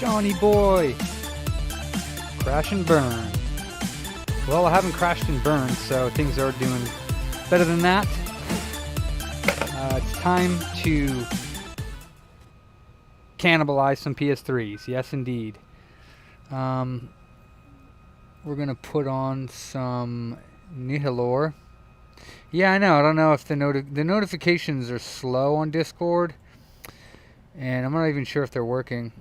Shawnee boy! Crash and burn. Well, I haven't crashed and burned, so things are doing better than that. It's time to cannibalize some PS3s. Yes, indeed. We're gonna put on some Nihilor. Yeah, I know. I don't know if the notifications are slow on Discord, and I'm not even sure if they're working.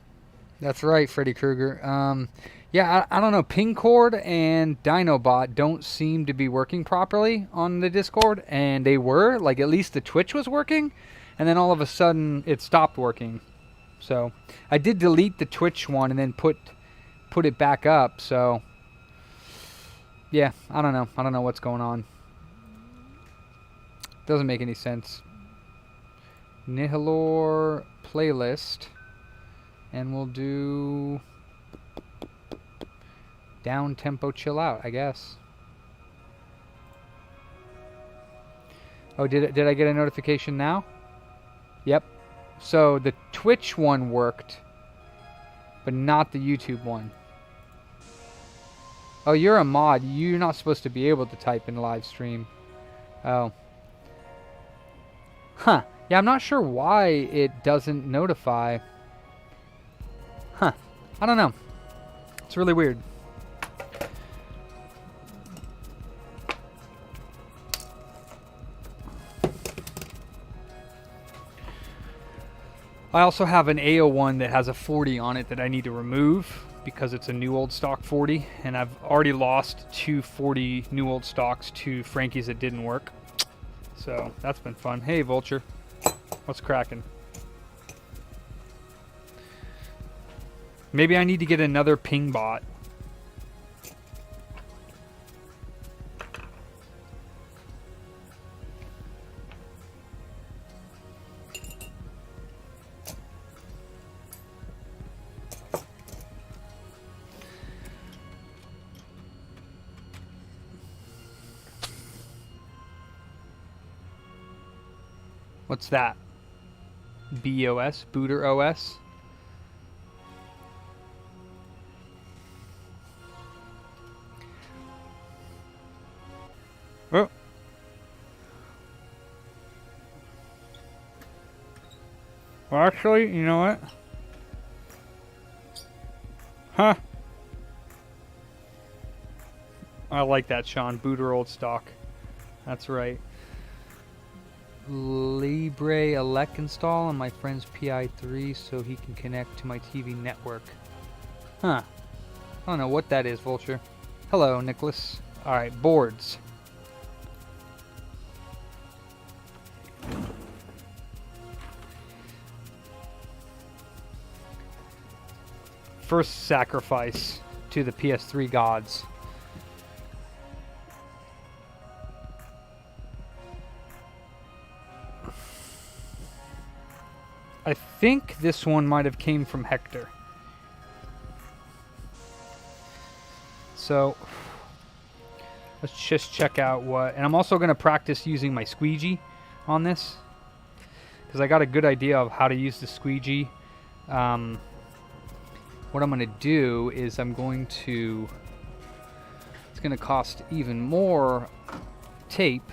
That's right, Freddy Krueger. Yeah, I don't know. Pingcord and Dinobot don't seem to be working properly on the Discord, and they were. Like, at least the Twitch was working, and then all of a sudden it stopped working. So I did delete the Twitch one and then put it back up. So yeah, I don't know. I don't know what's going on. Doesn't make any sense. Nihilor playlist, and we'll do down tempo chill out, I guess. Oh, did I get a notification now? Yep. So the Twitch one worked, but not the YouTube one. Oh, you're a mod. You're not supposed to be able to type in live stream. Oh. Huh. Yeah, I'm not sure why it doesn't notify. Huh. I don't know. It's really weird. I also have an A01 that has a 40 on it that I need to remove because it's a new old stock 40, and I've already lost 2 40 new old stocks to Frankie's that didn't work. So that's been fun. Hey, Vulture. What's cracking? Maybe I need to get another ping bot. What's that? BOS? Booter OS? Oh. Well, actually, you know what? Huh. I like that, Sean. Booter old stock. That's right. Libre Elec install on my friend's PI3 so he can connect to my TV network. Huh. I don't know what that is, Vulture. Hello, Nicholas. Alright, boards. First sacrifice to the PS3 gods. I think this one might have came from Hector. So let's just check out what, and I'm also going to practice using my squeegee on this because I got a good idea of how to use the squeegee. What I'm going to do is it's going to cost even more tape,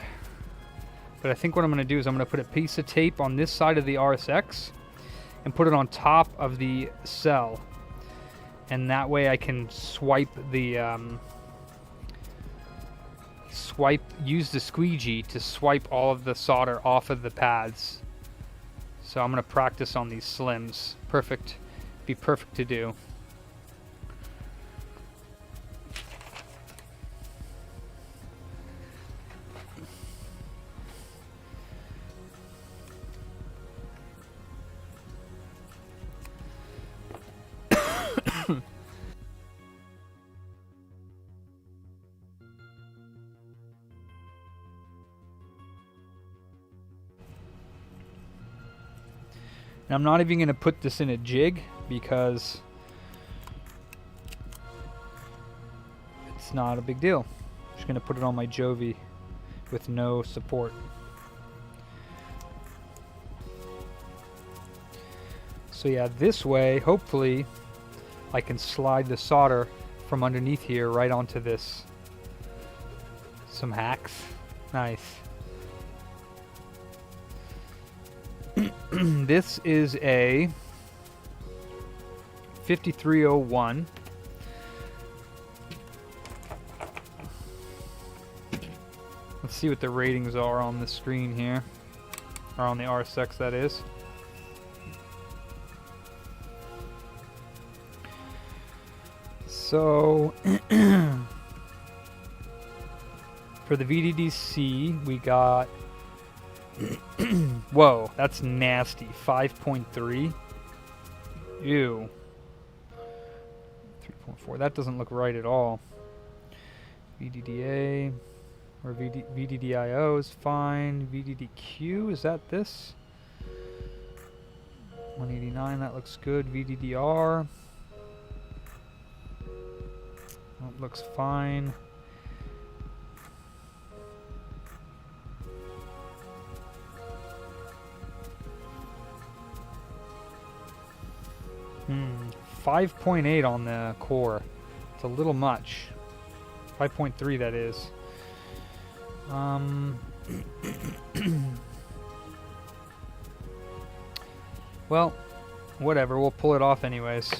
but I think what I'm going to do is I'm going to put a piece of tape on this side of the RSX and put it on top of the cell, and that way I can swipe the use the squeegee to swipe all of the solder off of the pads. So I'm going to practice on these slims. Perfect. Be perfect to do. And I'm not even going to put this in a jig because it's not a big deal. I'm just going to put it on my Jovi with no support. So yeah, this way, hopefully, I can slide the solder from underneath here right onto this. Some hacks. Nice. This is a 5301. Let's see what the ratings are on the screen here. Or on the RSX, that is. So, for the VDDC, we got... Whoa, that's nasty. 5.3. Ew. 3.4. That doesn't look right at all. VDDA or VDDIO is fine. VDDQ, is that this? 189, that looks good. VDDR. That looks fine. Hmm, 5.8 on the core. It's a little much. 5.3 that is. Well, whatever, we'll pull it off anyways.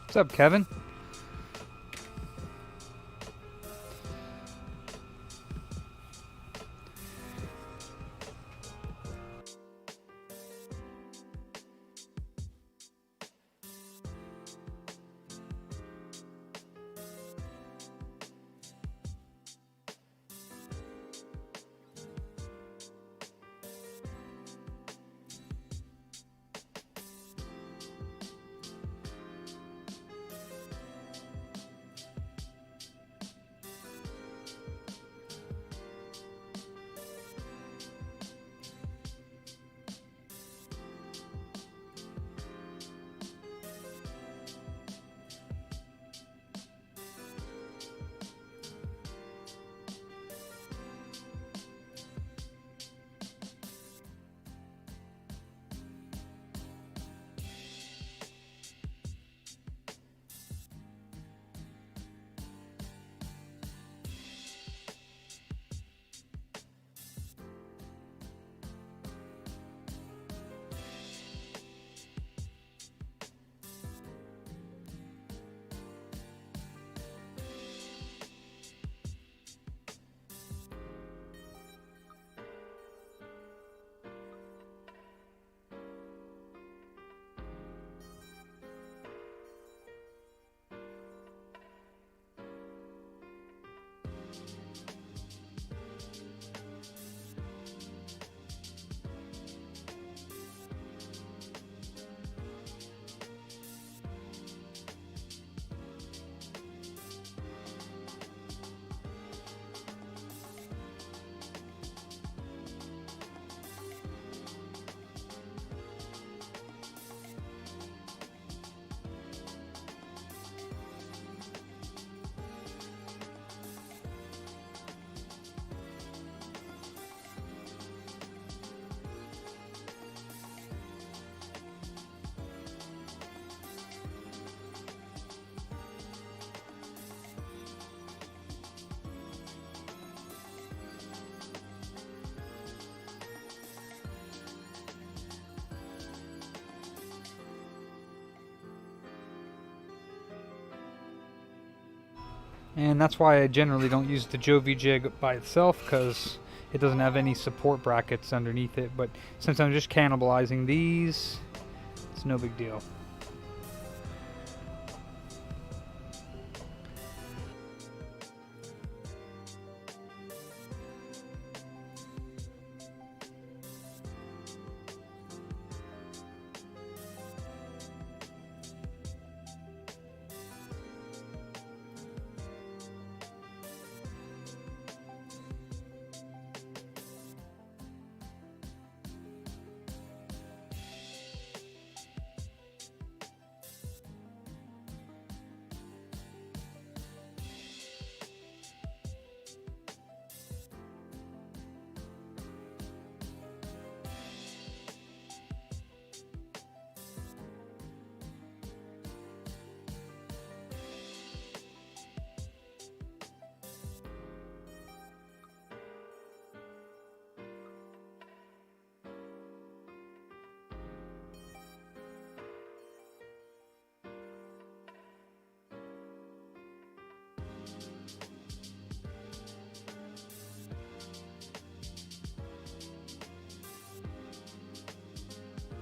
What's up, Kevin? And that's why I generally don't use the Jovi jig by itself, because it doesn't have any support brackets underneath it. But since I'm just cannibalizing these, it's no big deal.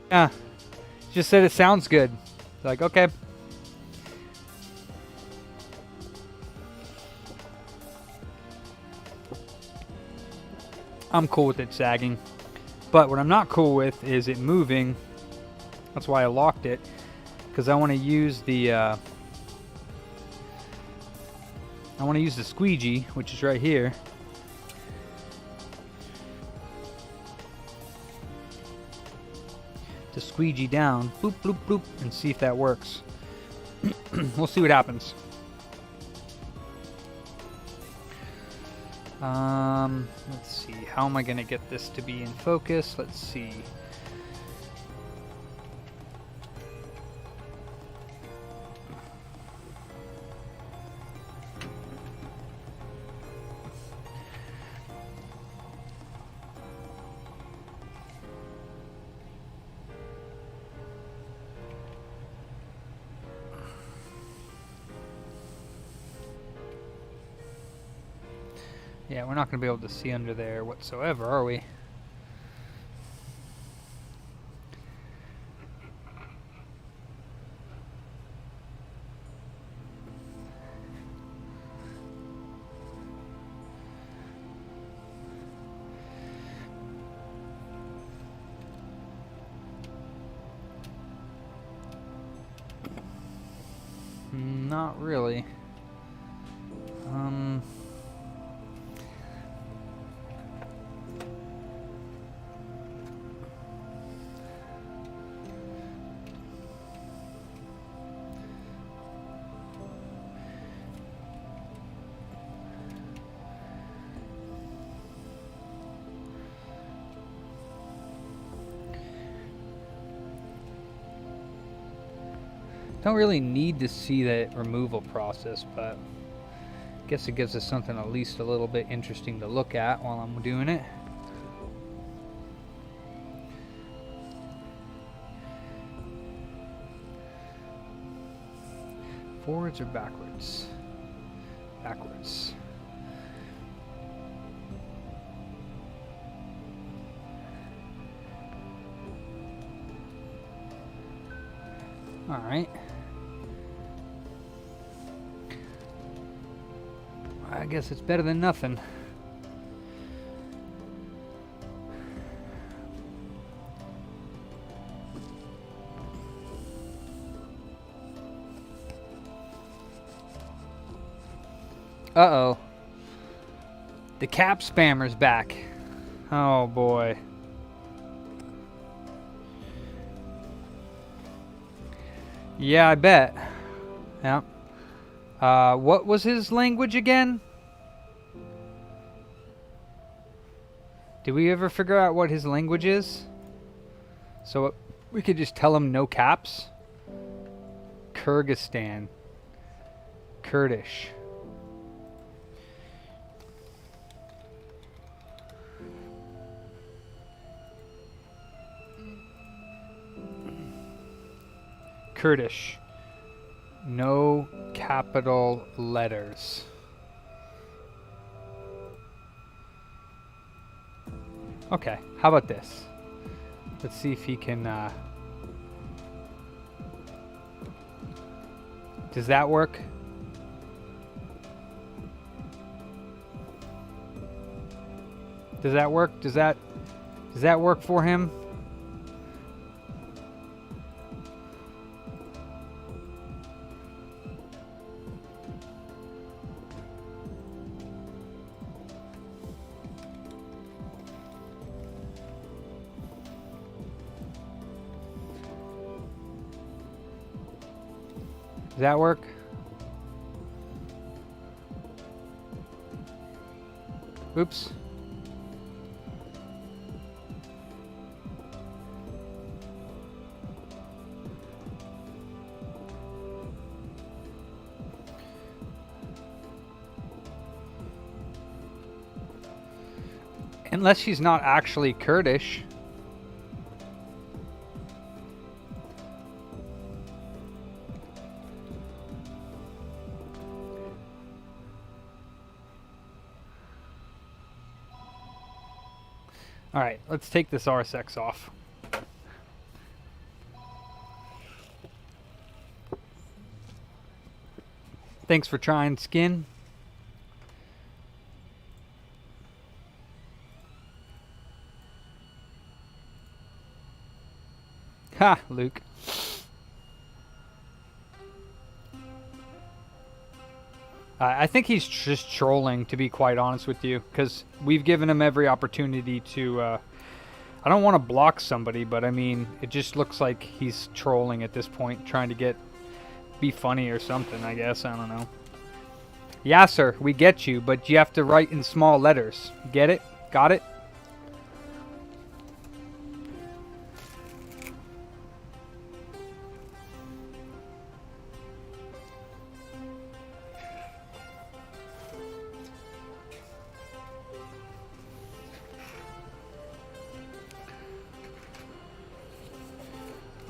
Yeah, just said it sounds good. Like, okay. I'm cool with it sagging. But what I'm not cool with is it moving. That's why I locked it. Because I want to use the squeegee, which is right here. To squeegee down, boop, bloop, bloop, and see if that works. We'll see what happens. Let's see. How am I going to get this to be in focus? Let's see. Yeah, we're not going to be able to see under there whatsoever, are we? Not really. Don't really need to see that removal process, but I guess it gives us something at least a little bit interesting to look at while I'm doing it. Forwards or backwards? Backwards. All right. I guess it's better than nothing. Uh-oh. The cap spammer's back. Oh boy. Yeah, I bet. Yeah. What was his language again? Did we ever figure out what his language is? So we could just tell him no caps? Kyrgyzstan. Kurdish. Kurdish. No capital letters. Okay, how about this? Let's see if he can, does that work? Does that work? Does that work for him? Does that work? Oops. Unless she's not actually Kurdish. Alright, let's take this RSX off. Thanks for trying, Skin. Ha, Luke. I think he's just trolling, to be quite honest with you, because we've given him every opportunity to... I don't want to block somebody, but I mean, it just looks like he's trolling at this point, trying to be funny or something, I guess. I don't know. Yeah, sir, we get you, but you have to write in small letters. Get it? Got it?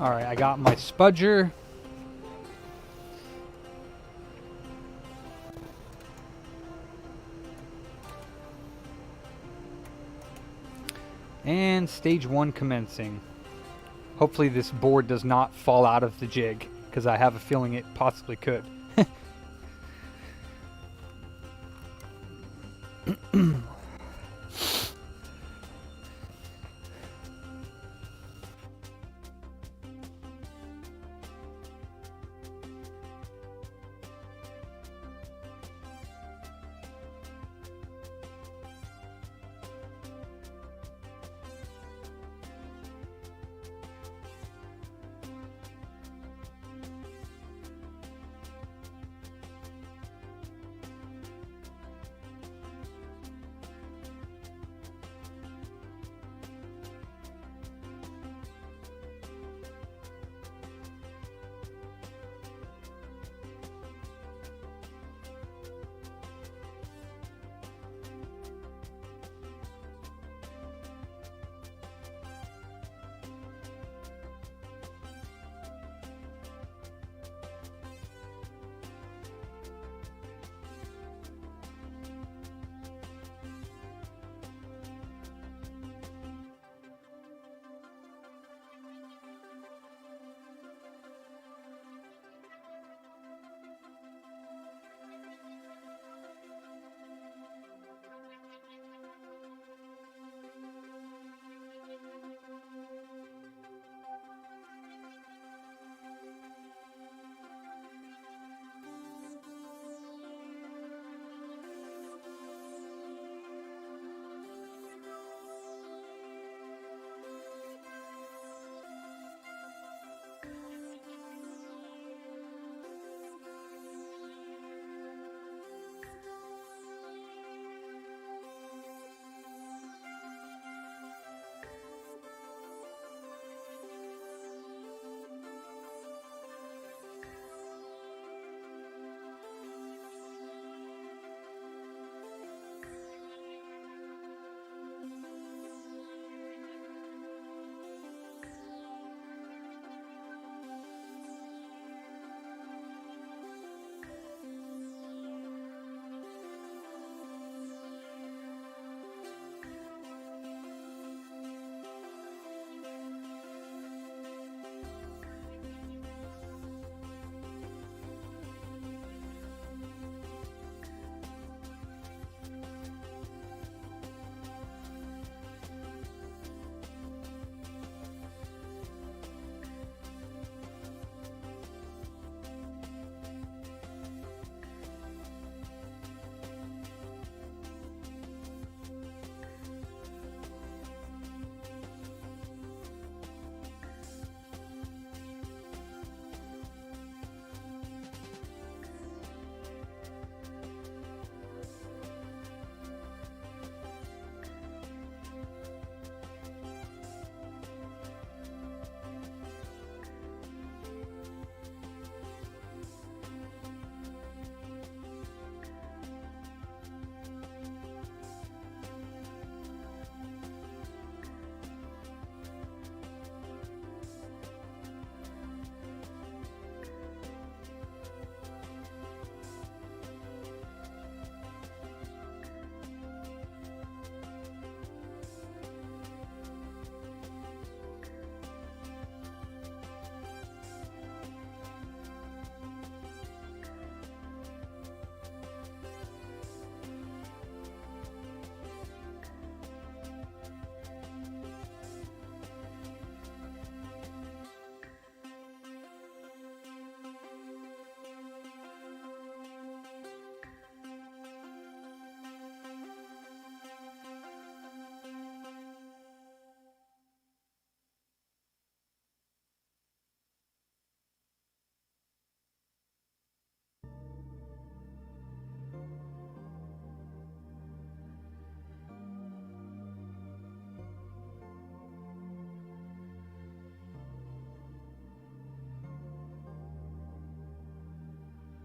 Alright, I got my spudger. And stage 1 commencing. Hopefully this board does not fall out of the jig, because I have a feeling it possibly could.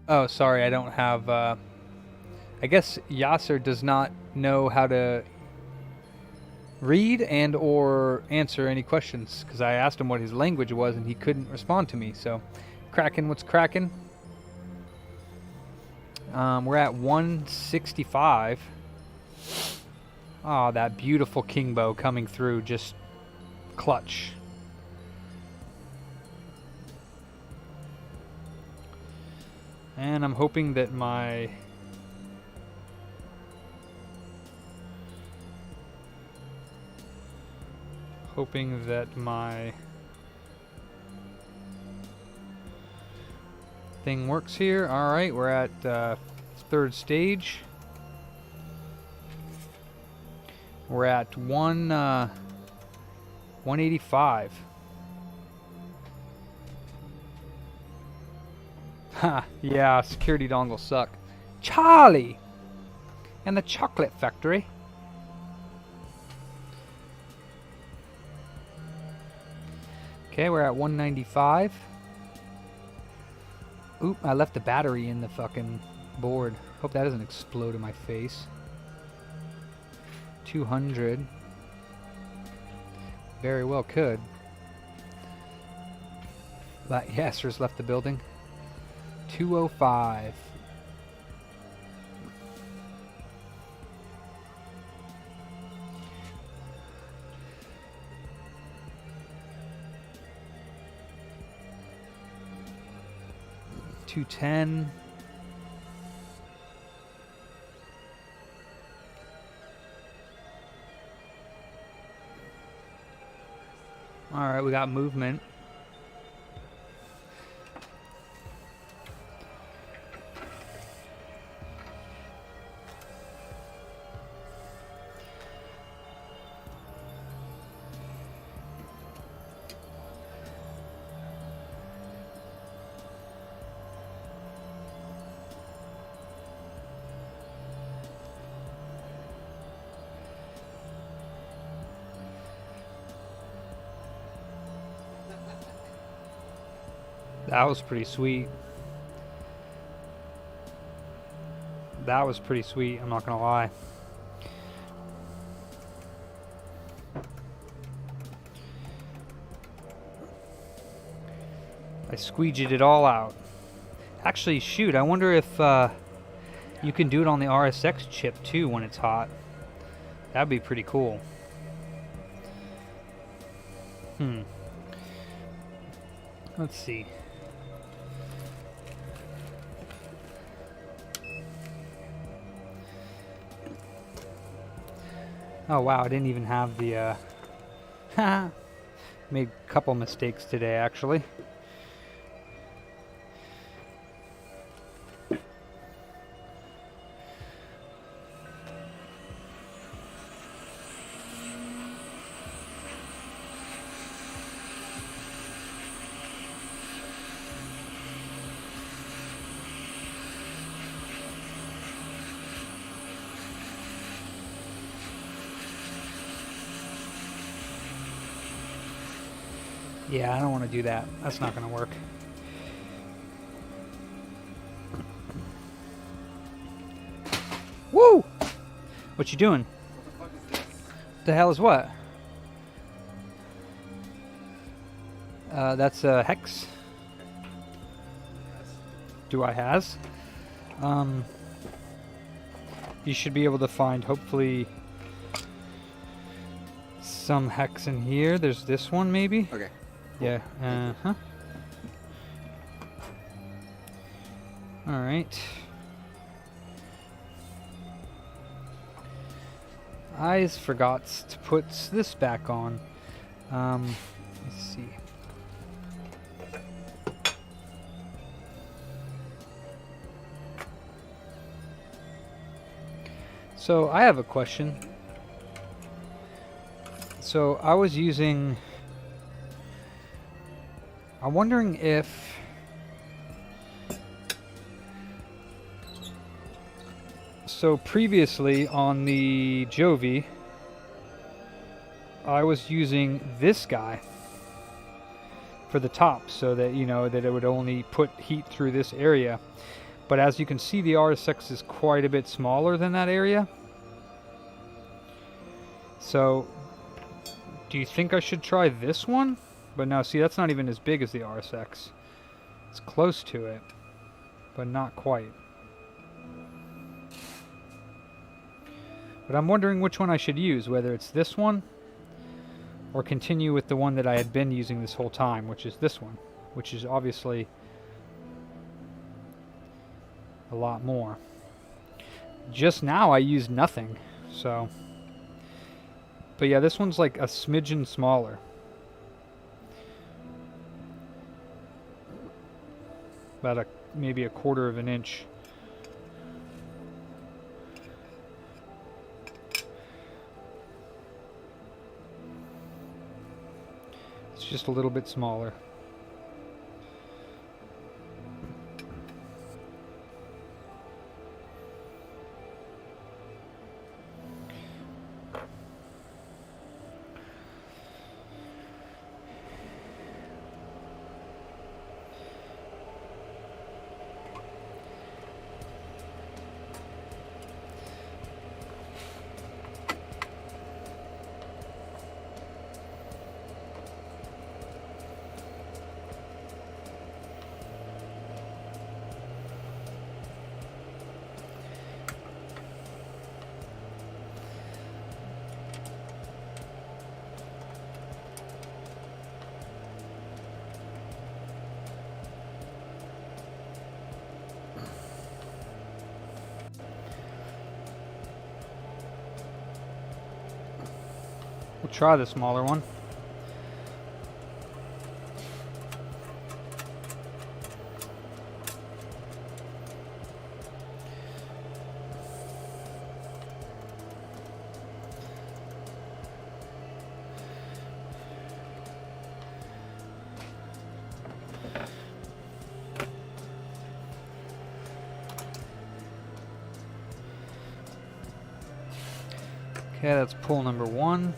Oh, sorry, I don't have... I guess Yasser does not know how to read and or answer any questions, because I asked him what his language was and he couldn't respond to me. So, Kraken, what's cracking? We're at 165. Oh, that beautiful king bow coming through, just clutch. And I'm hoping that my thing works here. All right, we're at third stage. We're at 185. Ha, yeah, security dongles suck. Charlie! And the chocolate factory. Okay, we're at 195. Oop, I left the battery in the fucking board. Hope that doesn't explode in my face. 200. Very well could. But Yasser's left the building. 205. $210. All right, we got movement. That was pretty sweet. That was pretty sweet, I'm not gonna lie. I squeegeed it all out. Actually, shoot, I wonder if you can do it on the RSX chip too when it's hot. That'd be pretty cool. Let's see. Oh wow, I didn't even have the made a couple mistakes today actually. Yeah, I don't want to do that. That's not going to work. Woo! What you doing? What the fuck is this? The hell is what? That's a hex. Yes. Do I has? You should be able to find, hopefully, some hex in here. There's this one, maybe? Okay. Yeah, Alright. I forgot to put this back on. Let's see. So, I have a question. So, I was using... I'm wondering if so previously on the Jovi I was using this guy for the top so that, you know, that it would only put heat through this area. But as you can see, the RSX is quite a bit smaller than that area. So, do you think I should try this one? But no, see, that's not even as big as the RSX. It's close to it, but not quite. But I'm wondering which one I should use, whether it's this one or continue with the one that I had been using this whole time, which is this one, which is obviously a lot more. Just now I used nothing, so. But yeah, this one's like a smidgen smaller. About maybe a quarter of an inch. It's just a little bit smaller. We'll try the smaller one. Okay, that's pull number 1.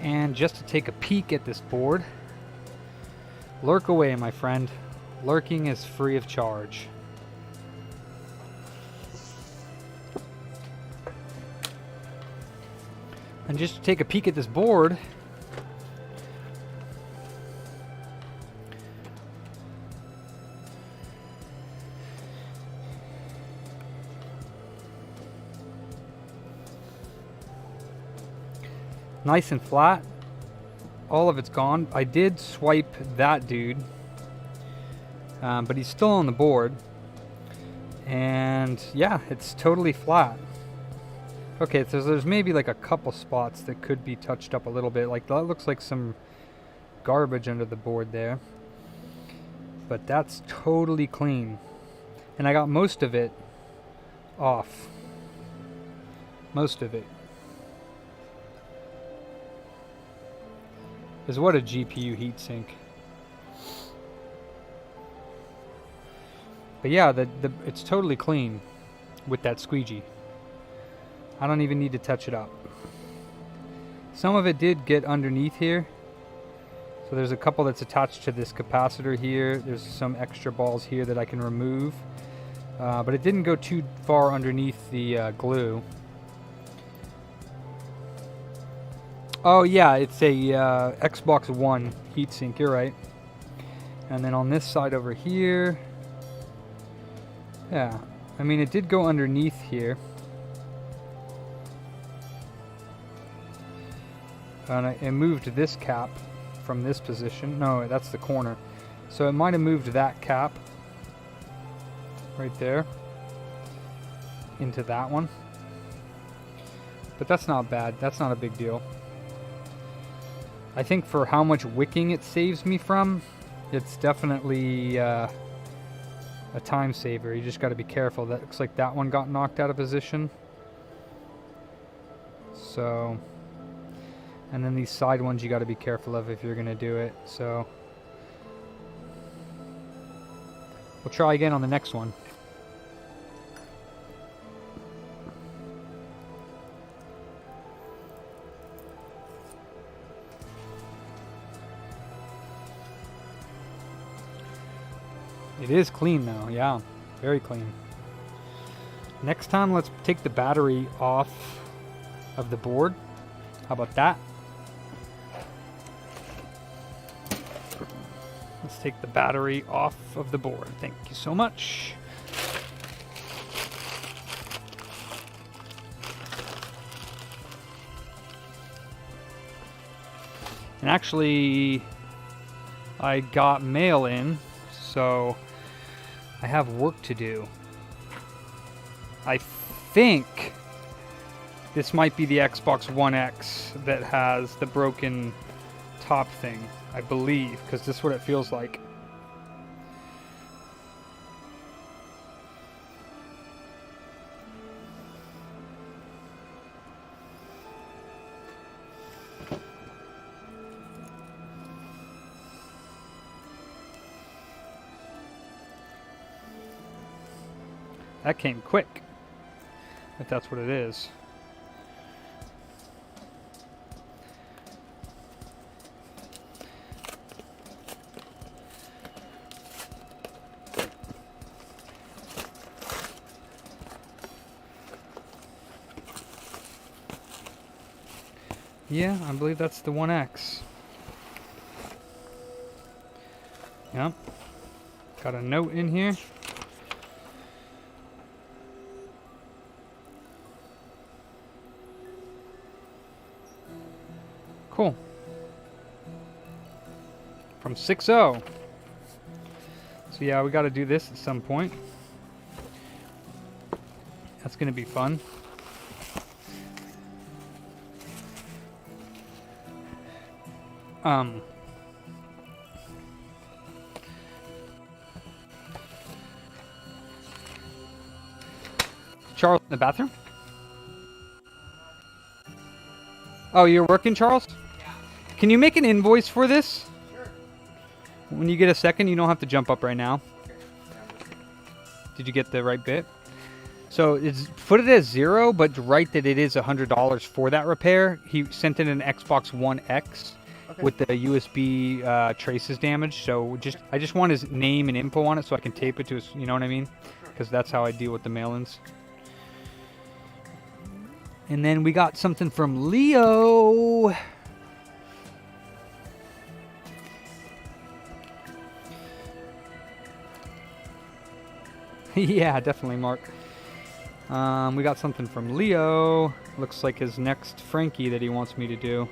And just to take a peek at this board, lurk away, my friend. Lurking is free of charge. And just to take a peek at this board, nice and flat. All of it's gone. I did swipe that dude, but he's still on the board. And yeah, it's totally flat. Okay, so there's maybe like a couple spots that could be touched up a little bit. Like that looks like some garbage under the board there. But that's totally clean. And I got most of it off. Most of it. Is what a GPU heatsink. But yeah, it's totally clean with that squeegee. I don't even need to touch it up. Some of it did get underneath here. So there's a couple that's attached to this capacitor here. There's some extra balls here that I can remove. But it didn't go too far underneath the glue. Oh yeah, it's a Xbox One heatsink, you're right. And then on this side over here, yeah, I mean it did go underneath here. And it moved this cap from this position. No, that's the corner. So it might have moved that cap right there into that one. But that's not bad, that's not a big deal. I think for how much wicking it saves me from, it's definitely a time saver. You just got to be careful. That looks like that one got knocked out of position. So, And then these side ones you got to be careful of if you're going to do it. So we'll try again on the next one. It is clean though, yeah, very clean. Next time, let's take the battery off of the board. How about that? Let's take the battery off of the board. Thank you so much. And actually, I got mail in, so I have work to do. I think this might be the Xbox One X that has the broken top thing, I believe, because this is what it feels like. That came quick, if that's what it is. Yeah, I believe that's the 1X. Yep. Got a note in here. Cool. From 6.0. So yeah, we got to do this at some point. That's going to be fun. Charles in the bathroom? Oh, you're working, Charles? Yeah. Can you make an invoice for this? Sure. When you get a second, you don't have to jump up right now. Okay. Did you get the right bit? So it's put it as 0, but write that it is $100 for that repair. He sent in an Xbox One X. Okay. With the USB traces damaged, so I just want his name and info on it so I can tape it to his, you know what I mean? Because that's how I deal with the mail-ins. And then we got something from Leo. Yeah, definitely, Mark. We got something from Leo. Looks like his next Frankie that he wants me to do.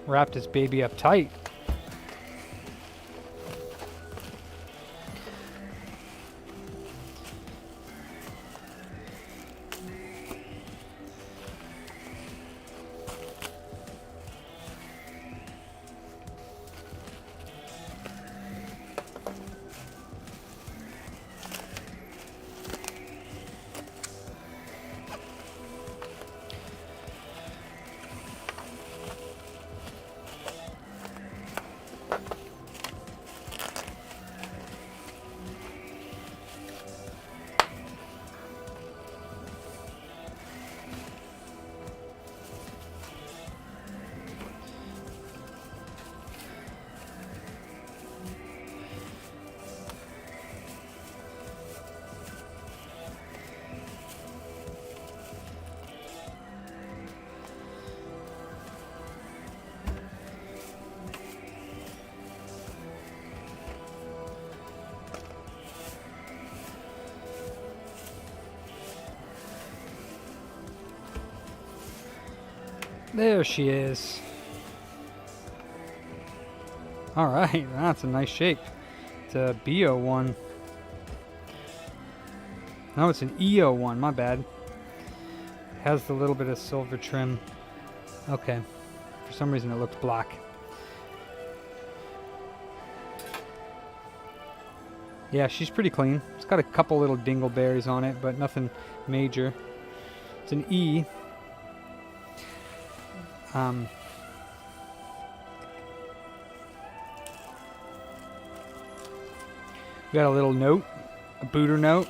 Wrapped his baby up tight. There she is. Alright, that's a nice shape. It's a B01. No, it's an E01, my bad. Has the little bit of silver trim. Okay. For some reason it looks black. Yeah, she's pretty clean. It's got a couple little dingleberries on it, but nothing major. It's an E. We got a little note, a booter note.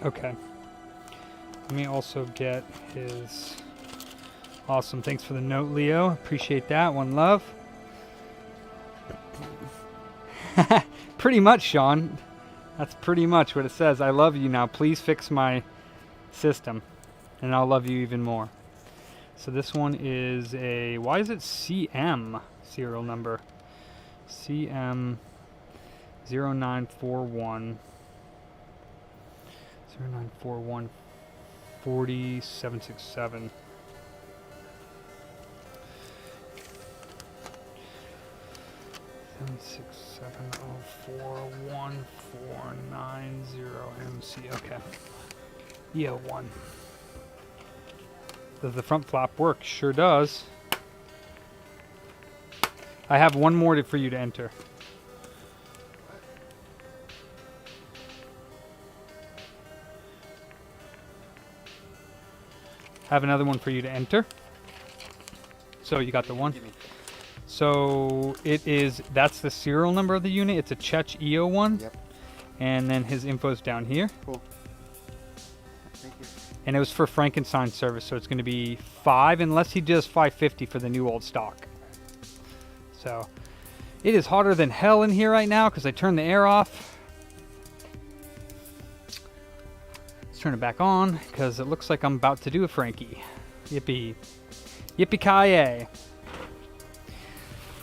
Okay. Let me also get his... Awesome. Thanks for the note, Leo. Appreciate that. One love. Pretty much, Sean. That's pretty much what it says. I love you now. Please fix my system. And I'll love you even more. So this one is a... Why is it CM serial number? CM 0941. 0941 4767. MC. Okay. EO1. Does the front flap work? Sure does. I have one more for you to enter. Have another one for you to enter. So you got the one. So it is, that's the serial number of the unit. It's a CECHE EO1. Yep. And then his info's down here. Cool. Thank you. And it was for Frankenstein service, so it's going to be 5, unless he does 550 for the new old stock. So it is hotter than hell in here right now because I turned the air off. Let's turn it back on because it looks like I'm about to do a Frankie. Yippee. Yippee-ki-yay.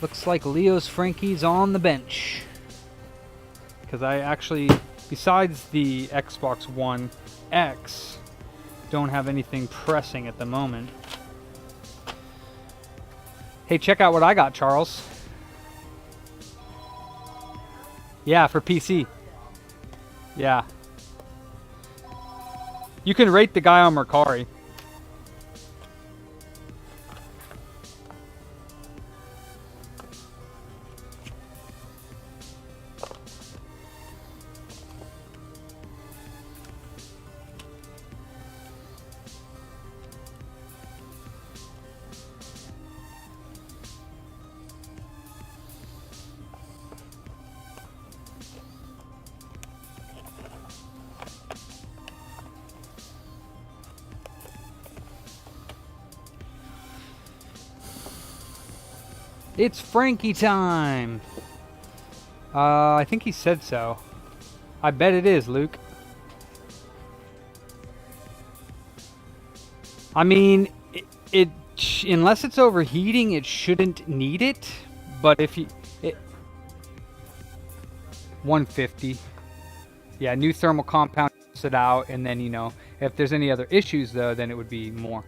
Looks like Leo's Frankie's on the bench. Because I actually, besides the Xbox One X, don't have anything pressing at the moment. Hey, check out what I got, Charles. Yeah, for PC. Yeah. You can rate the guy on Mercari. It's Frankie time! I think he said so. I bet it is, Luke. I mean, unless it's overheating, it shouldn't need it. But if you... 150. Yeah, new thermal compound it out, and then, you know, if there's any other issues, though, then it would be more.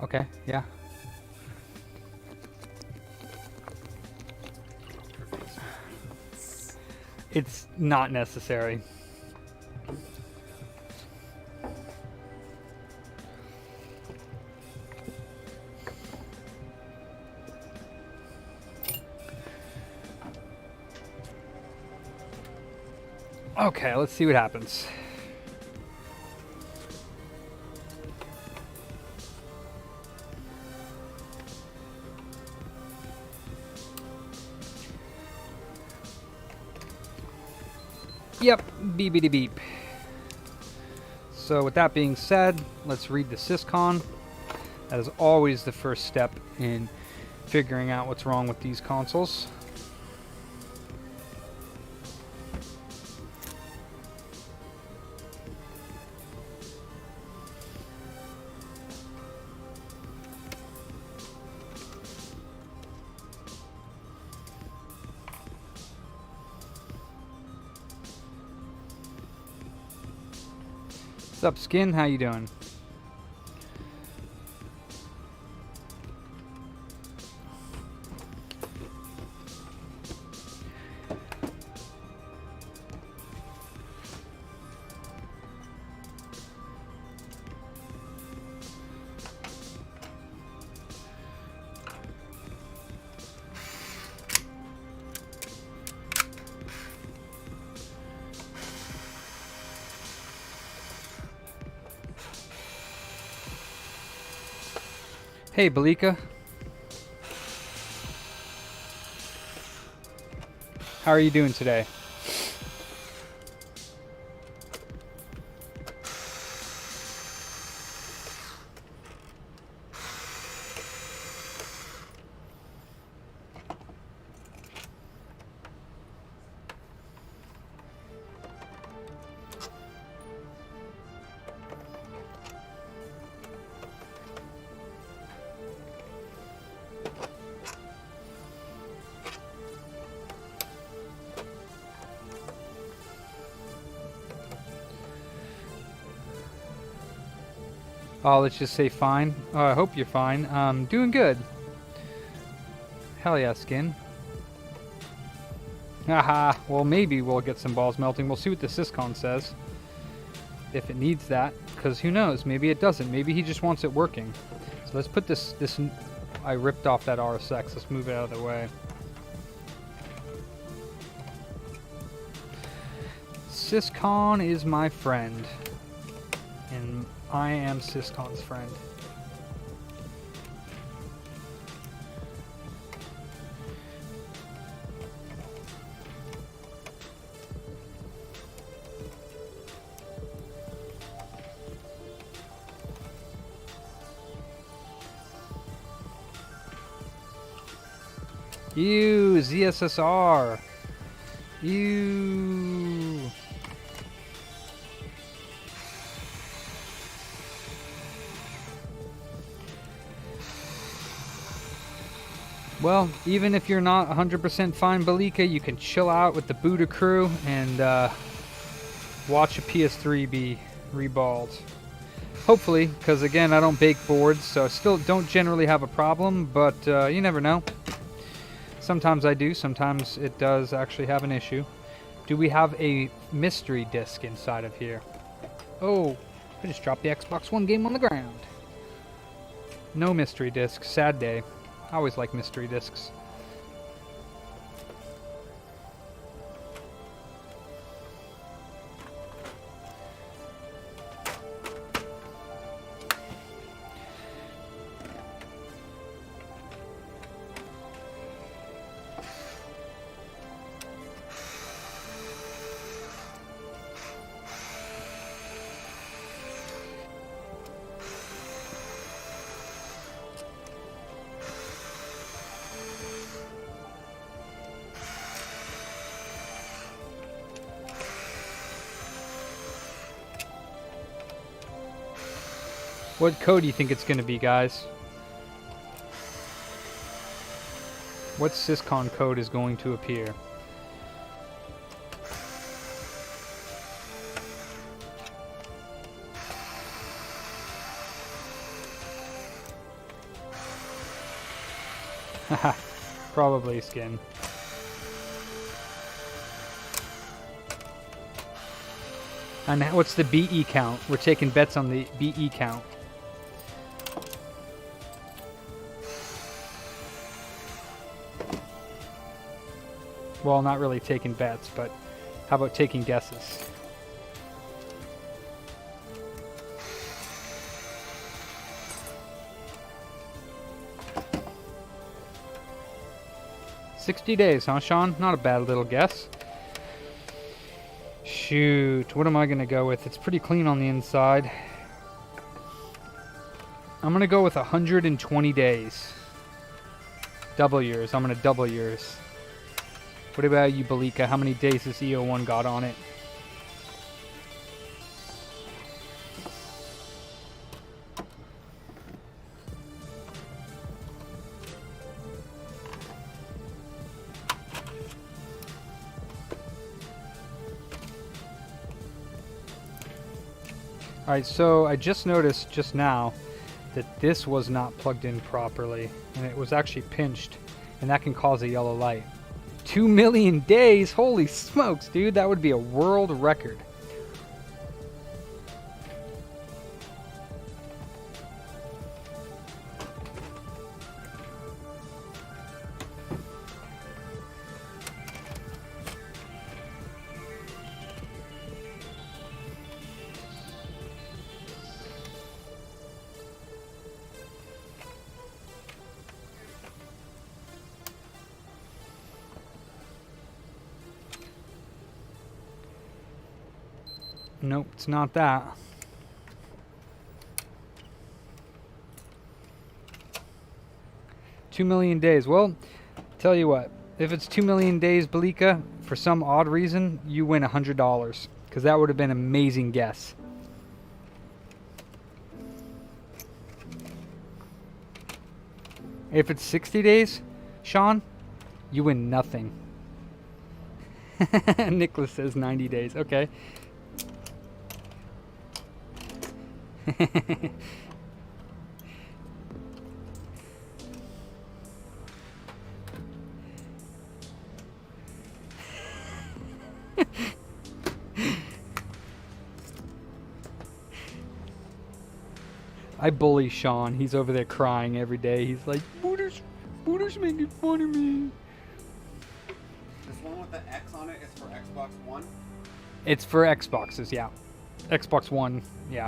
Okay, yeah. It's not necessary. Okay, let's see what happens. Yep, beepity beep. So with that being said, let's read the Syscon. That is always the first step in figuring out what's wrong with these consoles. up, Skin? How you doing? Hey, Belika. How are you doing today? Oh, let's just say fine. Oh, I hope you're fine. Doing good. Hell yeah, Skin. Haha, well maybe we'll get some balls melting. We'll see what the Syscon says. If it needs that, because who knows, maybe it doesn't. Maybe he just wants it working. So let's put this, I ripped off that RSX. Let's move it out of the way. Syscon is my friend. And I am Syscon's friend. Ew, ZSSR. Ew. Well, even if you're not 100% fine, Belika, you can chill out with the Buddha crew and watch a PS3 be reballed. Hopefully, because again, I don't bake boards, so I still don't generally have a problem, but you never know. Sometimes I do, sometimes it does actually have an issue. Do we have a mystery disc inside of here? Oh, I just dropped the Xbox One game on the ground. No mystery disc, sad day. I always like mystery discs. What code do you think it's going to be, guys? What Syscon code is going to appear? Haha, probably Skin. And what's the BE count? We're taking bets on the BE count. Well, not really taking bets, but how about taking guesses? $60 days, huh, Sean? Not a bad little guess. Shoot, what am I going to go with? It's pretty clean on the inside. I'm going to go with 120 days. Double yours. I'm going to double yours. What about you, Belika? How many days has CECHE01 got on it? Alright, so I just noticed just now that this was not plugged in properly, and it was actually pinched, and that can cause a yellow light. 2 million days? Holy smokes, dude, that would be a world record. Nope, it's not that. $2 million days. Well, tell you what, if it's 2 million days, Belika, for some odd reason, you win $100. Because that would have been an amazing guess. If it's 60 days, Sean, you win nothing. Nicholas says 90 days. Okay. I bully Sean. He's over there crying every day. He's like, Booter's making fun of me. This one with the X on it is for Xbox One? It's for Xboxes, yeah. Xbox One, yeah.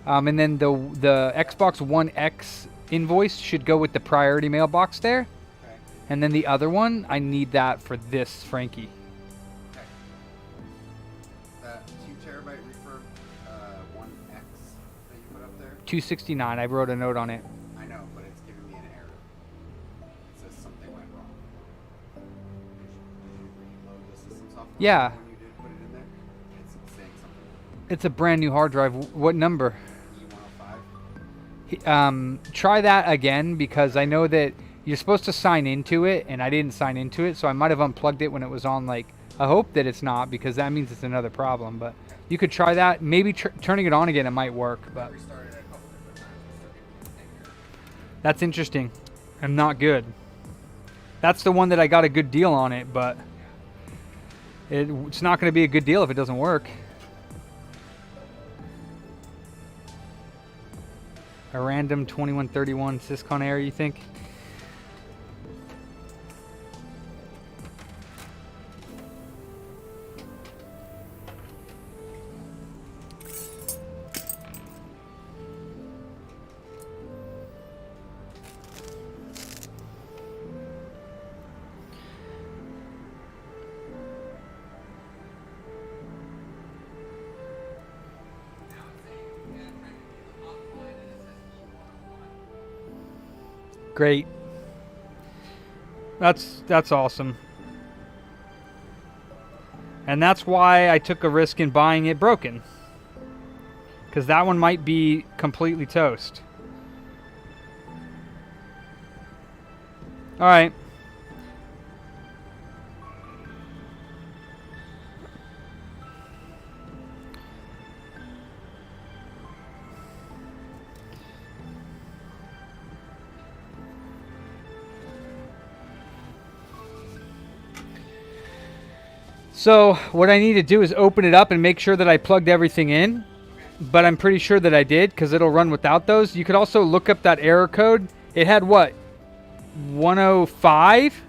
And then the Xbox One X invoice should go with the priority mailbox there. Okay. And then the other one, I need that for this Frankie. Okay. That 2 terabyte refurb One X that you put up there? 269. I wrote a note on it. I know, but it's giving me an error. It says something went wrong. Did you reload the system software? Yeah. When you did put it in there? It's saying something. It's a brand new hard drive. What number? E105? Try that again, because I know that you're supposed to sign into it, and I didn't sign into it, so I might have unplugged it when it was on. Like, I hope that it's not, because that means it's another problem. But you could try that. Maybe turning it on again, it might work. But Restarted it a couple different times. It's still giving me the same error. that's interesting and not good. That's the one that I got a good deal on it, but it's not going to be a good deal if it doesn't work. A random 2131 Syscon error, you think? Great. That's awesome. And that's why I took a risk in buying it broken. Because that one might be completely toast. Alright. So what I need to do is open it up and make sure that I plugged everything in. But I'm pretty sure that I did, because it'll run without those. You could also look up that error code. It had what? 105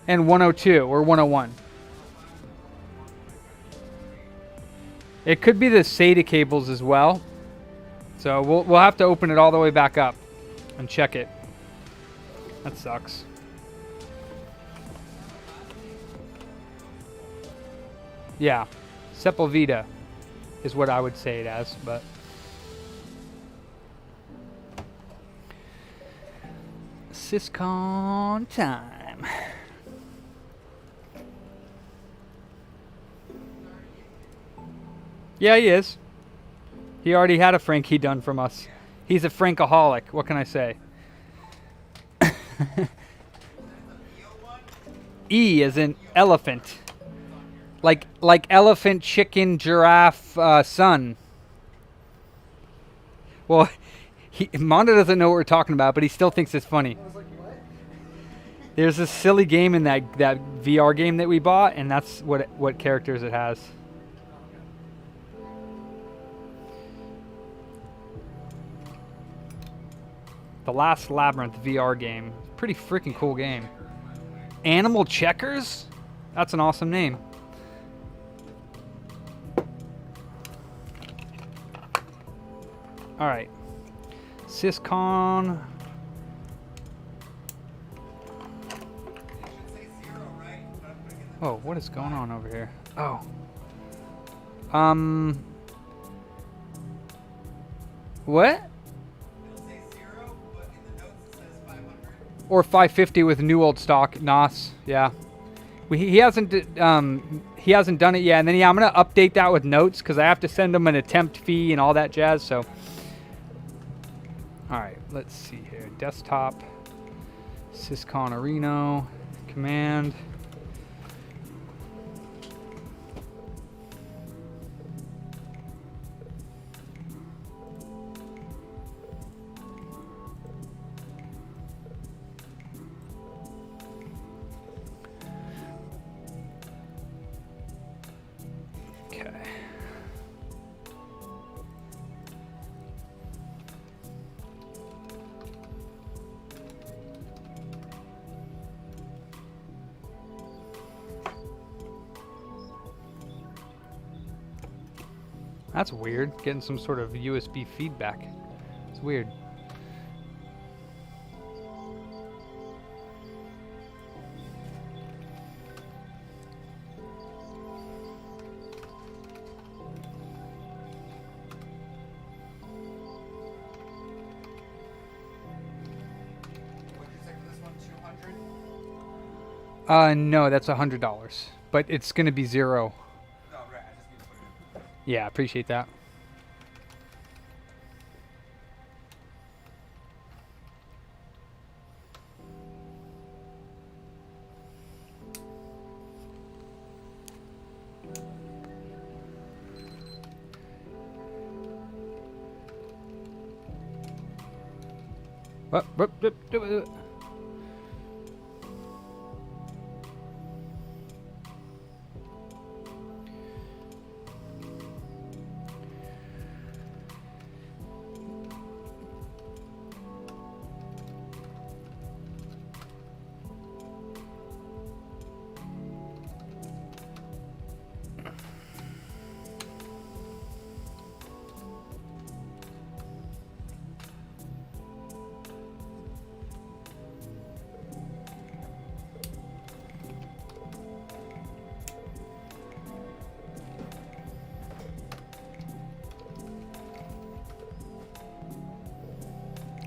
and 102 or 101. It could be the SATA cables as well. So we'll have to open it all the way back up and check it. That sucks. Yeah, Sepulveda is what I would say it as, but Syscon time. Yeah, he is. He already had a Frankie done from us. He's a Frankaholic. What can I say? E as in elephant. Like elephant, chicken, giraffe, sun. Well, Mondo doesn't know what we're talking about, but he still thinks it's funny. I was like, what? There's this silly game in that VR game that we bought, and that's what characters it has. The Last Labyrinth VR game. Pretty freaking cool game. Animal Checkers? That's an awesome name. Alright. Syscon. Oh, what is going on over here? Oh. What? Or 550 with new old stock NOS. Yeah. He hasn't done it yet, and then I'm gonna update that with notes because I have to send him an attempt fee and all that jazz. So, all right, let's see here. Desktop, Syscon Reno, command. That's weird, getting some sort of USB feedback. It's weird. What'd you say for this one? 200? No, that's $100, but it's gonna be zero. No, right. I just need to put it in. Yeah, appreciate that. What?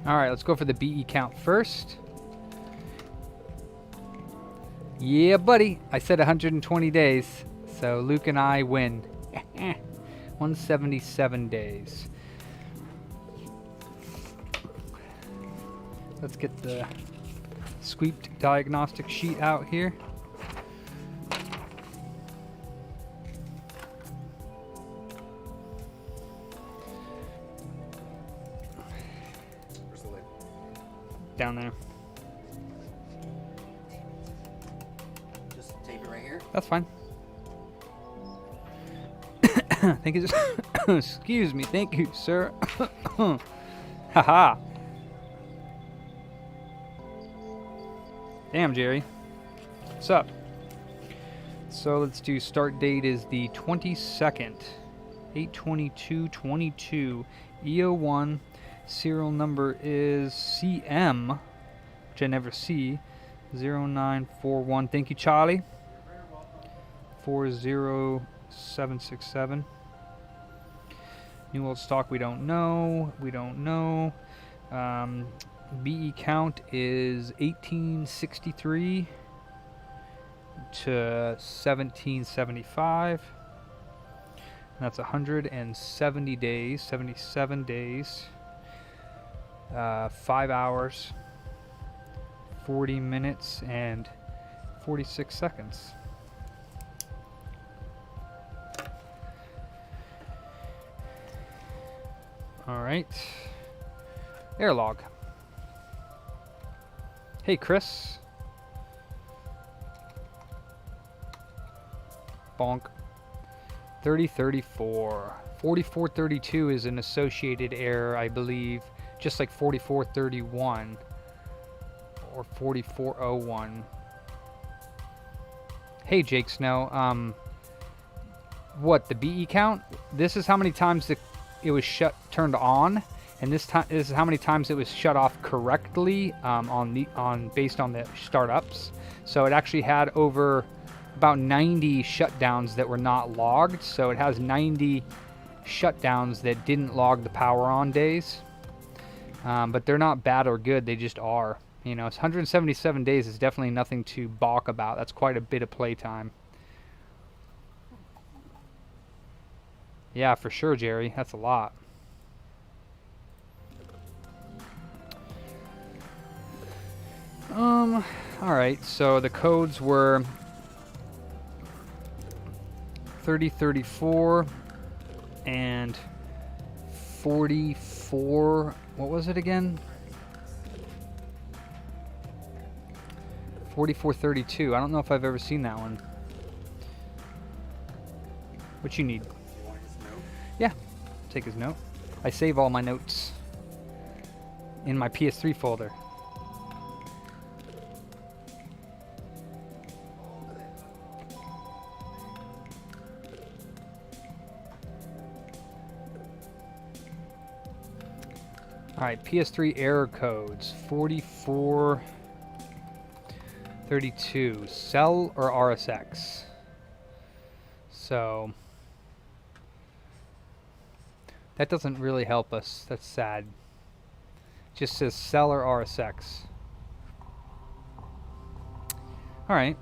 All right, let's go for the BE count first. Yeah, buddy. I said 120 days, so Luke and I win. 177 days. Let's get the sweeped diagnostic sheet out here. Where's the lid? Down there. Just tape it right here. That's fine. Thank you. Excuse me. Thank you, sir. Haha. Damn, Jerry. What's up? So let's do start date is the 22nd. 8/22/22. EO1. Serial number is CM, which I never see. 0941. Thank you, Charlie. 40767. New old stock, we don't know. We don't know. BE count is 1863 to 1775. And that's 170 days, 77 days. 5 hours, 40 minutes, and 46 seconds. All right. Airlog. Hey, Chris. Bonk. 3034. 4432 is an associated error, I believe, just like 4431 or 4401. Hey, Jake Snow. What, the BE count? This is how many times it was turned on, and this is how many times it was shut off correctly based on the startups. So it actually had over about 90 shutdowns that were not logged. So it has 90 shutdowns that didn't log the power on days. But they're not bad or good, they just are. You know, it's 177 days is definitely nothing to balk about. That's quite a bit of playtime. Yeah, for sure, Jerry. That's a lot. Alright, so the codes were 3034 and 44. What was it again? 4432. I don't know if I've ever seen that one. What you need? You want his note? Yeah, take his note. I save all my notes in my PS3 folder. Alright, PS3 error codes. 4432. Cell or RSX? So that doesn't really help us. That's sad. It just says cell or RSX. Alright.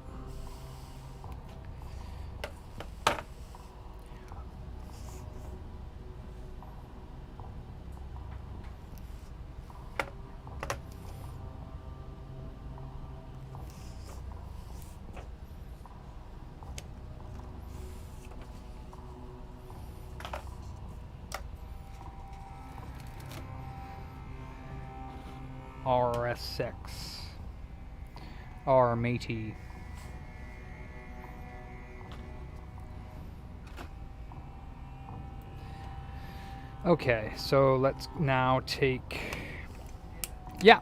RSX. R matey. Okay, so let's now take... Yeah.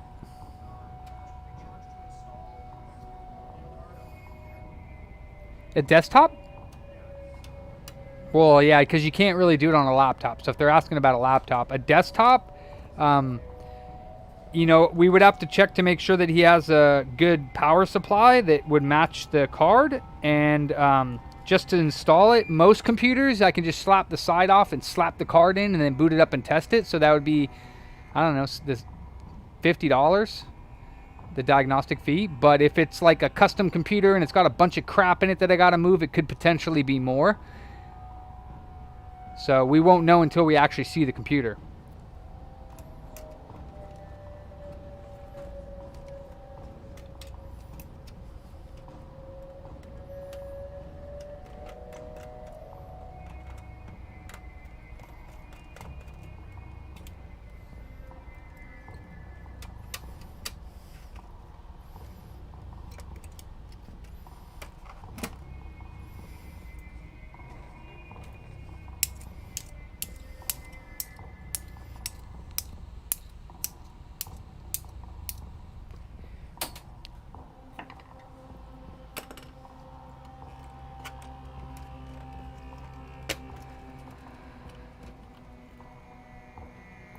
A desktop? Well, yeah, because you can't really do it on a laptop. So if they're asking about a laptop, a desktop, you know, we would have to check to make sure that he has a good power supply that would match the card. And just to install it, most computers, I can just slap the side off and slap the card in and then boot it up and test it. So that would be, I don't know, this $50, the diagnostic fee. But if it's like a custom computer and it's got a bunch of crap in it that I got to move, it could potentially be more. So we won't know until we actually see the computer.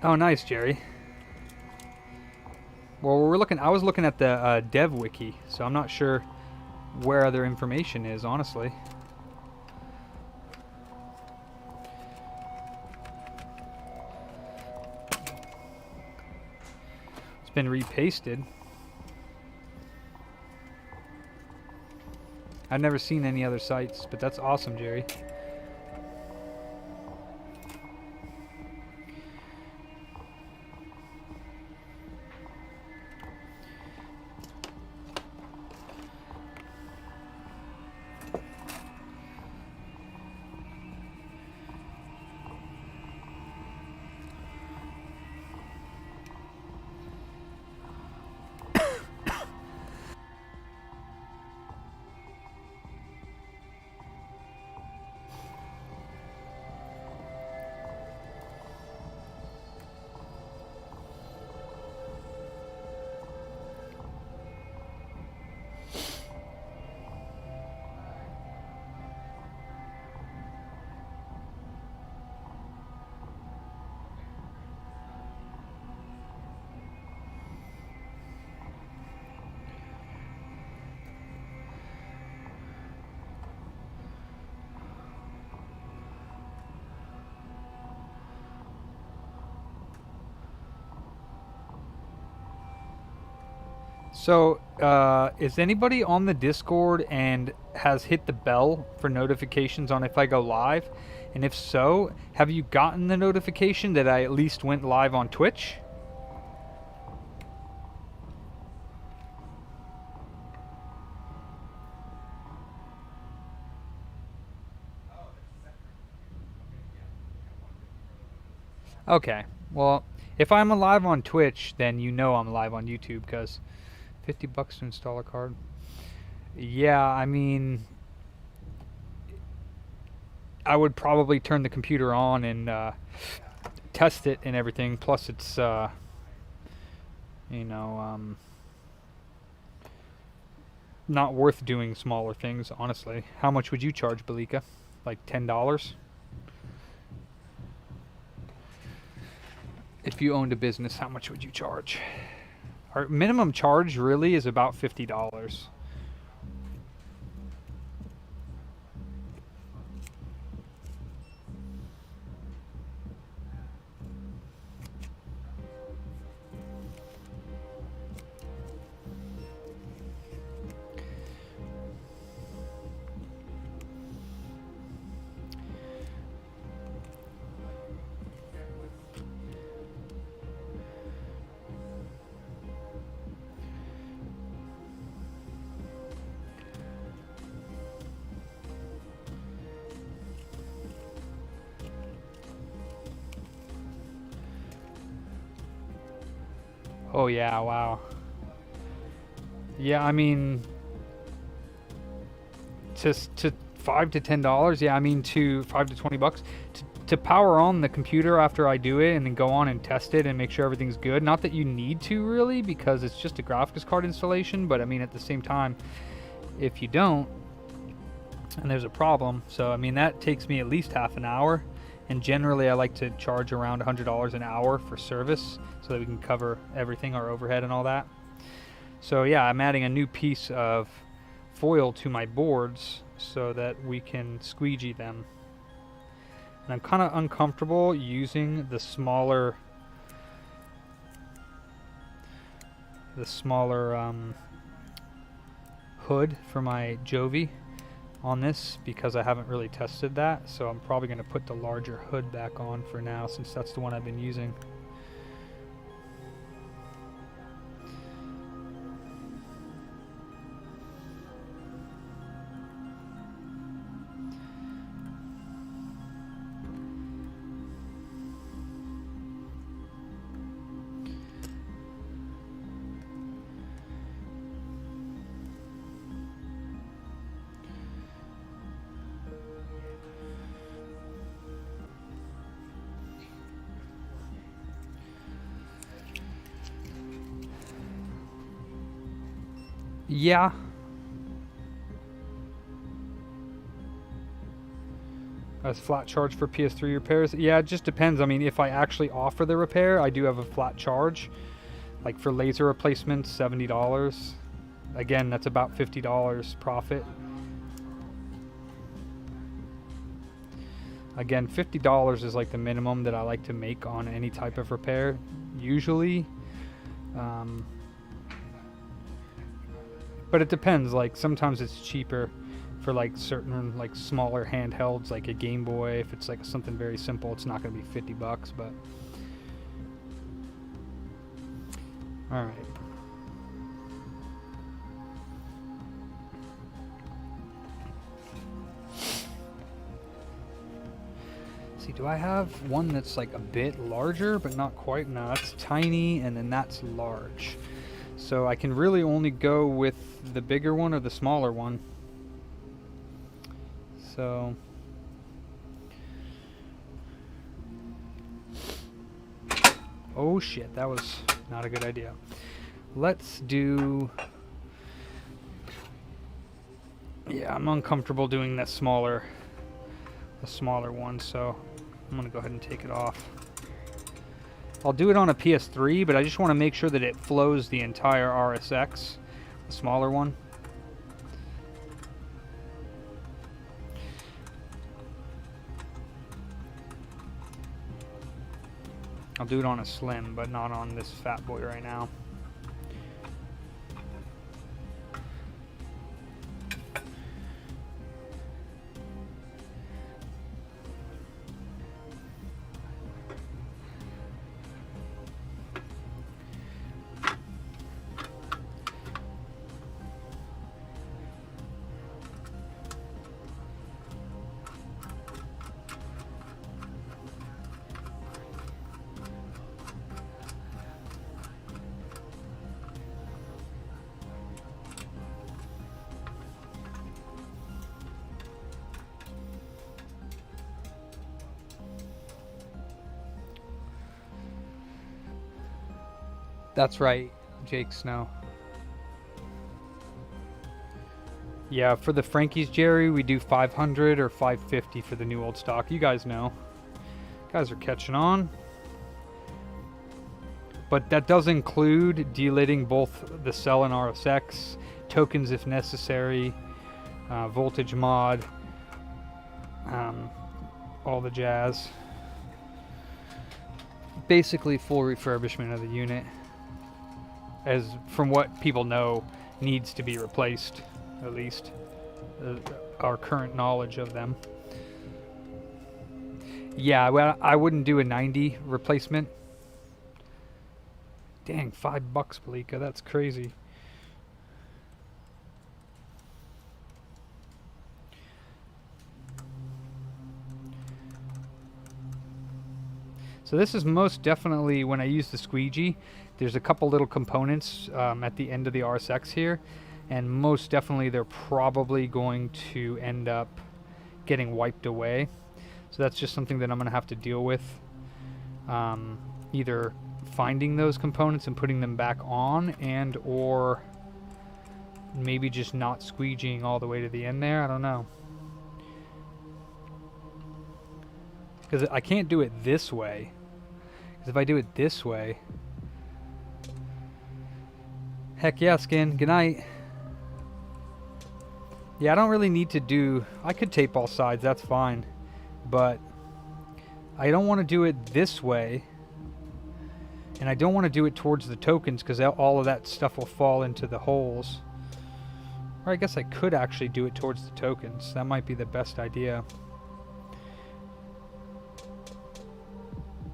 Oh, nice, Jerry. Well, I was looking at the dev wiki, so I'm not sure where other information is, honestly. It's been repasted. I've never seen any other sites, but that's awesome, Jerry. So, is anybody on the Discord and has hit the bell for notifications on if I go live? And if so, have you gotten the notification that I at least went live on Twitch? Okay, well, if I'm live on Twitch, then you know I'm live on YouTube, because $50 to install a card. Yeah, I mean, I would probably turn the computer on and test it and everything. Plus, it's you know, not worth doing smaller things, honestly. How much would you charge, Balika? Like $10? If you owned a business, how much would you charge? Our minimum charge really is about $50. Oh yeah, wow. Yeah, I mean, to $5 to $10. Yeah, I mean to $5 to $20 to power on the computer after I do it, and then go on and test it and make sure everything's good. Not that you need to really, because it's just a graphics card installation. But I mean, at the same time, if you don't, and there's a problem, so I mean that takes me at least half an hour. And generally, I like to charge around $100 an hour for service, so that we can cover everything, our overhead and all that. So yeah, I'm adding a new piece of foil to my boards so that we can squeegee them. And I'm kind of uncomfortable using the smaller hood for my Jovi on this, because I haven't really tested that. So I'm probably going to put the larger hood back on for now, since that's the one I've been using. Yeah. As flat charge for PS3 repairs? Yeah, it just depends. I mean, if I actually offer the repair, I do have a flat charge. Like for laser replacements, $70. Again, that's about $50 profit. Again, $50 is like the minimum that I like to make on any type of repair, usually. But it depends. Like sometimes it's cheaper for like certain like smaller handhelds, like a Game Boy. If it's like something very simple, it's not going to be $50. But all right. See, do I have one that's like a bit larger, but not quite? No, that's tiny, and then that's large. So I can really only go with the bigger one or the smaller one. So oh shit, that was not a good idea. Let's do, yeah, I'm uncomfortable doing that smaller one, so I'm gonna go ahead and take it off. I'll do it on a PS3, but I just want to make sure that it flows the entire RSX, the smaller one. I'll do it on a slim, but not on this fat boy right now. That's right, Jake Snow. Yeah, for the Frankies, Jerry, we do 500 or 550 for the new old stock. You guys know. You guys are catching on. But that does include delidding both the cell and RSX, tokens if necessary, voltage mod, all the jazz. Basically full refurbishment of the unit, as from what people know needs to be replaced, at least our current knowledge of them. Yeah, well, I wouldn't do a 90 replacement. Dang, $5, Belika, that's crazy. So this is most definitely, when I use the squeegee, there's a couple little components at the end of the RSX here, and most definitely they're probably going to end up getting wiped away. So that's just something that I'm going to have to deal with. Either finding those components and putting them back on, and or maybe just not squeegeeing all the way to the end there. I don't know. Because I can't do it this way. Because if I do it this way... Heck yeah, Skin. Good night. Yeah, I don't really need to do... I could tape all sides, that's fine. But I don't want to do it this way. And I don't want to do it towards the tokens, because all of that stuff will fall into the holes. Or I guess I could actually do it towards the tokens. That might be the best idea.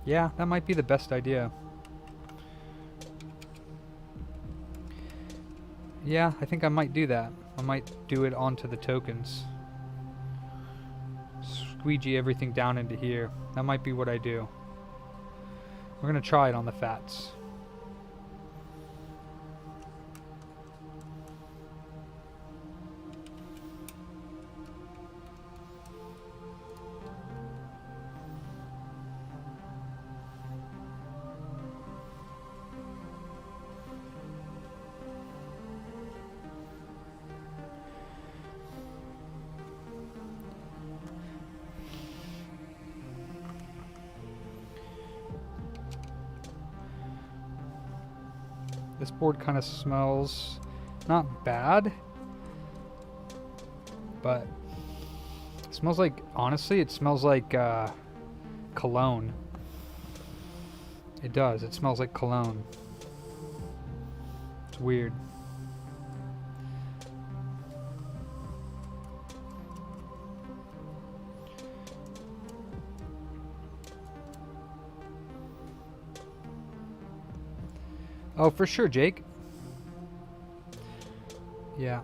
Yeah, that might be the best idea. Yeah, I think I might do that. I might do it onto the tokens. Squeegee everything down into here. That might be what I do. We're going to try it on the FATs. This board kind of smells not bad, but it smells like, honestly, it smells like cologne. It does. It smells like cologne. It's weird. Oh, for sure, Jake. Yeah.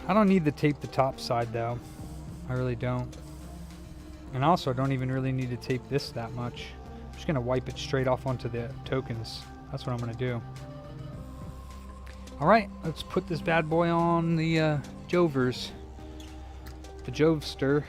I don't need to tape the top side, though. I really don't. And also, I don't even really need to tape this that much. I'm just going to wipe it straight off onto the tokens. That's what I'm going to do. Alright, let's put this bad boy on the Jovers. The Jovester.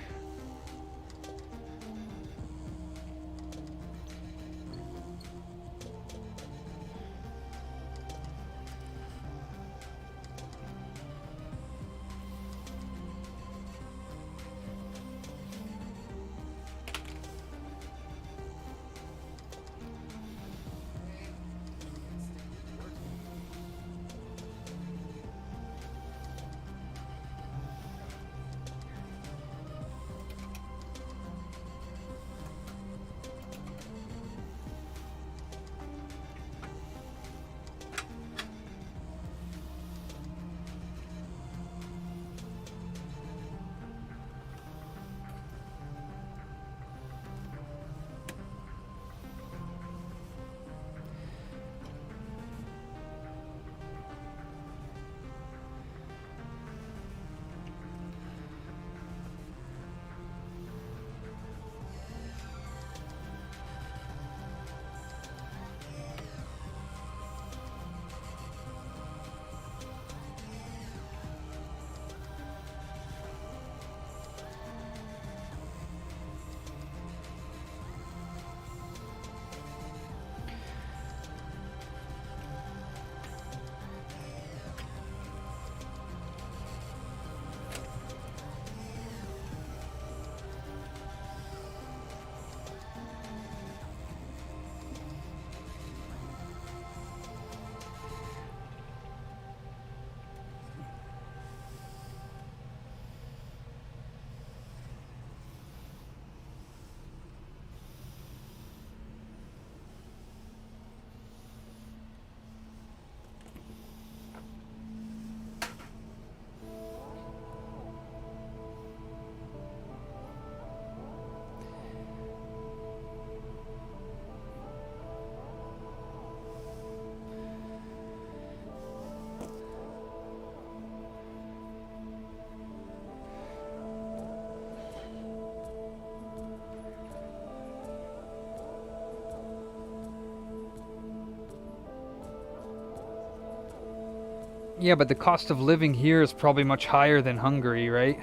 Yeah, but the cost of living here is probably much higher than Hungary, right?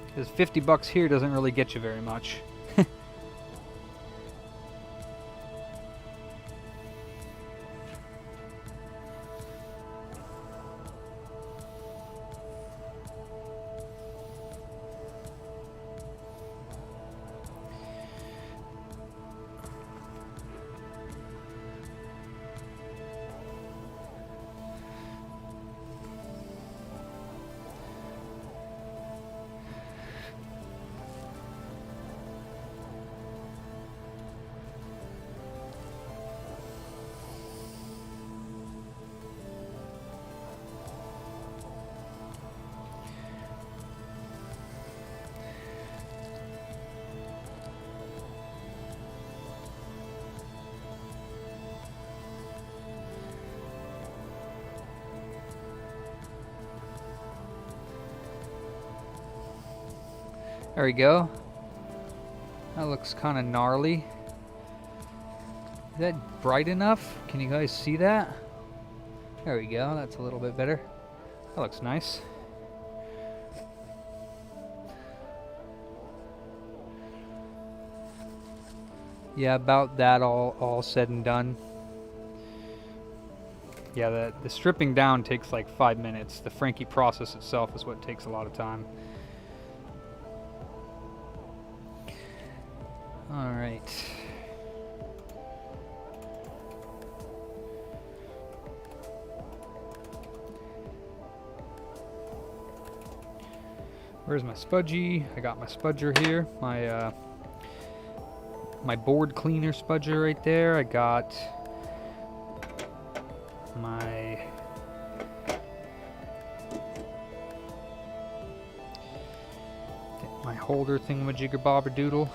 Because 50 bucks here doesn't really get you very much. There we go. That looks kind of gnarly. Is that bright enough? Can you guys see that? There we go. That's a little bit better. That looks nice. Yeah, about that all said and done. Yeah, the stripping down takes like 5 minutes. The Frankie process itself is what takes a lot of time. All right. Where's my spudgy? I got my spudger here. My board cleaner spudger right there. I got my holder thingamajigger bobber doodle.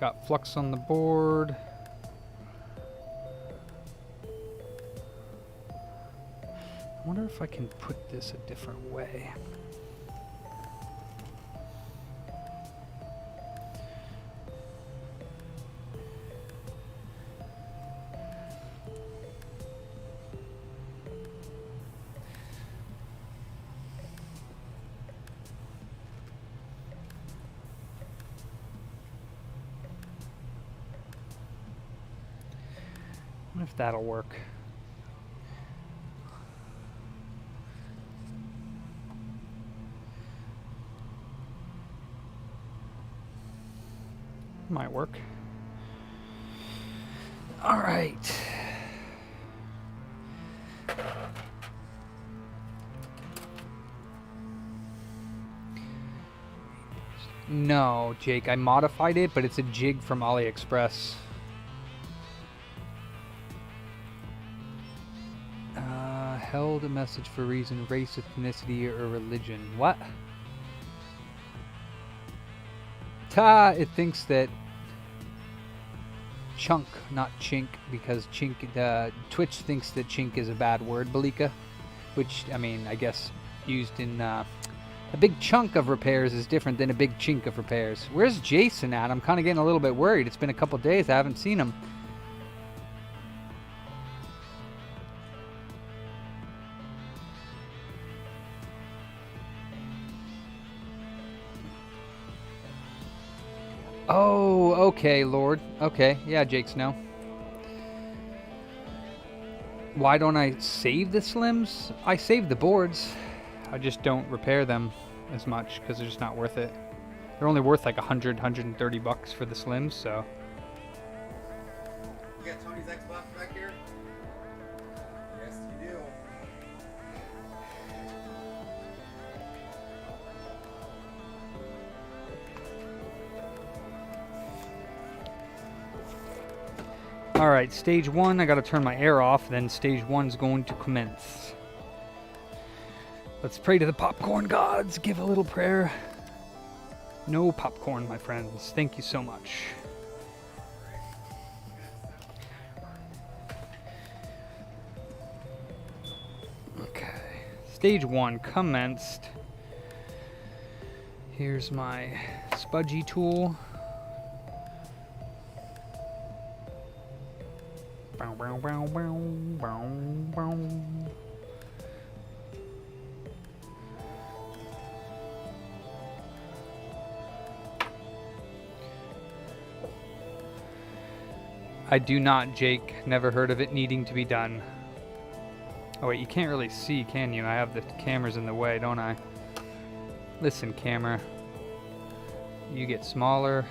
Got flux on the board. I wonder if I can put this a different way. I wonder if that'll work. Might work. All right. No, Jake, I modified it, but it's a jig from AliExpress. Held a message for reason, race, ethnicity, or religion. What? It thinks that chunk, not chink, because chink, Twitch thinks that chink is a bad word, Balika. Which, I mean, I guess used in a big chunk of repairs is different than a big chink of repairs. Where's Jason at? I'm kind of getting a little bit worried. It's been a couple days. I haven't seen him. Oh, okay, Lord. Okay, yeah, Jake's no. Why don't I save the slims? I save the boards. I just don't repair them as much because they're just not worth it. They're only worth like 100, 130 bucks for the slims, so. You got Tony's Xbox back here? Yes, you do. Alright, stage 1, I gotta turn my air off, then stage 1's going to commence. Let's pray to the popcorn gods, give a little prayer. No popcorn, my friends. Thank you so much. Stage 1 commenced. Here's my spudgy tool. Bow, bow, bow, bow, bow, bow. I do not, Jake. Never heard of it needing to be done. Oh wait, you can't really see, can you? I have the cameras in the way, don't I? Listen, camera. You get smaller.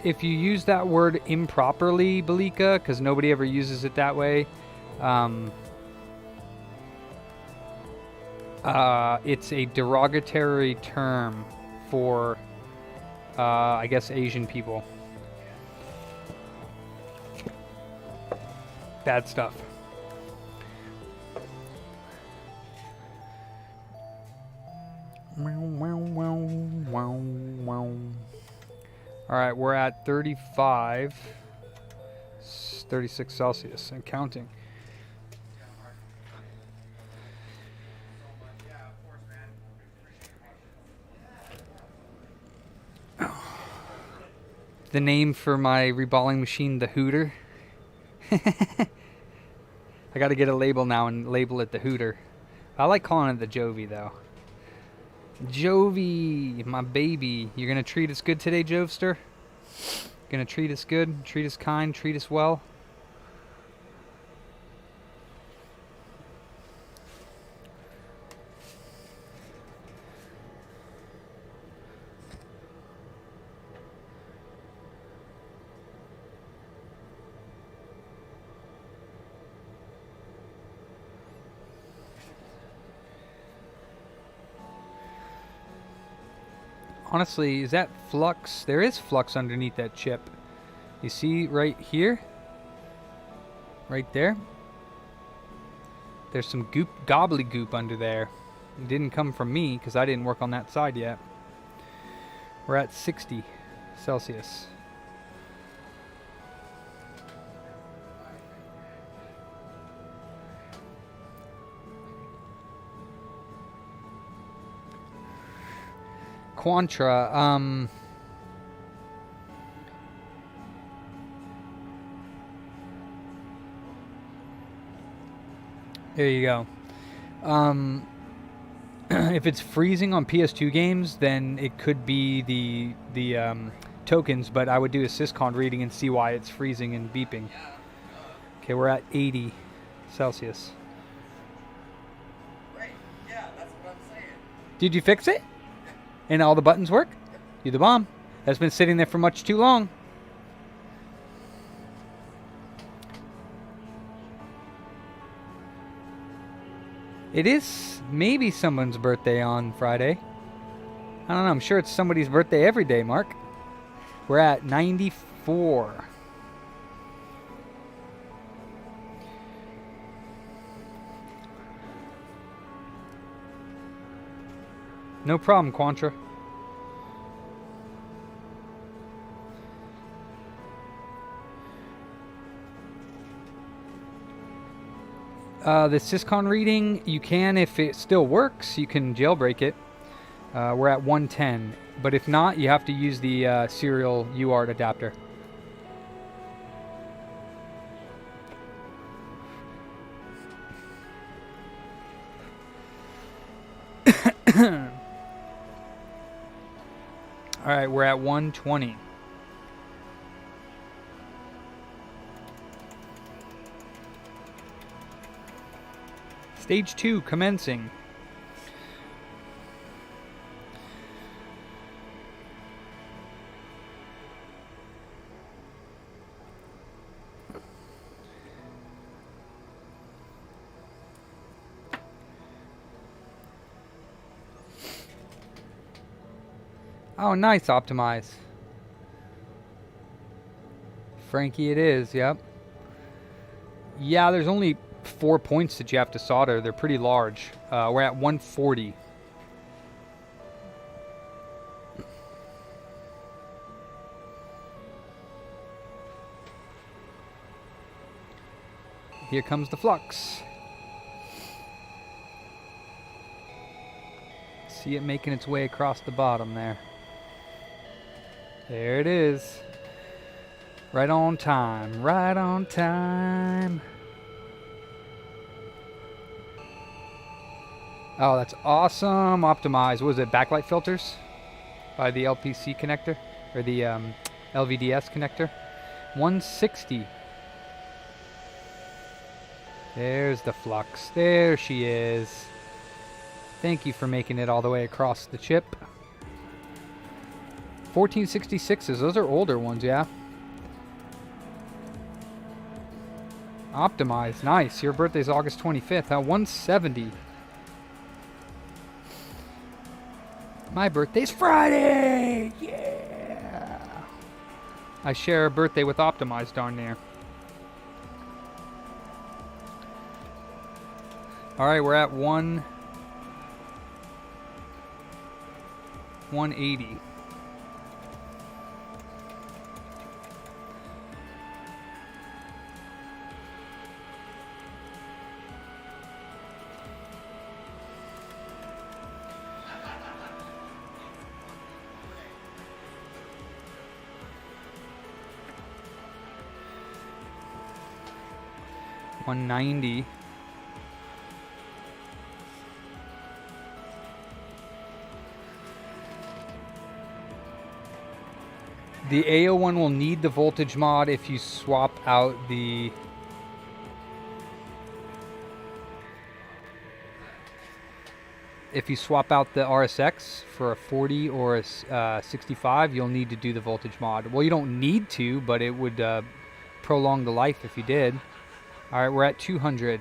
If you use that word improperly, Belika, because nobody ever uses it that way, it's a derogatory term for, I guess, Asian people. Bad stuff. Alright, we're at 35, 36 Celsius and counting. The name for my reballing machine, the Hooter. I gotta get a label now and label it the Hooter. I like calling it the Jovi though. Jovi, my baby. You're gonna treat us good today, Jovster? Gonna treat us good, treat us kind, treat us well? Honestly, is that flux? There is flux underneath that chip. You see right here? Right there? There's some goop, gobbledygook under there. It didn't come from me because I didn't work on that side yet. We're at 60 Celsius. Quantra, there you go. If it's freezing on PS2 games, then it could be the tokens, but I would do a Syscon reading and see why it's freezing and beeping. Okay, we're at 80 Celsius. Right. Yeah, that's what I'm saying. Did you fix it? And all the buttons work? You're the bomb. That's been sitting there for much too long. It is maybe someone's birthday on Friday. I don't know. I'm sure it's somebody's birthday every day, Mark. We're at 94. No problem, Quantra. The Syscon reading, you can, if it still works, you can jailbreak it. We're at 110. But if not, you have to use the serial UART adapter. Alright, we're at 120. Stage 2 commencing. Oh, nice, Optimize. Frankie it is, yep. Yeah, there's only 4 points that you have to solder. They're pretty large. We're at 140. Here comes the flux. See it making its way across the bottom there. There it is. Right on time. Right on time. Oh, that's awesome. Optimized. What was it? Backlight filters? By the LPC connector? Or the LVDS connector? 160. There's the flux. There she is. Thank you for making it all the way across the chip. 1466s. Those are older ones, yeah. Optimized. Nice. Your birthday's August 25th. 170. My birthday's Friday! Yeah! I share a birthday with Optimized darn near. Alright, we're at 180. $190. The A01 will need the voltage mod if you swap out the RSX for a 40 or a 65, you'll need to do the voltage mod. Well, you don't need to, but it would prolong the life if you did. All right, we're at 200.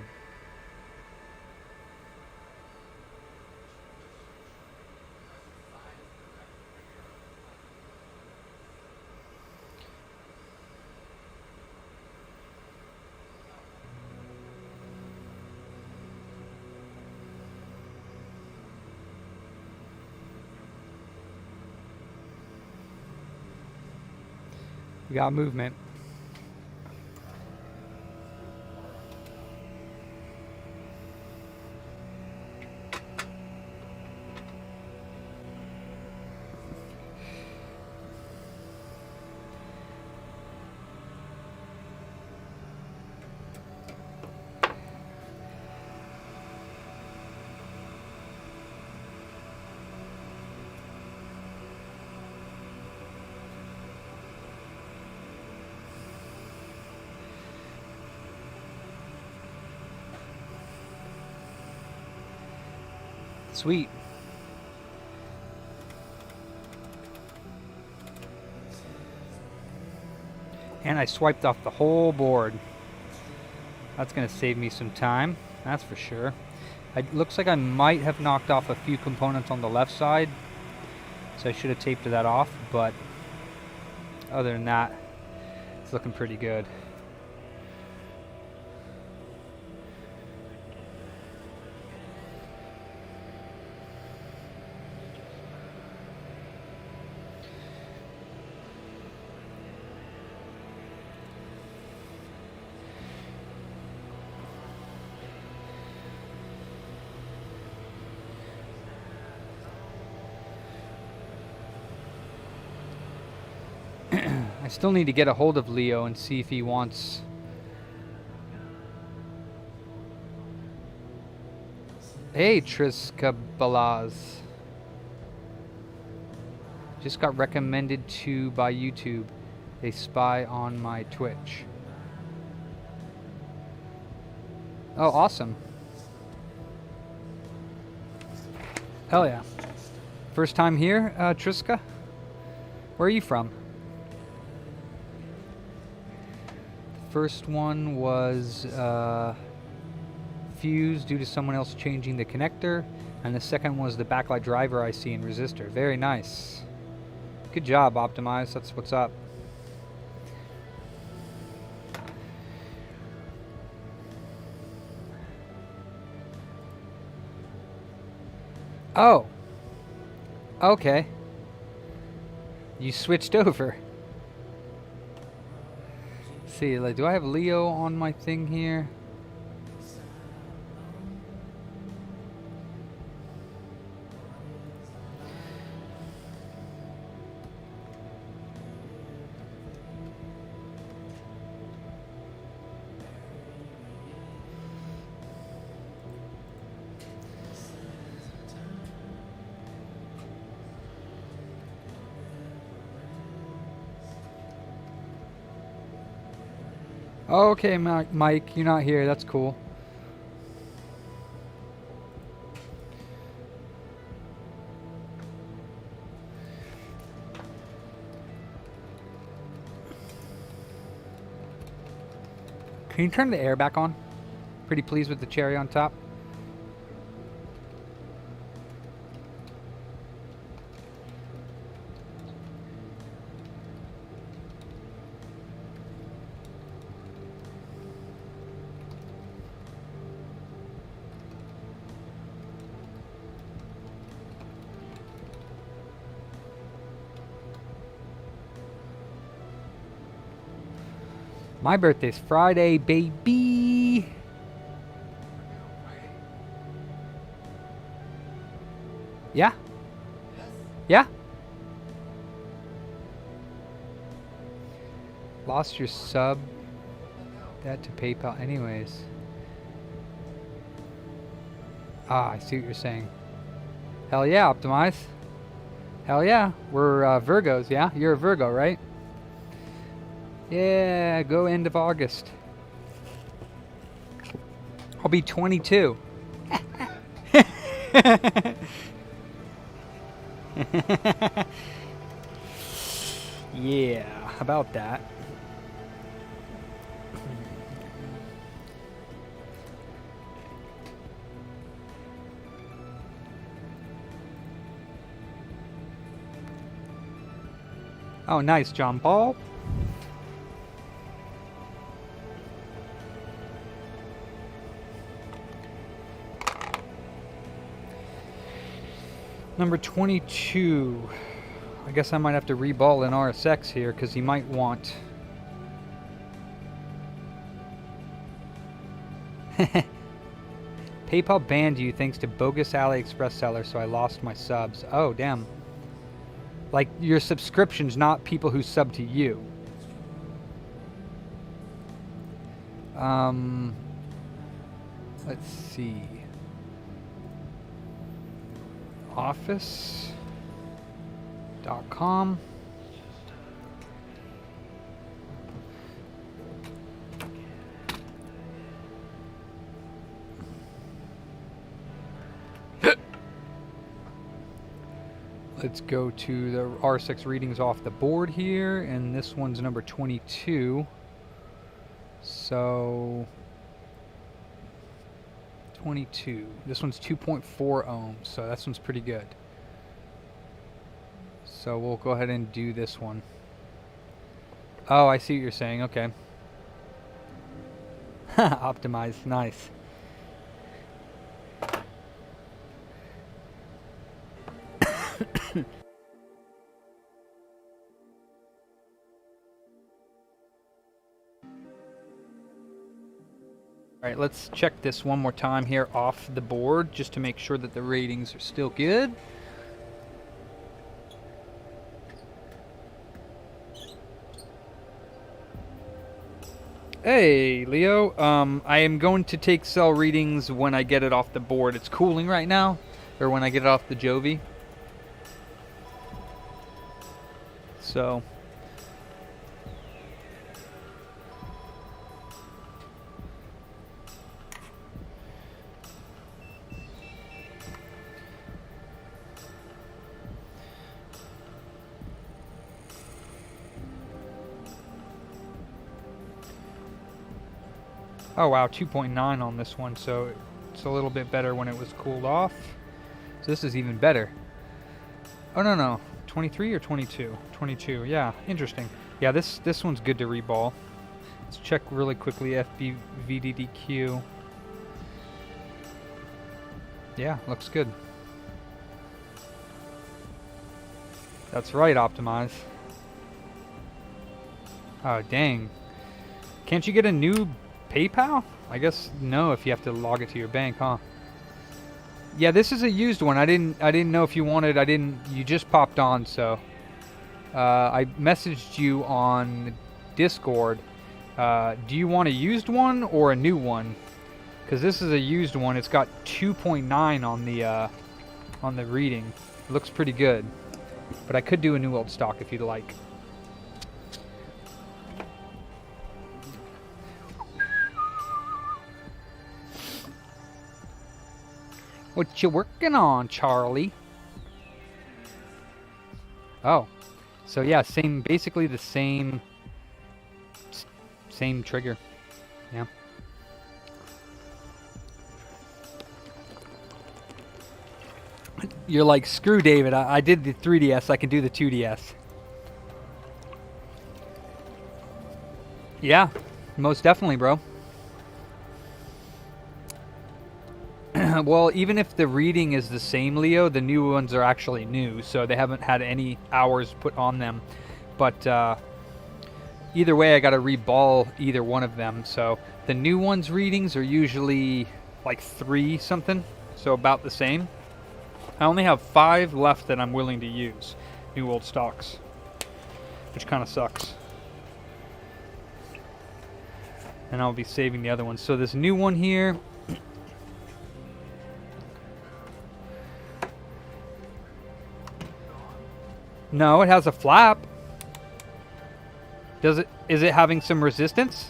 We got movement. Sweet. And I swiped off the whole board. That's going to save me some time, that's for sure. It looks like I might have knocked off a few components on the left side, so I should have taped that off, but other than that, it's looking pretty good. I still need to get a hold of Leo and see if he wants... Hey, Triskabalaz. Just got recommended to by YouTube. They spy on my Twitch. Oh, awesome. Hell yeah. First time here, Triska? Where are you from? First one was fused due to someone else changing the connector, and the second was the backlight driver IC and resistor. Very nice. Good job, Optimized. That's what's up. Oh. Okay. You switched over. See, like, do I have Leo on my thing here? Oh, okay, Mike, you're not here. That's cool. Can you turn the air back on? Pretty pleased with the cherry on top. My birthday's Friday, baby. Yeah? Yeah? Lost your sub. That to PayPal anyways. Ah, I see what you're saying. Hell yeah, Optimize. Hell yeah. We're Virgos, yeah? You're a Virgo, right? Yeah, go end of August. I'll be 22. Yeah, how about that? Oh, nice, John Paul. Number 22. I guess I might have to reball an RSX here because he might want... PayPal banned you thanks to bogus AliExpress seller, so I lost my subs. Oh, damn. Like, your subscriptions, not people who sub to you. Let's see. Office.com. Let's go to the RSX readings off the board here, and this one's number 22. So 22. This one's 2.4 ohms, so that one's pretty good. So we'll go ahead and do this one. Oh, I see what you're saying. Okay. Optimize. Nice. Alright, let's check this one more time here off the board just to make sure that the ratings are still good. Hey, Leo. I am going to take cell readings when I get it off the board. It's cooling right now, or when I get it off the Jovi. So... Oh wow, 2.9 on this one, so it's a little bit better when it was cooled off. So this is even better. Oh no, 23 or 22? 22, yeah, interesting. Yeah, this one's good to reball. Let's check really quickly FBVDDQ. Yeah, looks good. That's right, Optimize. Oh dang. Can't you get a new PayPal? I guess no, if you have to log it to your bank, huh? Yeah, this is a used one. I didn't know if you wanted. You just popped on, so I messaged you on Discord. Do you want a used one or a new one? Because this is a used one. It's got 2.9 on the reading. It looks pretty good. But I could do a new old stock if you'd like. What you working on, Charlie? Oh, so yeah, same, basically the same trigger. Yeah. You're like, screw David, I did the 3DS, I can do the 2DS. Yeah, most definitely, bro. Well, even if the reading is the same, Leo, the new ones are actually new, so they haven't had any hours put on them. But either way, I got to reball either one of them. So the new ones' readings are usually like 3 something, so about the same. I only have 5 left that I'm willing to use, new old stocks, which kind of sucks. And I'll be saving the other ones. So this new one here. No, it has a flap. Does it? Is it having some resistance?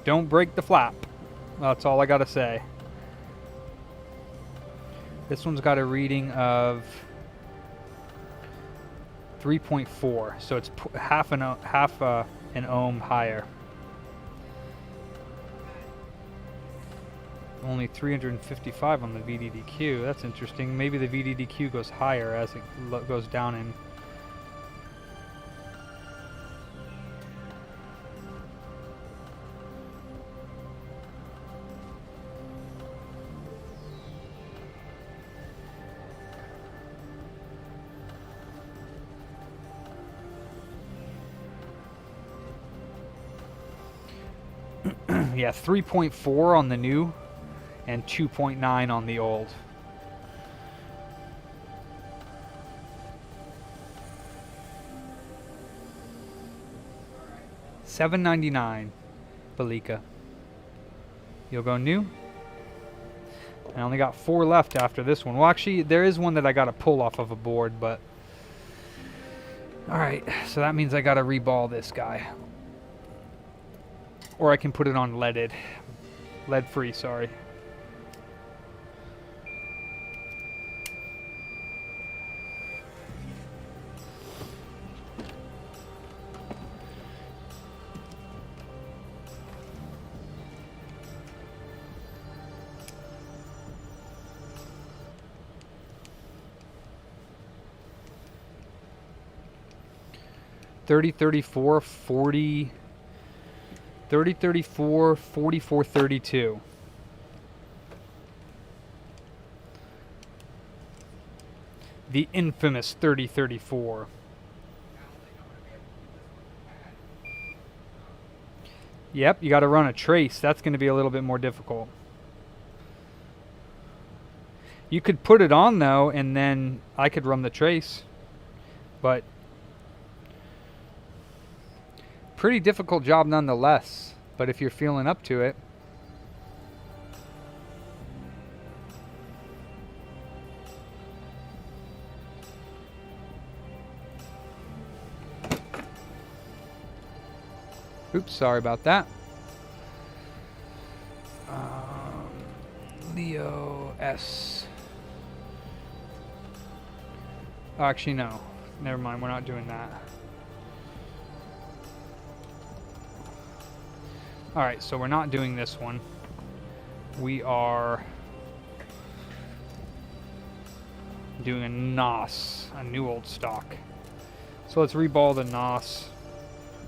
Don't break the flap. That's all I gotta say. This one's got a reading of 3.4, so it's half an ohm higher. Only 355 on the VDDQ. That's interesting. Maybe the VDDQ goes higher as it goes down in. Yeah, 3.4 on the new and 2.9 on the old. $7.99, Balika. You'll go new. I only got 4 left after this one. Well, actually, there is one that I got to pull off of a board, but all right. So that means I got to reball this guy, or I can put it on leaded, lead-free. Sorry. $30, $34, $40, $30, $34, $44, $32. The infamous 3034. Yep, you got to run a trace. That's going to be a little bit more difficult. You could put it on though, and then I could run the trace. But pretty difficult job nonetheless. But if you're feeling up to it. Oops, sorry about that. Leo S. Oh, actually, no. Never mind, we're not doing that. Alright, so we're not doing this one. We are doing a NOS, a new old stock. So let's reball the NOS.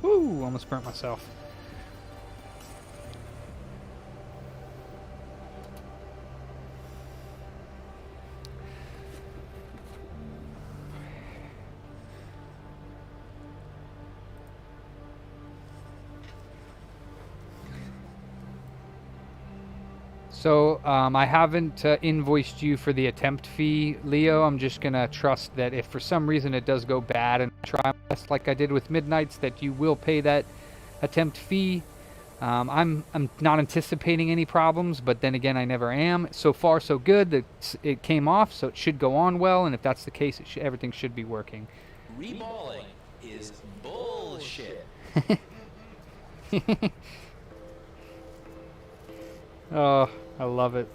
Woo, almost burnt myself. So I haven't invoiced you for the attempt fee, Leo. I'm just gonna trust that if for some reason it does go bad and try my best like I did with Midnight's, that you will pay that attempt fee. I'm not anticipating any problems, but then again, I never am. So far, so good. It came off, so it should go on well. And if that's the case, everything should be working. Reballing is bullshit. Oh, I love it.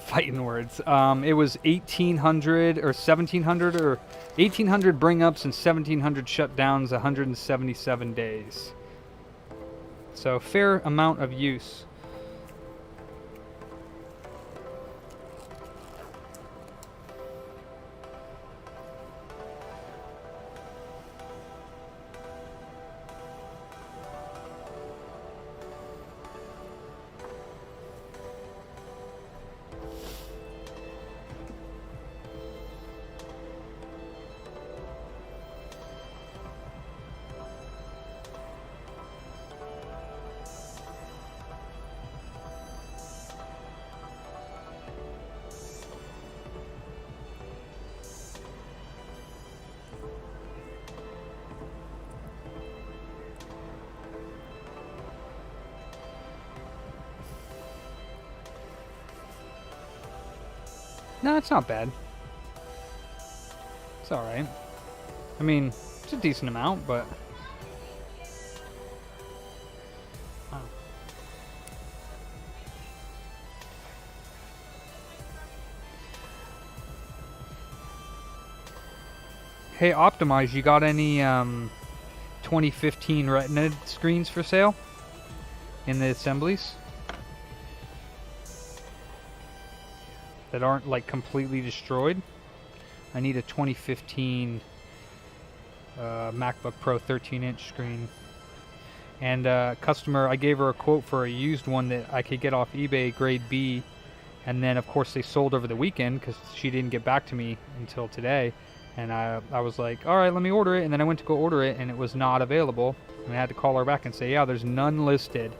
Fighting words. It was 1800 or 1700 or 1800 bring ups and 1700 shutdowns, 177 days. So fair amount of use. No, it's not bad. It's alright. I mean, it's a decent amount, but... Oh. Hey, Optimize, you got any 2015 Retina screens for sale? In the assemblies? That aren't like completely destroyed. I need a 2015 MacBook Pro 13-inch screen. And customer, I gave her a quote for a used one that I could get off eBay, grade B. And then, of course, they sold over the weekend because she didn't get back to me until today. And I was like, all right, let me order it. And then I went to go order it, and it was not available. And I had to call her back and say, yeah, there's none listed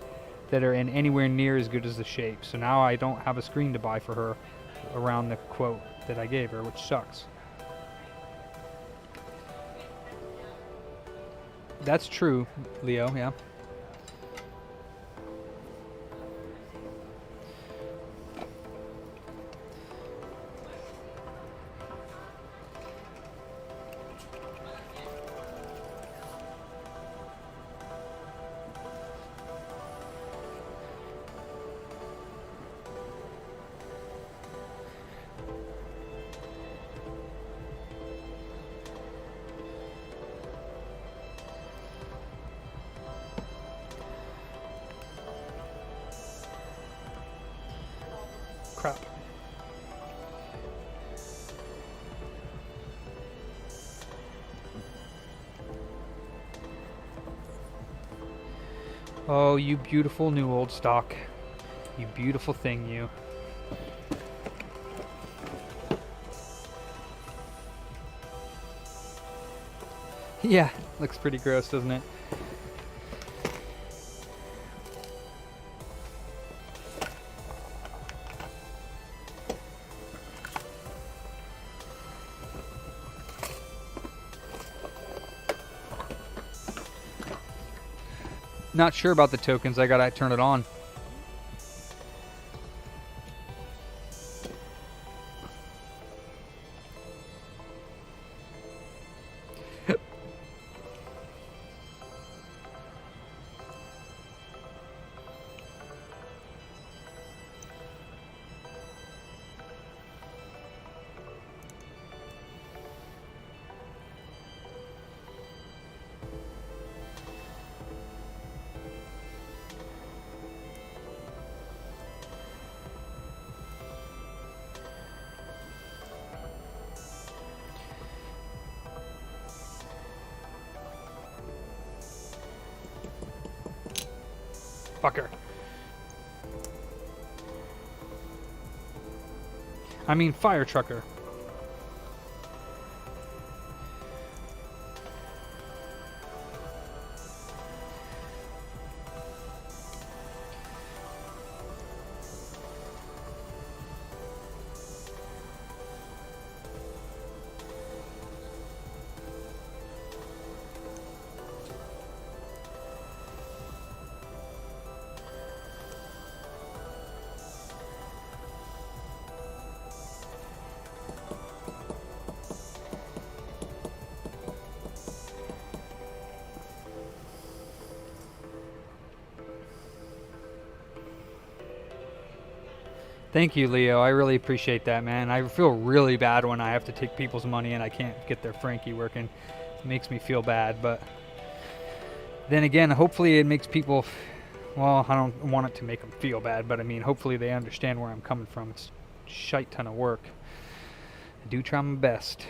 that are in anywhere near as good as the shape. So now I don't have a screen to buy for her around the quote that I gave her, which sucks. That's true, Leo, yeah. Crap. Oh, you beautiful new old stock. You beautiful thing, you. Yeah, looks pretty gross, doesn't it? Not sure about the tokens. I gotta turn it on. Fucker. I mean, fire trucker. Thank you, Leo. I really appreciate that, man. I feel really bad when I have to take people's money and I can't get their Frankie working. It makes me feel bad, but then again, hopefully it makes people, well, I don't want it to make them feel bad, but I mean, hopefully they understand where I'm coming from. It's a shite ton of work. I do try my best.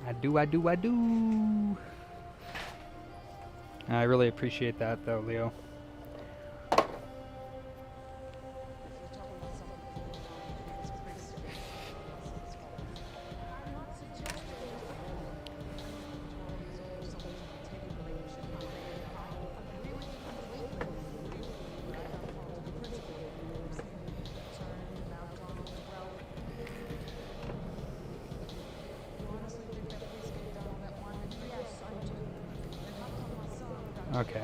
I do. I really appreciate that, though, Leo. Okay.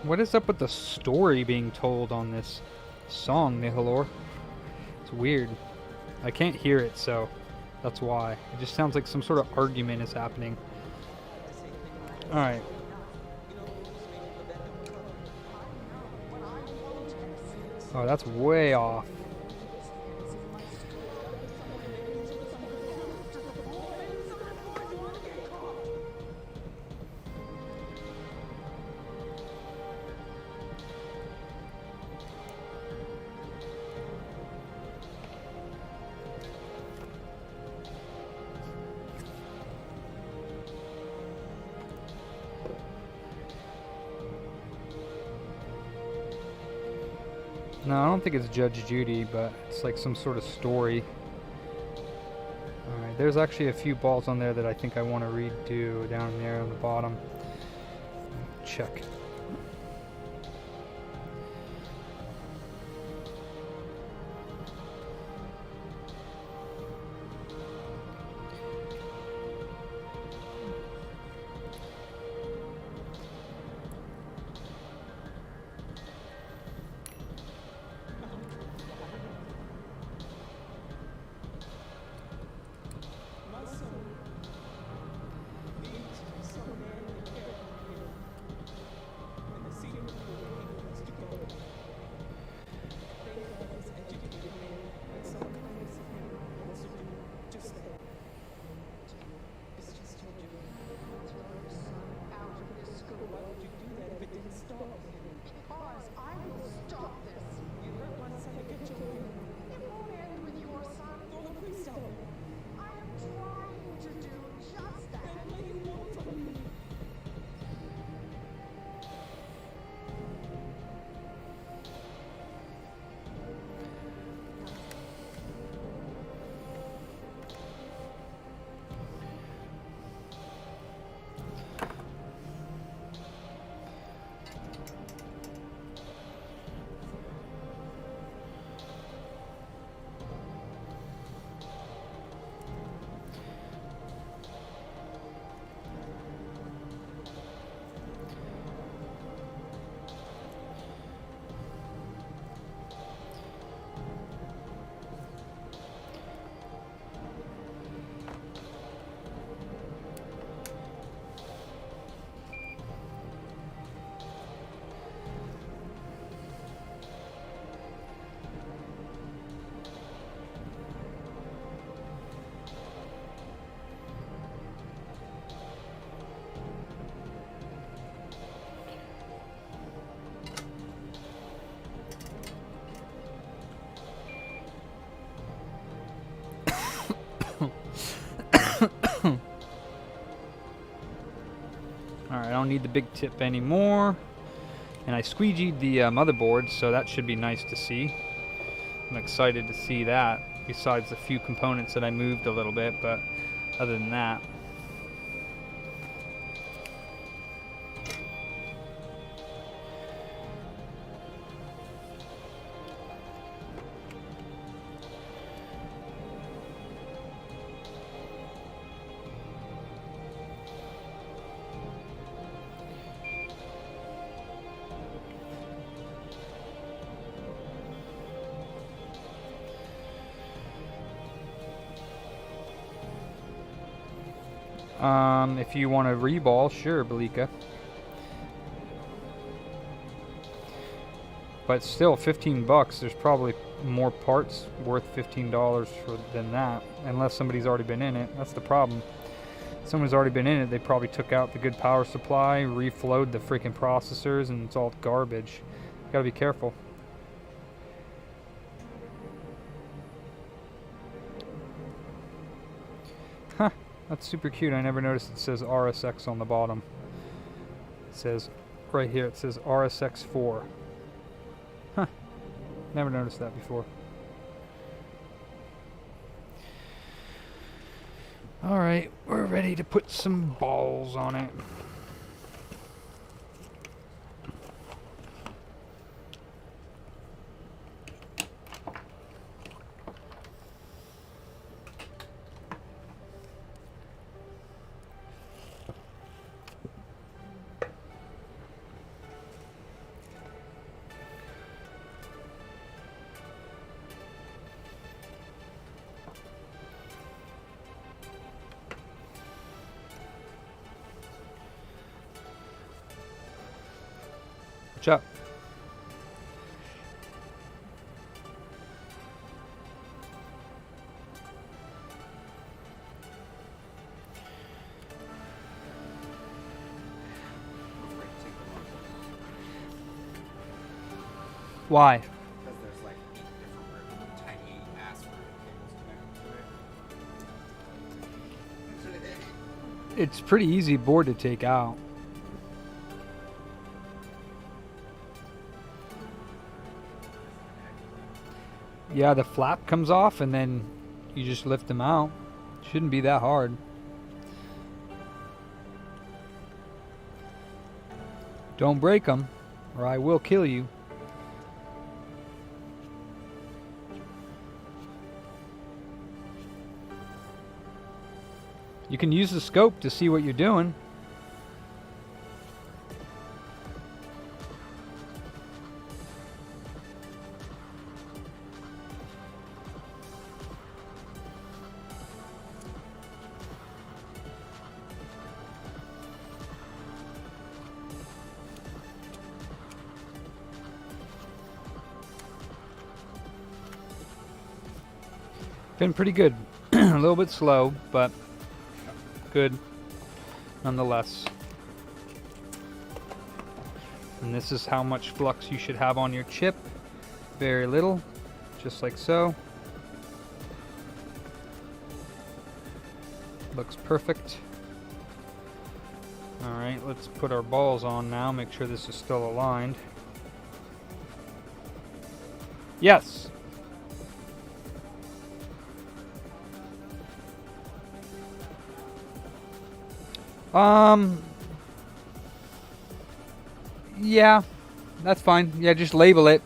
What is up with the story being told on this song, Nihilor? It's weird. I can't hear it, so that's why. It just sounds like some sort of argument is happening. Alright. Oh, that's way off. No, I don't think it's Judge Judy, but it's like some sort of story. Alright, there's actually a few balls on there that I think I want to redo down there on the bottom. Check. don't need the big tip anymore. And I squeegeed the motherboard, so that should be nice to see. I'm excited to see that, besides the few components that I moved a little bit, but other than that. If you want to reball, sure, Belika. But still, 15 bucks, there's probably more parts worth $15 than that, unless somebody's already been in it. That's the problem. If someone's already been in it, they probably took out the good power supply, reflowed the freaking processors, and it's all garbage. Gotta be careful. Huh, that's super cute. I never noticed it says RSX on the bottom. It says, right here, it says RSX 4. Huh, never noticed that before. Alright, we're ready to put some balls on it. Watch out. Why? Because there's like 8 different tiny ass cables connected to it. It's pretty easy board to take out. Yeah, the flap comes off and then you just lift them out. Shouldn't be that hard. Don't break them or I will kill you. You can use the scope to see what you're doing. Been pretty good. A little bit slow, but good nonetheless. And this is how much flux you should have on your chip. Very little, just like so. Looks perfect. Alright, let's put our balls on now, make sure this is still aligned. Yes! Yeah, that's fine. Yeah, just label it.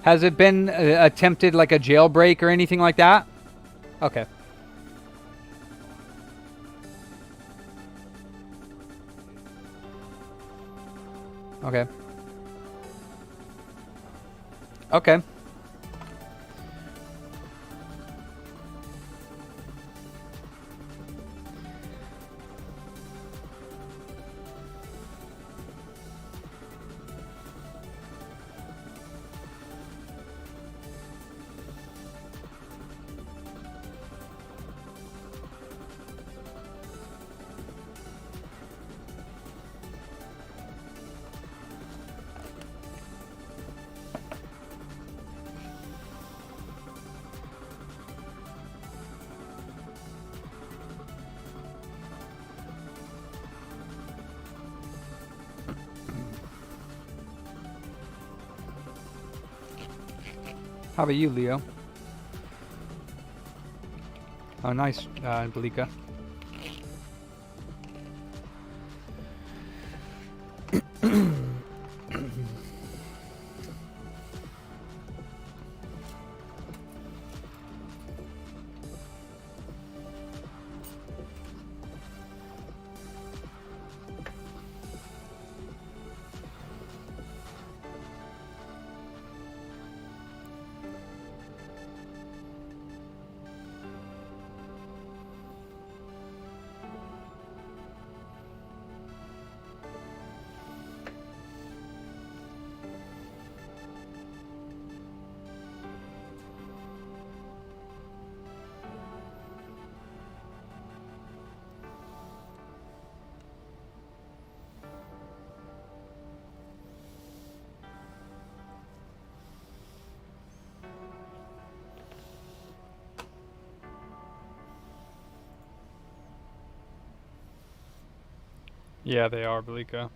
Has it been attempted like a jailbreak or anything like that? Okay. Okay. Okay. How about you, Leo? Oh, nice, Blika. Yeah, they are, Blika.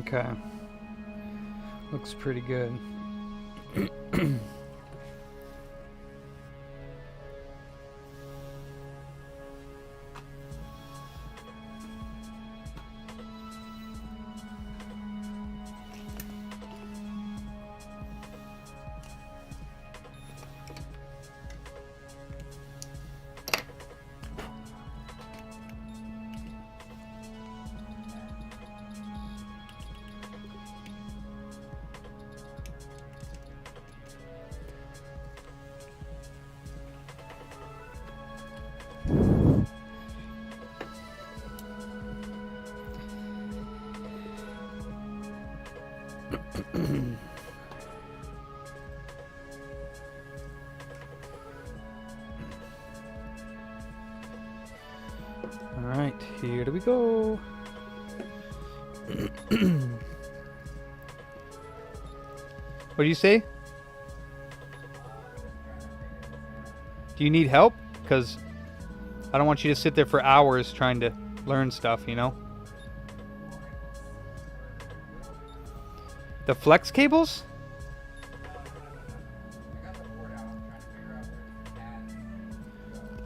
Okay. Looks pretty good. Alright, here we go. What do you say? Do you need help? Because I don't want you to sit there for hours trying to learn stuff, you know? The flex cables?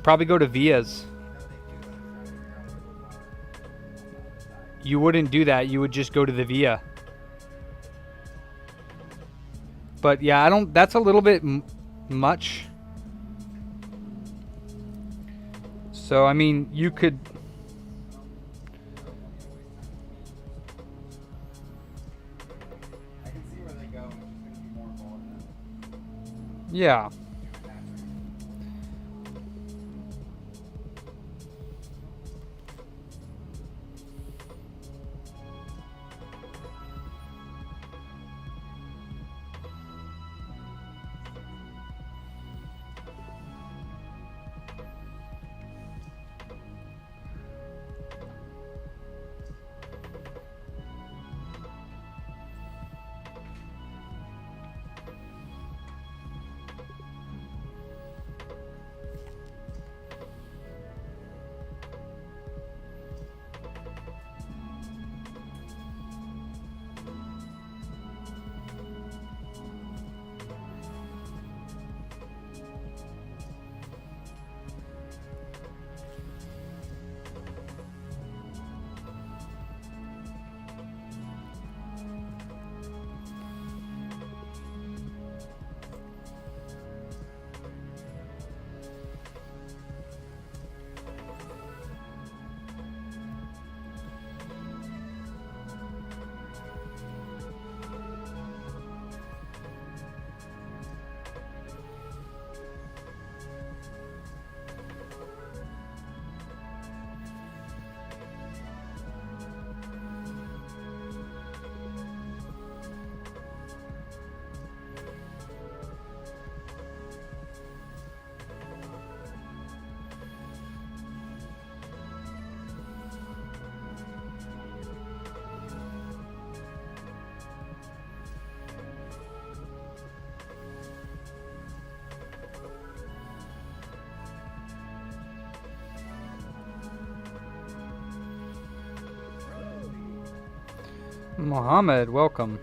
Probably go to Via's. You wouldn't do that. You would just go to the Via. But yeah, I don't. That's a little bit much. So I mean, you could. I can see where they go. It's just going to be more involved in Yeah. Mohammed, welcome.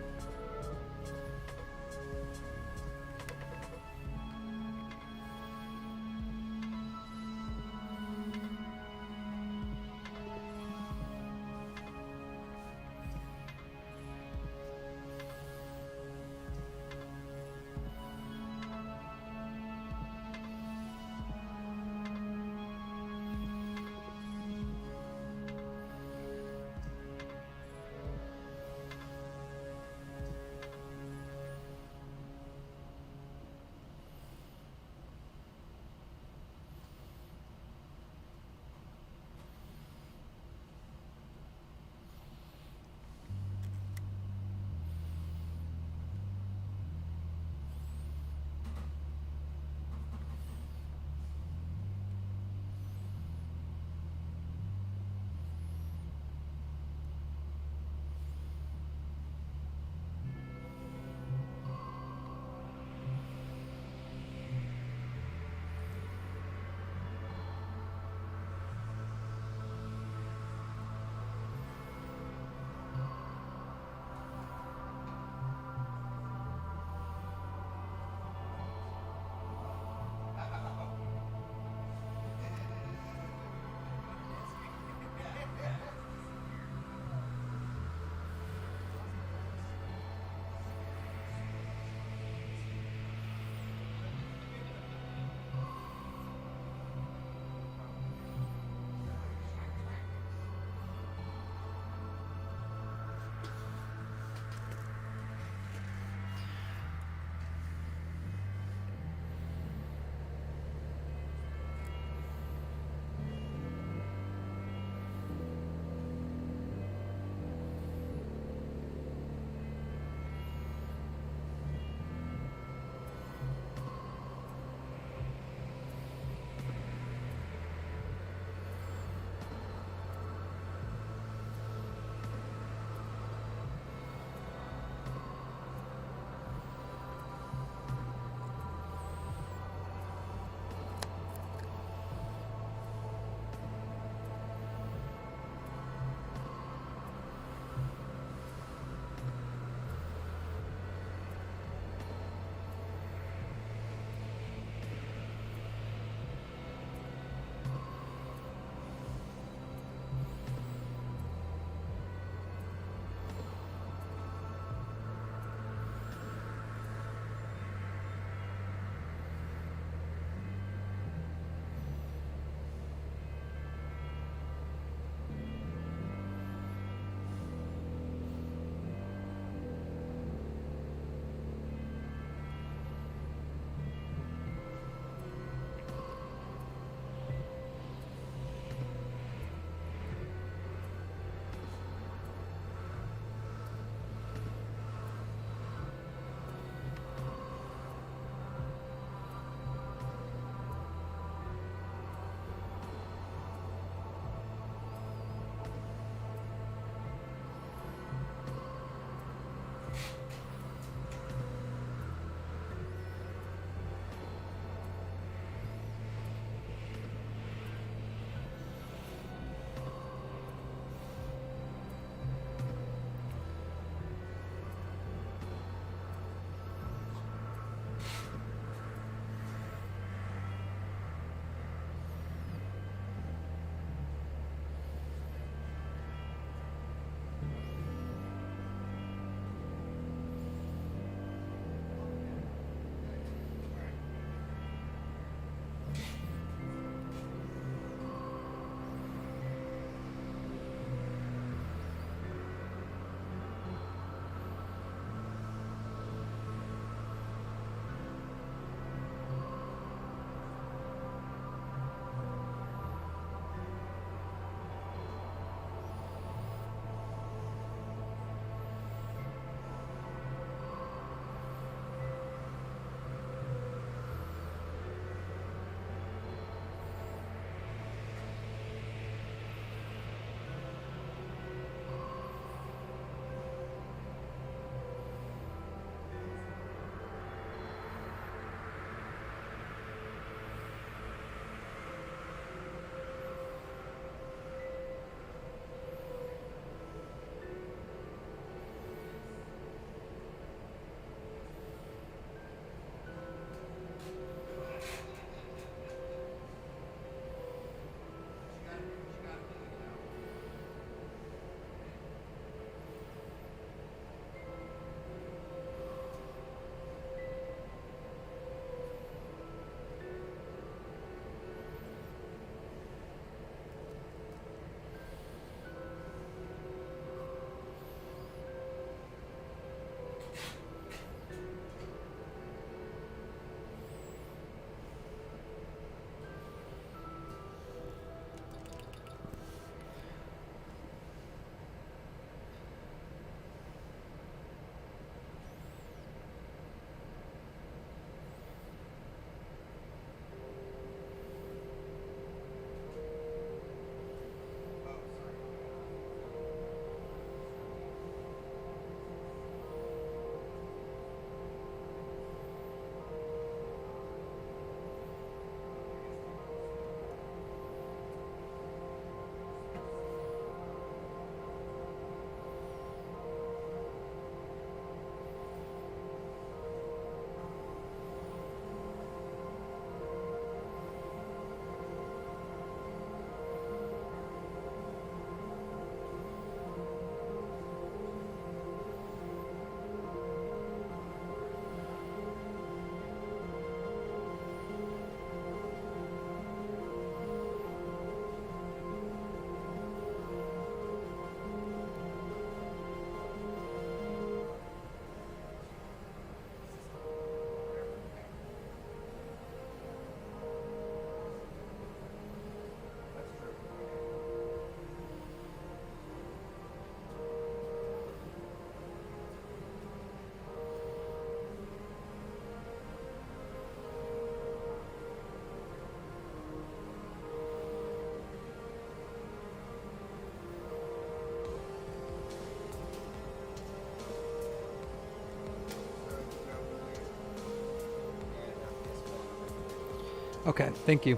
Okay, thank you.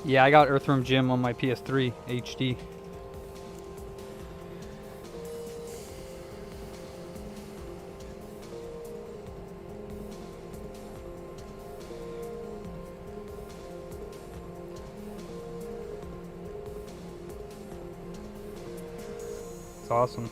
Yeah, I got Earthworm Jim on my PS3 HD. It's awesome.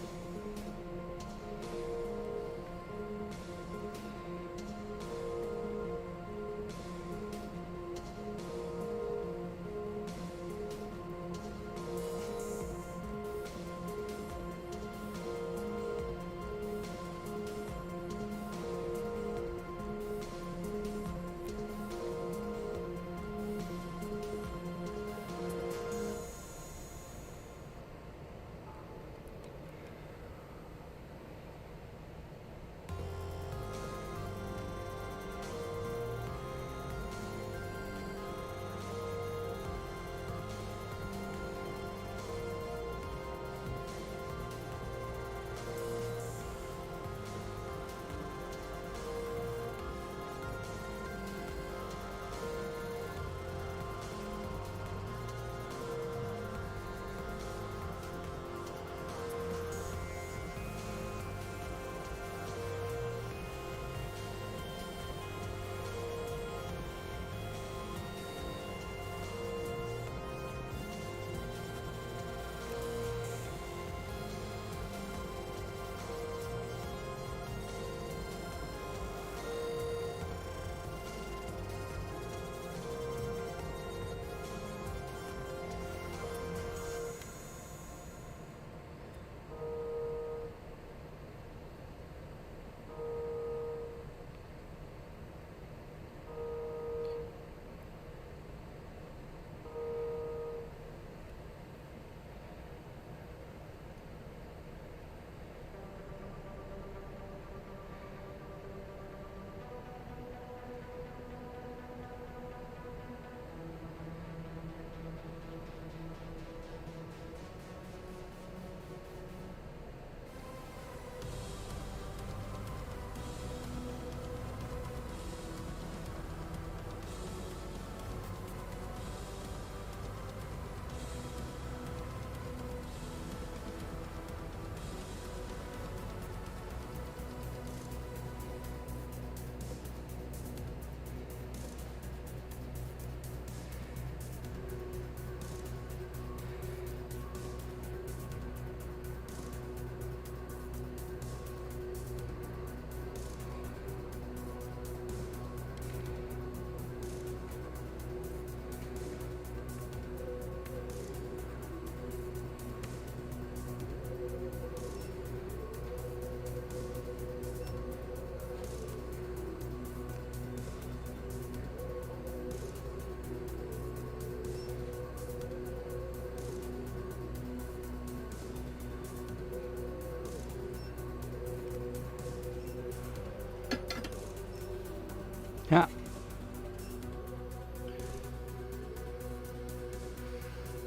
Yeah.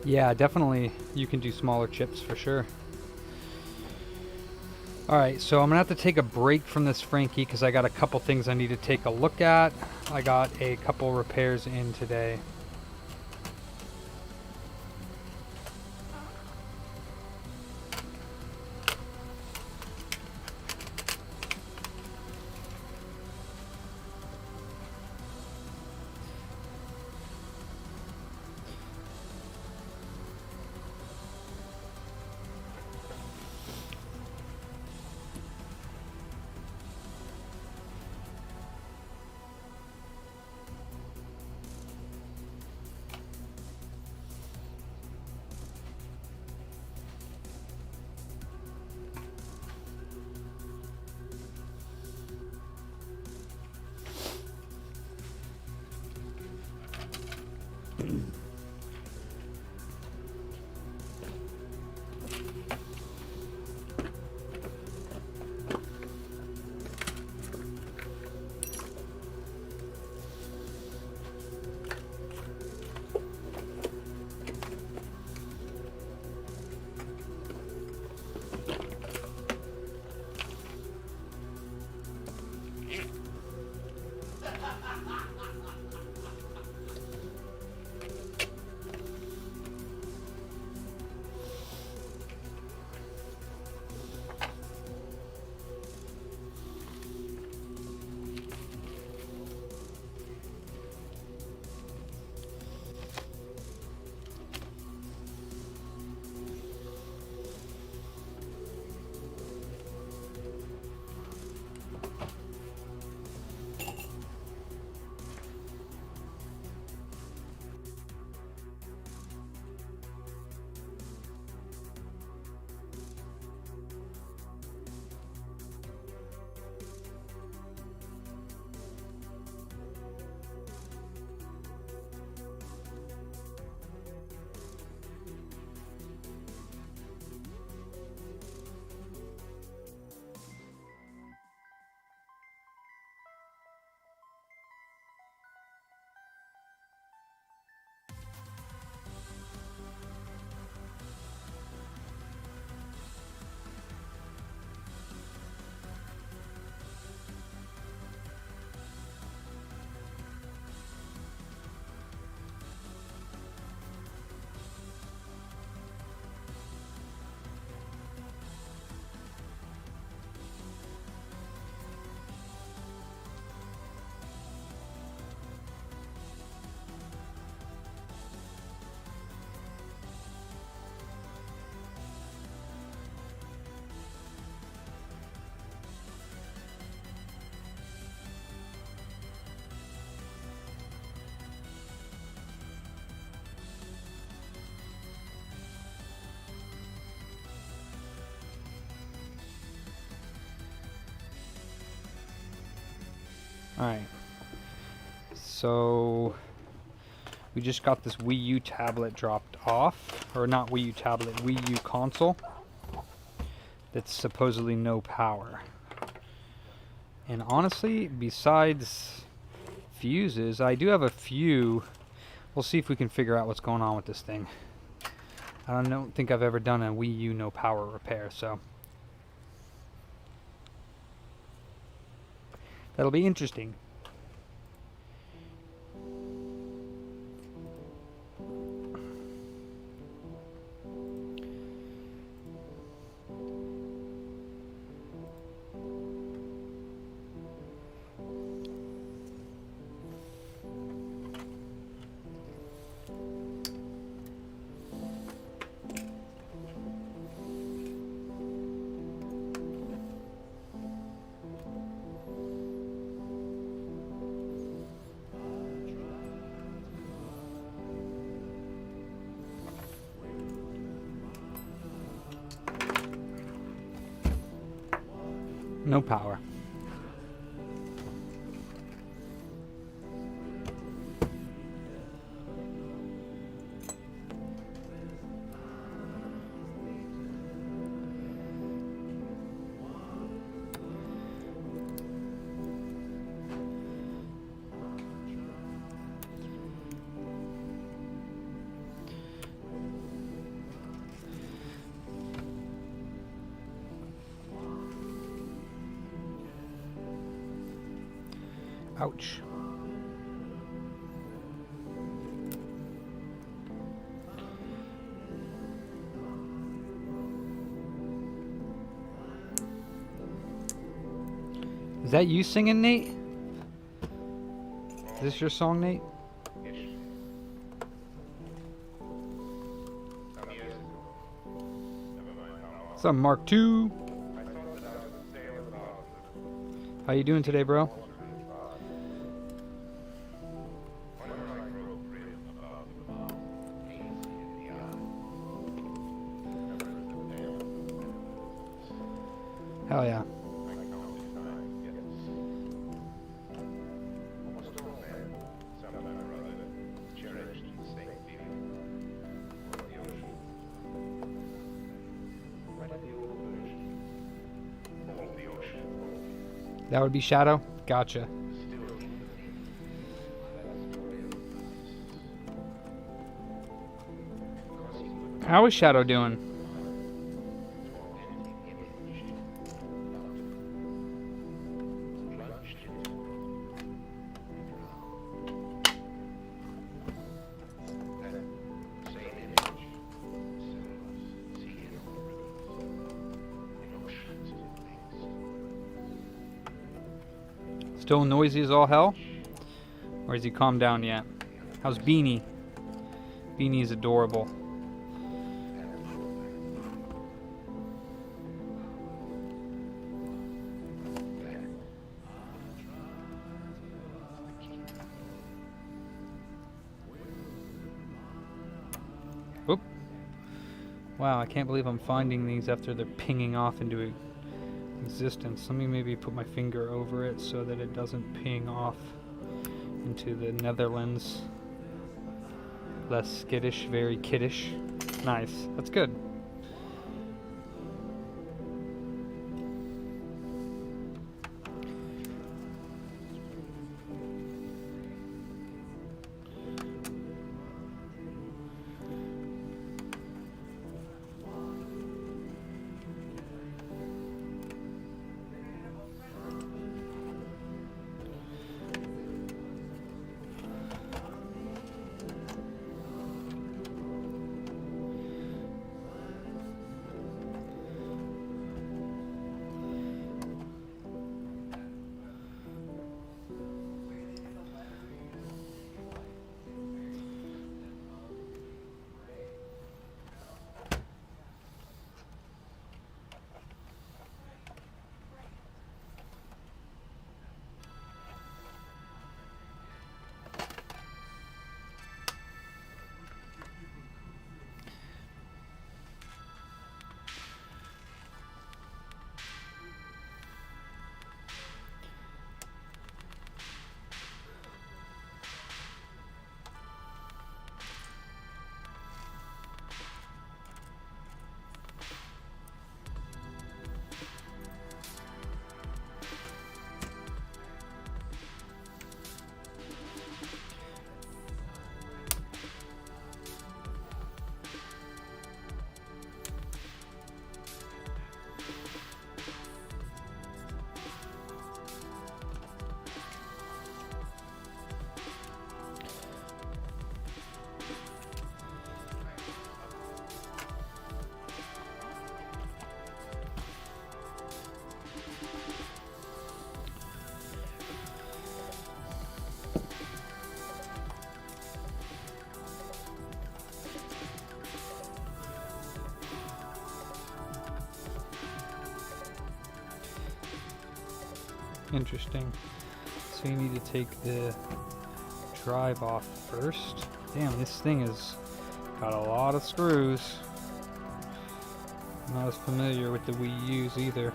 Yeah, definitely you can do smaller chips for sure. Alright, so I'm going to have to take a break from this Frankie because I got a couple things I need to take a look at. I got a couple repairs in today. Alright. So we just got this Wii U tablet dropped off. Or not Wii U tablet, Wii U console. That's supposedly no power. And honestly, besides fuses, I do have a few. We'll see if we can figure out what's going on with this thing. I don't think I've ever done a Wii U no power repair, so that'll be interesting. No power. Ouch. Is that you singing, Nate? Is this your song, Nate? What's up, Mark II? How you doing today, bro? Hell yeah. That would be Shadow? Gotcha. How is Shadow doing? Still noisy as all hell? Or has he calmed down yet? How's Beanie? Beanie's adorable. Oop. Wow, I can't believe I'm finding these after they're pinging off into existence. Let me maybe put my finger over it so that it doesn't ping off into the Netherlands. Less skittish, very kiddish. Nice. That's good. Interesting. So you need to take the drive off first. Damn, this thing has got a lot of screws. I'm not as familiar with the Wii U's either.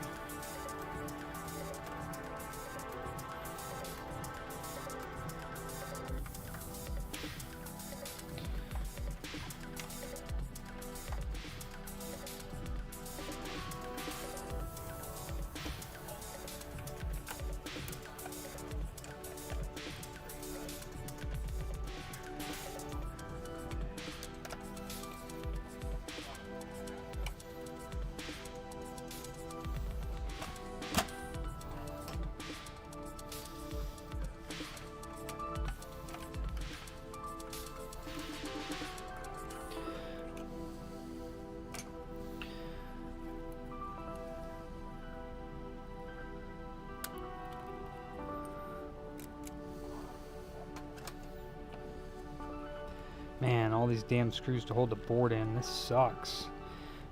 Man, all these damn screws to hold the board in. This sucks.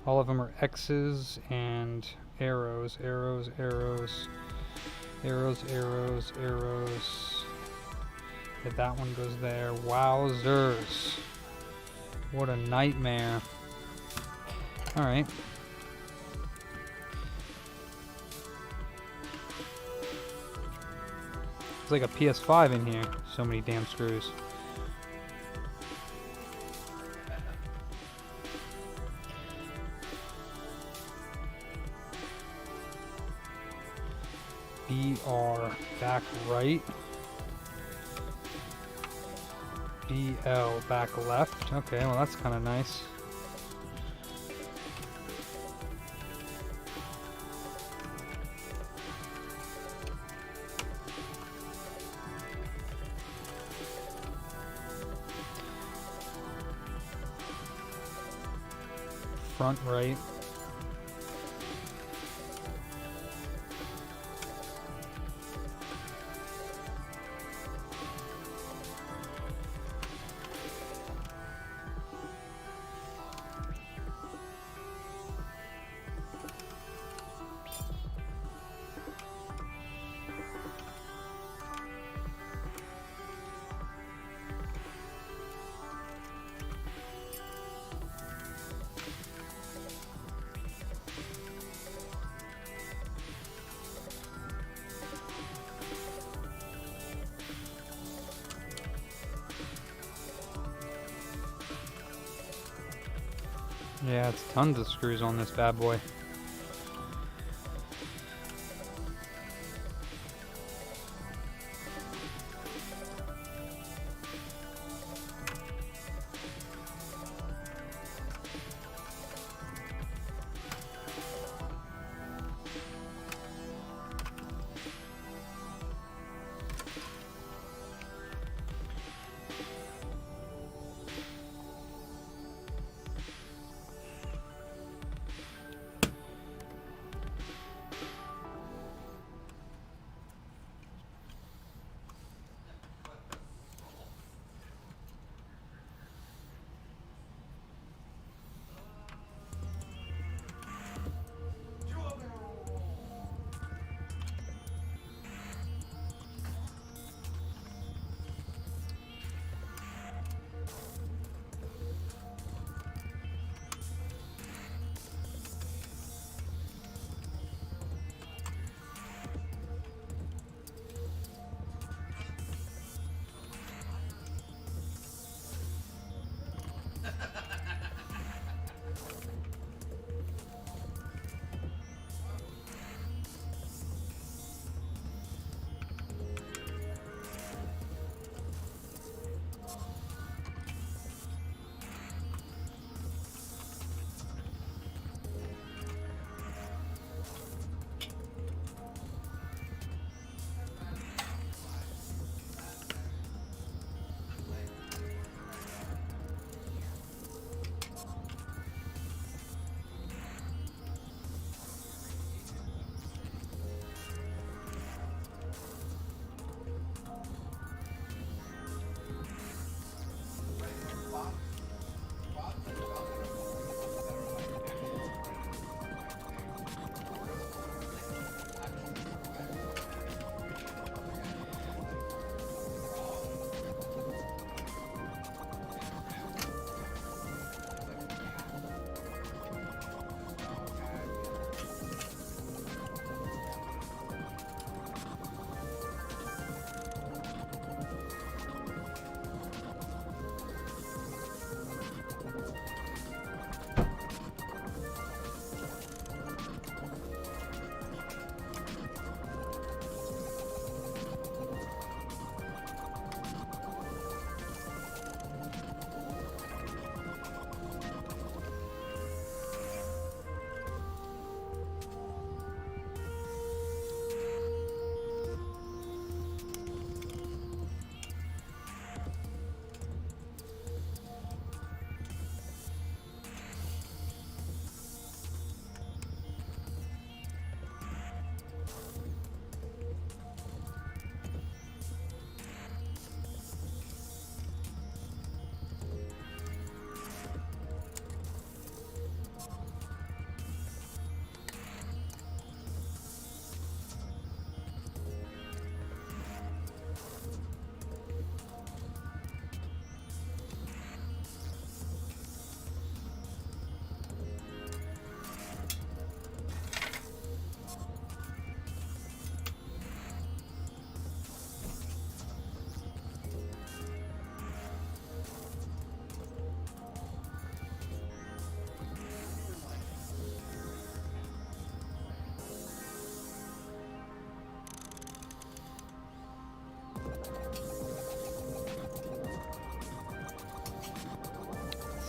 All of them are X's and arrows, arrows, arrows, arrows, arrows, arrows. Yeah, that one goes there. Wowzers. What a nightmare. Alright. It's like a PS5 in here. So many damn screws. BR back right. BL back left. Okay, well that's kind of nice. Front right. Yeah, it's tons of screws on this bad boy.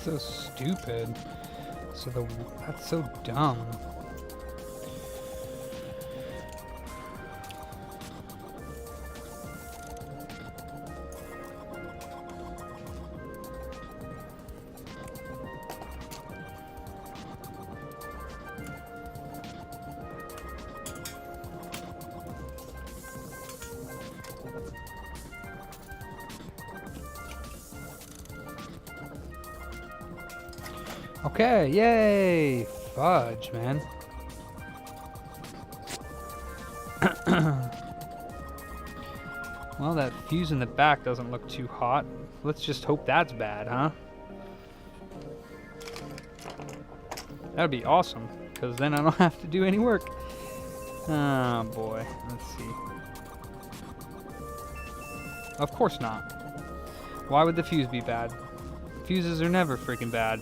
So stupid. That's so dumb. Okay, yay! Fudge, man. Well, that fuse in the back doesn't look too hot. Let's just hope that's bad, huh? That would be awesome, because then I don't have to do any work. Oh, boy. Let's see. Of course not. Why would the fuse be bad? Fuses are never freaking bad.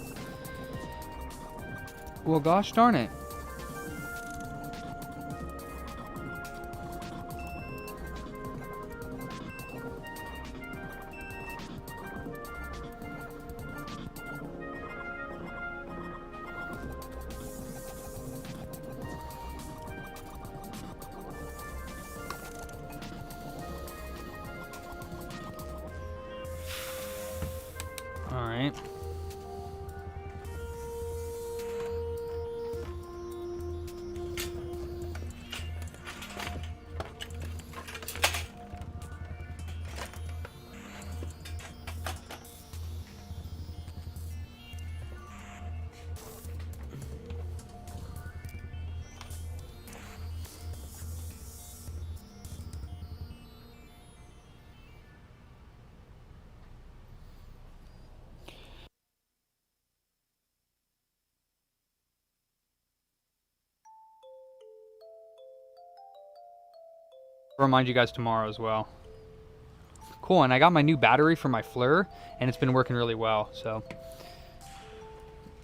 Well, gosh darn it. All right. Remind you guys tomorrow as well. Cool, and I got my new battery for my FLIR, and it's been working really well, so.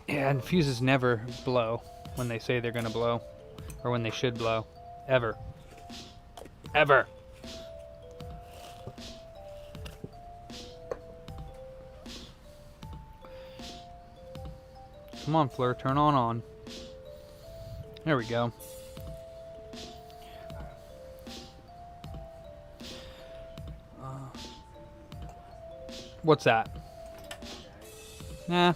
Yeah, and fuses never blow when they say they're gonna blow, or when they should blow. Ever. Ever. Come on, FLIR, turn on. There we go. What's that? Nah.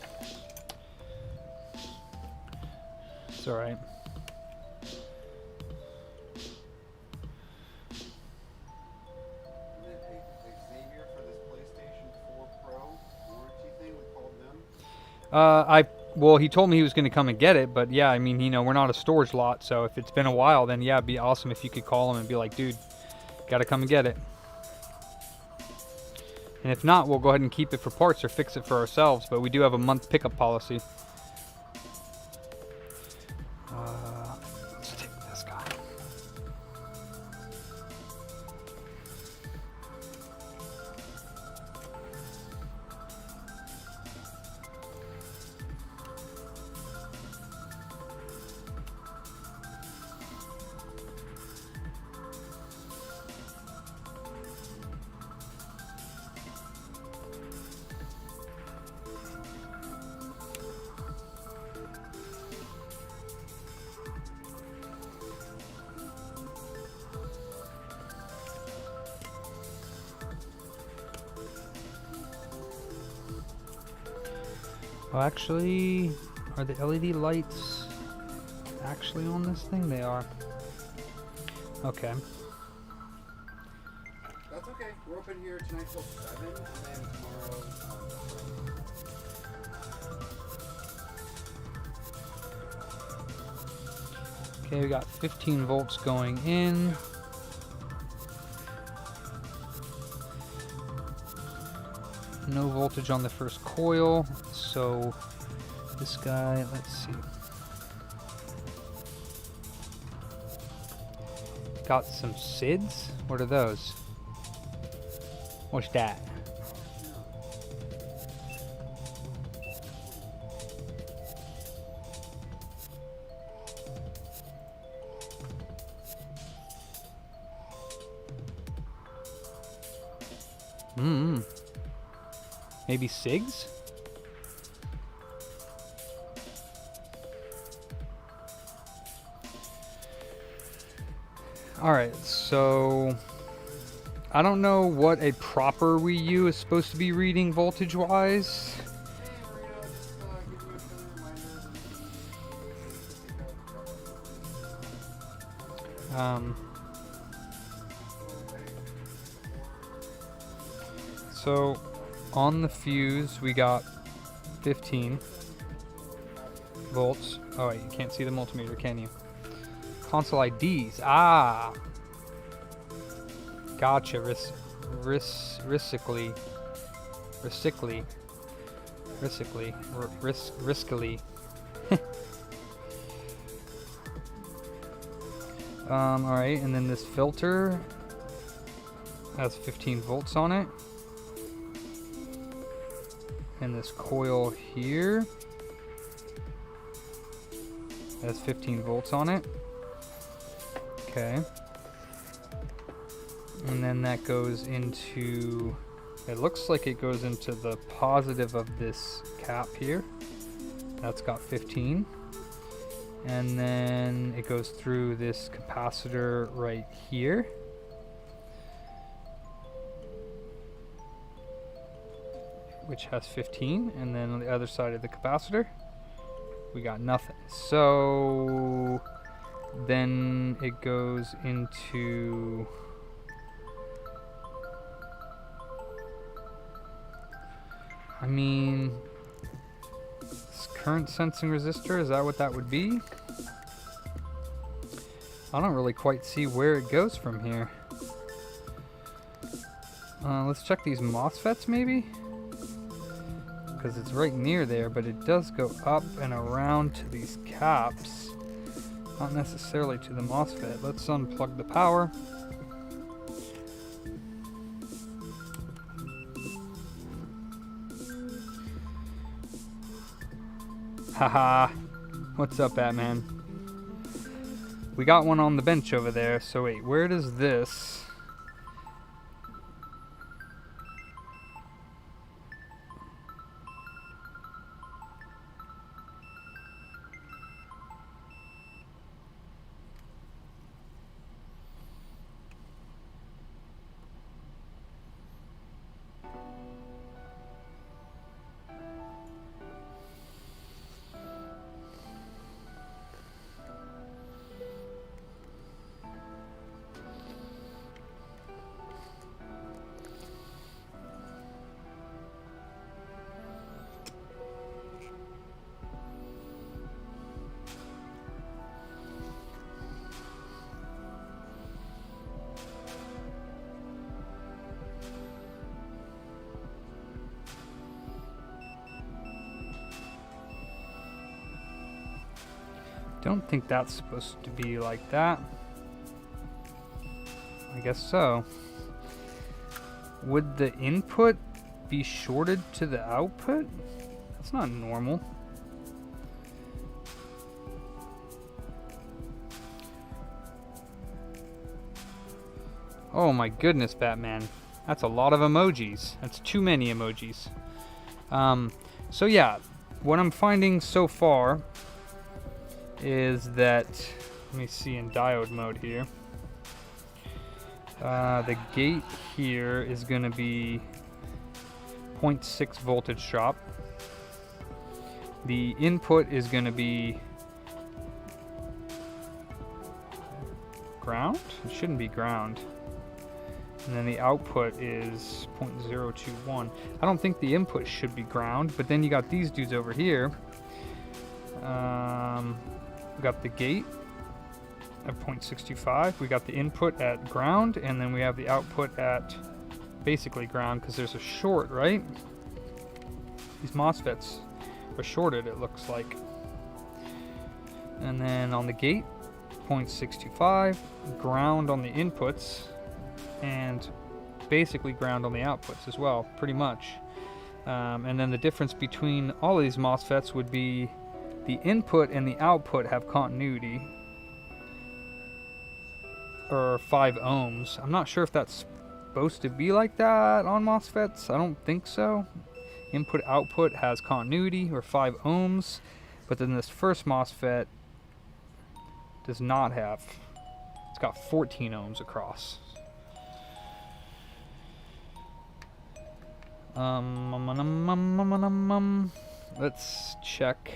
It's alright. And then Xavier for this PlayStation 4 Pro warranty thing, we called them. Well, he told me he was going to come and get it, but yeah, I mean, you know, we're not a storage lot, so if it's been a while, then yeah, it'd be awesome if you could call him and be like, dude, gotta come and get it. And if not, we'll go ahead and keep it for parts or fix it for ourselves, but we do have a month pickup policy. Let's take this guy. Oh, actually, are the LED lights actually on this thing? They are. Okay. That's okay. We're open here tonight till 7, and then tomorrow. Okay, we got 15 volts going in. No voltage on the first coil, so this guy, let's see. Got some SIDs? What are those? What's that? Maybe SIGs? Alright, so I don't know what a proper Wii U is supposed to be reading voltage-wise. So on the fuse we got 15 volts. Oh wait, you can't see the multimeter, can you? Console IDs. Ah, gotcha. Riskily. Alright, and then this filter has 15 volts on it. And this coil here has 15 volts on it. Okay. And then that goes into, it looks like it goes into the positive of this cap here. That's got 15. And then it goes through this capacitor right here. Which has 15. And then on the other side of the capacitor, we got nothing. So then it goes into, I mean, this current sensing resistor, is that what that would be? I don't really quite see where it goes from here. Let's check these MOSFETs maybe? Because it's right near there, but it does go up and around to these caps. Not necessarily to the MOSFET. Let's unplug the power. Haha. What's up, Batman? We got one on the bench over there. So wait, where does this... Don't think that's supposed to be like that. I guess so. Would the input be shorted to the output? That's not normal. Oh my goodness, Batman. That's a lot of emojis. That's too many emojis. So yeah, what I'm finding so far is that, let me see in diode mode here. The gate here is going to be 0.6 voltage drop. The input is going to be ground? It shouldn't be ground. And then the output is 0.021. I don't think the input should be ground, but then you got these dudes over here. We got the gate at 0.625. We got the input at ground, and then we have the output at basically ground because there's a short, right? These MOSFETs are shorted, it looks like. And then on the gate, 0.625, ground on the inputs, and basically ground on the outputs as well, pretty much. And then the difference between all of these MOSFETs would be the input and the output have continuity, or 5 ohms. I'm not sure if that's supposed to be like that on MOSFETs. I don't think so. Input output has continuity, or 5 ohms, but then this first MOSFET does not have. It's got 14 ohms across. Let's check.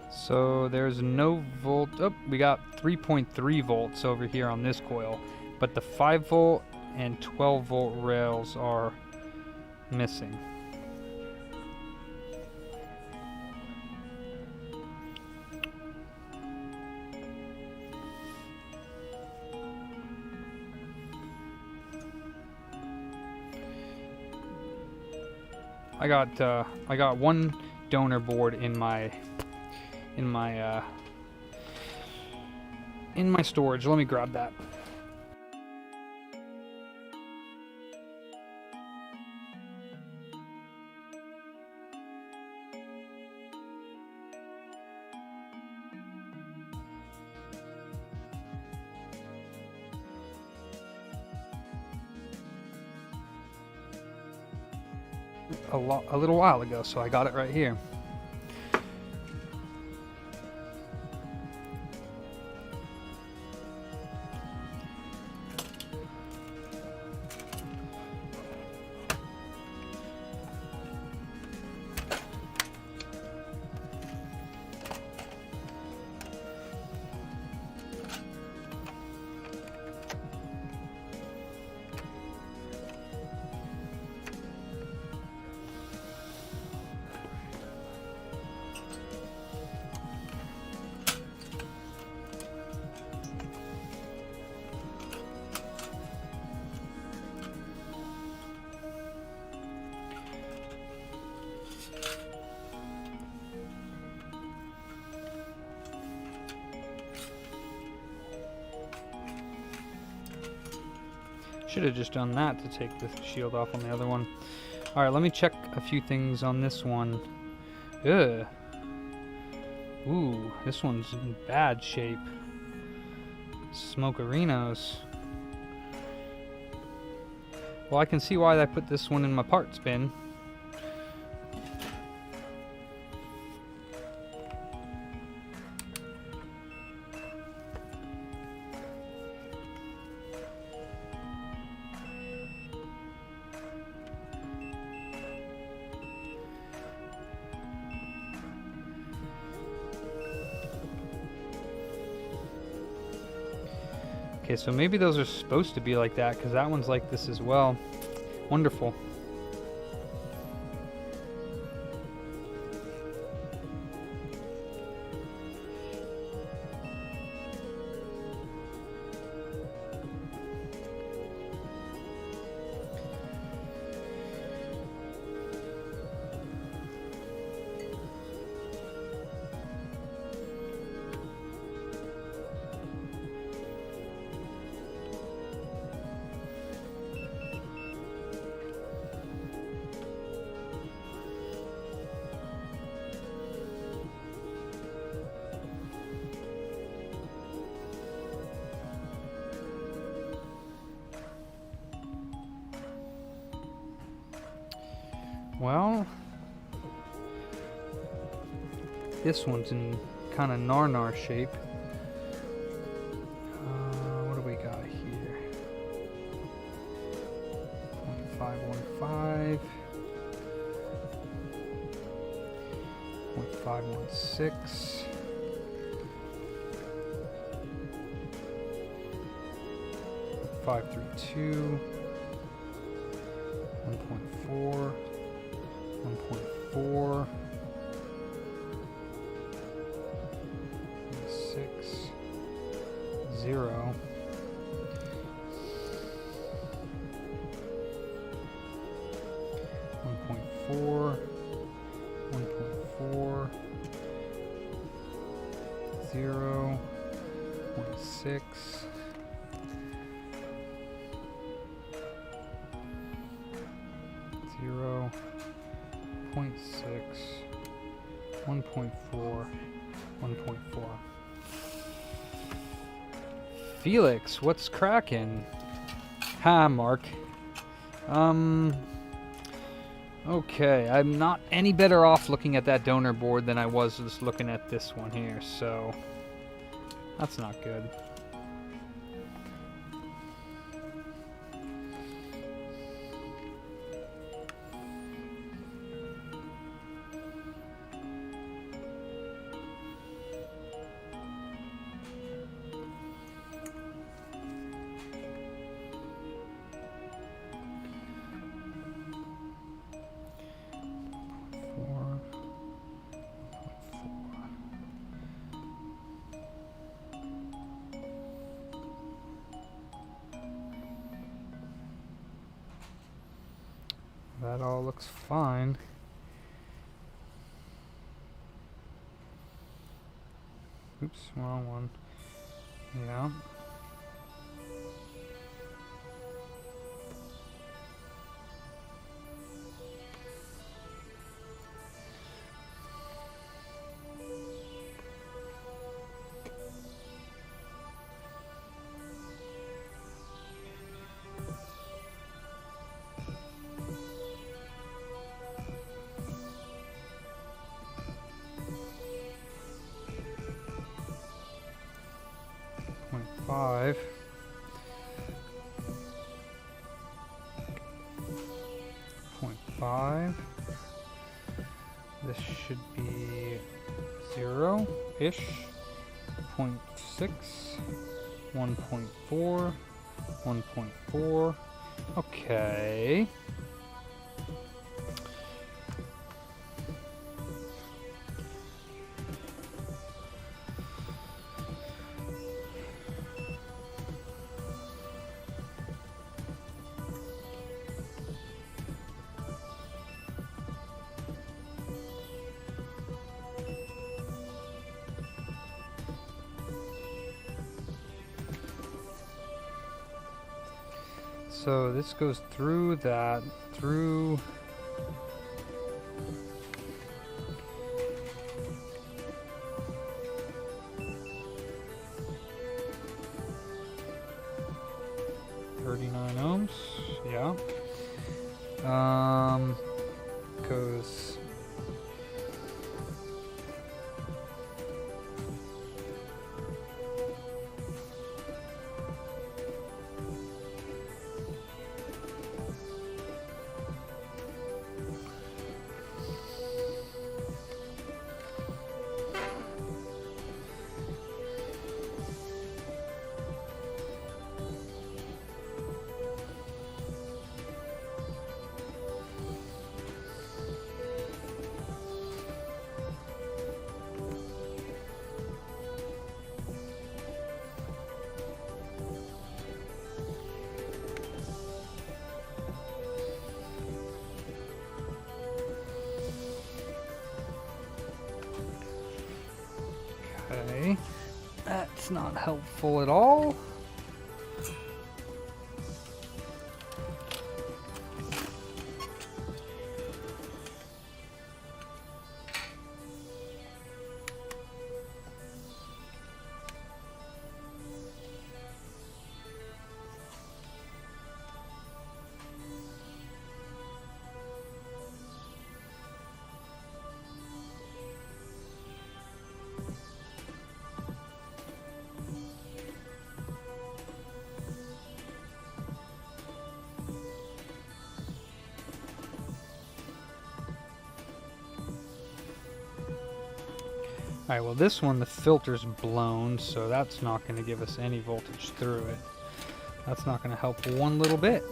So there's no volt. Oh, we got 3.3 volts over here on this coil, but the 5 volt and 12 volt rails are missing. I got one donor board in my storage. Let me grab that. A little while ago, so I got it right here. Should have just done that to take the shield off on the other one. Alright, let me check a few things on this one. Ugh. Ooh, this one's in bad shape. Smokerinos. Well, I can see why I put this one in my parts bin. Okay, so maybe those are supposed to be like that, because that one's like this as well. Wonderful. Well, this one's in kind of nar shape. What do we got here? 0.515, 0.516, 532, 1.4. 1.4, 6, 0, 0.6. 0.6, 1.4, 1.4. Felix, what's cracking? Hi, Mark. Okay, I'm not any better off looking at that donor board than I was just looking at this one here, so that's not good. That all looks fine. Oops, wrong one. Yeah. Five. 0.5. This should be 0-ish. 0.6. 1.4. 1.4. Okay. So this goes through that, through ohms, yeah. Goes okay. That's not helpful at all. Alright, well this one, the filter's blown, so that's not going to give us any voltage through it. That's not going to help one little bit.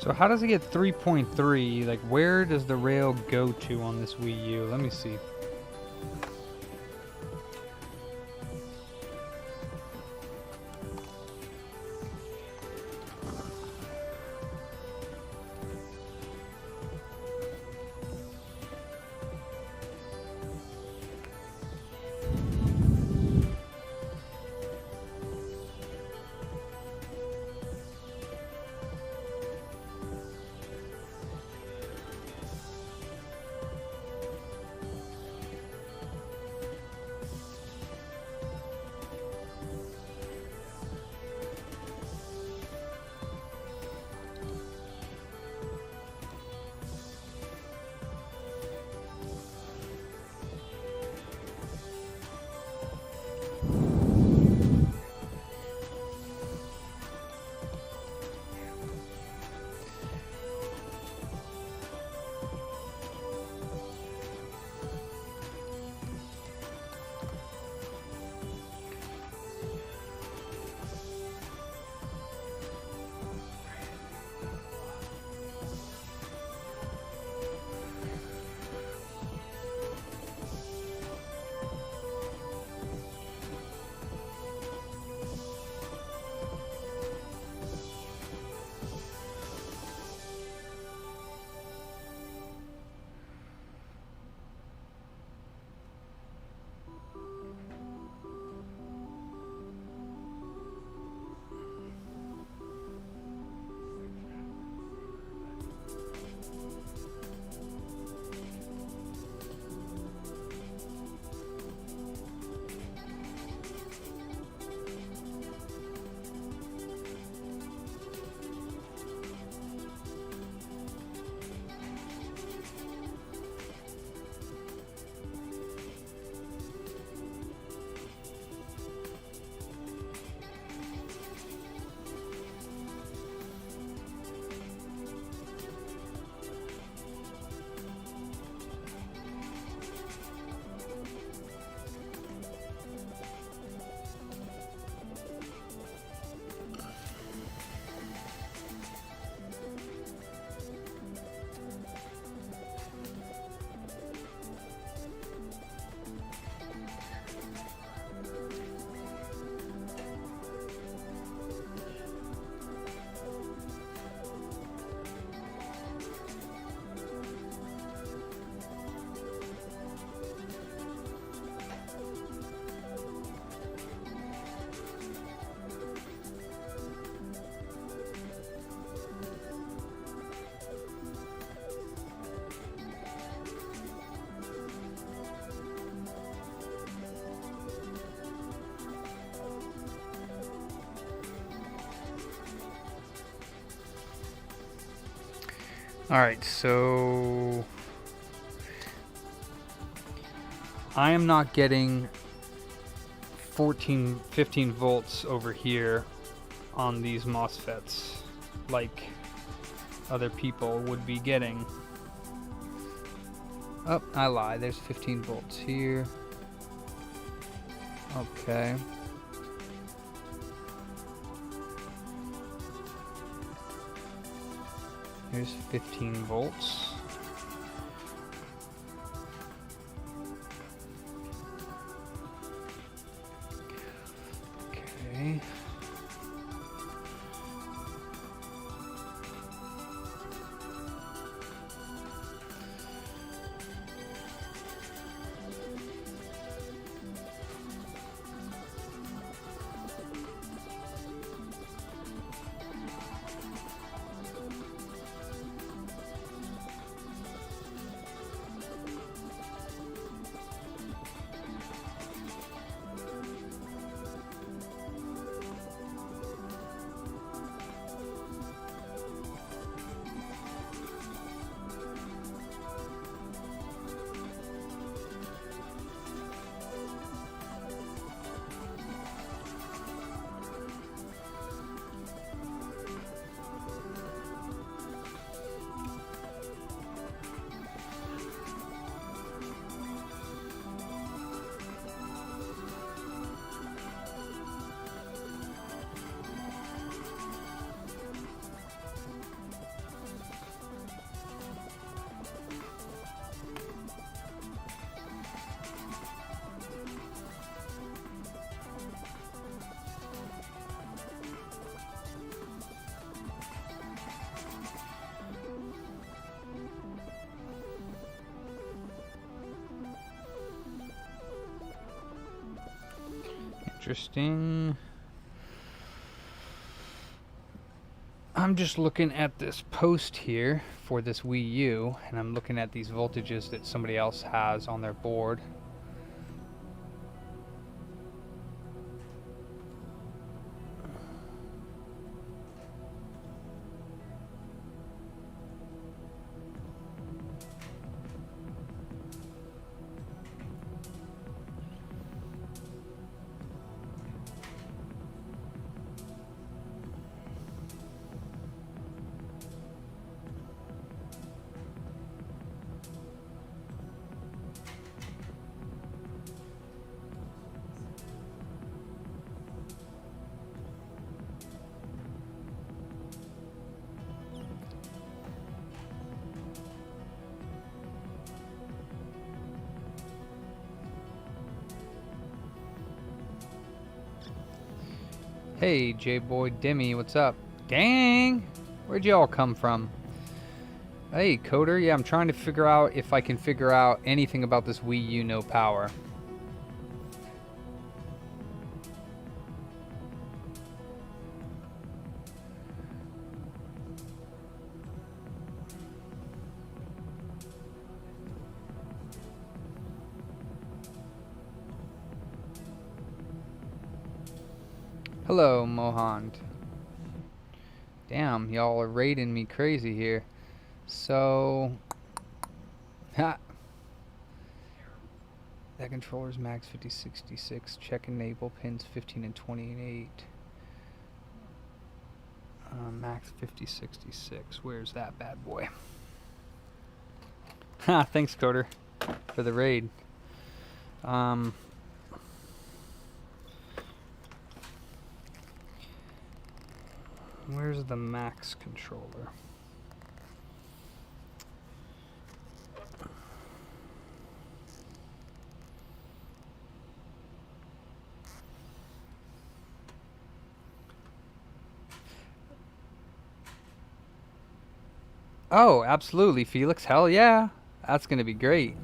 So how does it get 3.3? Like, where does the rail go to on this Wii U? Let me see. Alright, so I am not getting 15 volts over here on these MOSFETs like other people would be getting. Oh, I lied. There's 15 volts here. Okay. Here's 15 volts. Okay. interesting. I'm just looking at this post here for this Wii U, and I'm looking at these voltages that somebody else has on their board. Hey, J-Boy Demi, what's up? Dang! Where'd y'all come from? Hey, Coder, yeah, I'm trying to figure out if I can figure out anything about this Wii U no power. Hello, Mohand. Damn, y'all are raiding me crazy here. So, ha. That controller's max 5066. Check enable pins 15 and 28. Max 5066. Where's that bad boy? Ha! Thanks, Coder, for the raid. Where's the max controller? Oh, absolutely, Felix. Hell yeah. That's gonna be great.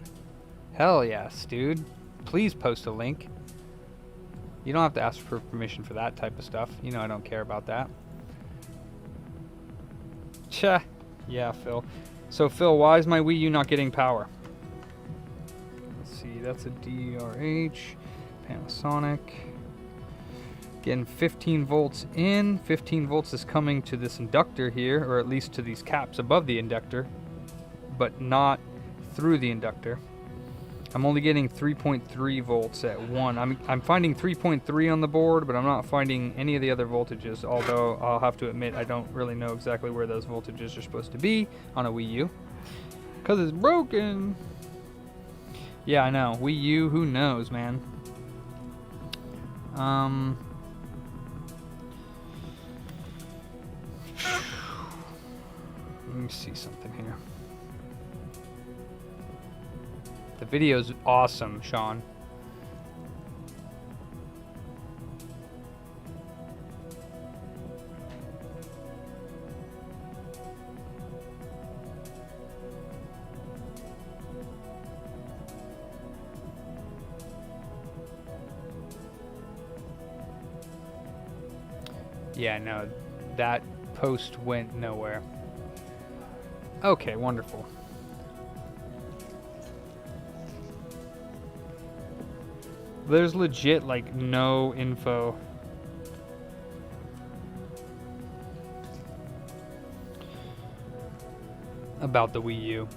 Hell yes, dude. Please post a link. You don't have to ask for permission for that type of stuff. You know I don't care about that. Cha. Yeah, Phil. So, Phil, why is my Wii U not getting power? Let's see. That's a DRH. Panasonic. Getting 15 volts in. 15 volts is coming to this inductor here, or at least to these caps above the inductor, but not through the inductor. I'm only getting 3.3 volts at 1. I'm finding 3.3 on the board, but I'm not finding any of the other voltages, although I'll have to admit I don't really know exactly where those voltages are supposed to be on a Wii U, because it's broken. Yeah, I know. Wii U, who knows, man? Let me see something here. The video's awesome, Sean. Yeah, no, that post went nowhere. Okay, wonderful. There's legit, like, no info. About the Wii U.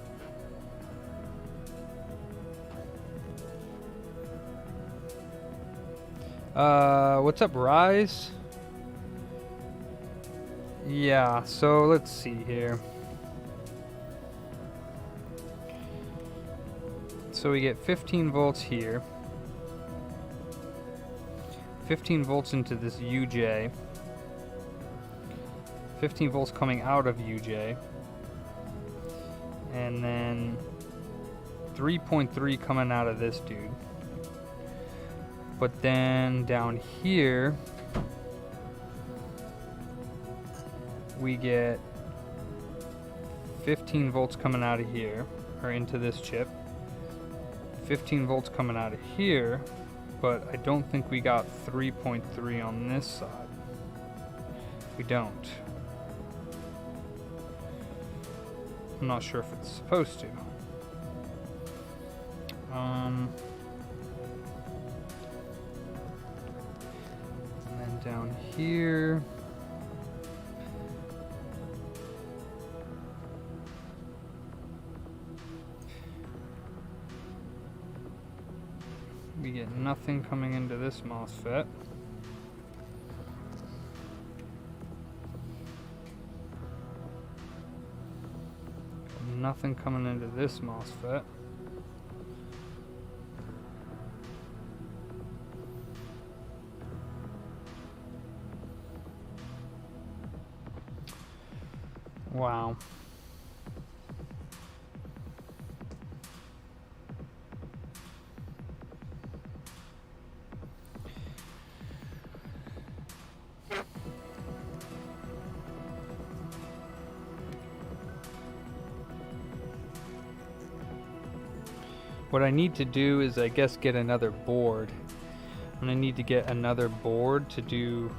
What's up, Rise? Yeah, so let's see here. So we get 15 volts here. 15 volts into this UJ. 15 volts coming out of UJ. And then 3.3 coming out of this dude. But then down here, we get 15 volts coming out of here, or into this chip. 15 volts coming out of here. but I don't think we got 3.3 on this side. We don't. I'm not sure if it's supposed to. And then down here. We get nothing coming into this MOSFET. Nothing coming into this MOSFET. Wow. What I need to do is, I guess, get another board. I'm gonna need to get another board to do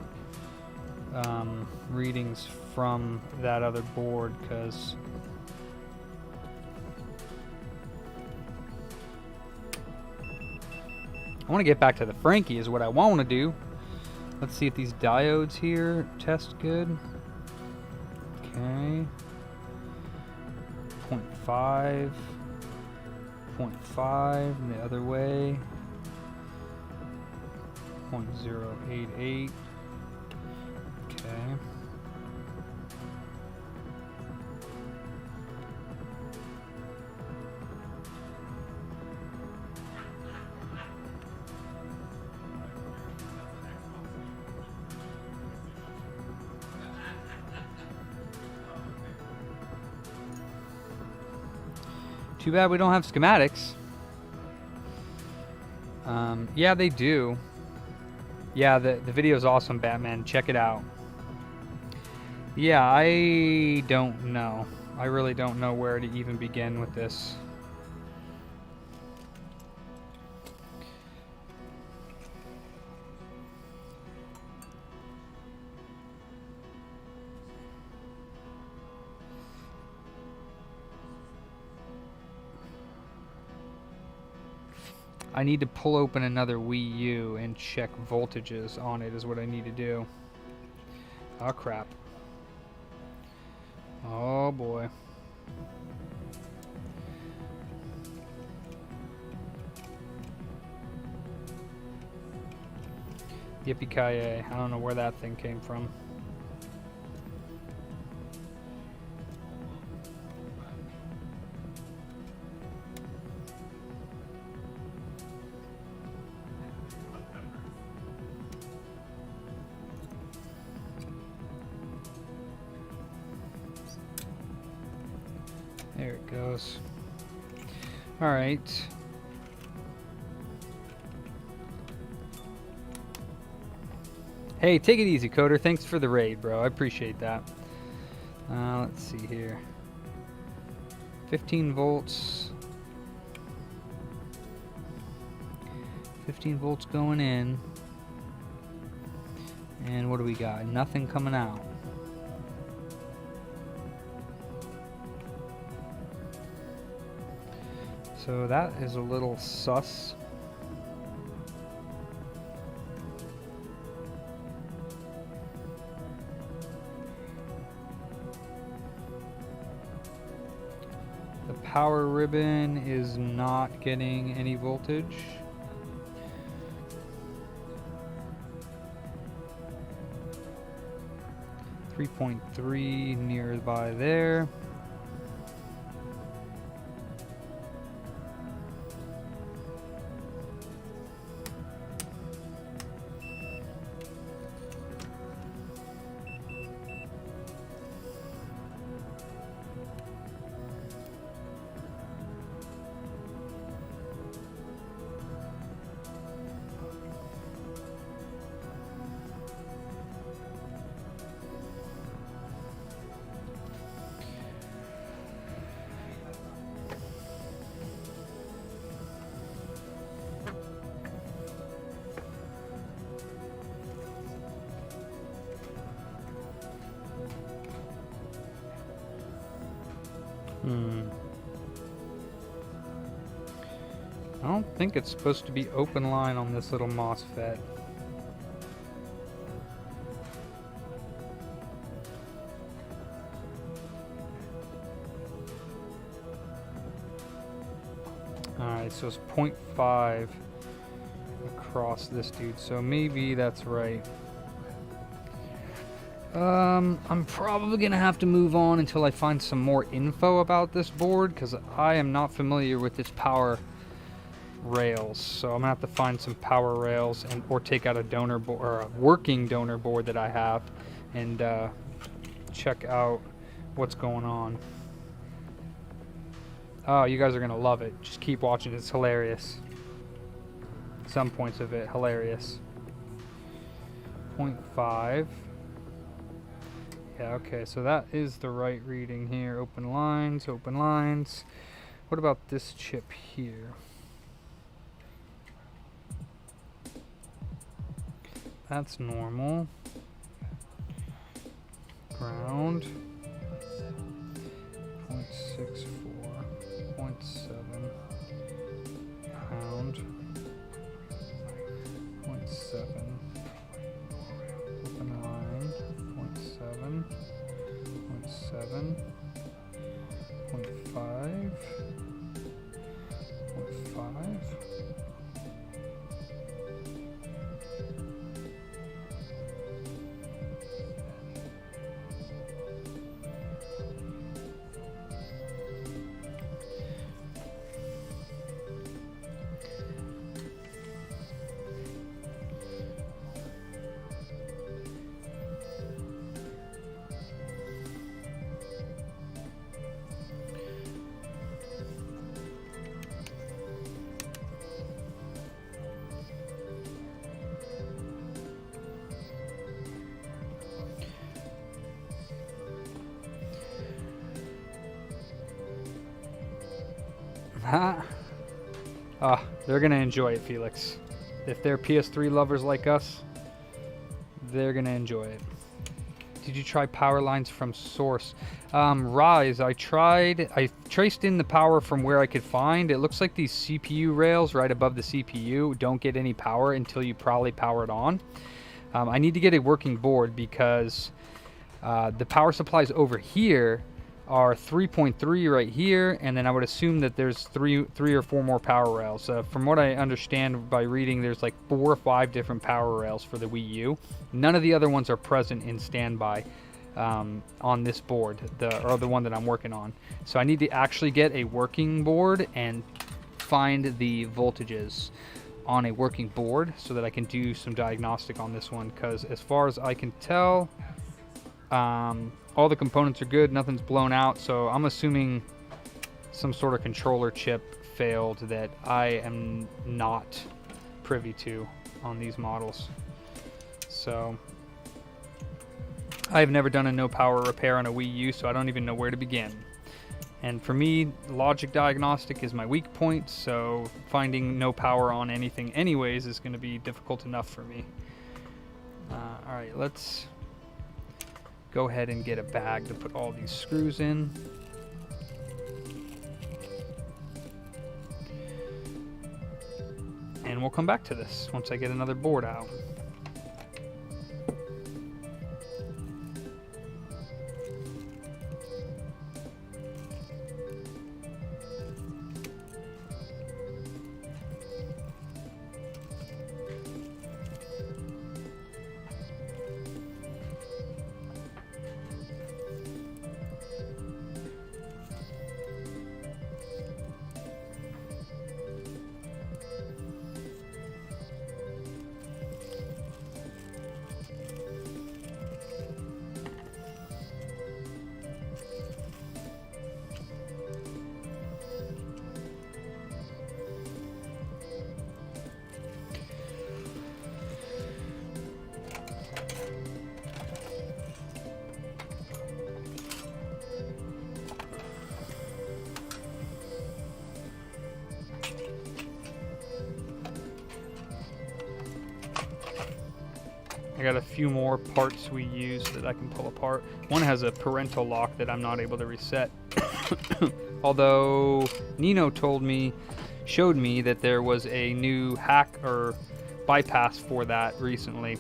readings from that other board, because I want to get back to the Frankie is what I want to do. Let's see if these diodes here test good. Okay. 0.5. 0.5 the other way. 0.088. Okay. Too bad we don't have schematics. Yeah, they do. Yeah, the video's awesome, Batman. Check it out. Yeah, I don't know. I really don't know where to even begin with this. I need to pull open another Wii U and check voltages on it is what I need to do. Oh crap. Oh boy. Yippee-ki-yay. I don't know where that thing came from. There it goes. All right. Hey, take it easy, Coder. Thanks for the raid, bro. I appreciate that. Let's see here. 15 volts. 15 volts going in. And what do we got? Nothing coming out. So that is a little sus. The power ribbon is not getting any voltage. .3 nearby there. I don't think it's supposed to be open line on this little MOSFET. Alright, so it's 0.5 across this dude, so maybe that's right. I'm probably gonna have to move on until I find some more info about this board, because I am not familiar with its power rails. So I'm gonna have to find some power rails and or take out a donor board or a working donor board that I have and check out what's going on. Oh, you guys are gonna love it. Just keep watching. It's hilarious. Some points of it hilarious. 0.5. Yeah, okay, so that is the right reading here. Open lines, open lines. What about this chip here? That's normal. Ground. 0.64. 0.7. Ground. 0.7. Open line. 0.7. 0.7. 0.5. 0.5. They're gonna enjoy it, Felix. If they're PS3 lovers like us, they're gonna enjoy it. Did you try power lines from source? Rise, I traced in the power from where I could find. It looks like these CPU rails right above the CPU don't get any power until you probably power it on. I need to get a working board because the power supplies over here are 3.3 right here, and then I would assume that there's three or four more power rails. From what I understand by reading, there's like 4 or 5 different power rails for the Wii U. None of the other ones are present in standby on this board, or the one that I'm working on. So I need to actually get a working board and find the voltages on a working board so that I can do some diagnostic on this one, because as far as I can tell, all the components are good, nothing's blown out, so I'm assuming some sort of controller chip failed that I am not privy to on these models. So I've never done a no power repair on a Wii U, so I don't even know where to begin. And for me, logic diagnostic is my weak point, so finding no power on anything anyways is going to be difficult enough for me. Alright, let's go ahead and get a bag to put all these screws in. And we'll come back to this once I get another board out. I got a few more parts we use that I can pull apart. One has a parental lock that I'm not able to reset. Although Nino showed me that there was a new hack or bypass for that recently.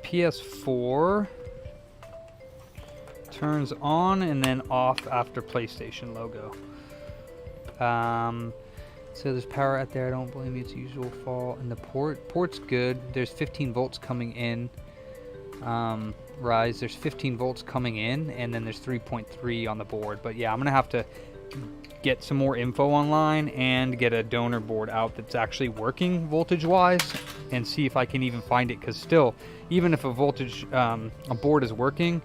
PS4 turns on and then off after PlayStation logo. So there's power out there. I don't blame you. It's usual fault. And the port's good. There's 15 volts coming in. Rise. There's 15 volts coming in, and then there's 3.3 on the board. But yeah, I'm gonna have to get some more info online and get a donor board out that's actually working voltage-wise, and see if I can even find it. Because still, even if a board is working,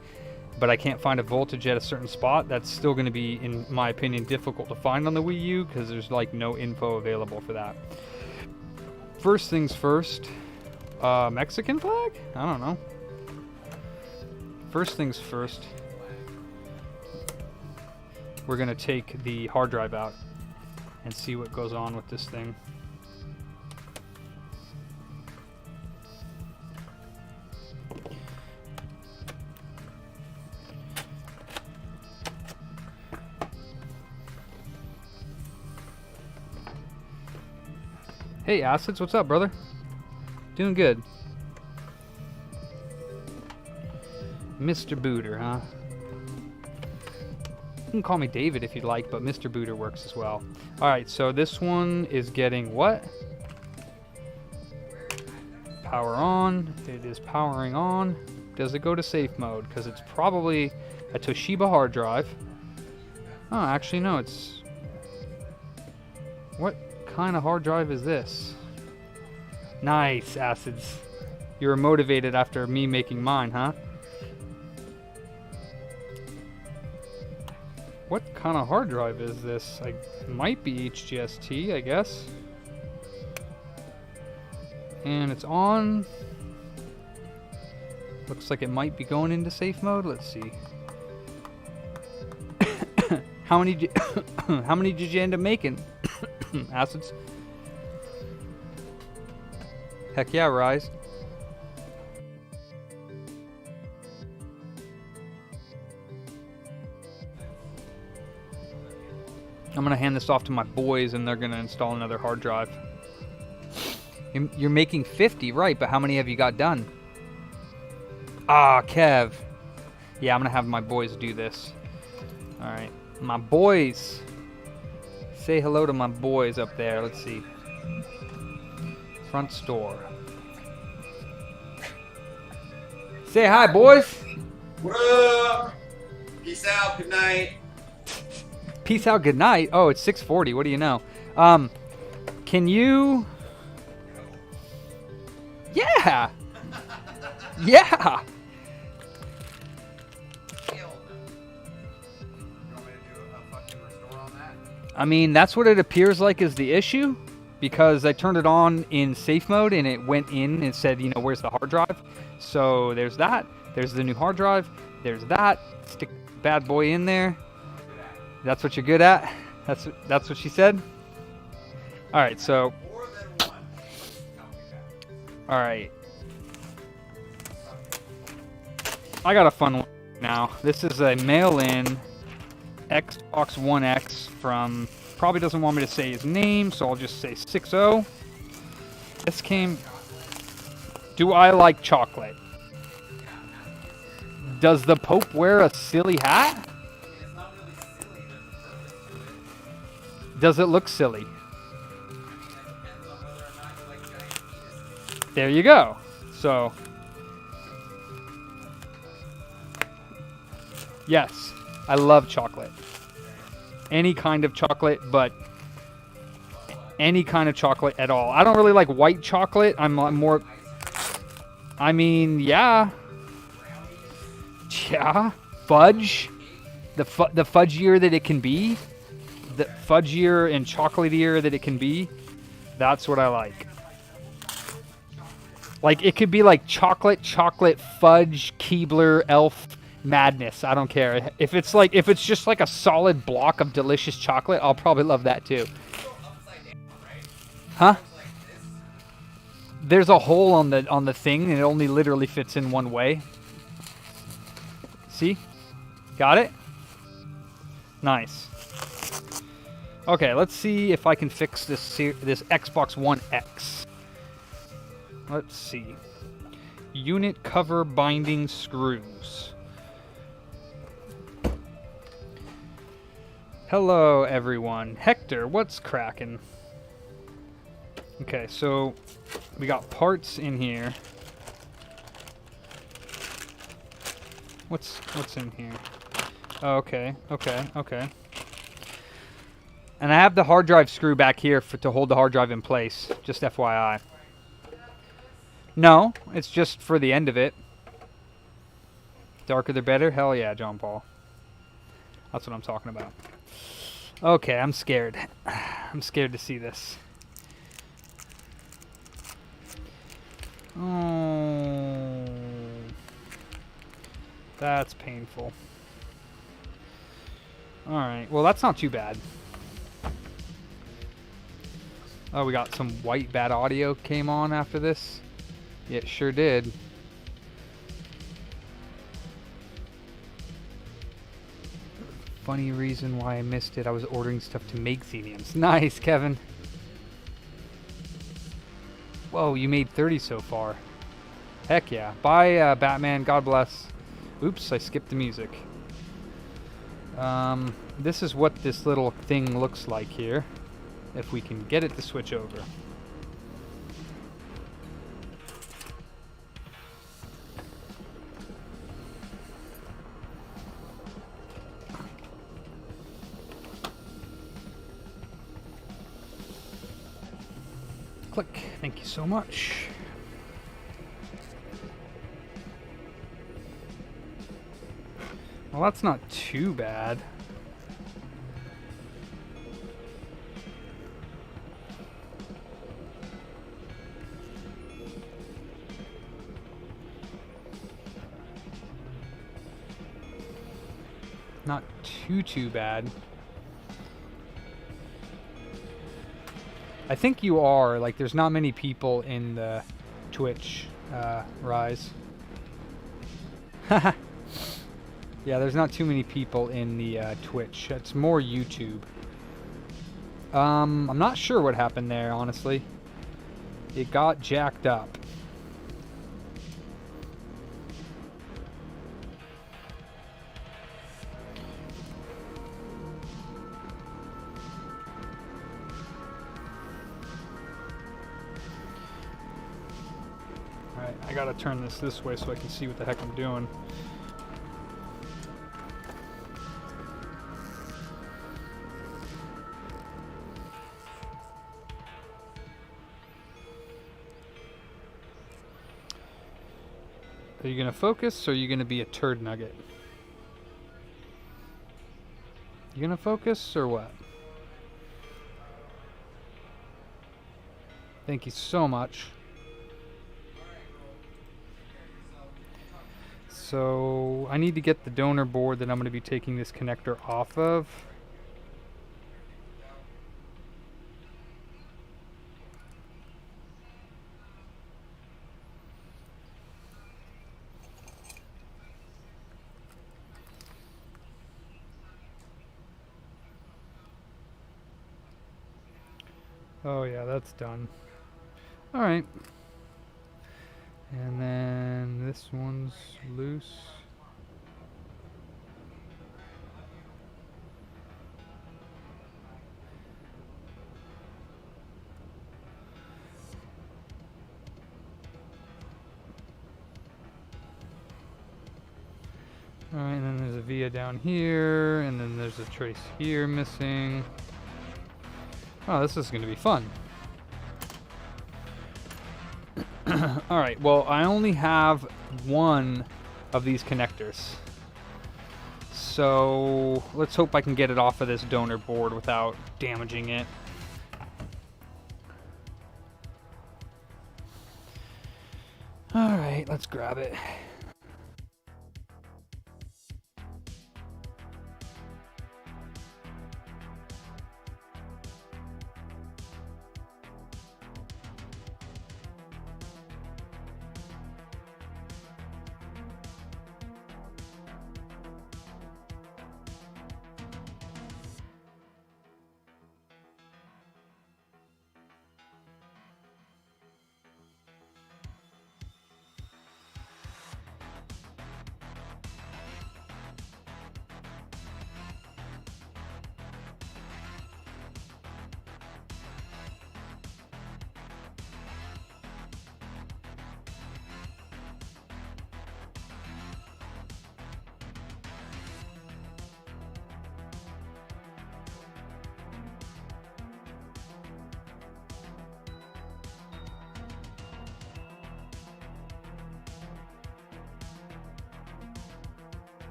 but I can't find a voltage at a certain spot, that's still going to be, in my opinion, difficult to find on the Wii U because there's like no info available for that. First things first, Mexican flag? I don't know. First things first, we're going to take the hard drive out and see what goes on with this thing. Hey Acids, what's up, brother? Doing good. Mr. Booter, huh? You can call me David if you'd like, but Mr. Booter works as well. Alright, so this one is getting what? Power on. It is powering on. Does it go to safe mode? Because it's probably a Toshiba hard drive. Oh, actually no, it's... What kind of hard drive is this? Nice, Acids. You were motivated after me making mine, huh? What kind of hard drive is this? It might be HGST, I guess. And it's on. Looks like it might be going into safe mode. Let's see. How many did you end up making? Acids? Heck yeah, Rise. I'm gonna hand this off to my boys and they're gonna install another hard drive. You're making 50, right, but how many have you got done? Ah, Kev. Yeah, I'm gonna have my boys do this. Alright, my boys. Say hello to my boys up there. Let's see. Front store. Say hi, boys. What up? Peace out. Good night. Peace out. Good night. Oh, it's 6:40. What do you know? Can you? Yeah. Yeah. I mean, that's what it appears like is the issue, because I turned it on in safe mode and it went in and said, you know, where's the hard drive? So there's that. There's the new hard drive. There's that. Stick bad boy in there. That's what you're good at. That's what she said. All right, so. All right. I got a fun one now. This is a mail-in Xbox One X from, probably doesn't want me to say his name, so I'll just say 60. This came, do I like chocolate? Does the Pope wear a silly hat? Does it look silly? There you go. So, yes, I love chocolate. Any kind of chocolate, but any kind of chocolate at all. I don't really like white chocolate. I'm more... I mean, yeah. Yeah. Fudge. The fudgier that it can be. The fudgier and chocolatier that it can be. That's what I like. Like, it could be like chocolate, fudge, Keebler, elf madness. I don't care. If it's just like a solid block of delicious chocolate, I'll probably love that too. Huh? There's a hole on the thing, and it only literally fits in one way. See? Got it? Nice. Okay, let's see if I can fix this Xbox One X. Let's see. Unit cover binding screws. Hello, everyone. Hector, what's cracking? Okay, so we got parts in here. What's in here? Oh, okay. And I have the hard drive screw back here to hold the hard drive in place. Just FYI. No, it's just for the end of it. Darker the better? Hell yeah, John Paul. That's what I'm talking about. Okay, I'm scared. I'm scared to see this. Oh, that's painful. Alright, well that's not too bad. Oh, we got some white bad audio came on after this. Yeah, it sure did. Funny reason why I missed it. I was ordering stuff to make Xeniums. Nice, Kevin. Whoa, you made 30 so far. Heck yeah. Bye, Batman. God bless. Oops, I skipped the music. This is what this little thing looks like here. If we can get it to switch over. Click. Thank you so much. Well, that's not too bad. Not too bad. I think you are. Like, there's not many people in the Twitch, Rise. Yeah, there's not too many people in the Twitch. It's more YouTube. I'm not sure what happened there, honestly. It got jacked up. Alright, I gotta turn this way so I can see what the heck I'm doing. Are you going to focus, or are you going to be a turd nugget? You going to focus, or what? Thank you so much. So, I need to get the donor board that I'm going to be taking this connector off of. Oh yeah, that's done. Alright. And then this one's loose. Alright, and then there's a via down here, and then there's a trace here missing. Oh, this is going to be fun. Alright, well, I only have one of these connectors. So let's hope I can get it off of this donor board without damaging it. Alright, let's grab it.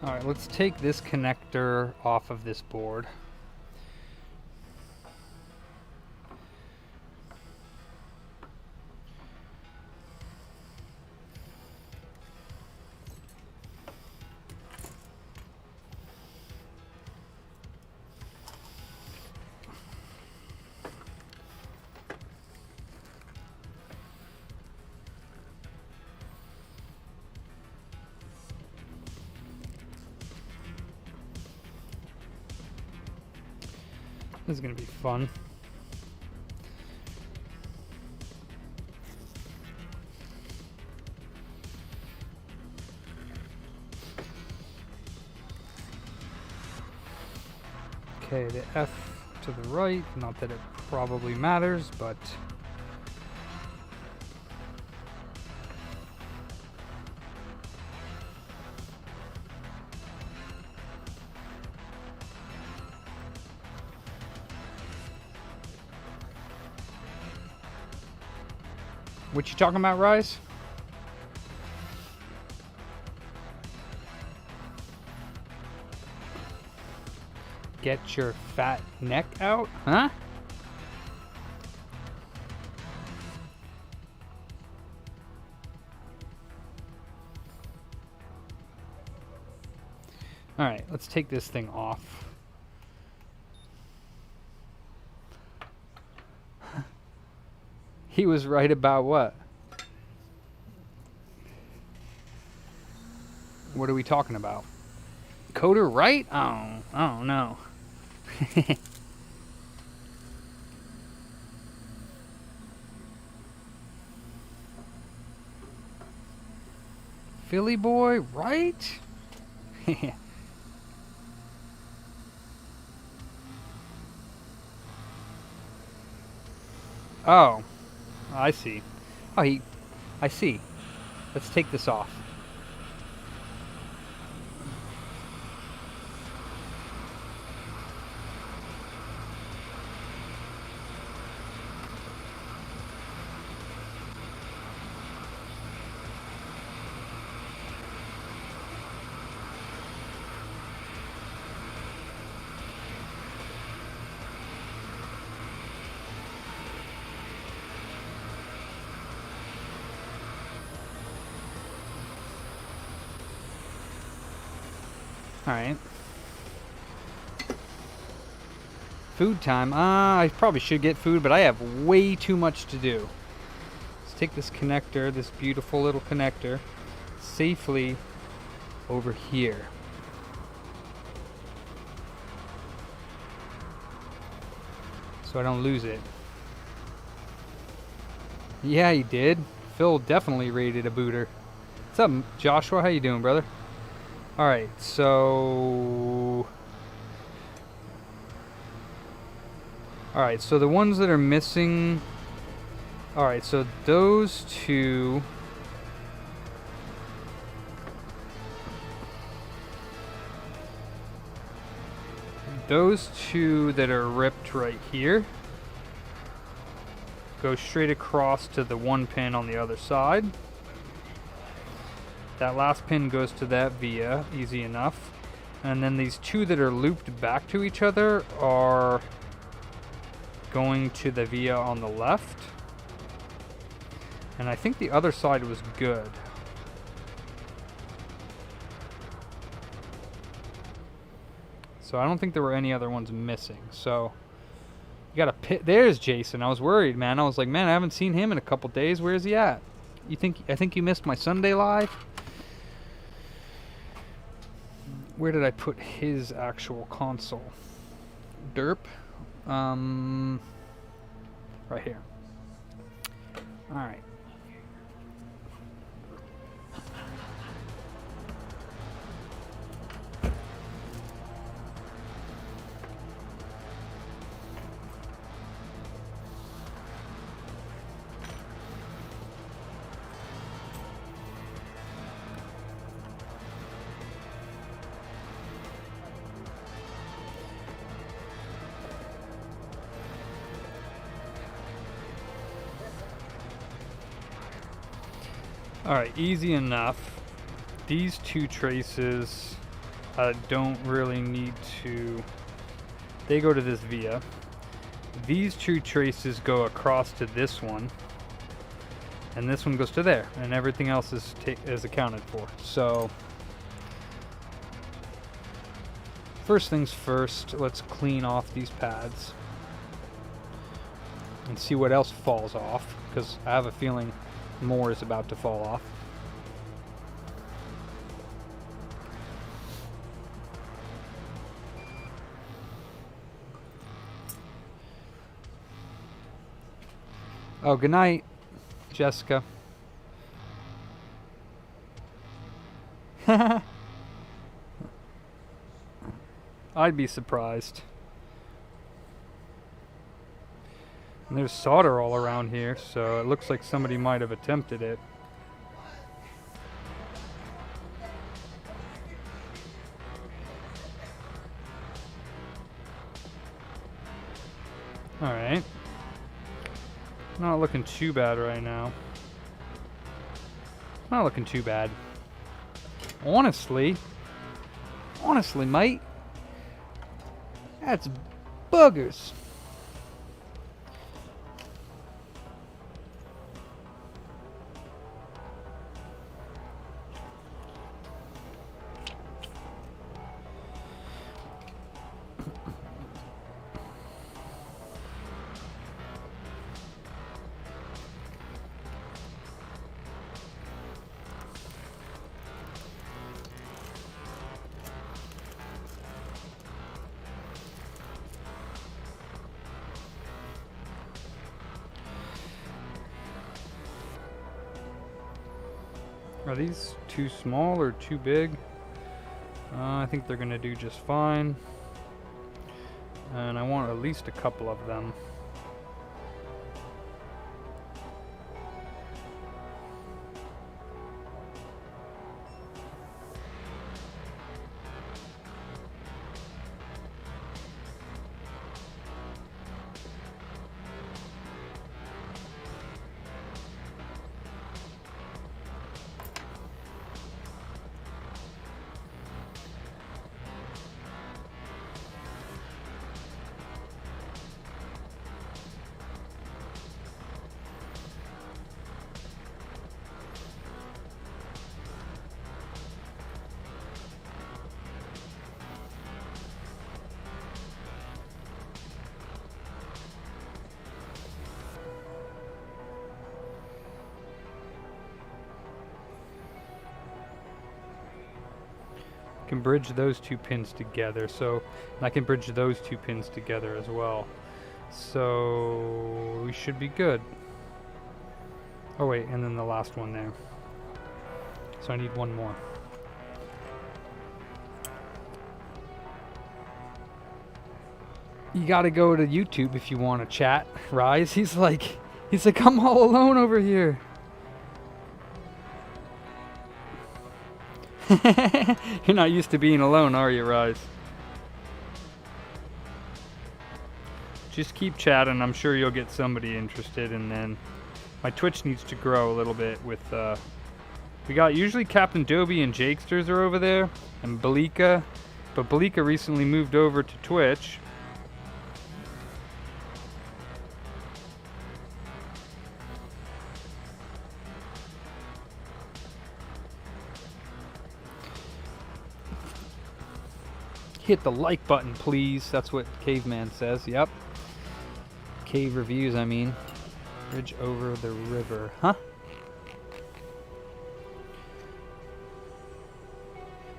Alright, let's take this connector off of this board. This is gonna be fun. Okay, the F to the right, not that it probably matters, but what you talking about, Rise? Get your fat neck out, huh? All right, let's take this thing off. He was right about what? What are we talking about? Coder right? I don't know. Philly boy, right? Oh, I see. Oh, I see. Let's take this off. Alright. Food time. I probably should get food, but I have way too much to do. Let's take this connector, this beautiful little connector, safely over here. So I don't lose it. Yeah, he did. Phil definitely rated a booter. What's up, Joshua? How you doing, brother? Alright, so... Alright, so the ones that are missing... Alright, so those two... Those two that are ripped right here. Go straight across to the one pin on the other side. That last pin goes to that via, easy enough. And then these two that are looped back to each other are going to the via on the left. And I think the other side was good. So I don't think there were any other ones missing. So you got a pit. There's Jason. I was worried, man. I was like, man, I haven't seen him in a couple days. Where's he at? I think you missed my Sunday live. Where did I put his actual console? Derp. Right here. All right. Alright, easy enough. These two traces don't really need to... They go to this via. These two traces go across to this one. And this one goes to there. And everything else is accounted for. So, first things first, let's clean off these pads. And see what else falls off. Because I have a feeling more is about to fall off. Oh, good night, Jessica. I'd be surprised. And there's solder all around here, so it looks like somebody might have attempted it. Alright. Not looking too bad right now. Not looking too bad. Honestly, mate, that's buggers. Are these too small or too big? I think they're gonna do just fine. And I want at least a couple of them. Can bridge those two pins together, so I can bridge those two pins together as well, so we should be good. Oh wait, and then the last one there, so I need one more. You gotta go to YouTube if you want to chat, Rise. He's like I'm all alone over here. You're not used to being alone, are you, Rise? Just keep chatting. I'm sure you'll get somebody interested, and then my Twitch needs to grow a little bit with we got usually Captain Dobie and Jakesters are over there, and Balika, but Balika recently moved over to Twitch. Hit the like button, please. That's what Caveman says. Yep. Cave reviews, I mean. Bridge over the river. Huh?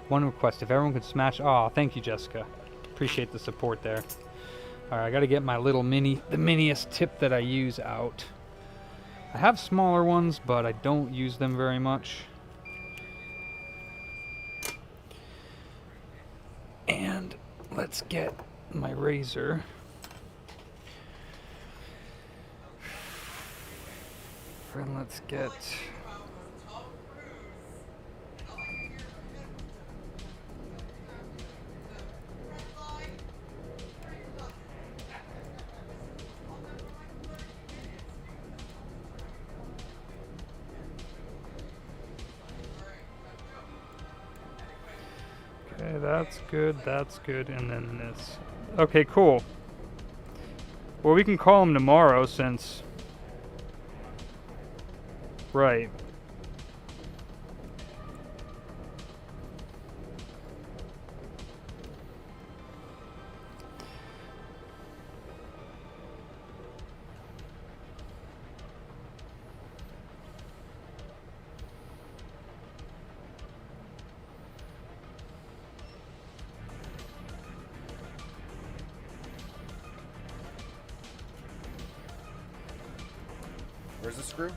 One request. If everyone could smash... Oh, thank you, Jessica. Appreciate the support there. Alright, I gotta get my little the miniest tip that I use out. I have smaller ones, but I don't use them very much. And let's get my razor. And let's get... Okay, that's good, and then this. Okay, cool. Well, we can call him tomorrow since... Right. Where's the screw?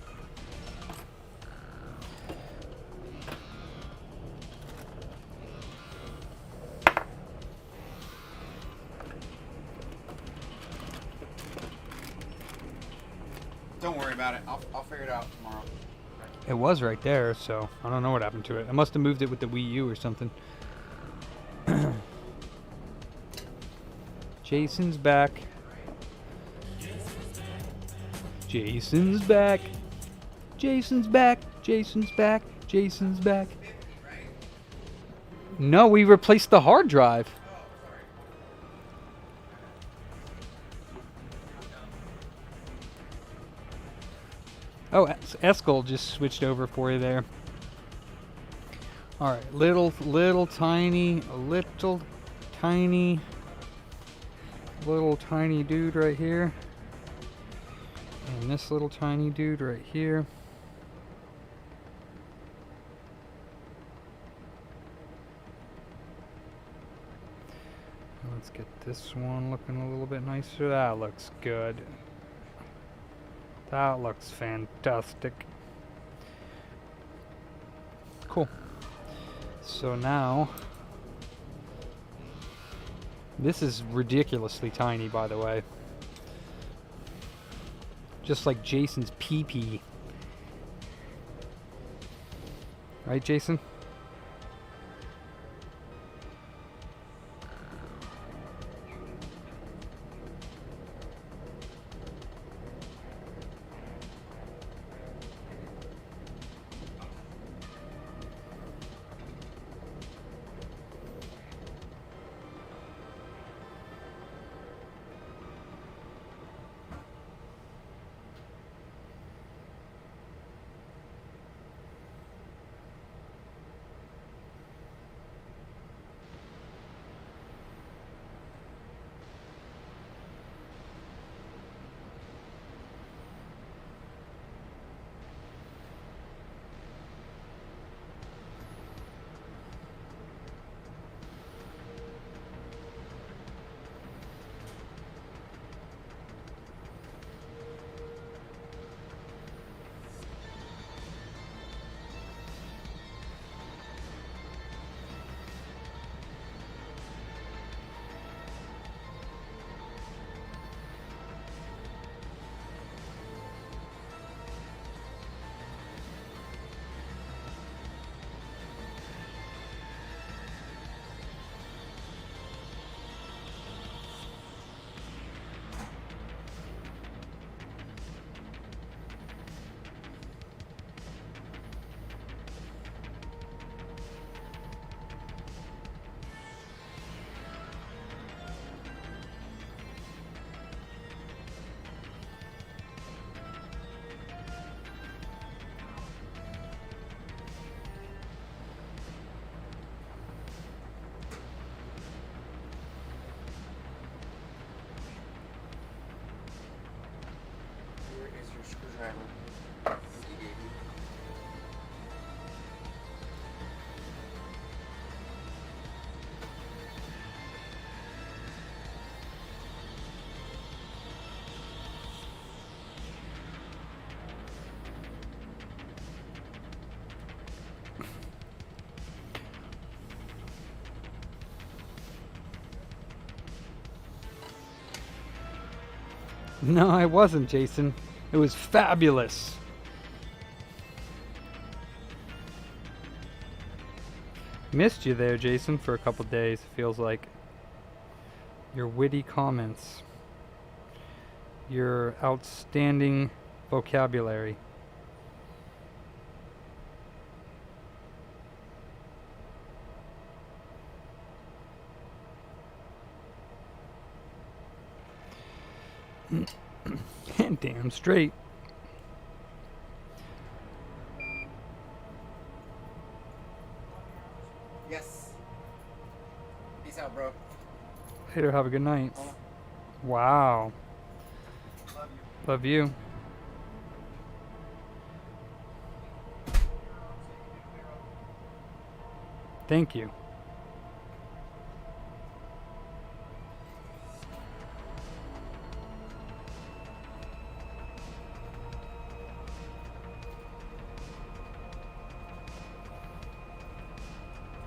Don't worry about it. I'll figure it out tomorrow. It was right there, so I don't know what happened to it. I must have moved it with the Wii U or something. Jason's back. Jason's back. Jason's back. Jason's back. Jason's back. No, we replaced the hard drive. Oh, Eskel just switched over for you there. Alright, little tiny dude right here. And this little tiny dude right here. Let's get this one looking a little bit nicer. That looks good. That looks fantastic. Cool. So now, this is ridiculously tiny, by the way. Just like Jason's pee-pee. Right, Jason? driver that you gave me. No, I wasn't, Jason. It was fabulous. Missed you there, Jason, for a couple days, it feels like. Your witty comments. Your outstanding vocabulary. Damn straight. Yes. Peace out, bro. Later, have a good night. Wow. Love you. Love you. Thank you.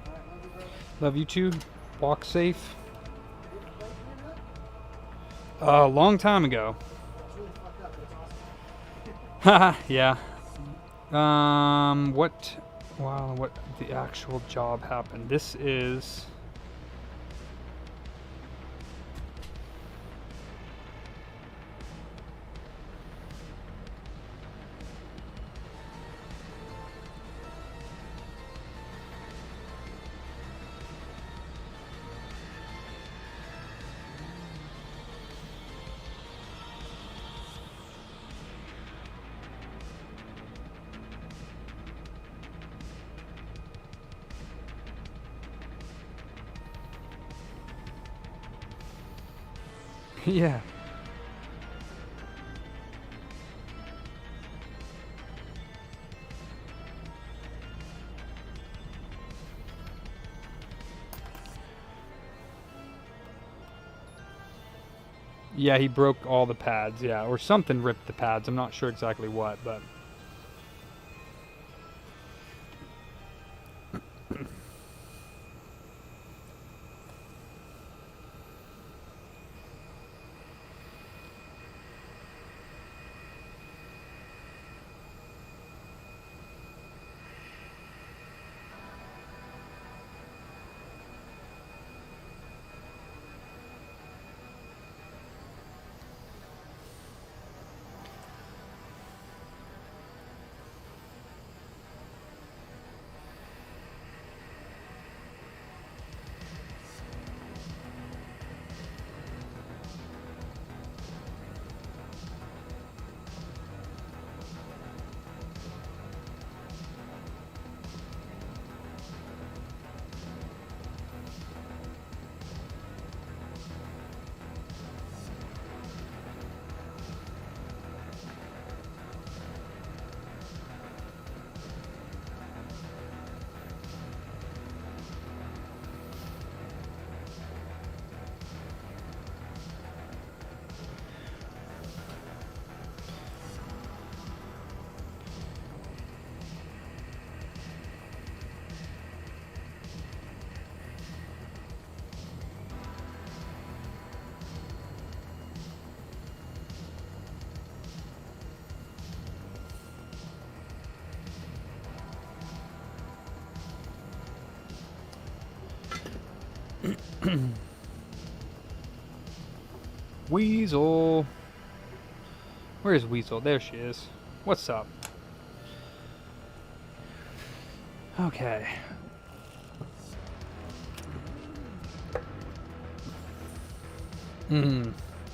Alright, love you, brother. Love you too. Walk safe. A long time ago. It's really fucked up, but it's awesome. Haha, yeah. What the actual job happened? This is yeah. Yeah, he broke all the pads, yeah, or something ripped the pads. I'm not sure exactly what, but Weasel. Where's Weasel? There she is. What's up? Okay.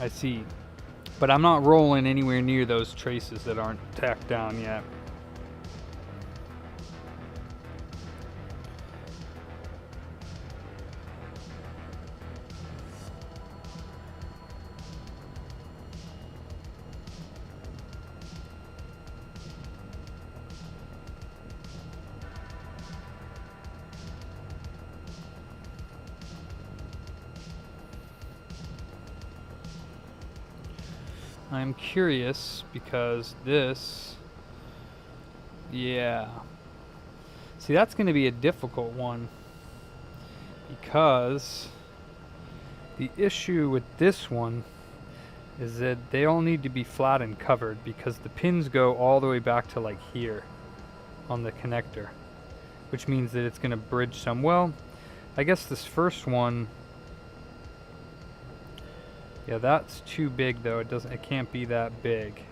I see. But I'm not rolling anywhere near those traces that aren't tacked down yet. I'm curious because this, yeah. See, that's going to be a difficult one because the issue with this one is that they all need to be flat and covered because the pins go all the way back to like here on the connector, which means that it's going to bridge some. Well, I guess this first one, yeah, that's too big though. It can't be that big.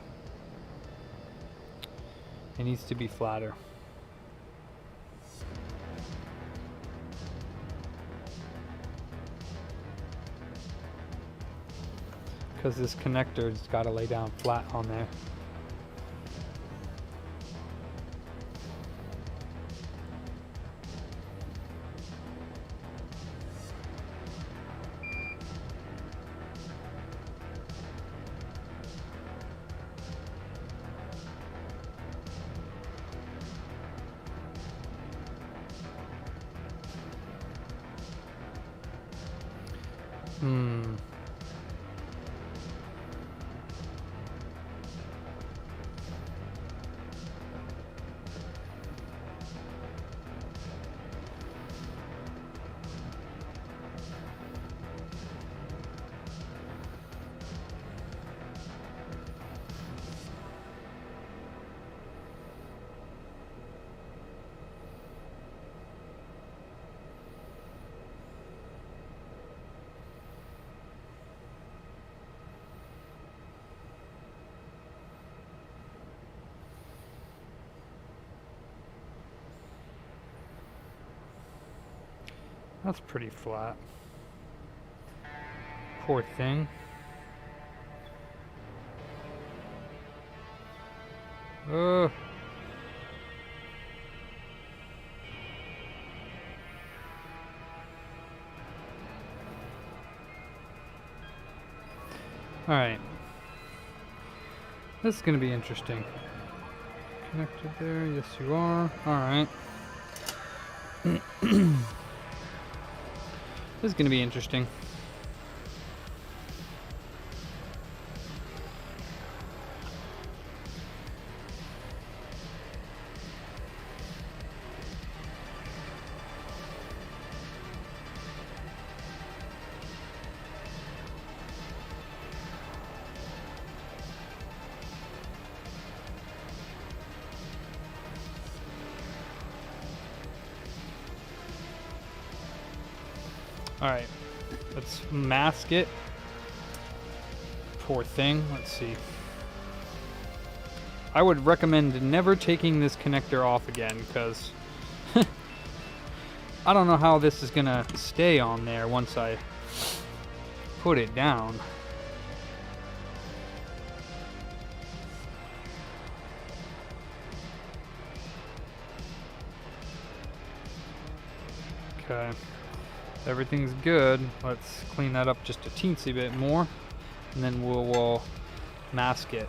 It needs to be flatter. Because this connector's got to lay down flat on there. That's pretty flat. Poor thing. Alright. This is going to be interesting. Connected there, yes you are. Alright. This is going to be interesting. Alright, let's mask it. Poor thing. Let's see. I would recommend never taking this connector off again because I don't know how this is gonna stay on there once I put it down. Okay. Everything's good. Let's clean that up just a teensy bit more, and then we'll mask it.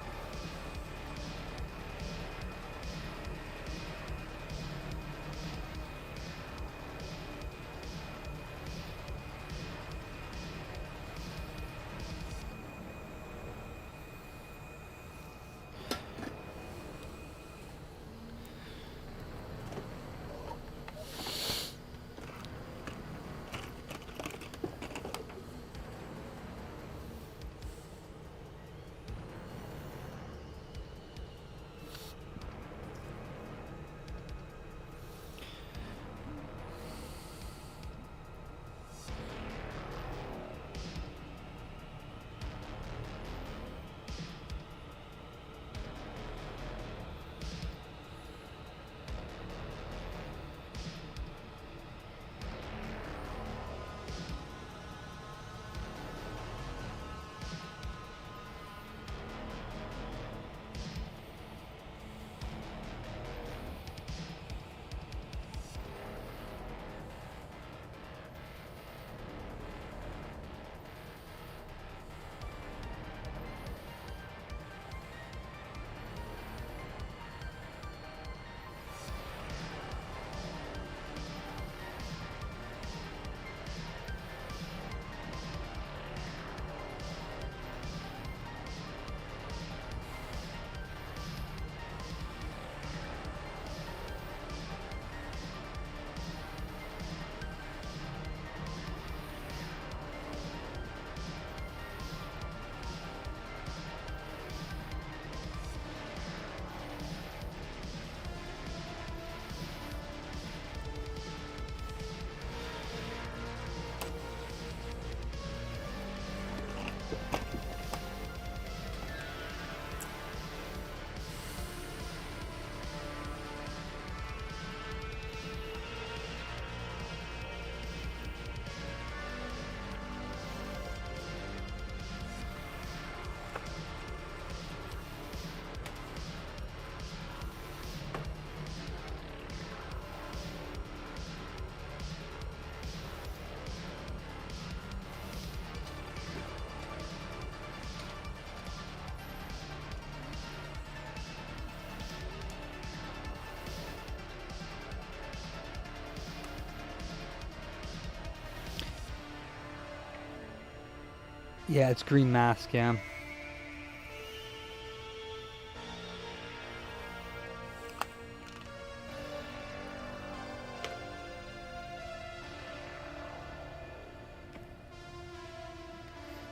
Yeah, it's green mask, yeah.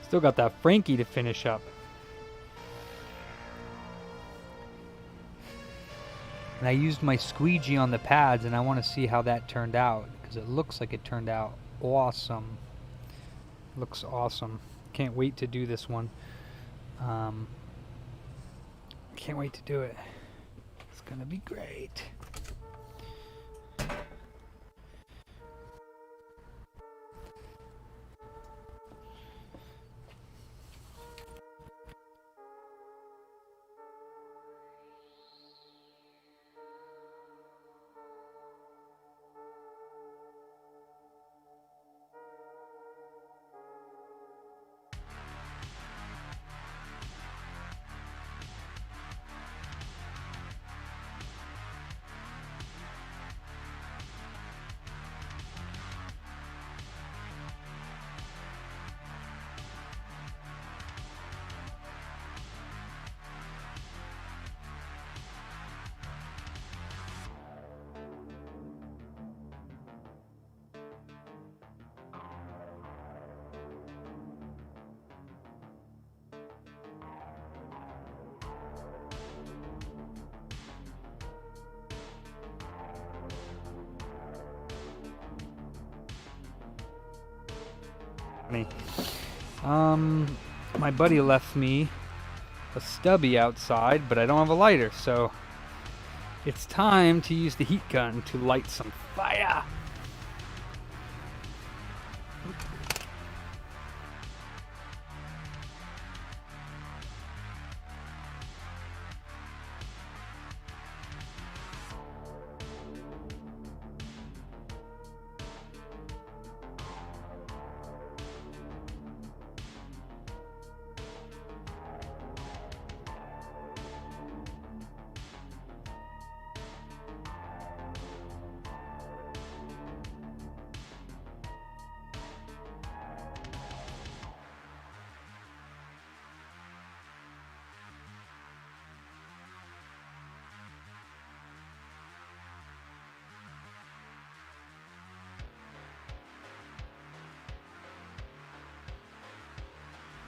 Still got that Frankie to finish up. And I used my squeegee on the pads, and I want to see how that turned out, because it looks like it turned out awesome. Looks awesome. Can't wait to do this one. Can't wait to do it. It's gonna be great. My buddy left me a stubby outside, but I don't have a lighter, so it's time to use the heat gun to light some fire.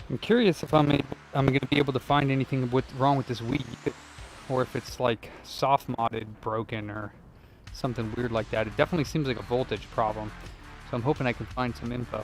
I'm curious if I'm going to be able to find anything wrong with this Wii U, or if it's like soft modded, broken, or something weird like that. It definitely seems like a voltage problem, so I'm hoping I can find some info.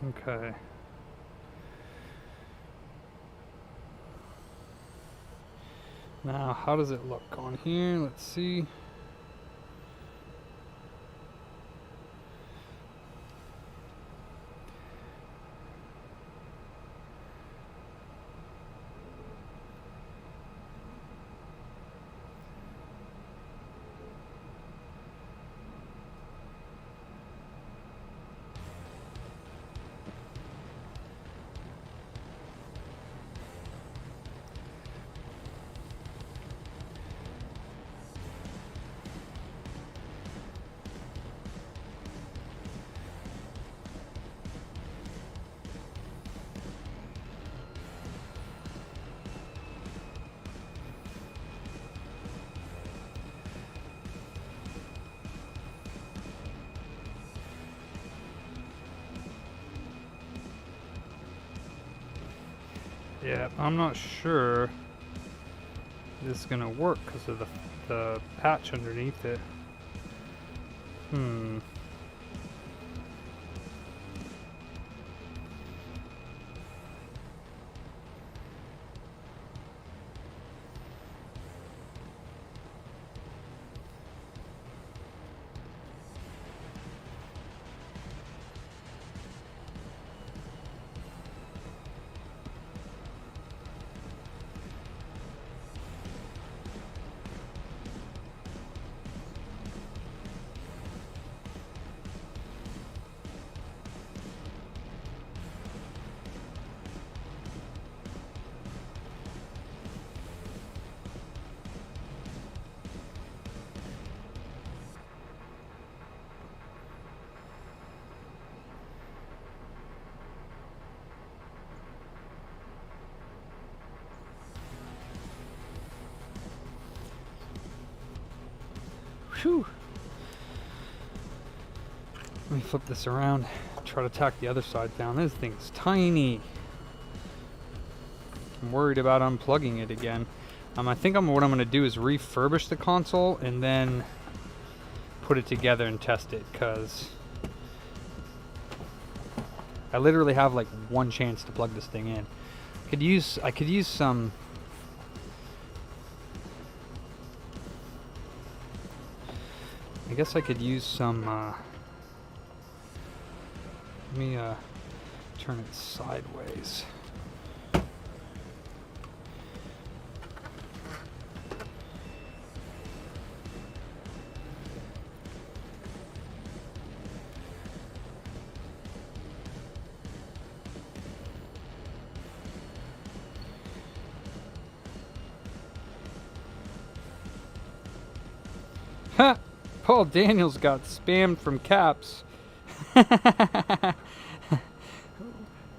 Okay. Now, how does it look on here? Let's see. Yeah, I'm not sure this is gonna work because of the patch underneath it. Whew. Let me flip this around, try to tack the other side down. This thing's tiny. I'm worried about unplugging it again. I think what I'm going to do is refurbish the console and then put it together and test it, because I literally have like one chance to plug this thing in. I could use some. I guess I could use some. Let me turn it sideways. Ha! Paul Daniels got spammed from Caps.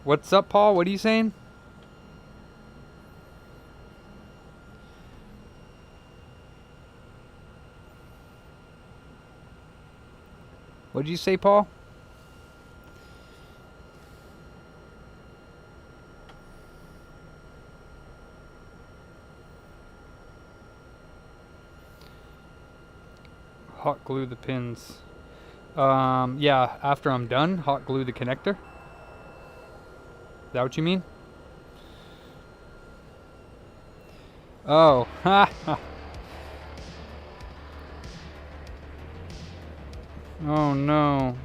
What's up, Paul? What are you saying? What did you say, Paul? Hot glue the pins. Yeah, after I'm done, hot glue the connector. Is that what you mean? Oh, ha ha. Oh no.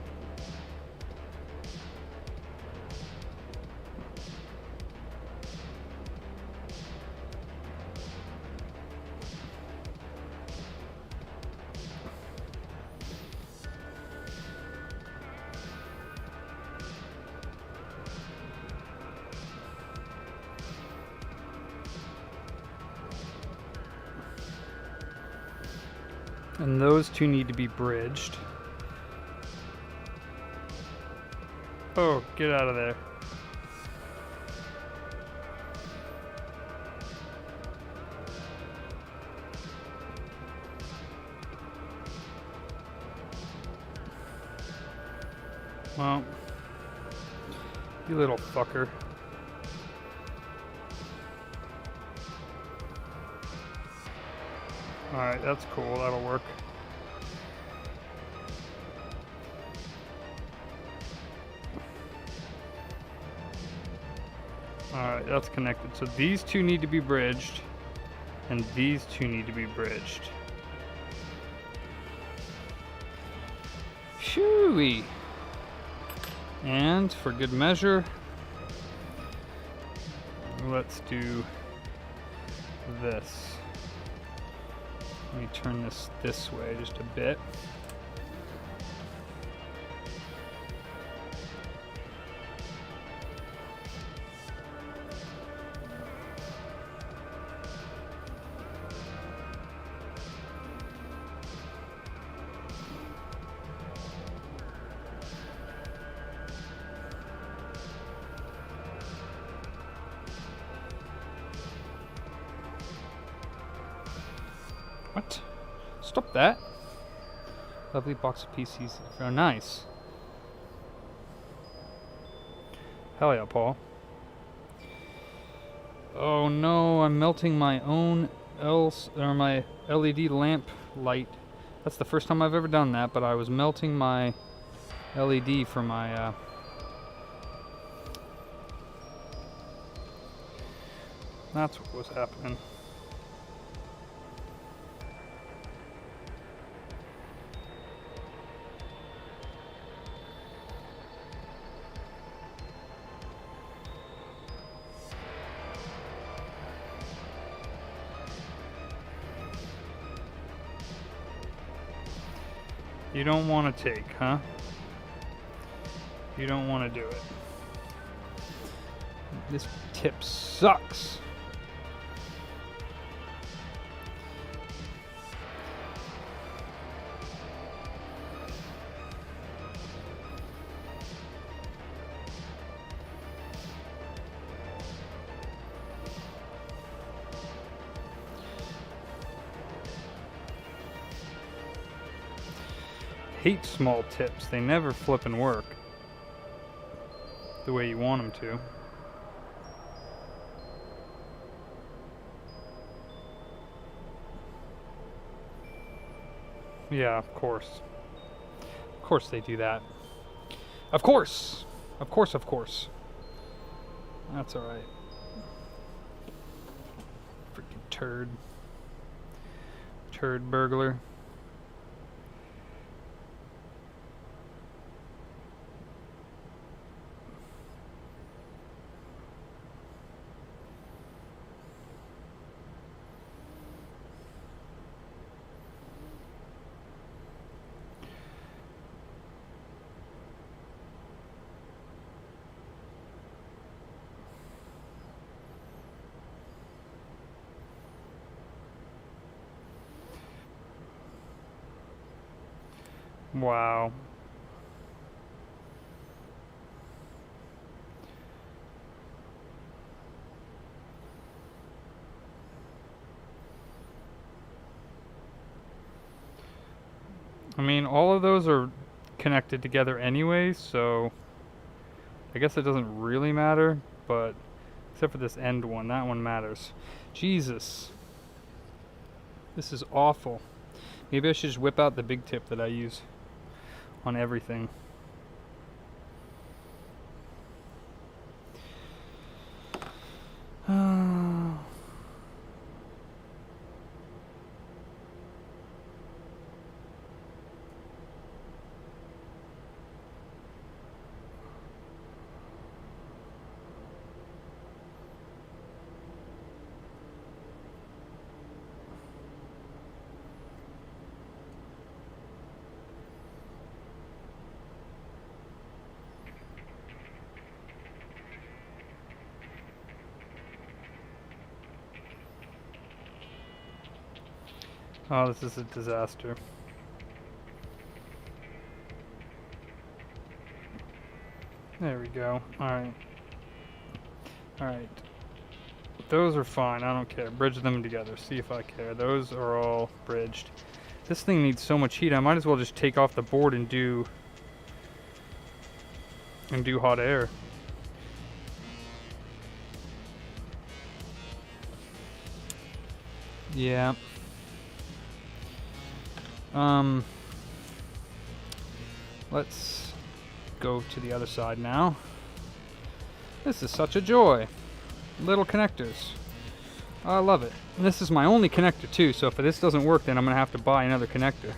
And those two need to be bridged. Oh, get out of there. Well, you little fucker. Alright, that's cool, that'll work. Alright, that's connected. So these two need to be bridged, and these two need to be bridged. Shooey! And for good measure, let's do this. Let me turn this way just a bit. What? Stop that. Lovely box of PCs. Oh, nice. Hell yeah, Paul. Oh no, I'm melting my own my LED lamp light. That's the first time I've ever done that, but I was melting my LED for my that's what was happening. You don't want to take, huh? You don't want to do it. This tip sucks. Hate small tips. They never flip and work the way you want them to. Yeah, of course. Of course they do that. Of course! Of course, of course. That's alright. Freaking turd. Turd burglar. Wow. I mean, all of those are connected together anyway, so I guess it doesn't really matter, but except for this end one, that one matters. Jesus. This is awful. Maybe I should just whip out the big tip that I use on everything. Oh, this is a disaster. There we go. Alright. Alright. Those are fine. I don't care. Bridge them together. See if I care. Those are all bridged. This thing needs so much heat. I might as well just take off the board and do hot air. Yeah. Let's go to the other side now. This is such a joy. Little connectors. I love it. And this is my only connector too, so if this doesn't work, then I'm going to have to buy another connector.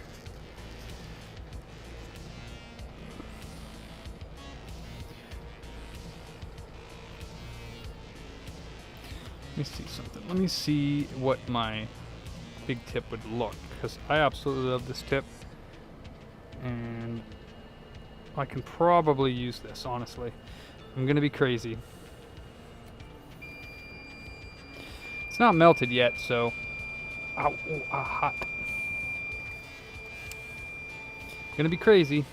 Let me see something. Let me see what my big tip would look, because I absolutely love this tip. And I can probably use this, honestly. I'm going to be crazy. It's not melted yet, so... Ow, oh, hot. Gonna be crazy.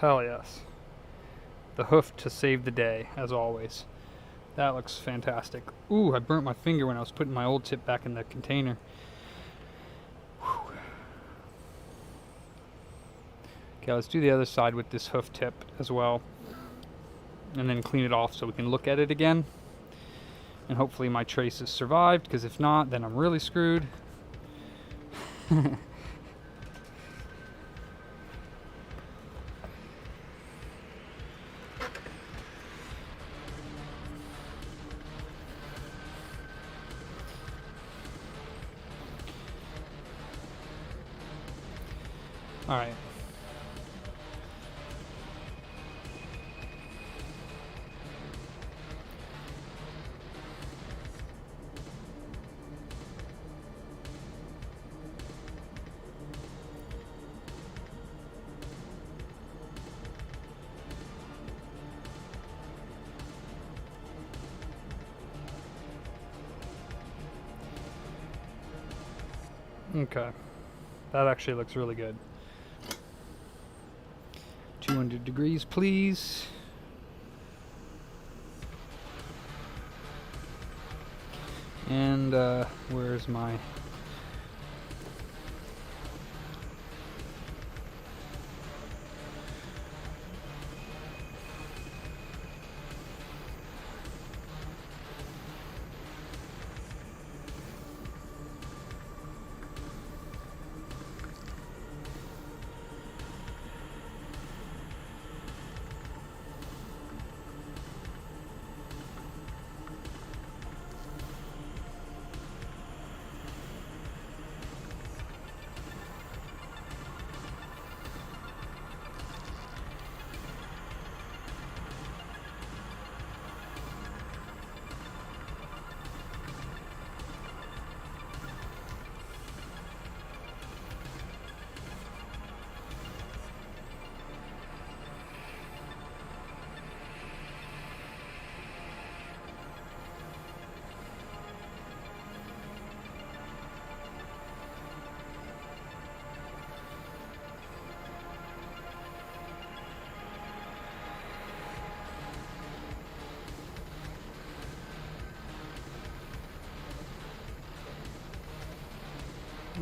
Hell yes. The hoof to save the day, as always. That looks fantastic. Ooh, I burnt my finger when I was putting my old tip back in the container. Whew. Okay, let's do the other side with this hoof tip as well. And then clean it off so we can look at it again. And hopefully my traces survived, because if not, then I'm really screwed. All right. Okay. That actually looks really good. 200 degrees, please. And where's my...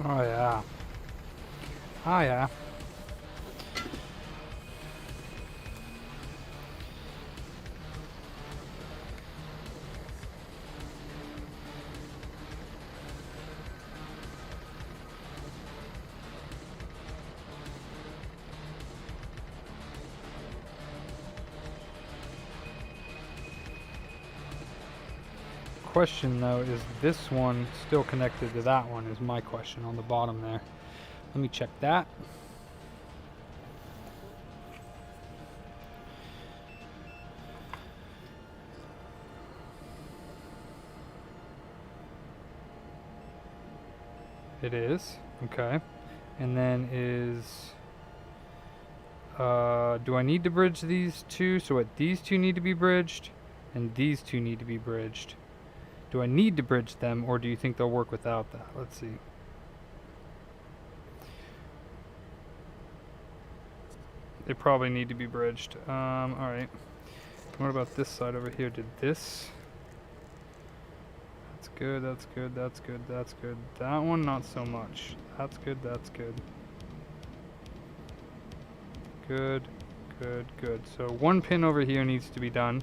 Oh yeah. Oh yeah. question though is this one still connected to that one is my question on the bottom there. Let me check that. It is. Okay. And then is... do I need to bridge these two? So what, these two need to be bridged, and these two need to be bridged. Do I need to bridge them, or do you think they'll work without that? Let's see. They probably need to be bridged. Alright. What about this side over here? Did this... That's good, that's good, that's good, that's good. That one, not so much. That's good, that's good. Good, good, good. So one pin over here needs to be done.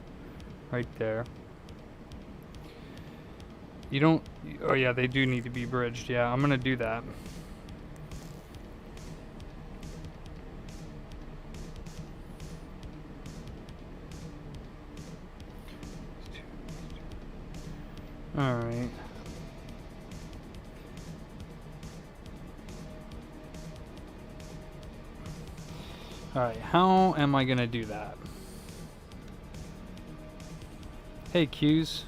Right there. You don't... Oh yeah, they do need to be bridged. Yeah, I'm gonna do that. Alright. Alright, how am I gonna do that? Hey Q's,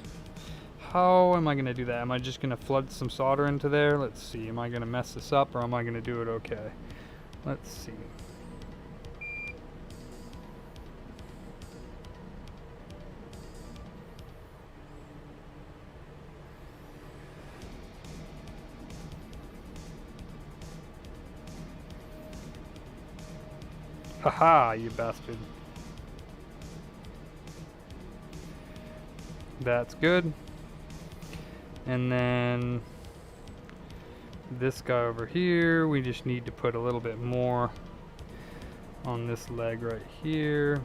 how am I gonna do that? Am I just gonna flood some solder into there? Let's see, am I gonna mess this up or am I gonna do it okay? Let's see. Haha, you bastard. That's good. And then this guy over here, we just need to put a little bit more on this leg right here.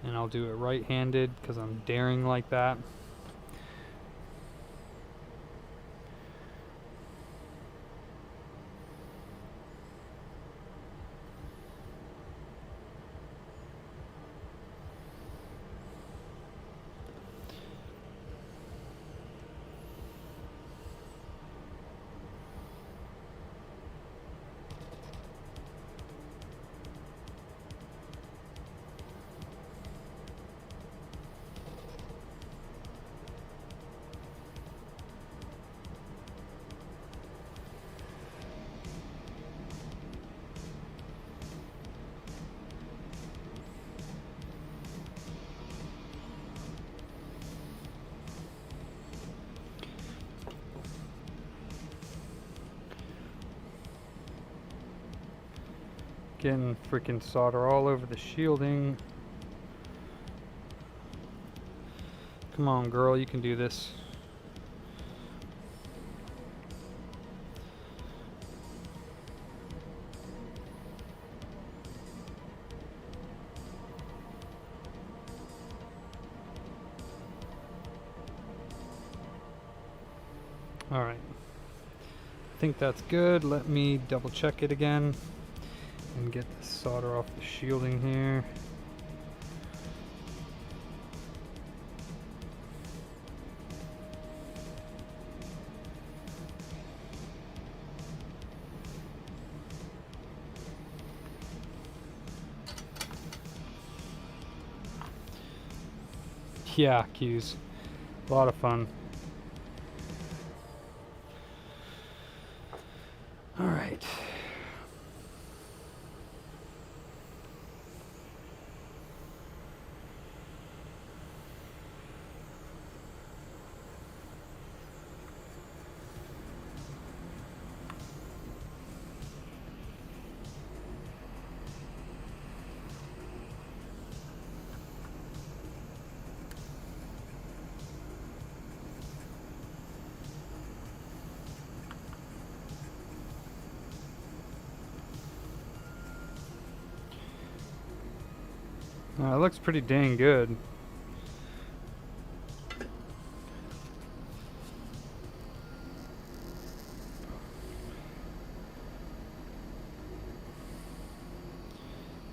And I'll do it right-handed because I'm daring like that. Getting freaking solder all over the shielding. Come on, girl, you can do this. All right. I think that's good. Let me double check it again. And get the solder off the shielding here. Yeah, Q's. A lot of fun. All right. It looks pretty dang good.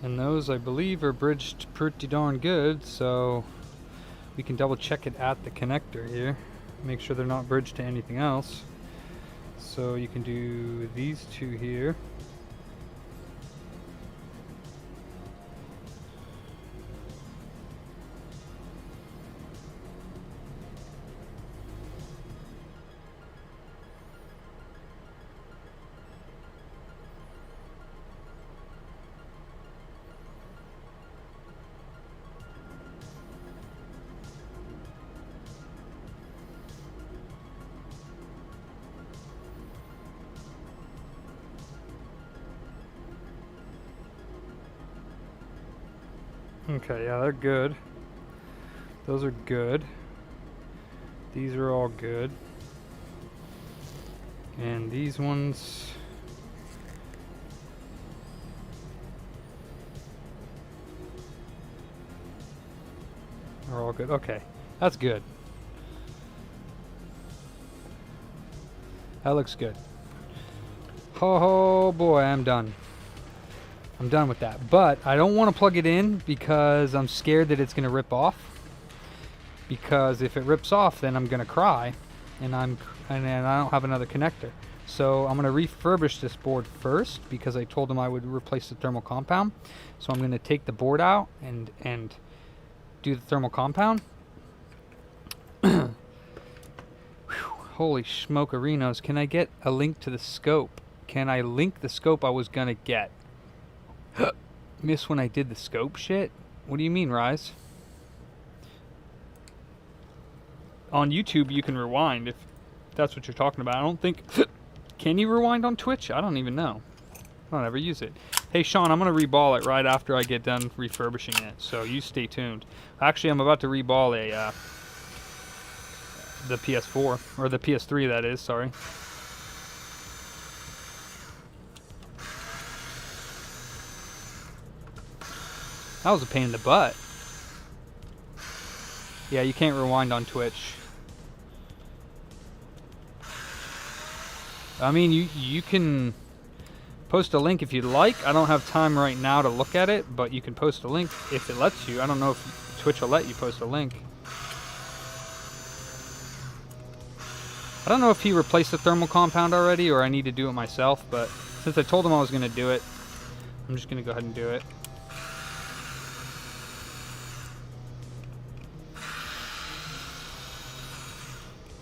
And those, I believe, are bridged pretty darn good, so we can double check it at the connector here. Make sure they're not bridged to anything else. So you can do these two here. Okay, yeah, they're good. Those are good. These are all good. And these ones... are all good. Okay, that's good. That looks good. Oh boy, I'm done. I'm done with that. But I don't want to plug it in because I'm scared that it's going to rip off. Because if it rips off, then I'm going to cry, and then I don't have another connector. So I'm going to refurbish this board first because I told them I would replace the thermal compound. So I'm going to take the board out and do the thermal compound. Holy smokerinos. Can I get a link to the scope? Can I link the scope I was going to get? Miss when I did the scope shit? What do you mean, Rise? On YouTube, you can rewind if that's what you're talking about. I don't think... Can you rewind on Twitch? I don't even know. I don't ever use it. Hey, Sean, I'm going to reball it right after I get done refurbishing it, so you stay tuned. Actually, I'm about to reball the PS4, or the PS3, that is, sorry. That was a pain in the butt. Yeah, you can't rewind on Twitch. I mean, you can post a link if you'd like. I don't have time right now to look at it, but you can post a link if it lets you. I don't know if Twitch will let you post a link. I don't know if he replaced the thermal compound already or I need to do it myself, but since I told him I was going to do it, I'm just going to go ahead and do it.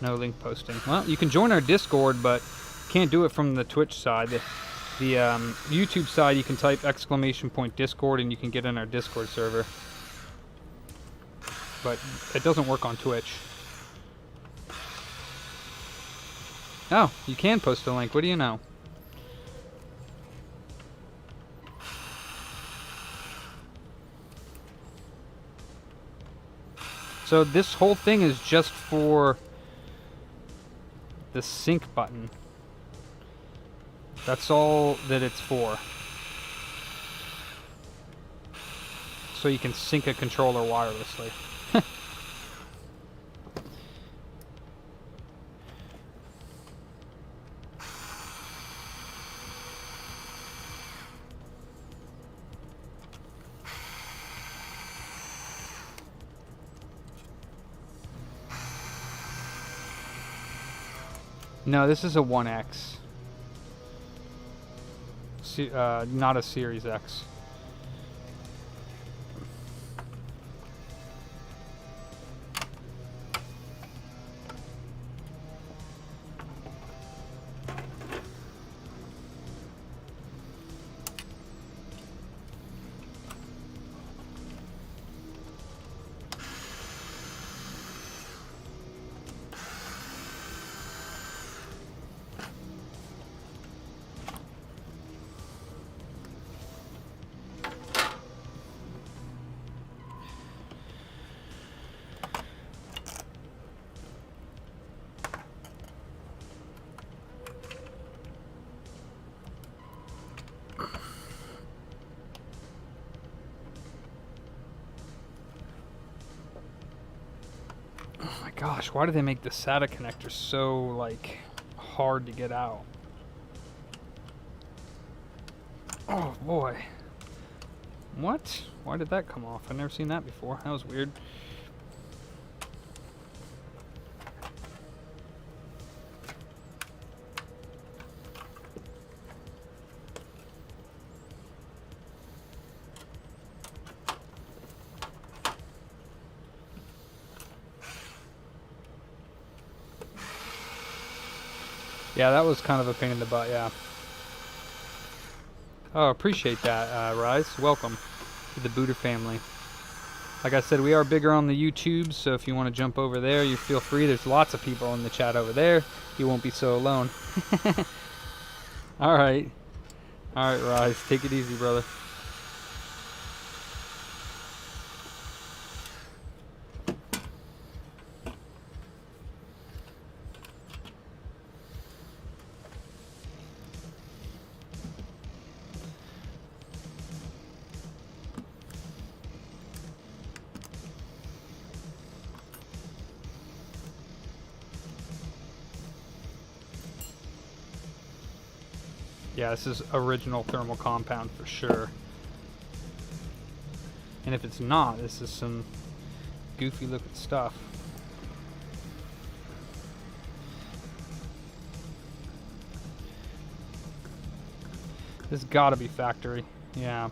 No link posting. Well, you can join our Discord, but can't do it from the Twitch side. The YouTube side, you can type !Discord and you can get in our Discord server. But it doesn't work on Twitch. Oh, you can post a link. What do you know? So this whole thing is just for the sync button. That's all that it's for. So you can sync a controller wirelessly. No, this is a 1X. Not a Series X. Gosh, why do they make the SATA connector so, like, hard to get out? Oh, boy. What? Why did that come off? I've never seen that before. That was weird. Yeah, that was kind of a pain in the butt, yeah. Oh, appreciate that, Rise. Welcome to the Booter family. Like I said, we are bigger on the YouTube, so if you want to jump over there, you feel free. There's lots of people in the chat over there. You won't be so alone. Alright. Alright, Rise. Take it easy, brother. Yeah, this is original thermal compound for sure. And if it's not, this is some goofy looking stuff. This gotta be factory. Yeah.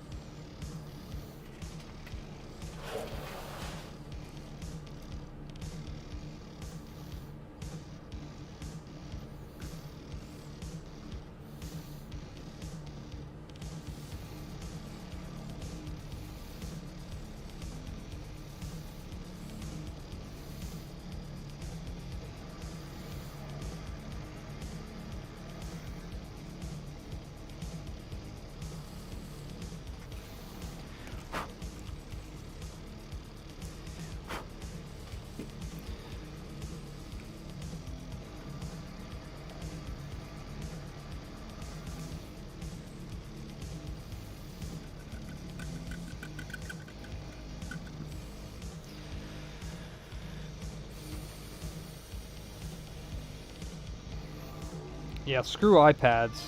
Yeah, screw iPads.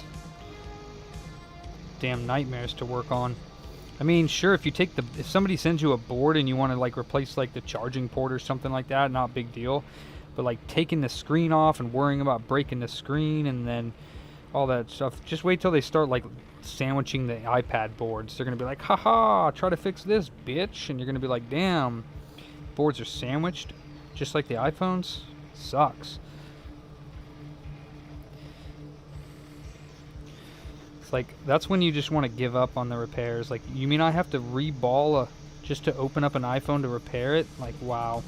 Damn nightmares to work on. I mean, sure, if somebody sends you a board and you want to like replace like the charging port or something like that, not a big deal. But like taking the screen off and worrying about breaking the screen and then all that stuff, just wait till they start like sandwiching the iPad boards. They're gonna be like, haha, try to fix this, bitch. And you're gonna be like, damn, boards are sandwiched just like the iPhones? Sucks. It's like, that's when you just want to give up on the repairs. Like, you mean I have to reball just to open up an iPhone to repair it? Like, wow.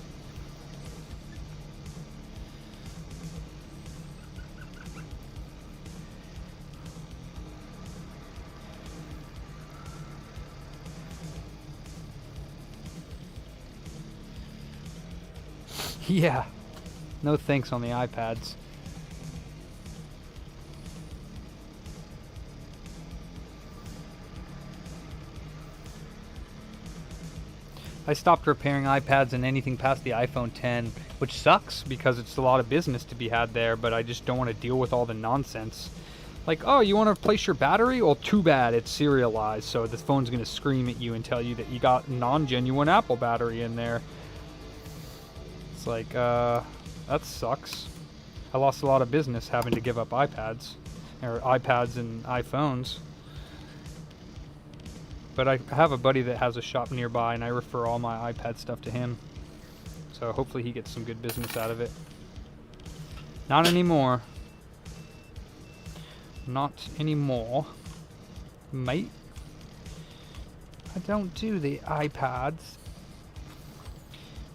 Yeah. No thanks on the iPads. I stopped repairing iPads and anything past the iPhone 10, which sucks because it's a lot of business to be had there, but I just don't want to deal with all the nonsense. Like, oh, you want to replace your battery? Well, too bad, it's serialized, so the phone's going to scream at you and tell you that you got non-genuine Apple battery in there. It's like, that sucks. I lost a lot of business having to give up iPads, or iPads and iPhones. But I have a buddy that has a shop nearby, and I refer all my iPad stuff to him. So hopefully he gets some good business out of it. Not anymore. Not anymore, mate. I don't do the iPads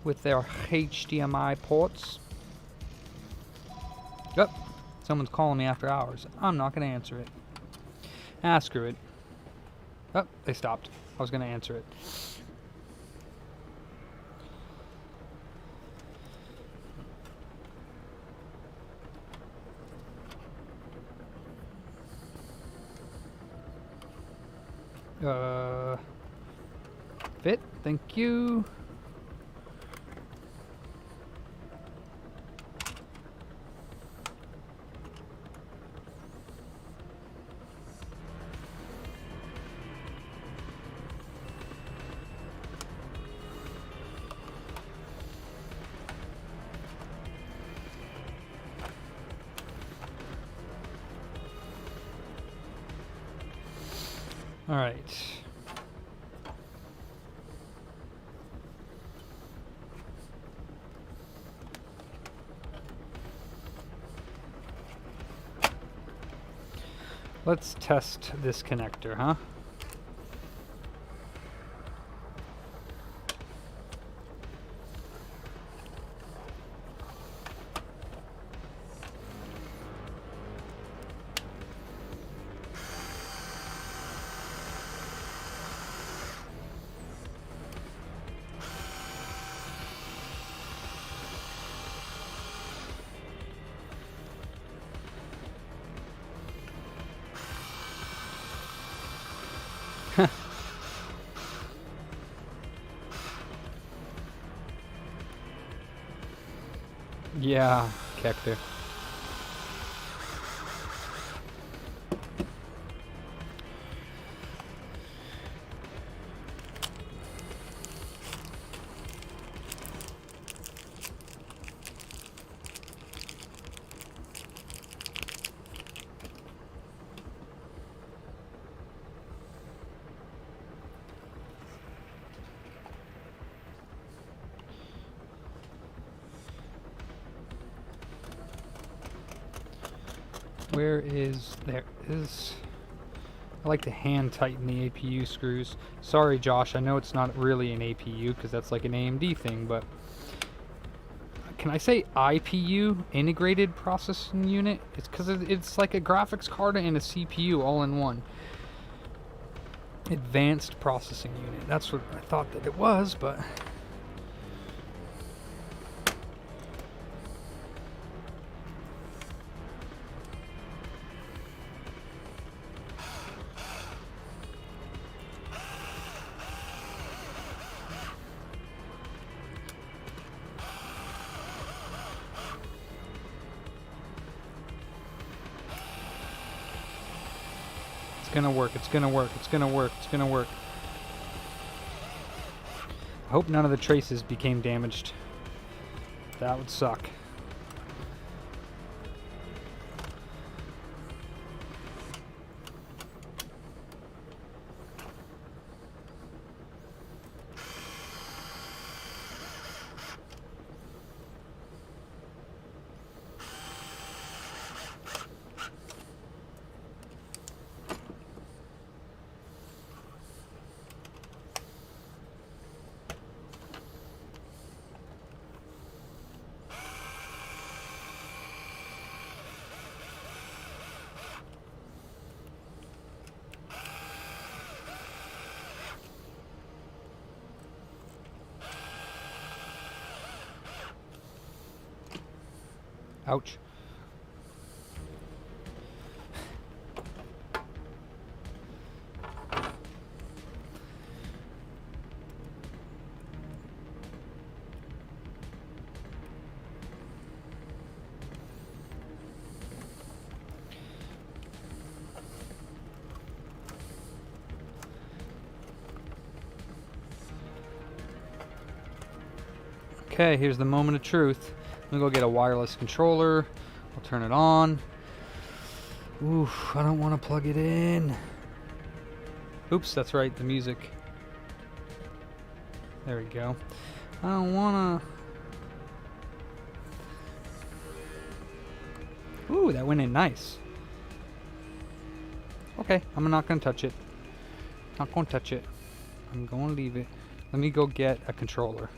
with their HDMI ports. Yep, someone's calling me after hours. I'm not going to answer it. Ah, screw it. Oh, they stopped. I was going to answer it. Fit, thank you. All right. Let's test this connector, huh? Yeah, Kector. Where is, there is, I like to hand tighten the APU screws. Sorry Josh, I know it's not really an APU because that's like an AMD thing, but can I say IPU, integrated processing unit? It's because it's like a graphics card and a CPU all in one. Advanced processing unit, that's what I thought that it was, but it's gonna work, it's gonna work, it's gonna work, it's gonna work. I hope none of the traces became damaged. That would suck. Ouch. Okay, here's the moment of truth. I'm gonna go get a wireless controller. I'll turn it on. Oof, I don't want to plug it in. Oops, that's right, the music. There we go. I don't wanna... Ooh, that went in nice. Okay, I'm not gonna touch it. Not gonna touch it. I'm gonna leave it. Let me go get a controller.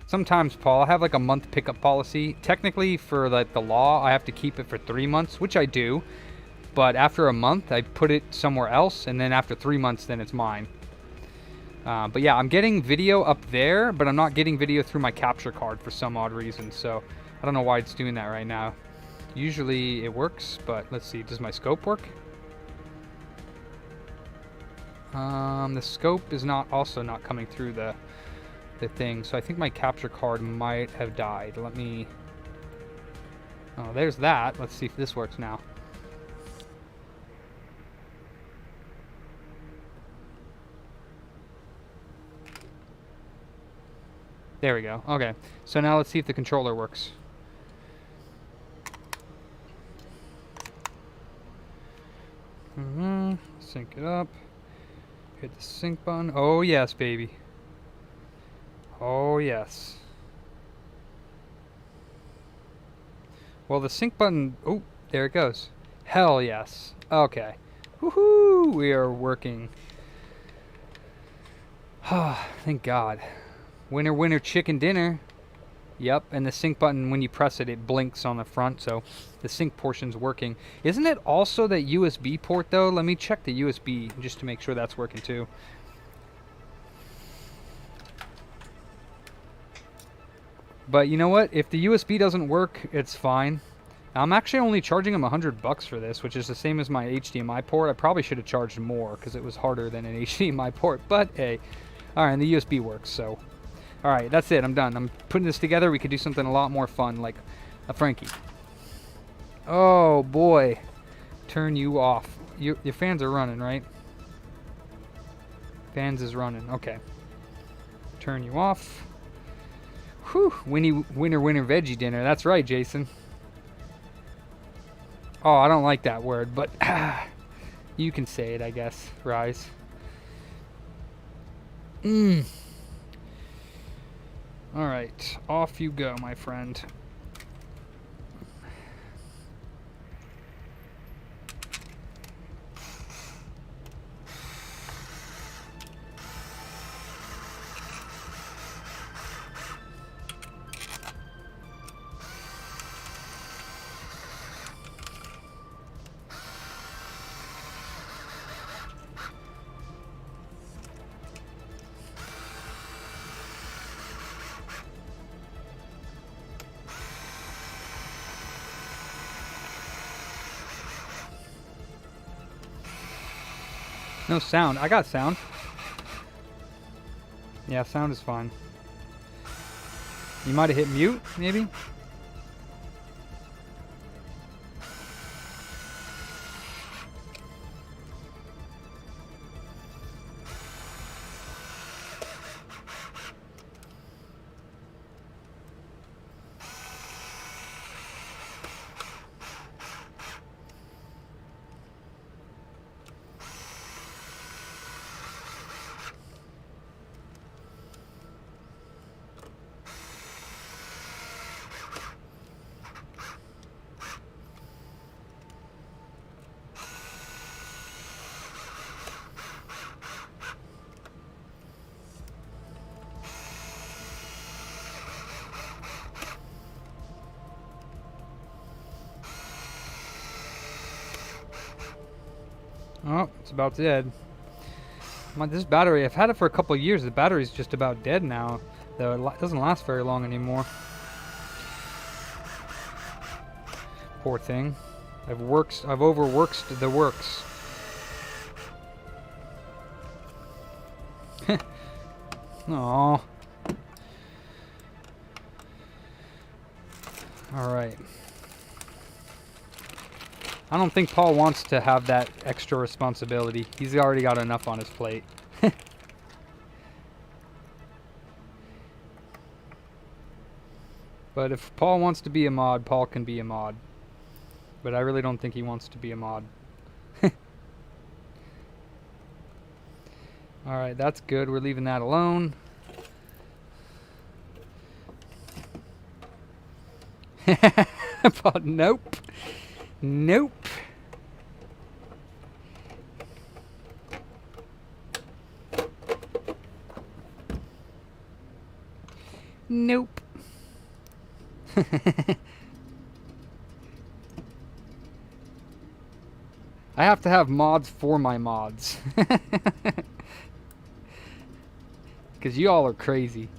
Sometimes, Paul, I have like a month pickup policy. Technically, for like the law, I have to keep it for 3 months, which I do. But after a month, I put it somewhere else, and then after 3 months, then it's mine. But yeah, I'm getting video up there, but I'm not getting video through my capture card for some odd reason. So I don't know why it's doing that right now. Usually it works, but let's see. Does my scope work? The scope is also not coming through the thing. So I think my capture card might have died. Let me... Oh, there's that. Let's see if this works now. There we go. Okay. So now let's see if the controller works. Sync it up. Hit the sync button. Oh yes, baby. Oh yes. Well, the sync button... Oh, there it goes. Hell yes. Okay. Woohoo! We are working. Thank God. Winner, winner, chicken dinner. Yep, and the sync button, when you press it, it blinks on the front, so the sync portion's working. Isn't it also that USB port, though? Let me check the USB just to make sure that's working, too. But you know what? If the USB doesn't work, it's fine. I'm actually only charging them $100 for this, which is the same as my HDMI port. I probably should have charged more, because it was harder than an HDMI port, but hey. Alright, and the USB works, so... Alright, that's it. I'm done. I'm putting this together. We could do something a lot more fun, like a Frankie. Oh, boy. Turn you off. Your fans are running, right? Fans is running. Okay. Turn you off. Whew. Winner, winner, veggie dinner. That's right, Jason. Oh, I don't like that word, but you can say it, I guess. Rise. Alright, off you go, my friend. No sound. I got sound. Yeah, sound is fine. You might have hit mute, maybe? Oh, it's about dead. This battery, I've had it for a couple of years. The battery's just about dead now, though it doesn't last very long anymore. Poor thing. I've overworked the works. Aww. Alright. I don't think Paul wants to have that extra responsibility. He's already got enough on his plate. But if Paul wants to be a mod, Paul can be a mod. But I really don't think he wants to be a mod. Alright, that's good. We're leaving that alone. But nope. Nope. Nope. I have to have mods for my mods. Because you all are crazy.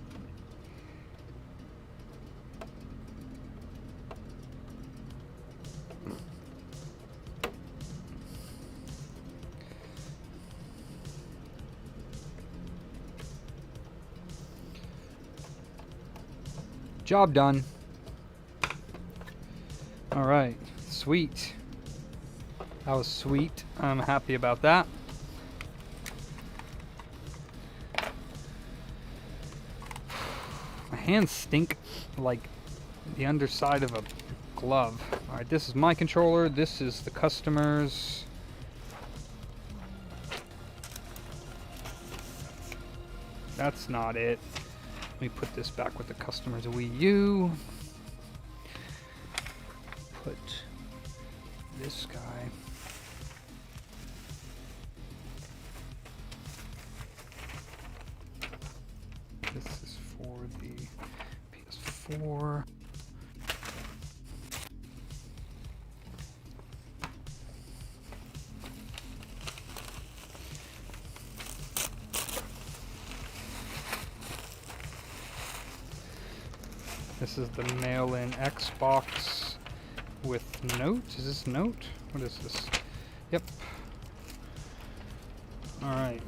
Job done. Alright, sweet. That was sweet. I'm happy about that. My hands stink like the underside of a glove. Alright, this is my controller. This is the customer's. That's not it. Let me put this back with the customer's Wii U. Put this guy. This is for the PS4. This is the mail-in Xbox with note. Is this note? What is this? Yep. All right.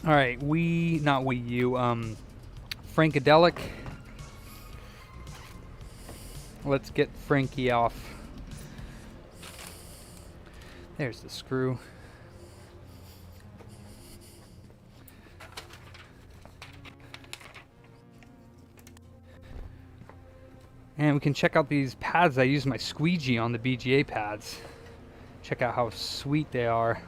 All right, not Wii U, Frankadelic. Let's get Frankie off. There's the screw. And we can check out these pads. I use my squeegee on the BGA pads. Check out how sweet they are.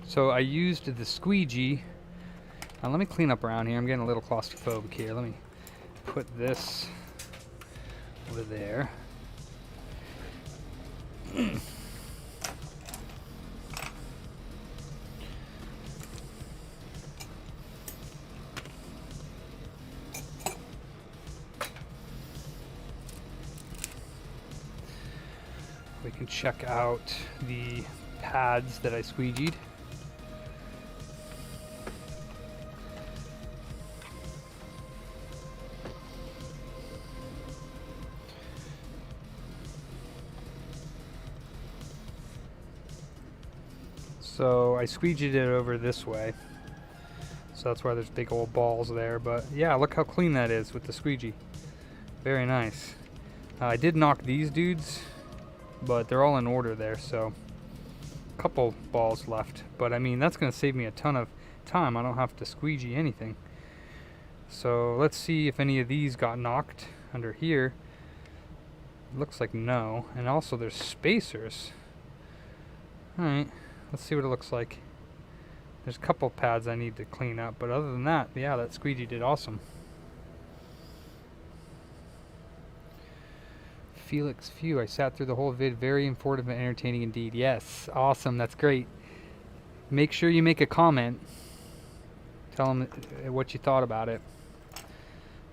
So I used the squeegee. Now let me clean up around here. I'm getting a little claustrophobic here. Let me put this over there. We can check out the pads that I squeegeed. So I squeegeed it over this way. So that's why there's big old balls there. But yeah, look how clean that is with the squeegee. Very nice. I did knock these dudes, but they're all in order there, so a couple balls left. But I mean, that's going to save me a ton of time. I don't have to squeegee anything. So let's see if any of these got knocked under here. Looks like no. And also there's spacers. Alright, let's see what it looks like. There's a couple pads I need to clean up, but other than that, yeah, that squeegee did awesome. Felix Few, I sat through the whole vid, very informative and entertaining indeed. Yes, awesome, that's great. Make sure you make a comment. Tell them what you thought about it.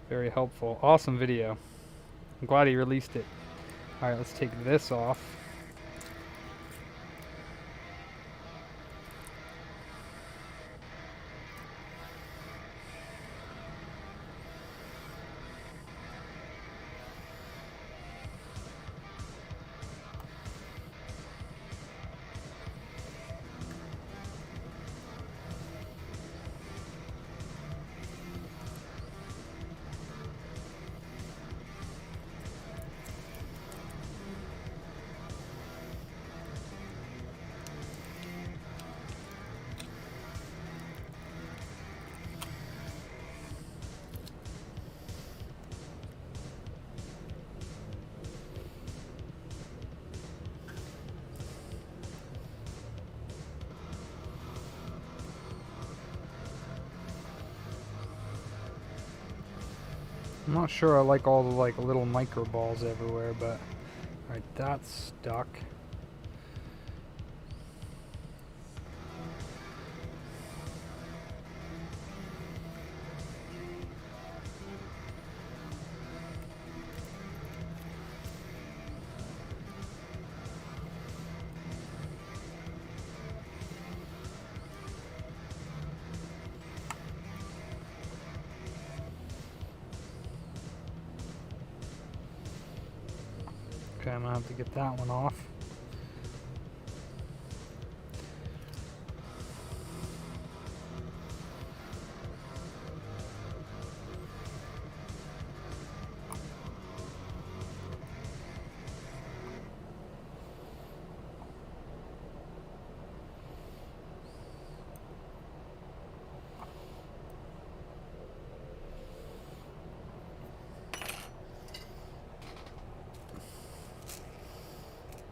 Very helpful. Awesome video. I'm glad he released it. Alright, let's take this off. I'm not sure I like all the like little micro balls everywhere, but alright, that's stuck. Okay, I'm gonna have to get that one off.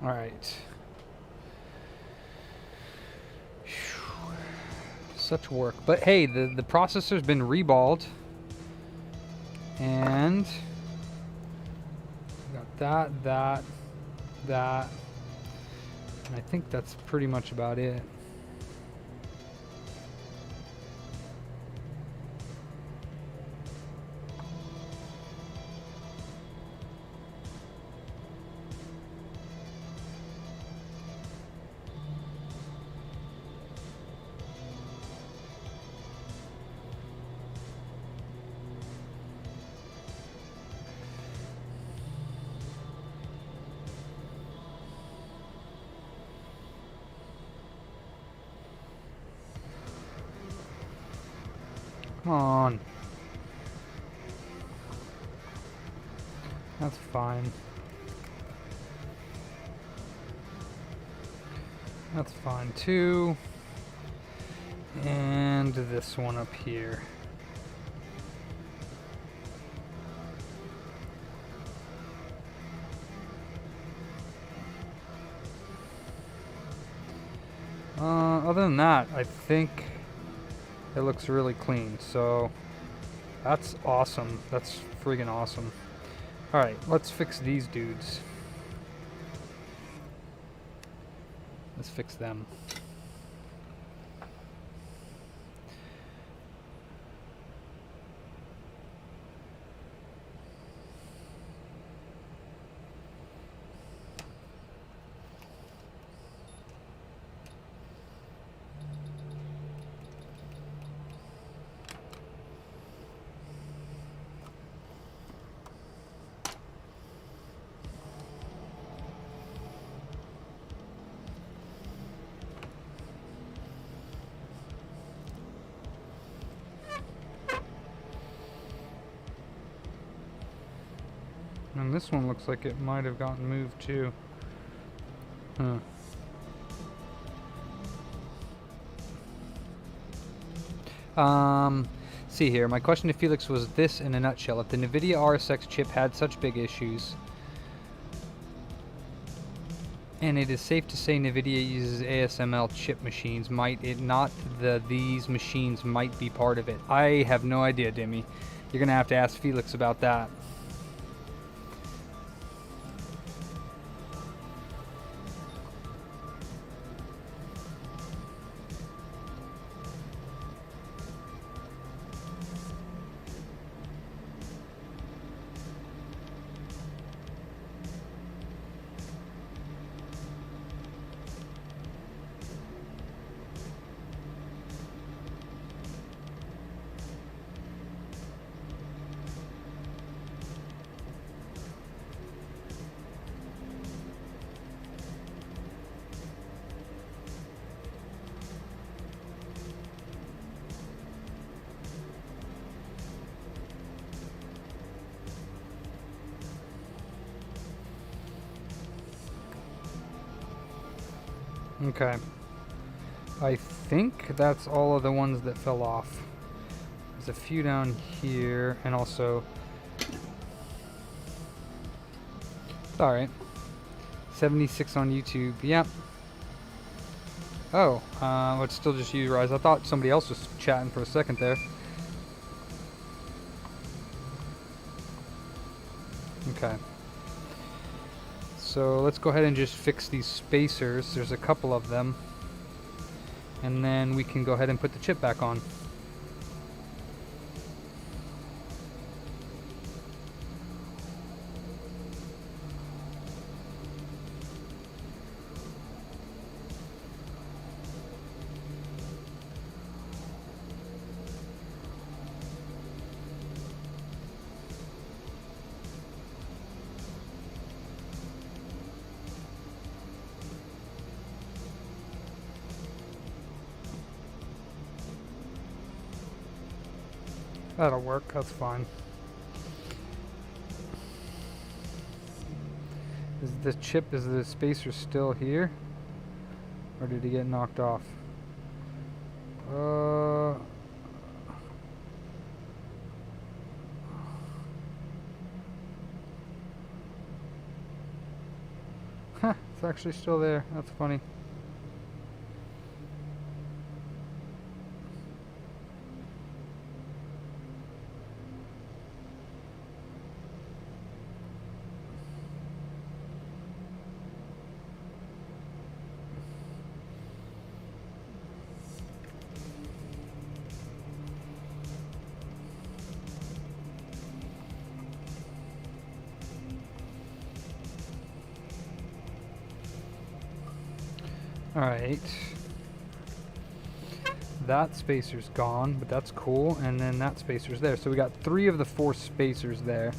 All right. Such work. But hey, the processor's been reballed. And we got that. And I think that's pretty much about it. Come on. That's fine. That's fine too. And this one up here. Other than that, I think it looks really clean, so that's awesome. That's friggin' awesome. Alright, let's fix these dudes. Let's fix them. And this one looks like it might have gotten moved too. Huh. See here. My question to Felix was this in a nutshell. If the NVIDIA RSX chip had such big issues, and it is safe to say NVIDIA uses ASML chip machines, might it not these machines might be part of it? I have no idea, Dimmy. You're going to have to ask Felix about that. Okay. I think that's all of the ones that fell off. There's a few down here, and also... It's alright. 76 on YouTube. Yep. Oh, it's still just you, Rise. I thought somebody else was chatting for a second there. Okay. So let's go ahead and just fix these spacers. There's a couple of them. And then we can go ahead and put the chip back on. That'll work, that's fine. Is the spacer still here? Or did he get knocked off? Huh, it's actually still there. That's funny. Alright. That spacer's gone, but that's cool. And then that spacer's there. So we got 3 of the 4 spacers there.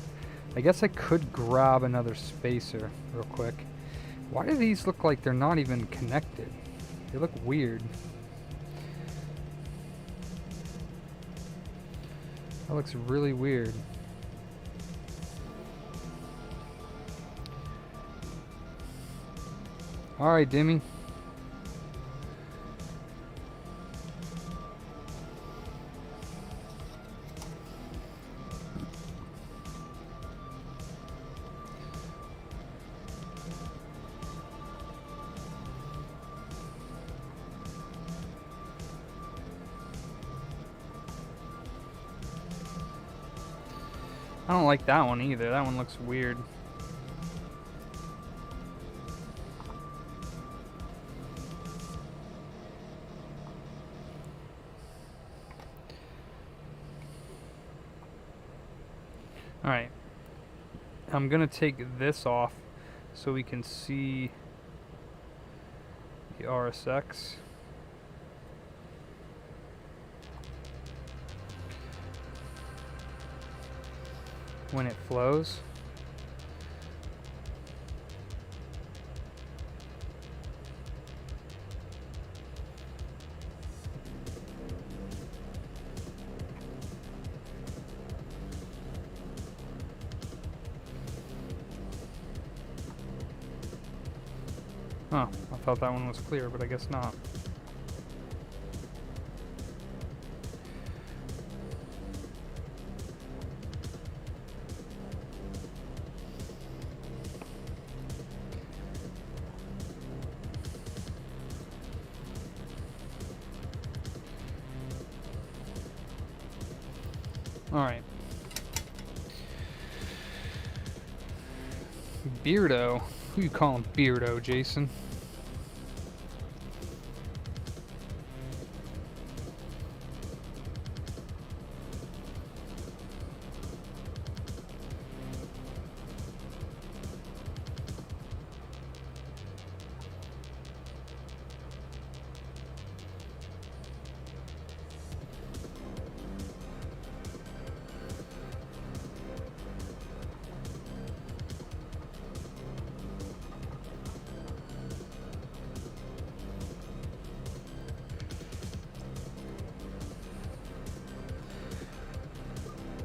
I guess I could grab another spacer real quick. Why do these look like they're not even connected? They look weird. That looks really weird. Alright, Dimmy. I don't like that one either. That one looks weird. Alright. I'm gonna take this off so we can see the RSX. When it flows. Oh, I thought that one was clear, but I guess not. Alright. Beardo. Who you calling Beardo, Jason?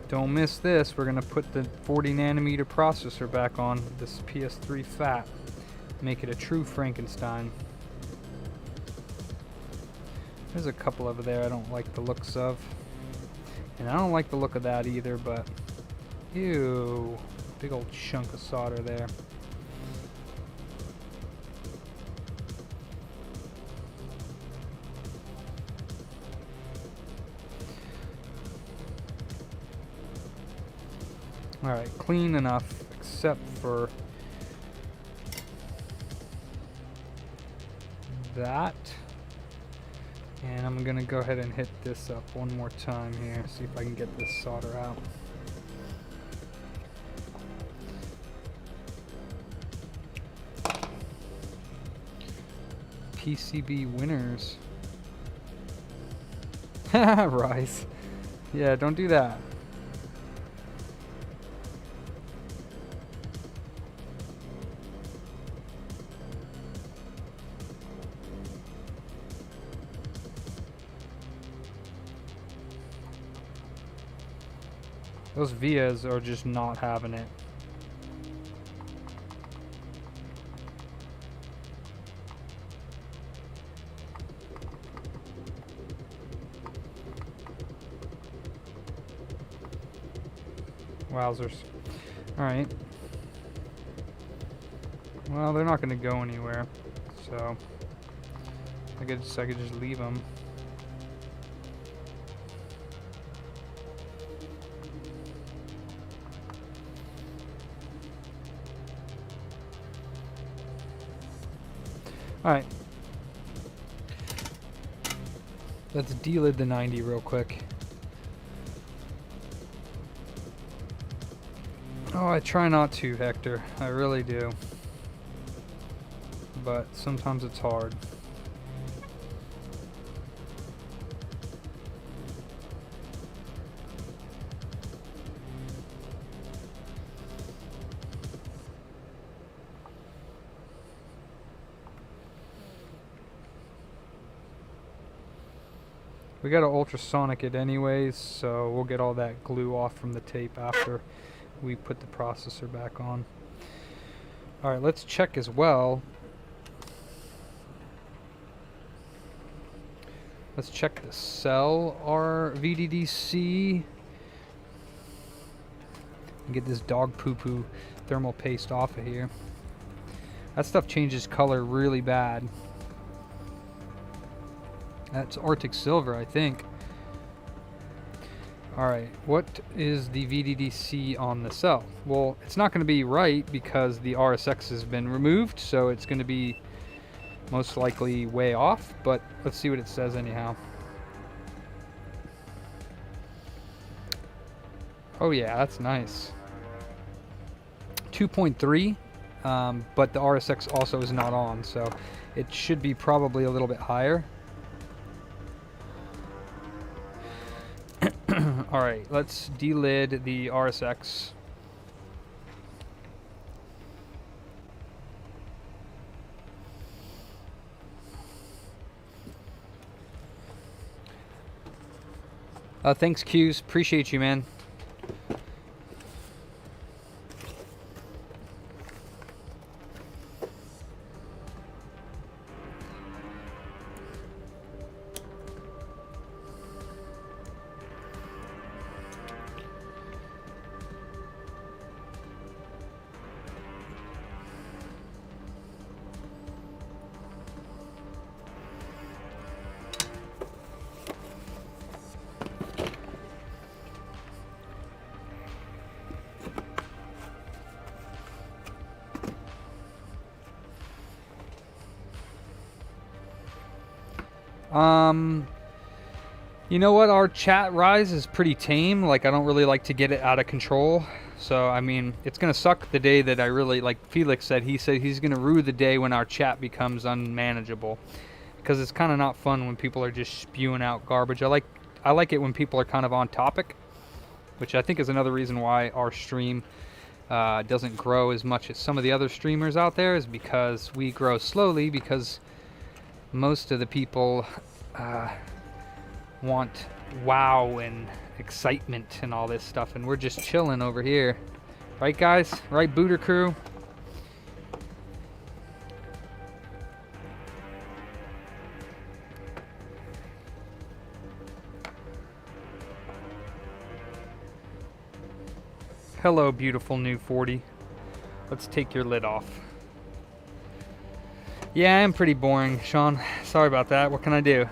Don't miss this. We're gonna put the 40nm processor back on this PS3 FAT. Make it a true Frankenstein. There's a couple over there I don't like the looks of. And I don't like the look of that either, but ew. Big old chunk of solder there. Alright, clean enough, except for that. And I'm gonna go ahead and hit this up one more time here, see if I can get this solder out. PCB winners. Rise. Yeah, don't do that. Those vias are just not having it. Wowzers. Alright. Well, they're not going to go anywhere. So, I could just leave them. Alright. Let's delid the 90 real quick. Oh, I try not to, Hector. I really do. But sometimes it's hard. We gotta ultrasonic it anyways, so we'll get all that glue off from the tape after we put the processor back on. Alright, let's check as well. Let's check the cell VDDC. And get this dog poo-poo thermal paste off of here. That stuff changes color really bad. That's Arctic Silver, I think. Alright, what is the VDDC on the cell? Well, it's not going to be right because the RSX has been removed, so it's going to be most likely way off, but let's see what it says anyhow. Oh yeah, that's nice. 2.3, but the RSX also is not on, so it should be probably a little bit higher. Alright, let's delid the RSX. Thanks, Q's. Appreciate you, man. You know what? Our chat rise is pretty tame. Like, I don't really like to get it out of control. So, I mean, it's going to suck the day that I really, like Felix said, he said he's going to rue the day when our chat becomes unmanageable. Because it's kind of not fun when people are just spewing out garbage. I like it when people are kind of on topic, which I think is another reason why our stream doesn't grow as much as some of the other streamers out there, is because we grow slowly, because most of the people want wow and excitement and all this stuff, and we're just chilling over here. Right, guys? Right, Booter crew? Hello, beautiful new 40. Let's take your lid off. Yeah, I am pretty boring, Sean. Sorry about that. What can I do?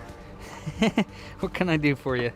What can I do for you?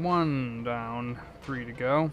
1 down, 3 to go.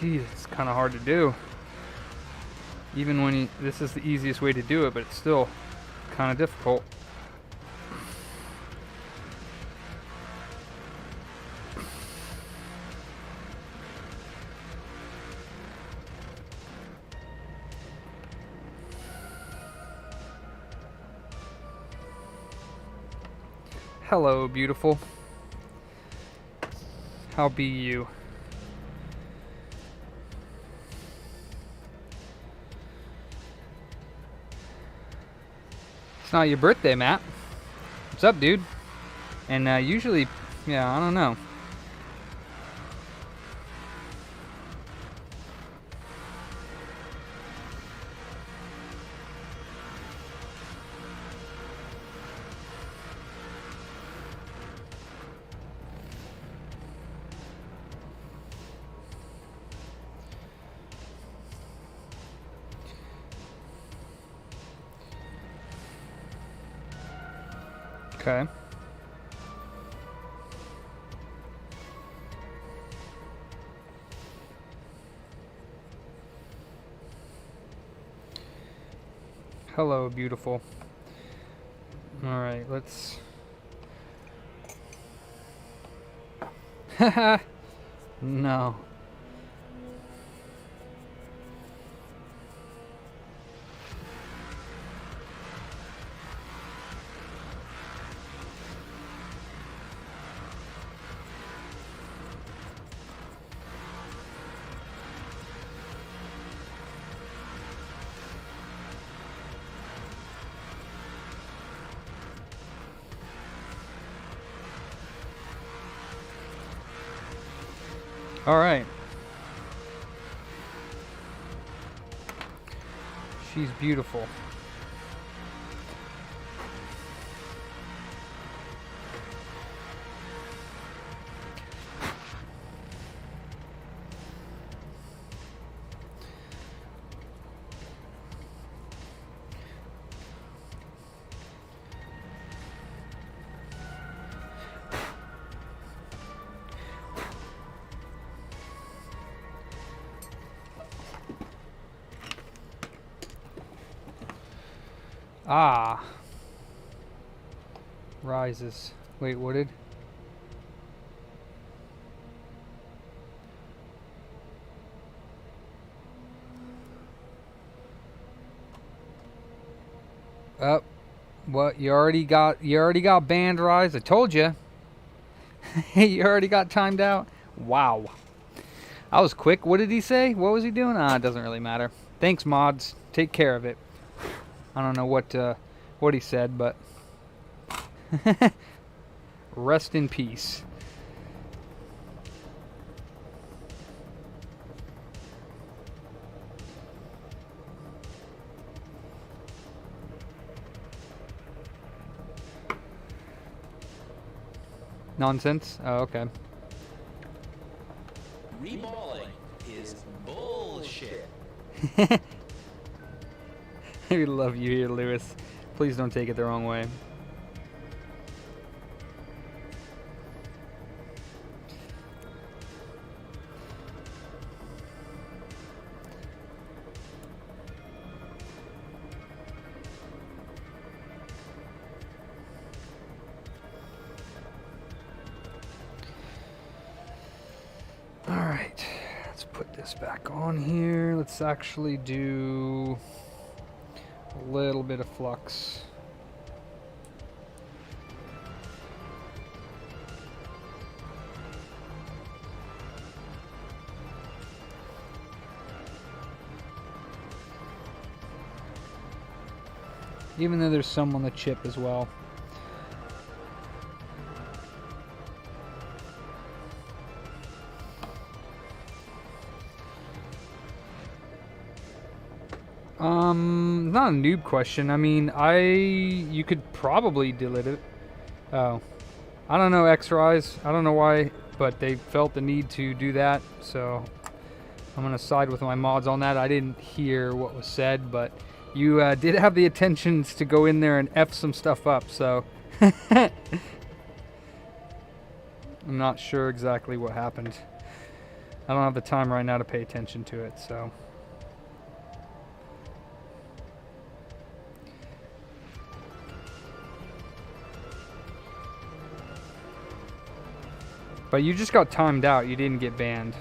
Jeez, it's kind of hard to do. Even when you, this is the easiest way to do it, but it's still kind of difficult. Hello, beautiful. How be you? It's not your birthday, Matt. What's up, dude? And usually, yeah, I don't know. Okay. Hello, beautiful. All right, let's. Haha. No. All right. She's beautiful. Ah. Rises. Wait, what did? Up. What? You already got banned, Rise. I told you. You already got timed out. Wow. I was quick. What did he say? What was he doing? Ah, it doesn't really matter. Thanks, mods. Take care of it. I don't know what he said, but rest in peace. Nonsense? Oh, okay. Reballing is bullshit. We love you here, Lewis. Please don't take it the wrong way. All right, let's put this back on here. Let's actually do a little bit of flux. even though there's some on the chip as well. Not a noob question. I mean, you could probably delete it. Oh, I don't know, X-Rise. I don't know why, but they felt the need to do that, so I'm gonna side with my mods on that. I didn't hear what was said, but you did have the intentions to go in there and F some stuff up, so I'm not sure exactly what happened. I don't have the time right now to pay attention to it, so. But you just got timed out, you didn't get banned.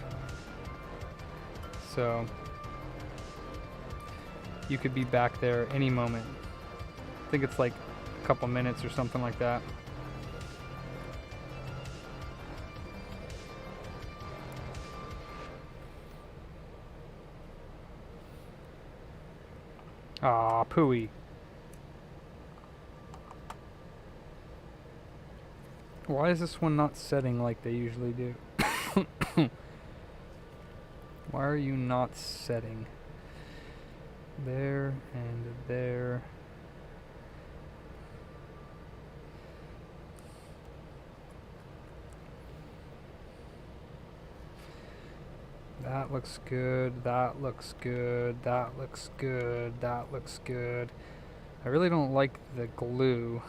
So you could be back there any moment. I think it's like a couple minutes or something like that. Aw, pooey. Why is this one not setting like they usually do? Why are you not setting? There and there. That looks good, that looks good, that looks good, that looks good. I really don't like the glue.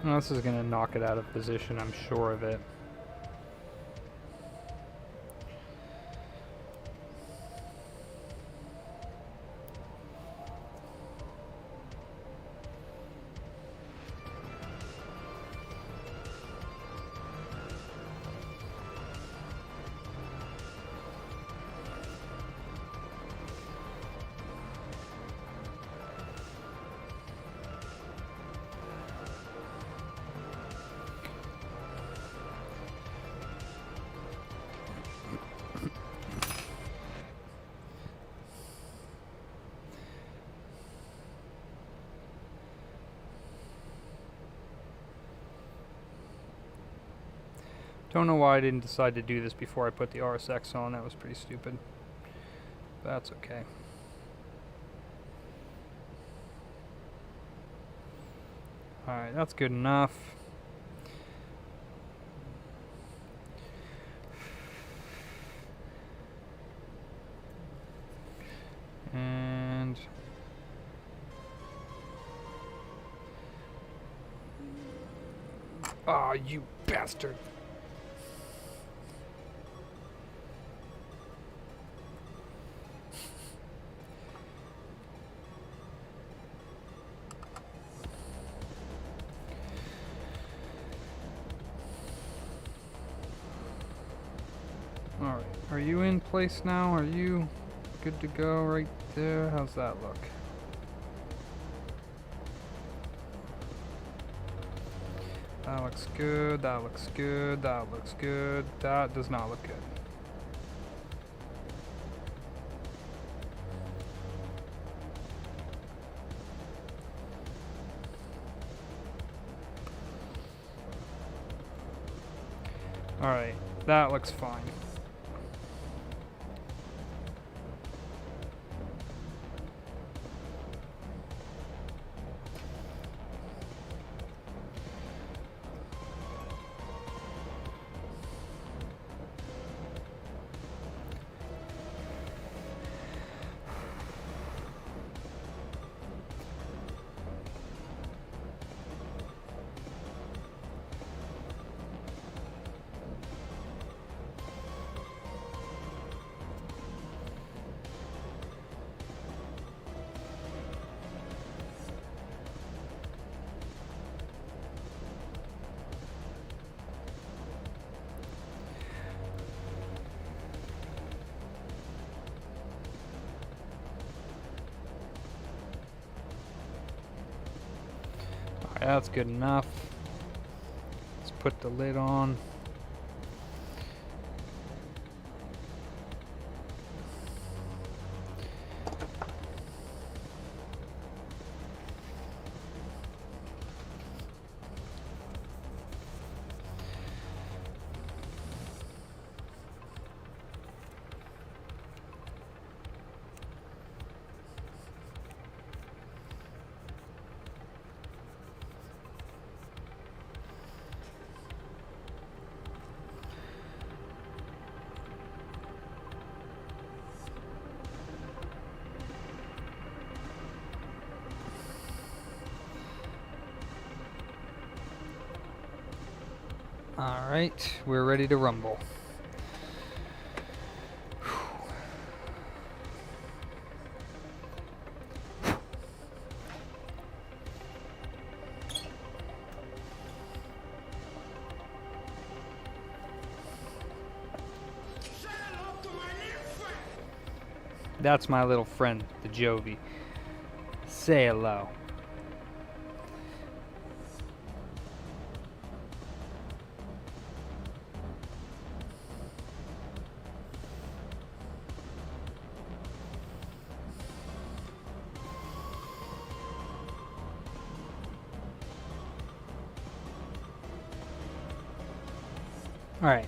Well, this is going to knock it out of position, I'm sure of it. Don't know why I didn't decide to do this before I put the RSX on. That was pretty stupid. But that's okay. Alright, that's good enough. And ah, you bastard. Alright, are you in place now? Are you good to go right there? How's that look? That looks good, that looks good, that looks good. That does not look good. Alright, that looks fine. That's good enough. Let's put the lid on. Alright, we're ready to rumble. That's my little friend, the Jovi. Say hello. All right.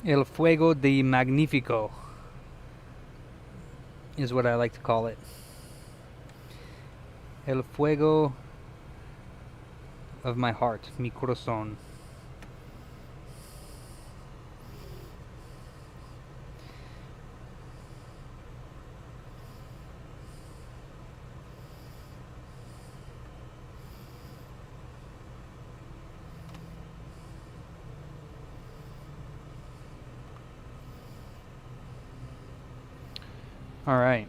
El Fuego de Magnifico is what I like to call it. El Fuego of my heart, mi corazón. All right.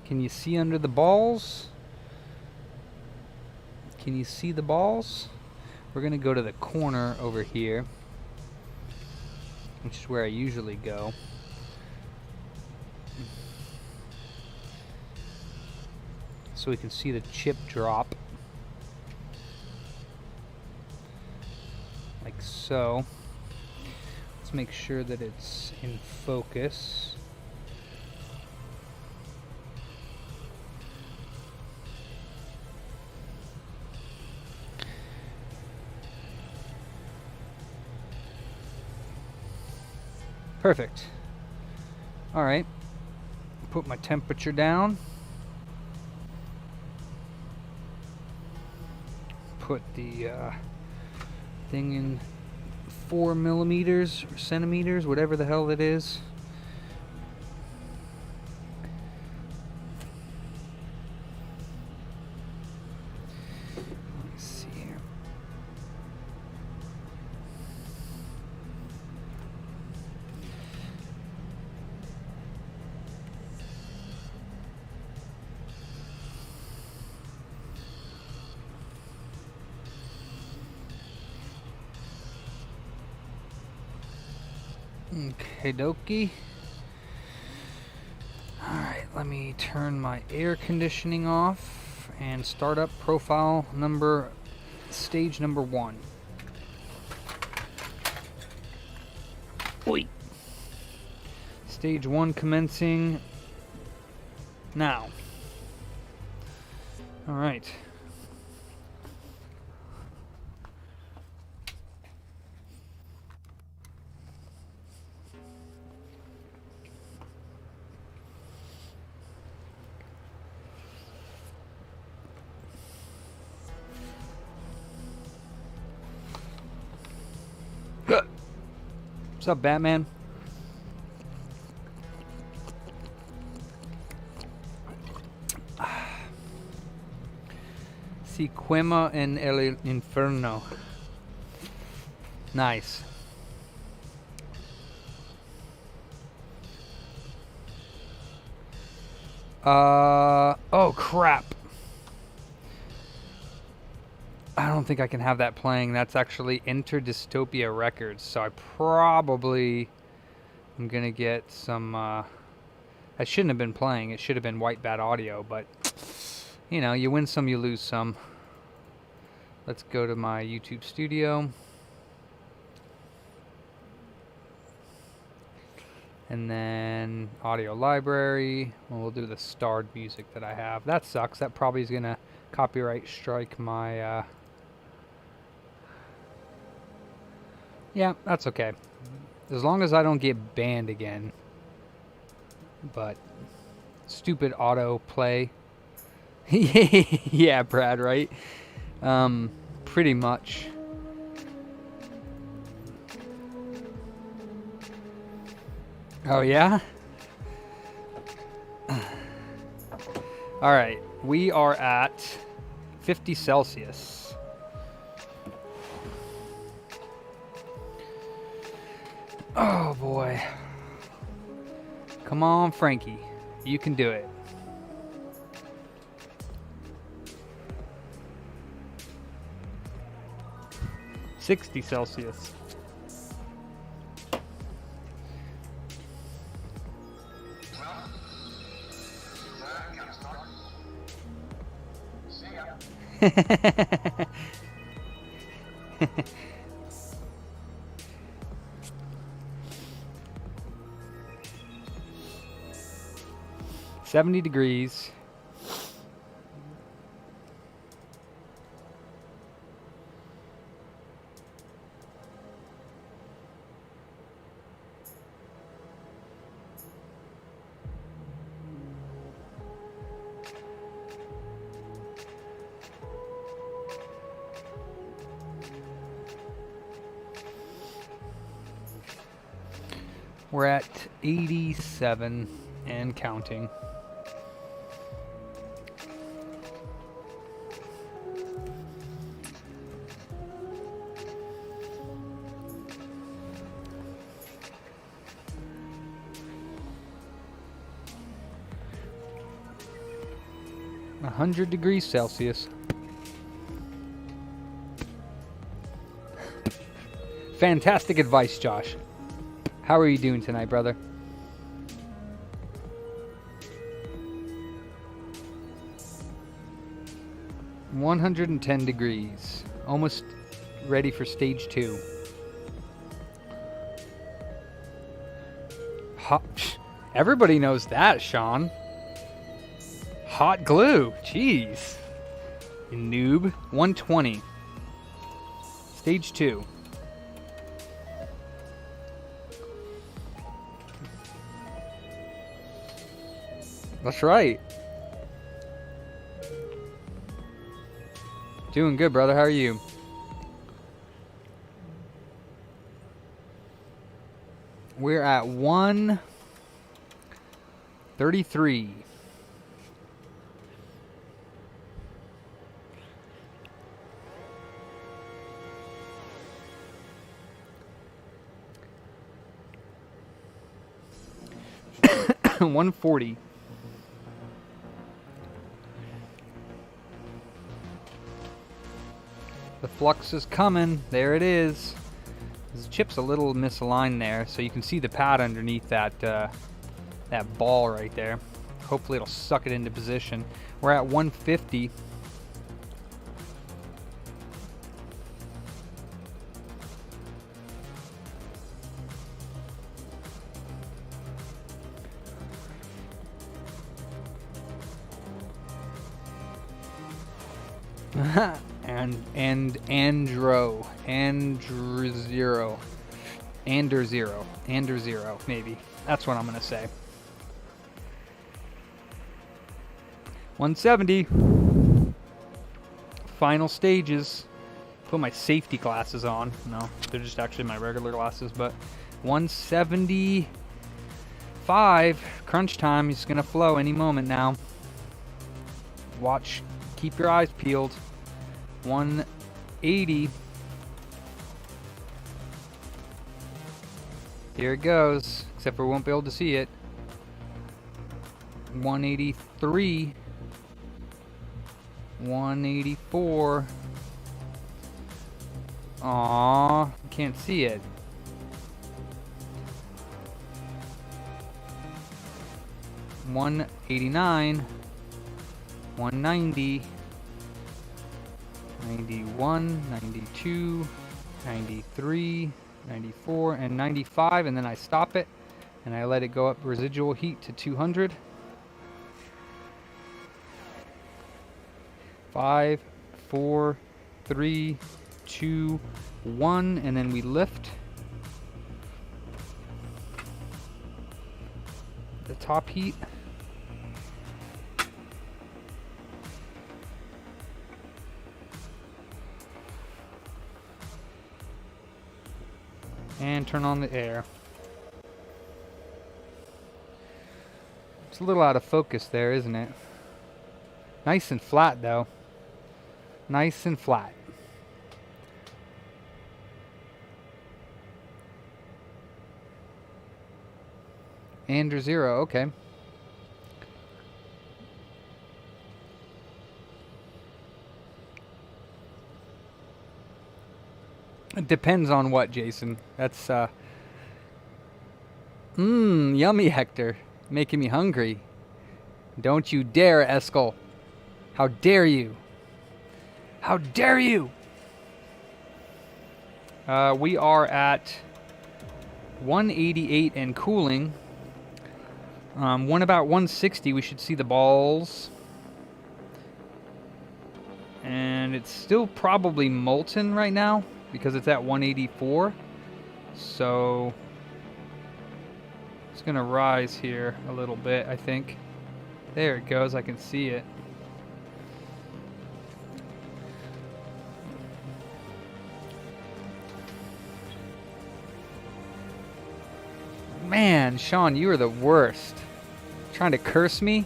Can you see under the balls? Can you see the balls? We're going to go to the corner over here, which is where I usually go. So we can see the chip drop. Like so. Let's make sure that it's in focus. Perfect. All right. Put my temperature down. Put the thing in 4 millimeters or centimeters, whatever the hell it is. Let's see here. Okay, dokie. Alright, let me turn my air conditioning off and start up stage number 1. Oi! Stage 1 commencing now. Alright. What's up, Batman? Si quema en el infierno. Nice. Oh crap. I don't think I can have that playing. That's actually Enter Dystopia Records. So I probably am going to get some, I shouldn't have been playing. It should have been White Bat Audio, but, you know, you win some, you lose some. Let's go to my YouTube studio. And then audio library. We'll do the starred music that I have. That sucks. That probably is going to copyright strike my, yeah, that's okay. As long as I don't get banned again. But stupid autoplay. Yeah, Brad, right? Pretty much. Oh, yeah? Alright, we are at 50 Celsius. Oh, boy. Come on, Frankie. You can do it. $60 Celsius. $70. We're at 87 and counting. $100 Celsius. Fantastic advice, Josh. How are you doing tonight, brother? $110. Almost ready for stage 2. Hot. Everybody knows that, Sean. Hot glue. Jeez. You noob. 120. Stage 2. That's right. Doing good, brother. How are you? We're at 133. $140. The flux is coming. There it is. This chip's a little misaligned there, so you can see the pad underneath that that ball right there. Hopefully it'll suck it into position. We're at 150. and Andro zero, maybe. That's what I'm gonna say. 170. Final stages. Put my safety glasses on. No, they're just actually my regular glasses, but 175. Crunch time is gonna flow any moment now. Watch. Keep your eyes peeled. 180. Here it goes, except for we won't be able to see it. 183. 184. Aww, can't see it. $189, $190, $91, $92, $93, $94, and $95, and then I stop it and I let it go up residual heat to 200. 5, 4, 3, 2, 1, and then we lift the top heat. And turn on the air. It's a little out of focus there, isn't it? Nice and flat though. Nice and flat. And 0, okay. It depends on what, Jason. That's yummy, Hector. Making me hungry. Don't you dare, Eskel. How dare you? How dare you? We are at 188 and cooling. About 160, we should see the balls. And it's still probably molten right now because it's at 184. So it's gonna rise here a little bit, I think. There it goes, I can see it. Man, Sean, you are the worst. Trying to curse me?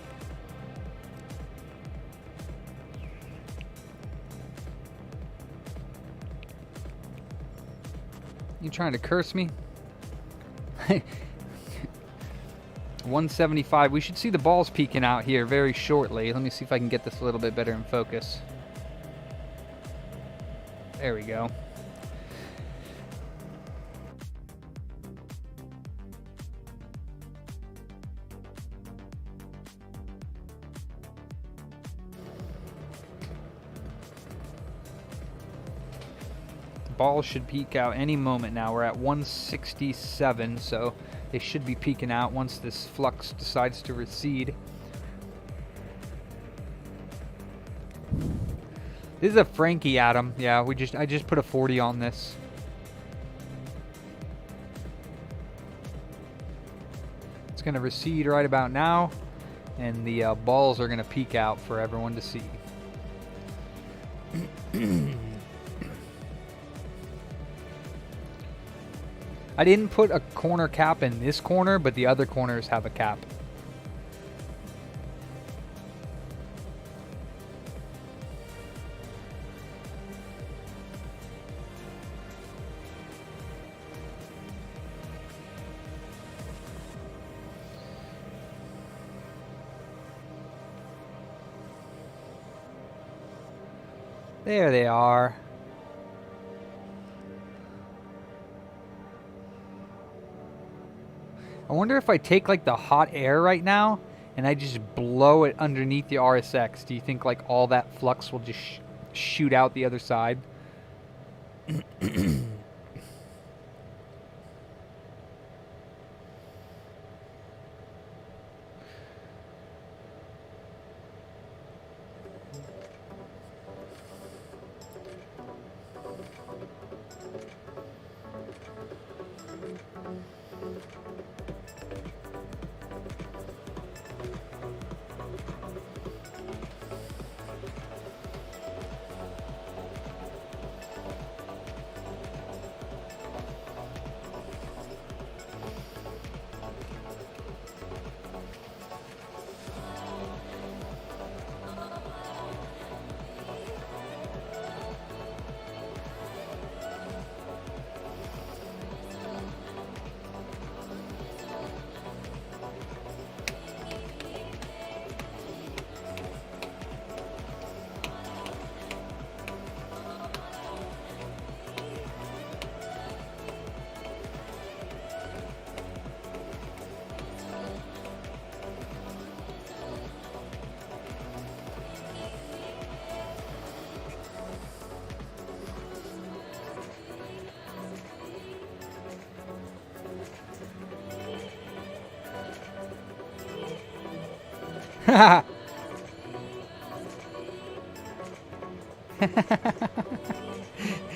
You trying to curse me? 175. We should see the balls peeking out here very shortly. Let me see if I can get this a little bit better in focus. There we go. Balls should peek out any moment now. We're at 167, so they should be peeking out once this flux decides to recede. This is a Frankie atom. Yeah, I just put a 40 on this. It's gonna recede right about now, and the balls are gonna peek out for everyone to see. I didn't put a corner cap in this corner, but the other corners have a cap. There they are. I wonder if I take like the hot air right now and I just blow it underneath the RSX. Do you think like all that flux will just shoot out the other side?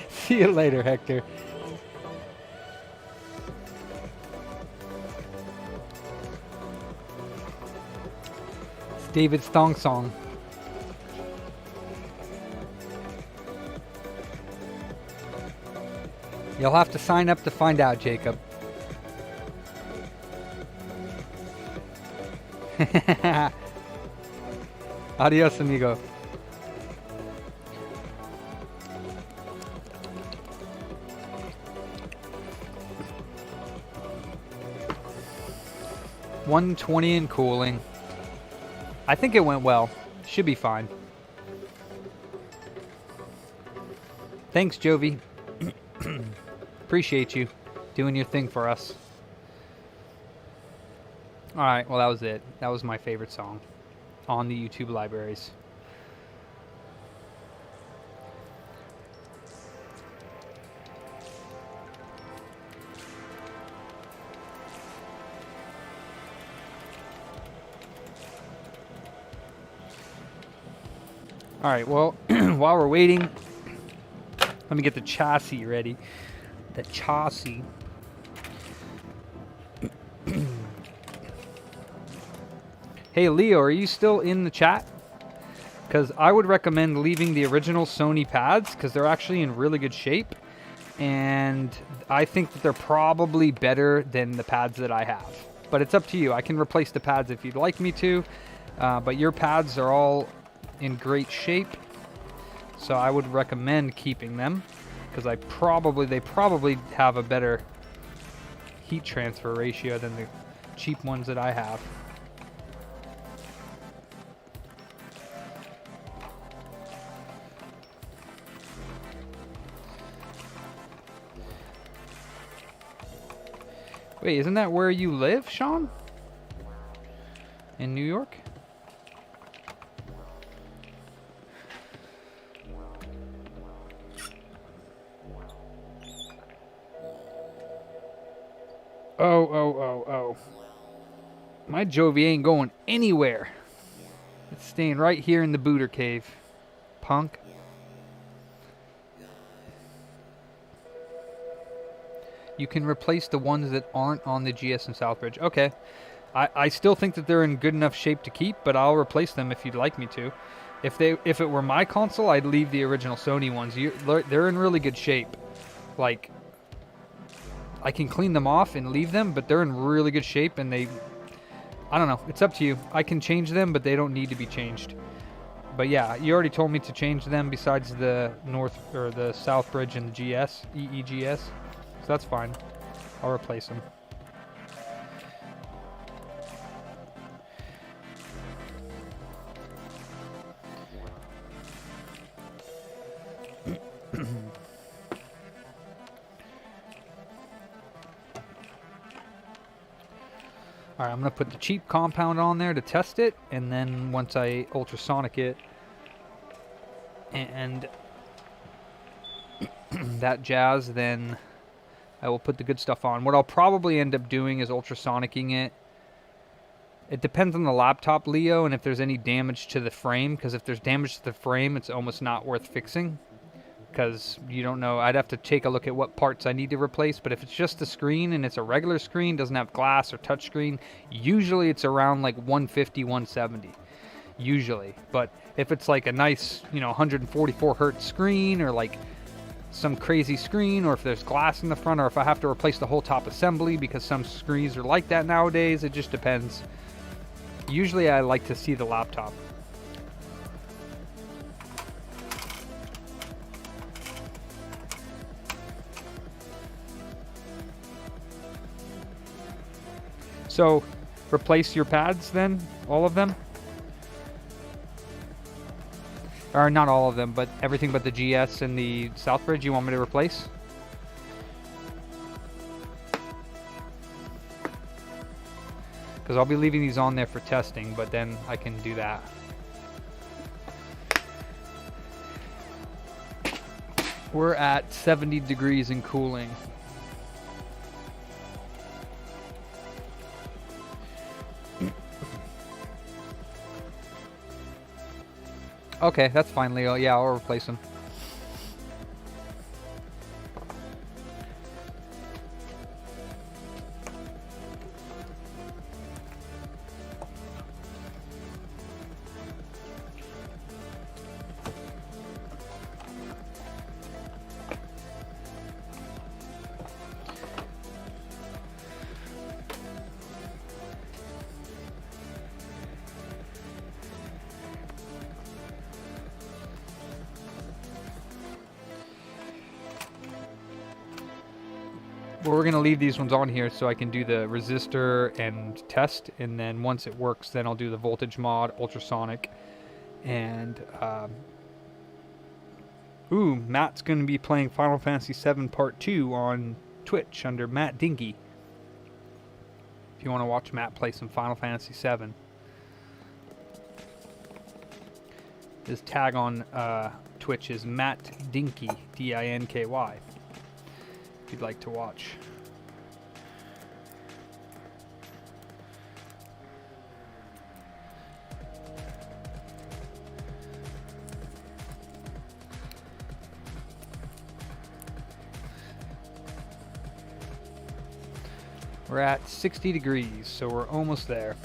See you later, Hector. It's David's thong song. You'll have to sign up to find out, Jacob. Adios, amigo. $120 and cooling. I think it went well. Should be fine. Thanks, Jovi. Appreciate you doing your thing for us. Alright, well that was it. That was my favorite song on the YouTube libraries. Alright, well, while we're waiting, let me get the chassis ready. The chassis. Hey Leo, are you still in the chat? Because I would recommend leaving the original Sony pads because they're actually in really good shape. And I think that they're probably better than the pads that I have. But it's up to you. I can replace the pads if you'd like me to. But your pads are all in great shape. So I would recommend keeping them. Because they probably have a better heat transfer ratio than the cheap ones that I have. Wait, isn't that where you live, Sean? In New York? Oh. My Jovi ain't going anywhere. It's staying right here in the booter cave. Punk. You can replace the ones that aren't on the GS and Southbridge. Okay. I still think that they're in good enough shape to keep, but I'll replace them if you'd like me to. If it were my console, I'd leave the original Sony ones. They're in really good shape. Like, I can clean them off and leave them, but they're in really good shape, and I don't know. It's up to you. I can change them, but they don't need to be changed. But yeah, you already told me to change them besides the North or the Southbridge and the GS, EEGS. So that's fine. I'll replace them. Alright, I'm going to put the cheap compound on there to test it, and then once I ultrasonic it and that jazz, then I will put the good stuff on. What I'll probably end up doing is ultrasonicking it. It depends on the laptop, Leo, and if there's any damage to the frame, because if there's damage to the frame, it's almost not worth fixing. Because you don't know, I'd have to take a look at what parts I need to replace, but if it's just the screen and it's a regular screen, doesn't have glass or touch screen, usually it's around like 150, 170. Usually. But if it's like a nice, 144 hertz screen, or like some crazy screen, or if there's glass in the front, or if I have to replace the whole top assembly, because some screens are like that nowadays, it just depends. Usually I like to see the laptop. So, replace your pads then? All of them? Or not all of them, but everything but the GS and the Southbridge you want me to replace? Because I'll be leaving these on there for testing, but then I can do that. We're at 70 degrees and cooling. Okay, that's fine, Leo. Yeah, I'll replace them. Well, we're going to leave these ones on here so I can do the resistor and test, and then once it works, then I'll do the voltage mod, ultrasonic, and ooh, Matt's going to be playing Final Fantasy VII Part 2 on Twitch under Matt Dinky. If you want to watch Matt play some Final Fantasy VII. His tag on Twitch is Matt Dinky, D-I-N-K-Y. If you'd like to watch. We're at 60 degrees, so we're almost there.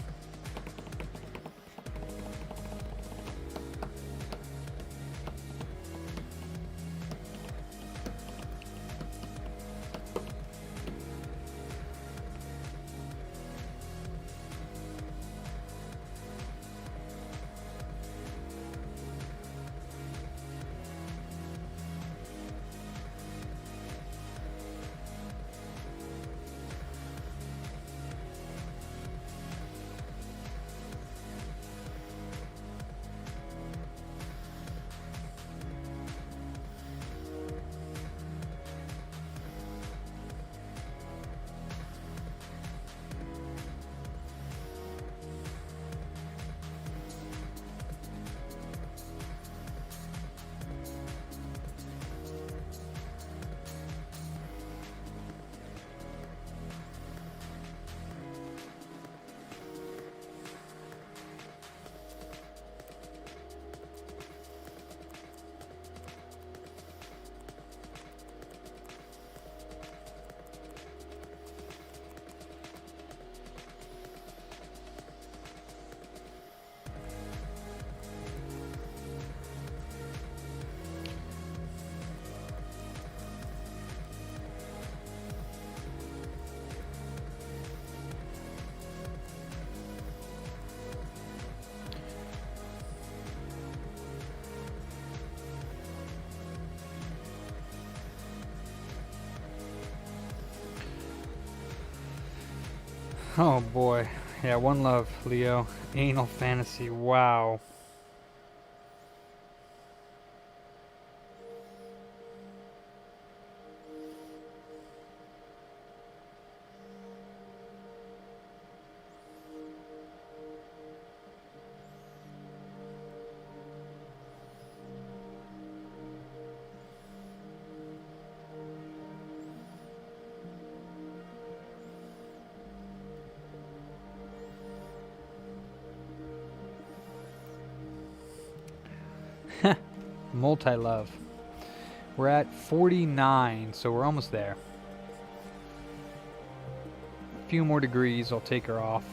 Oh boy. Yeah, one love, Leo. Anal fantasy. Wow. Multi-love. We're at 49, so we're almost there. A few more degrees, I'll take her off.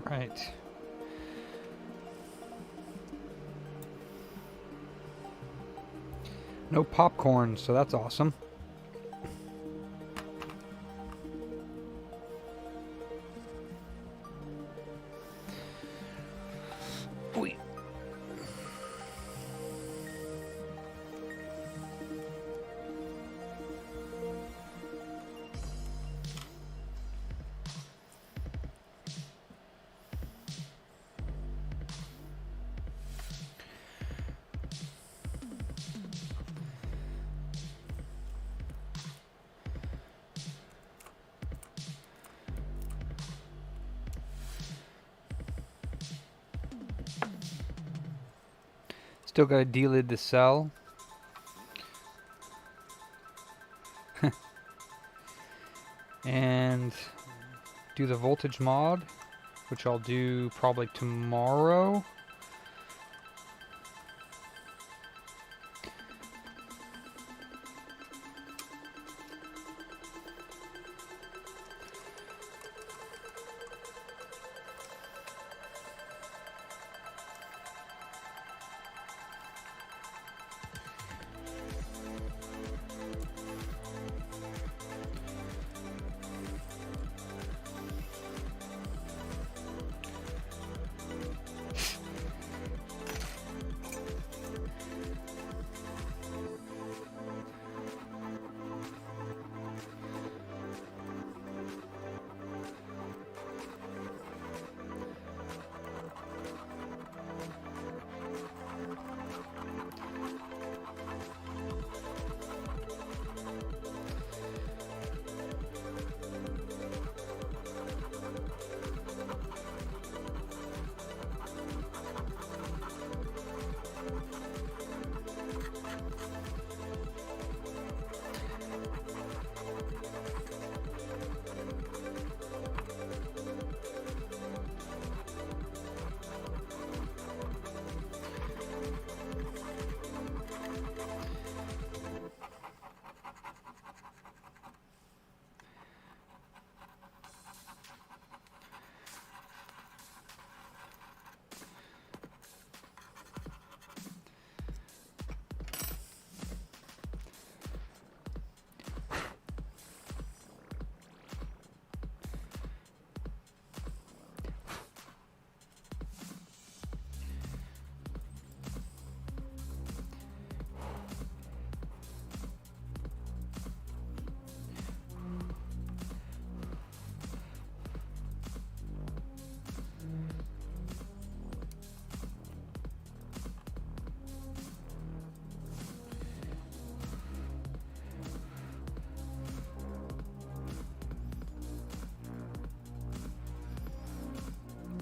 Right. No popcorn, so that's awesome. Wait. Still got to delid the cell. And do the voltage mod, which I'll do probably tomorrow.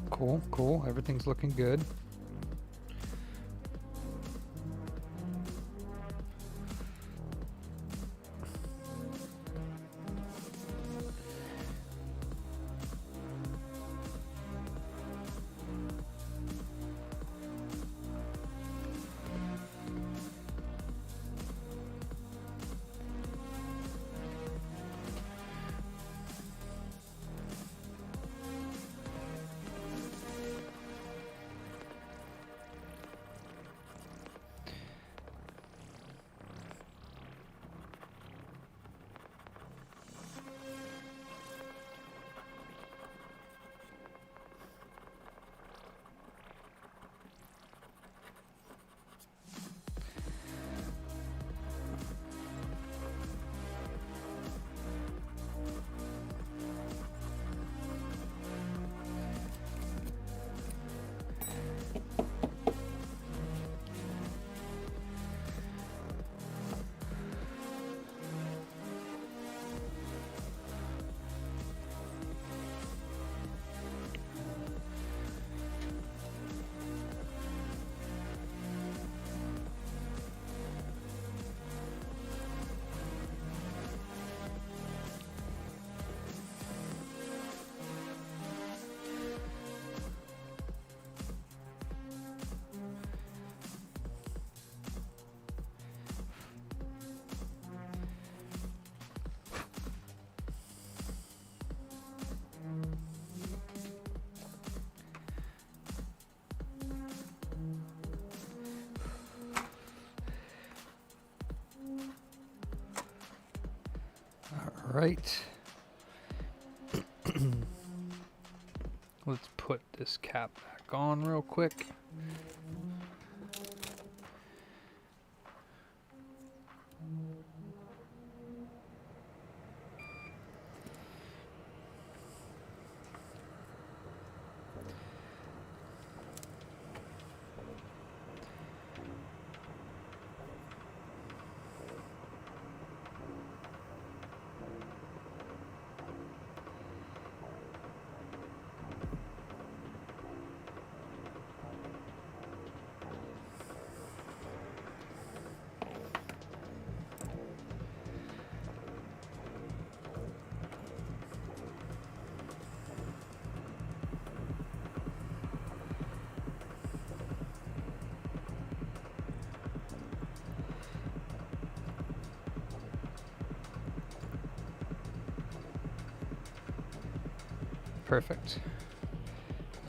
Cool, cool. Everything's looking good. Alright. Let's put this cap back on real quick. Perfect.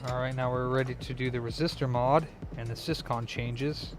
Alright, now we're ready to do the resistor mod and the Syscon changes.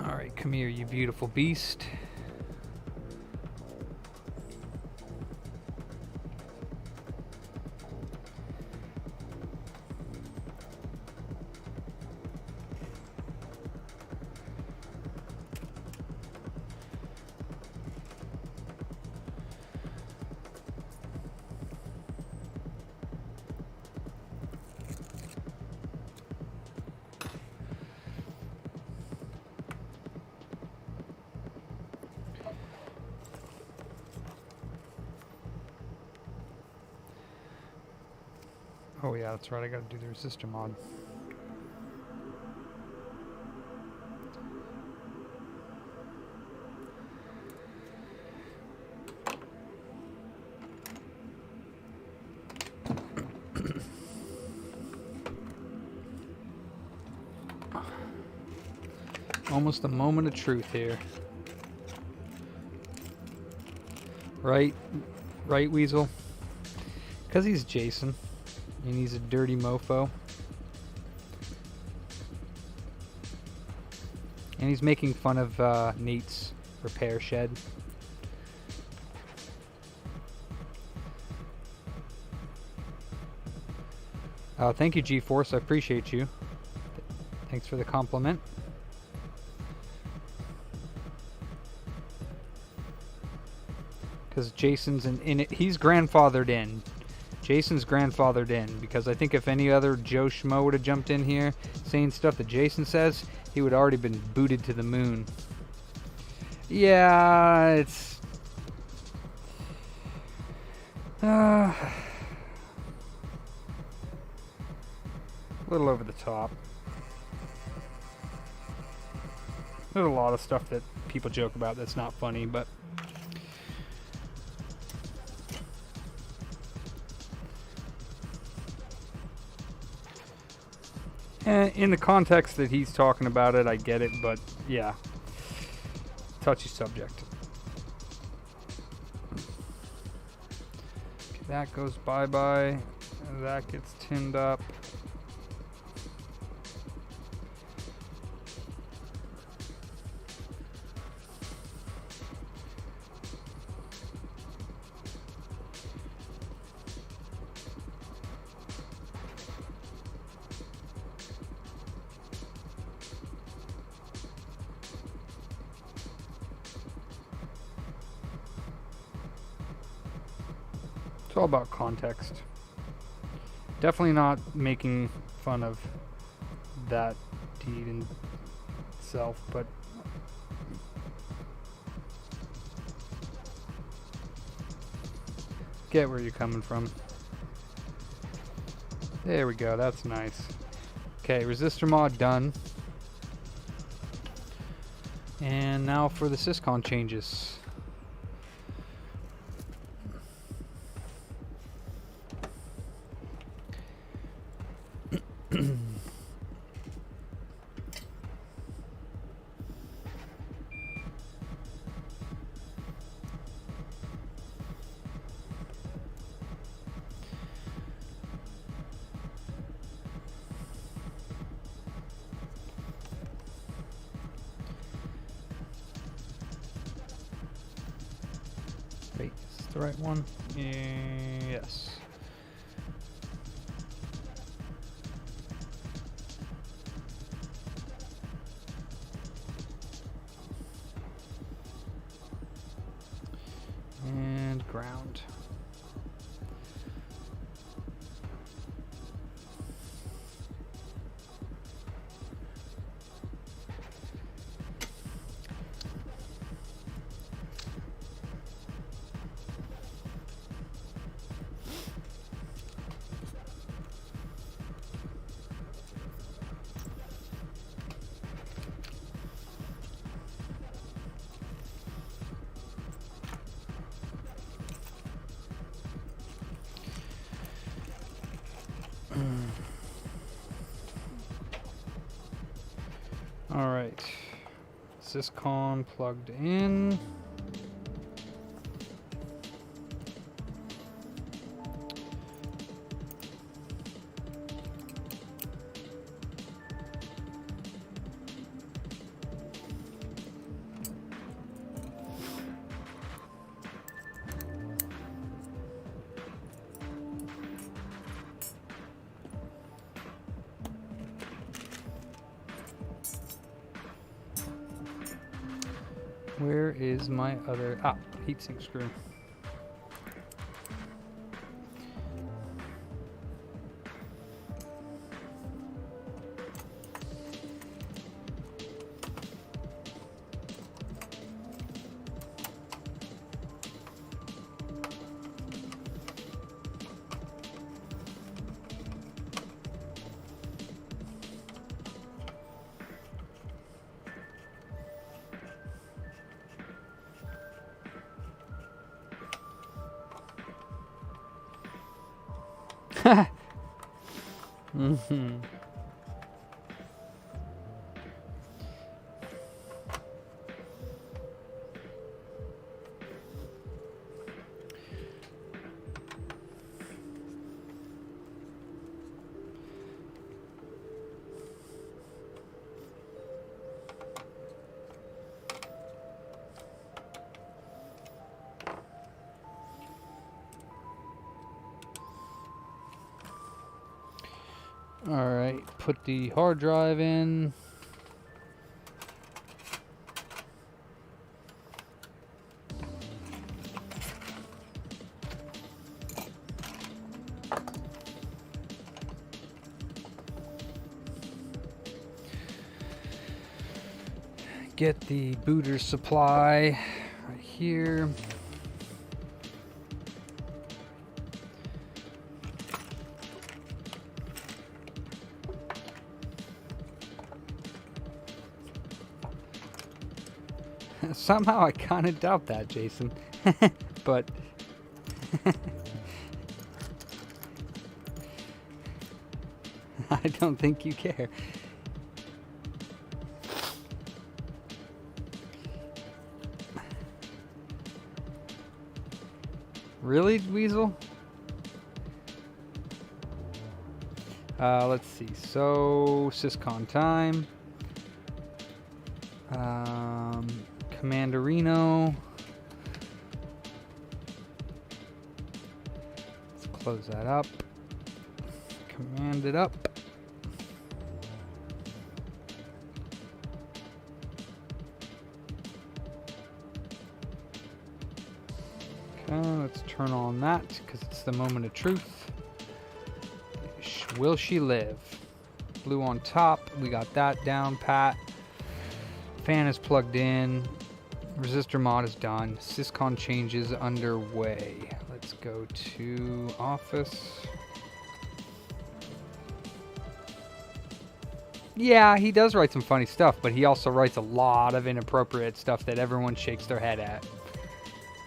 Alright, come here, you beautiful beast. Oh yeah, that's right, I gotta do the resistor mod. Almost a moment of truth here. Right, Weasel? Because he's Jason. And he's a dirty mofo. And he's making fun of Nate's repair shed. Thank you, G-Force. I appreciate you. Thanks for the compliment. Because Jason's in it. He's grandfathered in. Jason's grandfathered in, because I think if any other Joe Schmo would have jumped in here saying stuff that Jason says, he would have already been booted to the moon. Yeah, it's... a little over the top. There's a lot of stuff that people joke about that's not funny, but... in the context that he's talking about it, I get it, but yeah. Touchy subject. That goes bye-bye. That gets tinned up. It's all about context. Definitely not making fun of that deed in itself, but get where you're coming from. There we go, that's nice. Okay, resistor mod done. And now for the Syscon changes. Wait, is this the right one? Yes. And ground. Alright, Syscon plugged in. Where is my other heatsink screw? Mm-hmm. Alright, put the hard drive in. Get the booter supply right here. Somehow I kind of doubt that, Jason. But I don't think you care. Really, Weasel? Let's see. So, Syscon time. Commanderino. Let's close that up. Command it up. Okay, let's turn on that because it's the moment of truth. Will she live? Blue on top. We got that down pat. Fan is plugged in. Resistor mod is done. Syscon changes underway. Let's go to office. Yeah, he does write some funny stuff, but he also writes a lot of inappropriate stuff that everyone shakes their head at.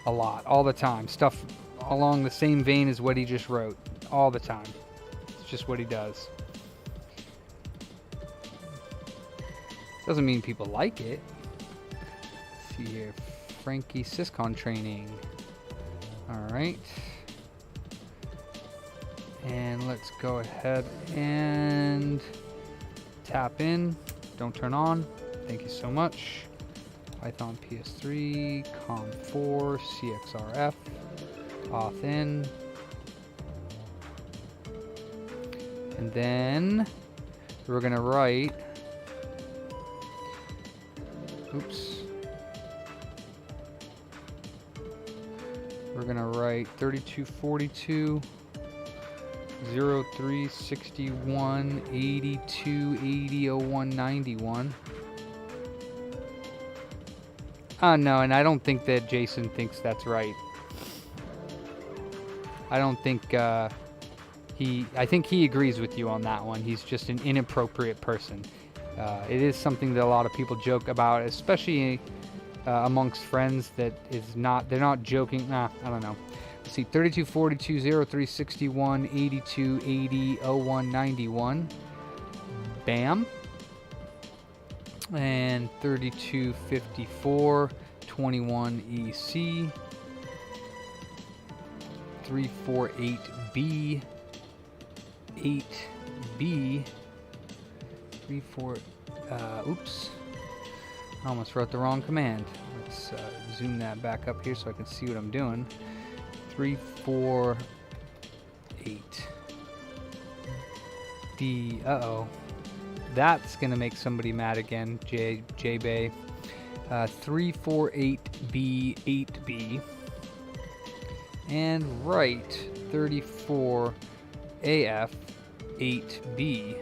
A lot. All the time. Stuff along the same vein as what he just wrote. All the time. It's just what he does. Doesn't mean people like it. Let's see here. Frankie Syscon training. Alright. And let's go ahead and tap in. Don't turn on. Thank you so much. Python PS3, COM4, CXRF, auth in. And then we're going to write, oops, we're going to write 3242 0361 82 80 0191. No, and I don't think that Jason thinks that's right. I don't think I think he agrees with you on that one. He's just an inappropriate person. It is something that a lot of people joke about, especially amongst friends. That is not, they're not joking. I don't know. Let's see, 3242 0361 82 80 0191. Bam. And 3254 21 EC. 348B 8B 34 oops, I almost wrote the wrong command. Let's zoom that back up here so I can see what I'm doing. 348 D. Uh-oh, that's gonna make somebody mad again. J-Bay. 348B 8B. And right 34 AF 8B.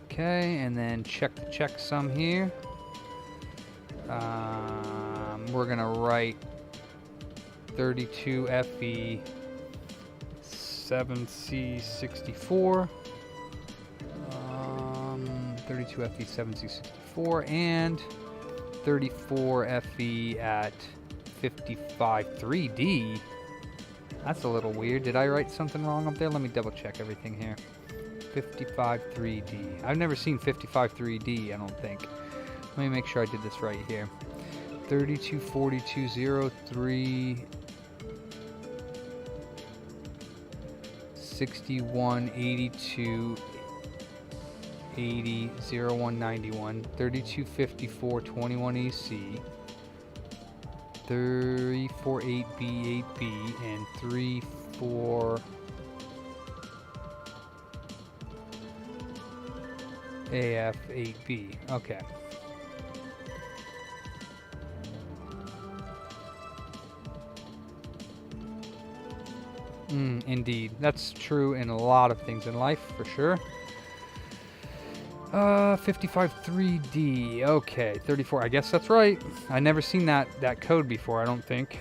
Okay, and then check the checksum here. We're gonna write 32 FE 7C64. 32 FE 7C64 and 34 FE at 55.3D. That's a little weird. Did I write something wrong up there? Let me double check everything here. 55.3D. I've never seen 55.3D, I don't think. Let me make sure I did this right here. 324203 6182 80 0191 3254 21 EC 348B 8B and 34 AF 8B. Okay. Indeed. That's true in a lot of things in life, for sure. 55.3D. Okay, 34. I guess that's right. I never seen that code before, I don't think.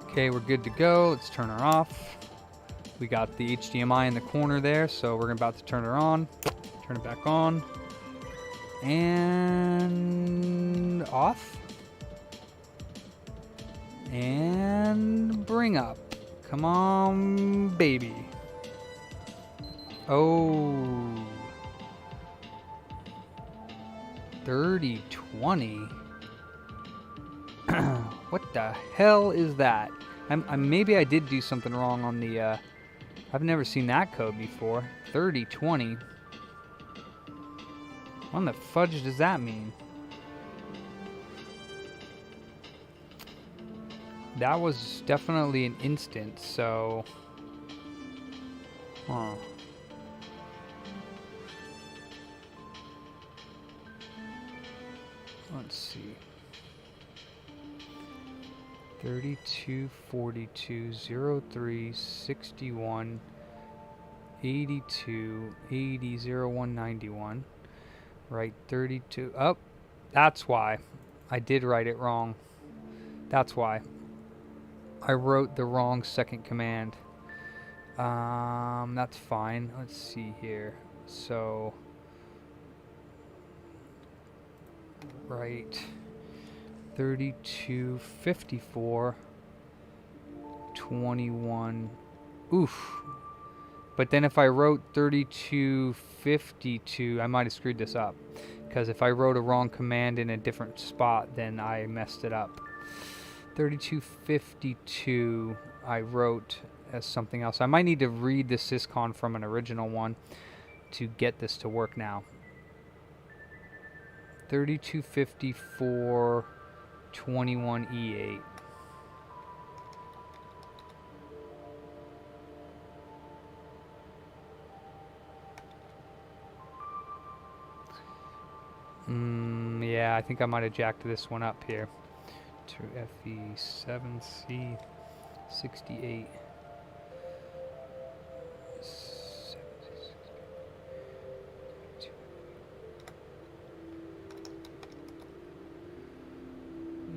Okay, we're good to go. Let's turn her off. We got the HDMI in the corner there, so we're about to turn her on. Turn it back on. And off. And bring up. Come on, baby. Oh. 3020. What the hell is that? Maybe I did do something wrong on the I've never seen that code before. 3020. What in the fudge does that mean? That was definitely an instance, so... Huh. Let's see. 32, 42, 03, 61, 82, 80, 01, 91. Right, 32. Oh, that's why. I did write it wrong. That's why. I wrote the wrong second command. That's fine. Let's see here. So, right. 32, 54, 21. Oof. But then if I wrote 32, 52, I might have screwed this up. Because if I wrote a wrong command in a different spot, then I messed it up. 3252 I wrote as something else. I might need to read the Syscon from an original one to get this to work now. 3254 21E8. Yeah, I think I might have jacked this one up here to FE7C68.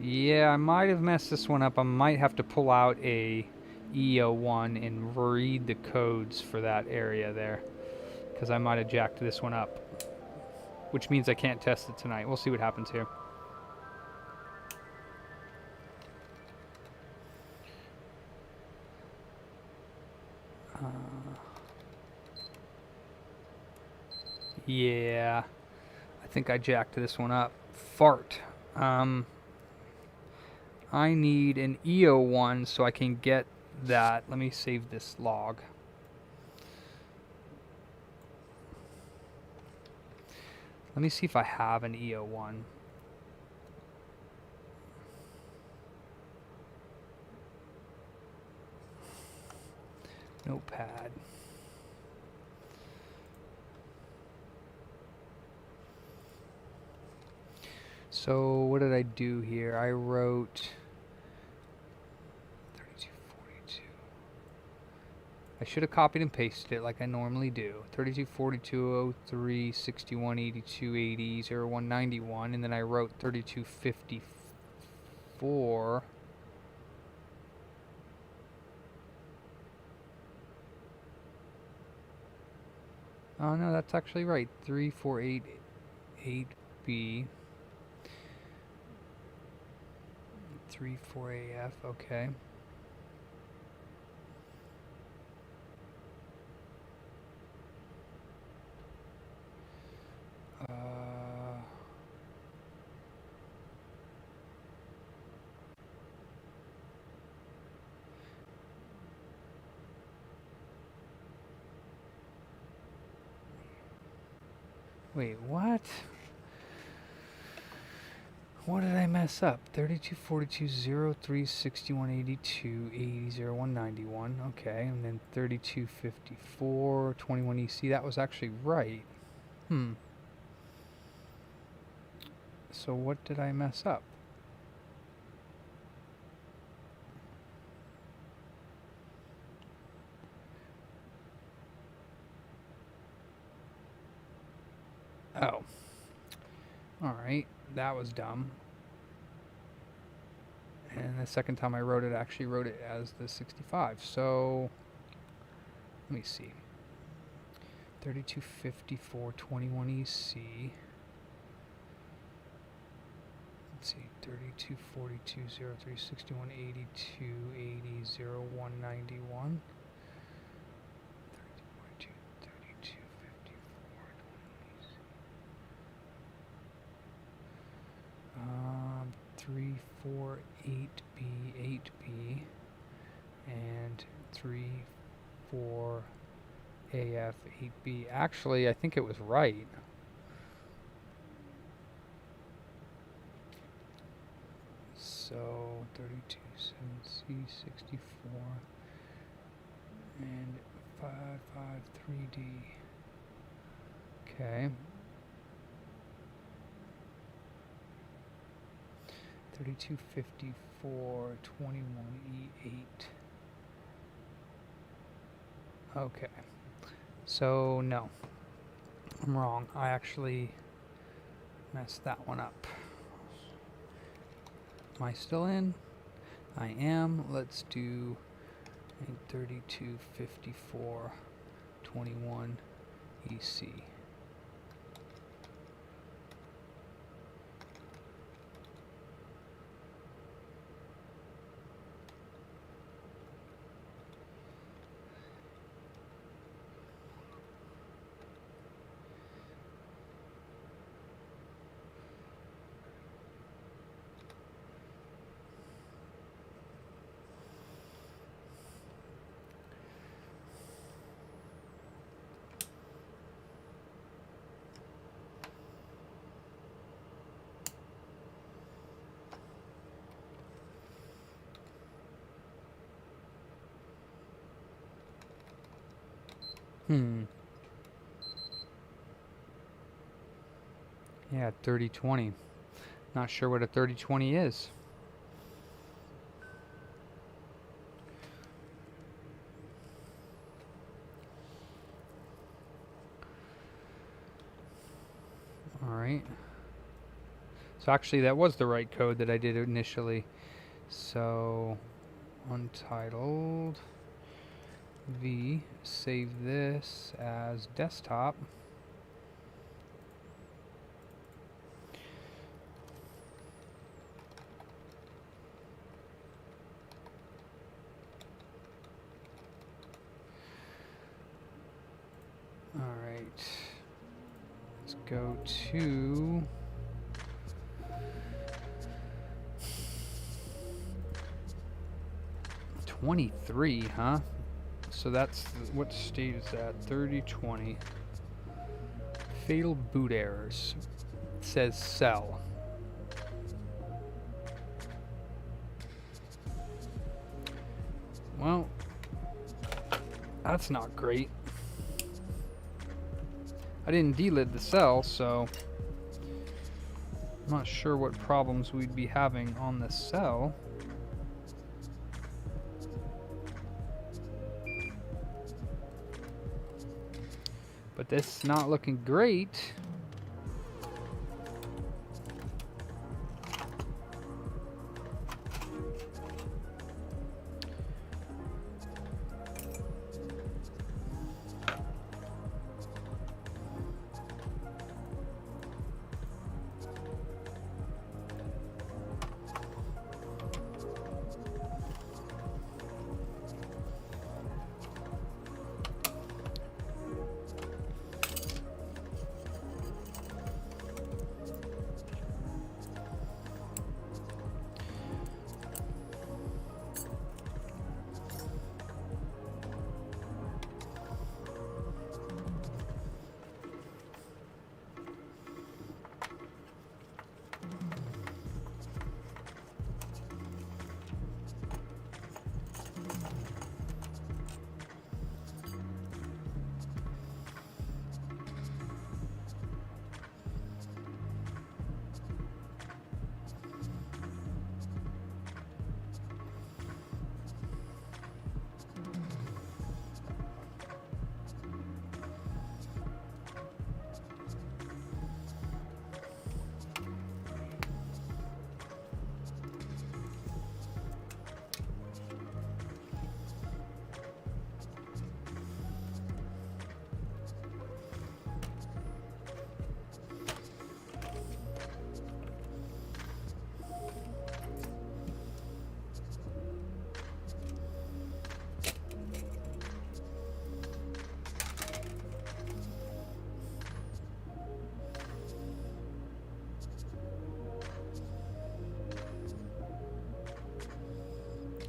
Yeah, I might have messed this one up. I might have to pull out a E01 and read the codes for that area there, because I might have jacked this one up, which means I can't test it tonight. We'll see what happens here. Yeah, I think I jacked this one up. Fart. I need an E01 so I can get that. Let me save this log. Let me see if I have an E01. Notepad. So what did I do here? I wrote 3242. I should have copied and pasted it like I normally do. 3242 03 61 82 80 01 91, and then I wrote 3254. Oh no, that's actually right. 3488B. 34AF, okay. Wait, what? What did I mess up? 32, 42, 03, 61, 82, 80, 01, 91. Okay, and then 32, 54, 21 EC. That was actually right. So what did I mess up? Oh. Alright, that was dumb. And the second time I wrote it, I actually wrote it as the 65. So, let me see. 3254 21 EC. Let's see. 32 42 03 61 82 80 01 91. 348B, 8B, and 3, 4AF8B. Actually, I think it was right. So 327C64 and 553D. Okay. 3254 21E8. Okay. So no. I'm wrong. I actually messed that one up. Am I still in? I am. Let's do 3254 21 EC. Yeah, 3020. Not sure what a 3020 is. Alright. So actually that was the right code that I did initially. So untitled V, save this as desktop. Alright. Let's go to 23, huh? So that's, what state is that? 3020. Fatal boot errors. It says sell. Well, that's not great. I didn't delid the cell, so I'm not sure what problems we'd be having on the cell. But this is not looking great.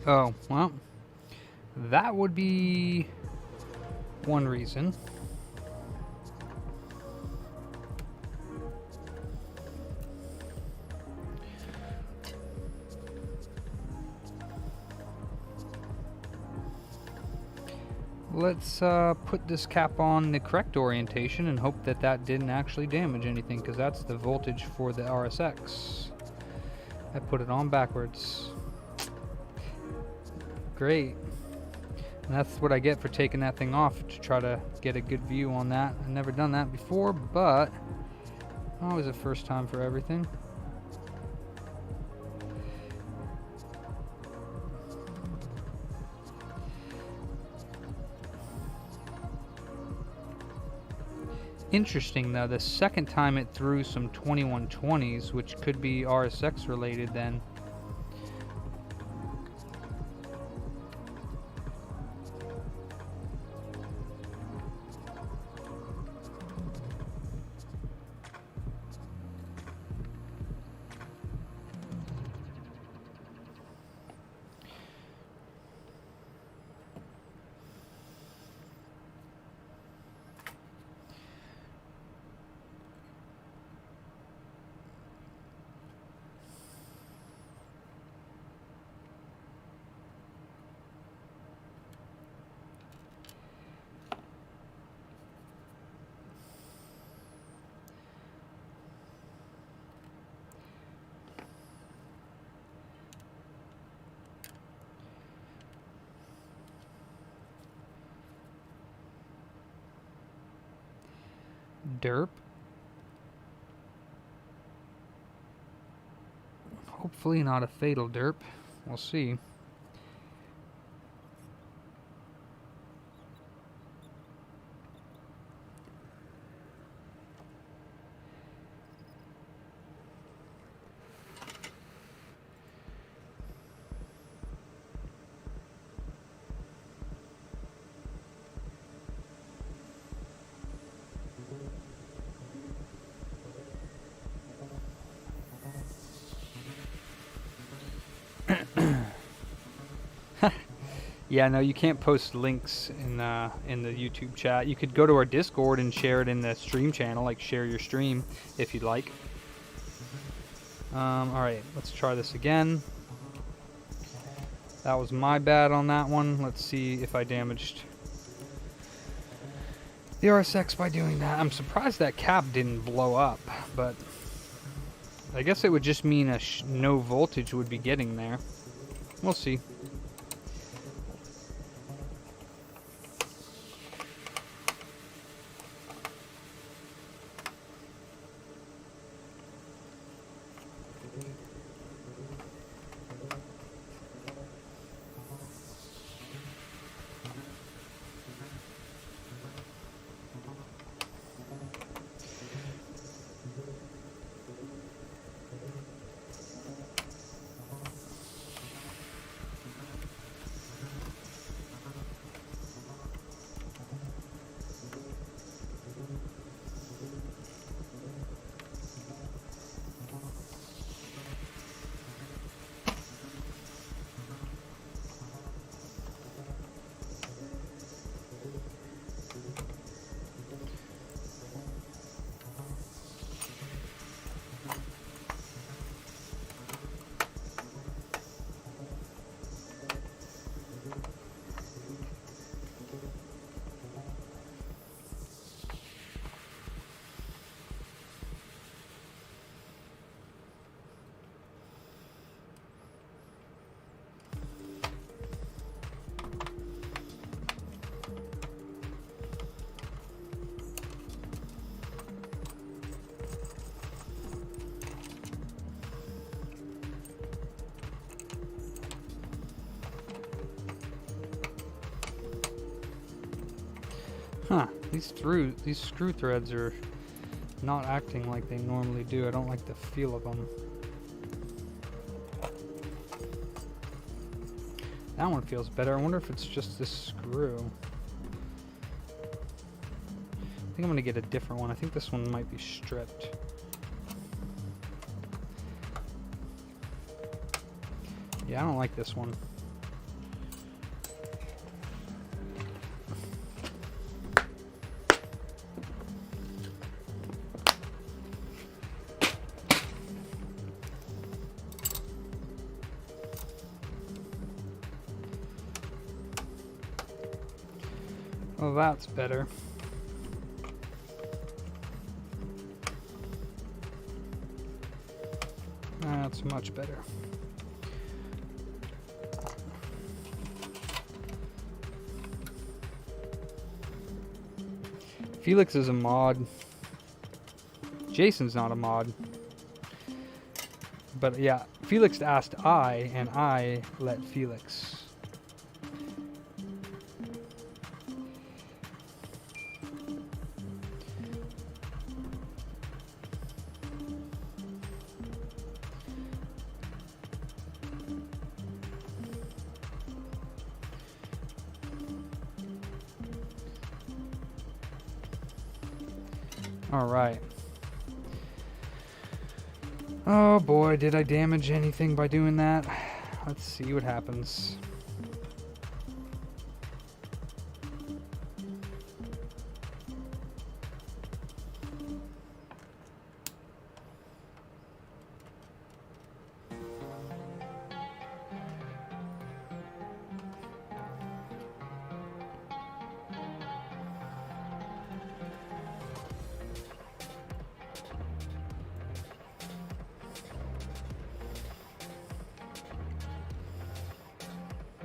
Oh, well, that would be one reason. Let's put this cap on the correct orientation and hope that that didn't actually damage anything, because that's the voltage for the RSX. I put it on backwards. Great. And that's what I get for taking that thing off, to try to get a good view on that. I've never done that before, but always a first time for everything. Interesting though, the second time it threw some 2120s, which could be RSX related then. Derp. Hopefully not a fatal derp. We'll see. Yeah, no, you can't post links in the YouTube chat. You could go to our Discord and share it in the stream channel, like share your stream if you'd like. All right, let's try this again. That was my bad on that one. Let's see if I damaged the RSX by doing that. I'm surprised that cap didn't blow up, but I guess it would just mean no voltage would be getting there. We'll see. Huh, these screw threads are not acting like they normally do. I don't like the feel of them. That one feels better. I wonder if it's just this screw. I think I'm gonna get a different one. I think this one might be stripped. Yeah, I don't like this one. Well, that's better. That's much better. Felix is a mod. Jason's not a mod. But yeah, Felix asked I, and I let Felix. All right. Oh boy, did I damage anything by doing that? Let's see what happens.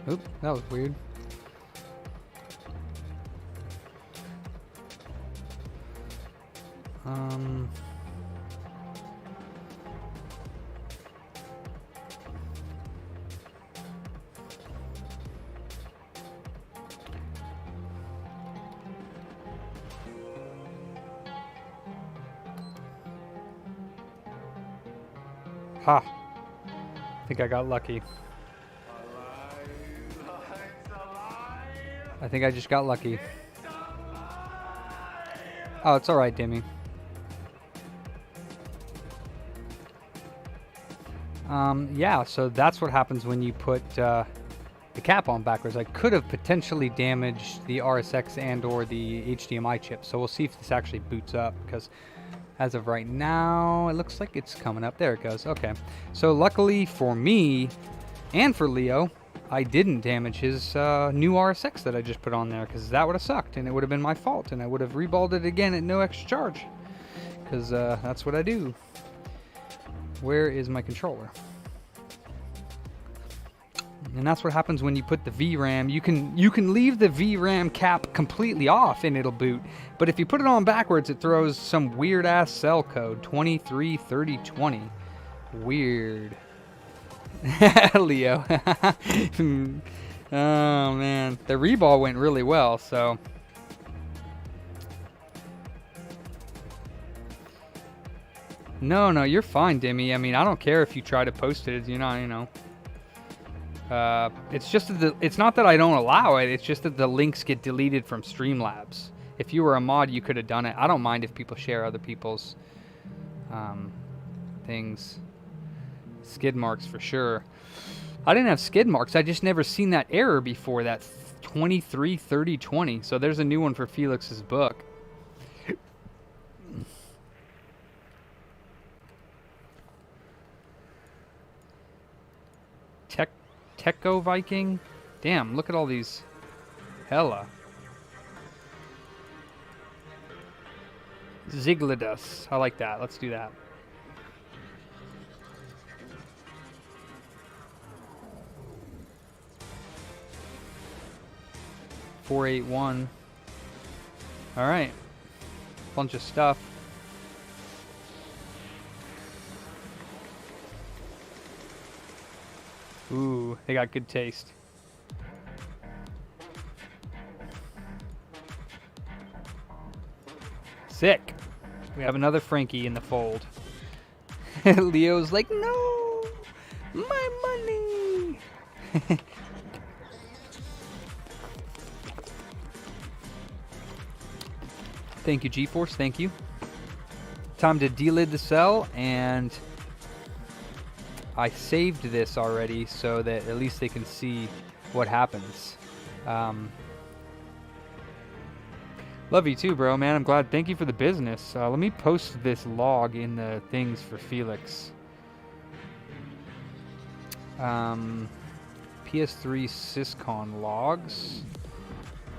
Oop, that was weird. Ha! I think I got lucky. I think I just got lucky. Oh, it's alright, Demi. Yeah, so that's what happens when you put the cap on backwards. I could have potentially damaged the RSX and or the HDMI chip, so we'll see if this actually boots up, because as of right now, it looks like it's coming up. There it goes. Okay. So luckily for me and for Leo, I didn't damage his new RSX that I just put on there, because that would have sucked, and it would have been my fault, and I would have reballed it again at no extra charge, because that's what I do. Where is my controller? And that's what happens when you put the VRAM. You can leave the VRAM cap completely off and it'll boot. But if you put it on backwards, it throws some weird ass cell code 233020. Weird. Leo. Oh man, the reball went really well. So no, you're fine, Demi. I mean, I don't care if you try to post it. You know. It's just that it's not that I don't allow it. It's just that the links get deleted from Streamlabs. If you were a mod, you could have done it. I don't mind if people share other people's things. Skid marks for sure. I didn't have skid marks. I just never seen that error before, that 233020. So there's a new one for Felix's book. Techo Viking? Damn, look at all these. Hella. Zigladus. I like that. Let's do that. .481. Alright. Bunch of stuff. Ooh, they got good taste. Sick. We have another Frankie in the fold. Leo's like, no, my money. Thank you, GeForce. Thank you. Time to delid the cell, and I saved this already so that at least they can see what happens. Love you too, bro, man. I'm glad. Thank you for the business. Let me post this log in the things for Felix. PS3 Syscon logs.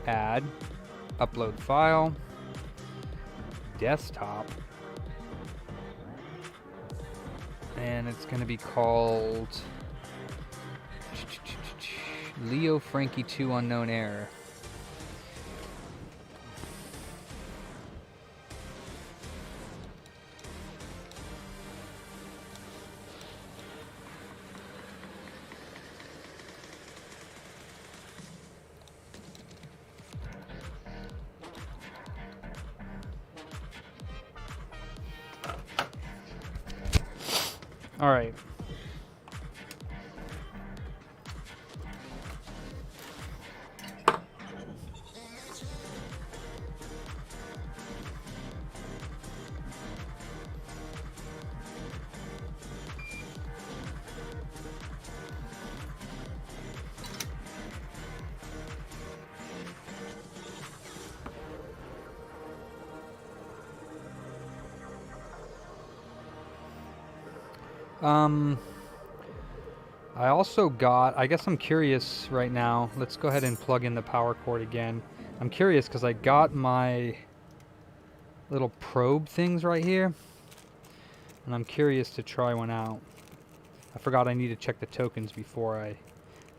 Add. Upload file. Desktop. And it's going to be called Leo Frankie 2 unknown error. All right. I also got, I guess I'm curious right now. Let's go ahead and plug in the power cord again. I'm curious because I got my little probe things right here. And I'm curious to try one out. I forgot I need to check the tokens before I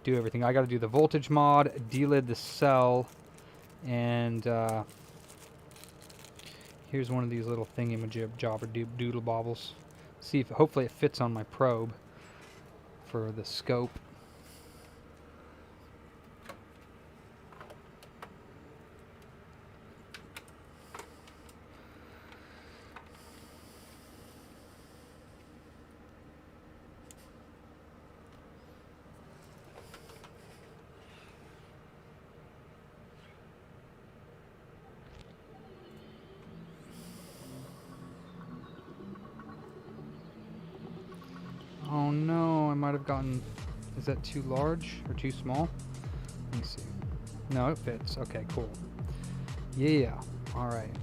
do everything. I got to do the voltage mod, delid the cell, and here's one of these little thingy-majobber doodle bobbles. See if hopefully it fits on my probe for the scope. Oh no, I might have gotten... Is that too large or too small? Let me see. No, it fits. Okay, cool. Yeah, alright.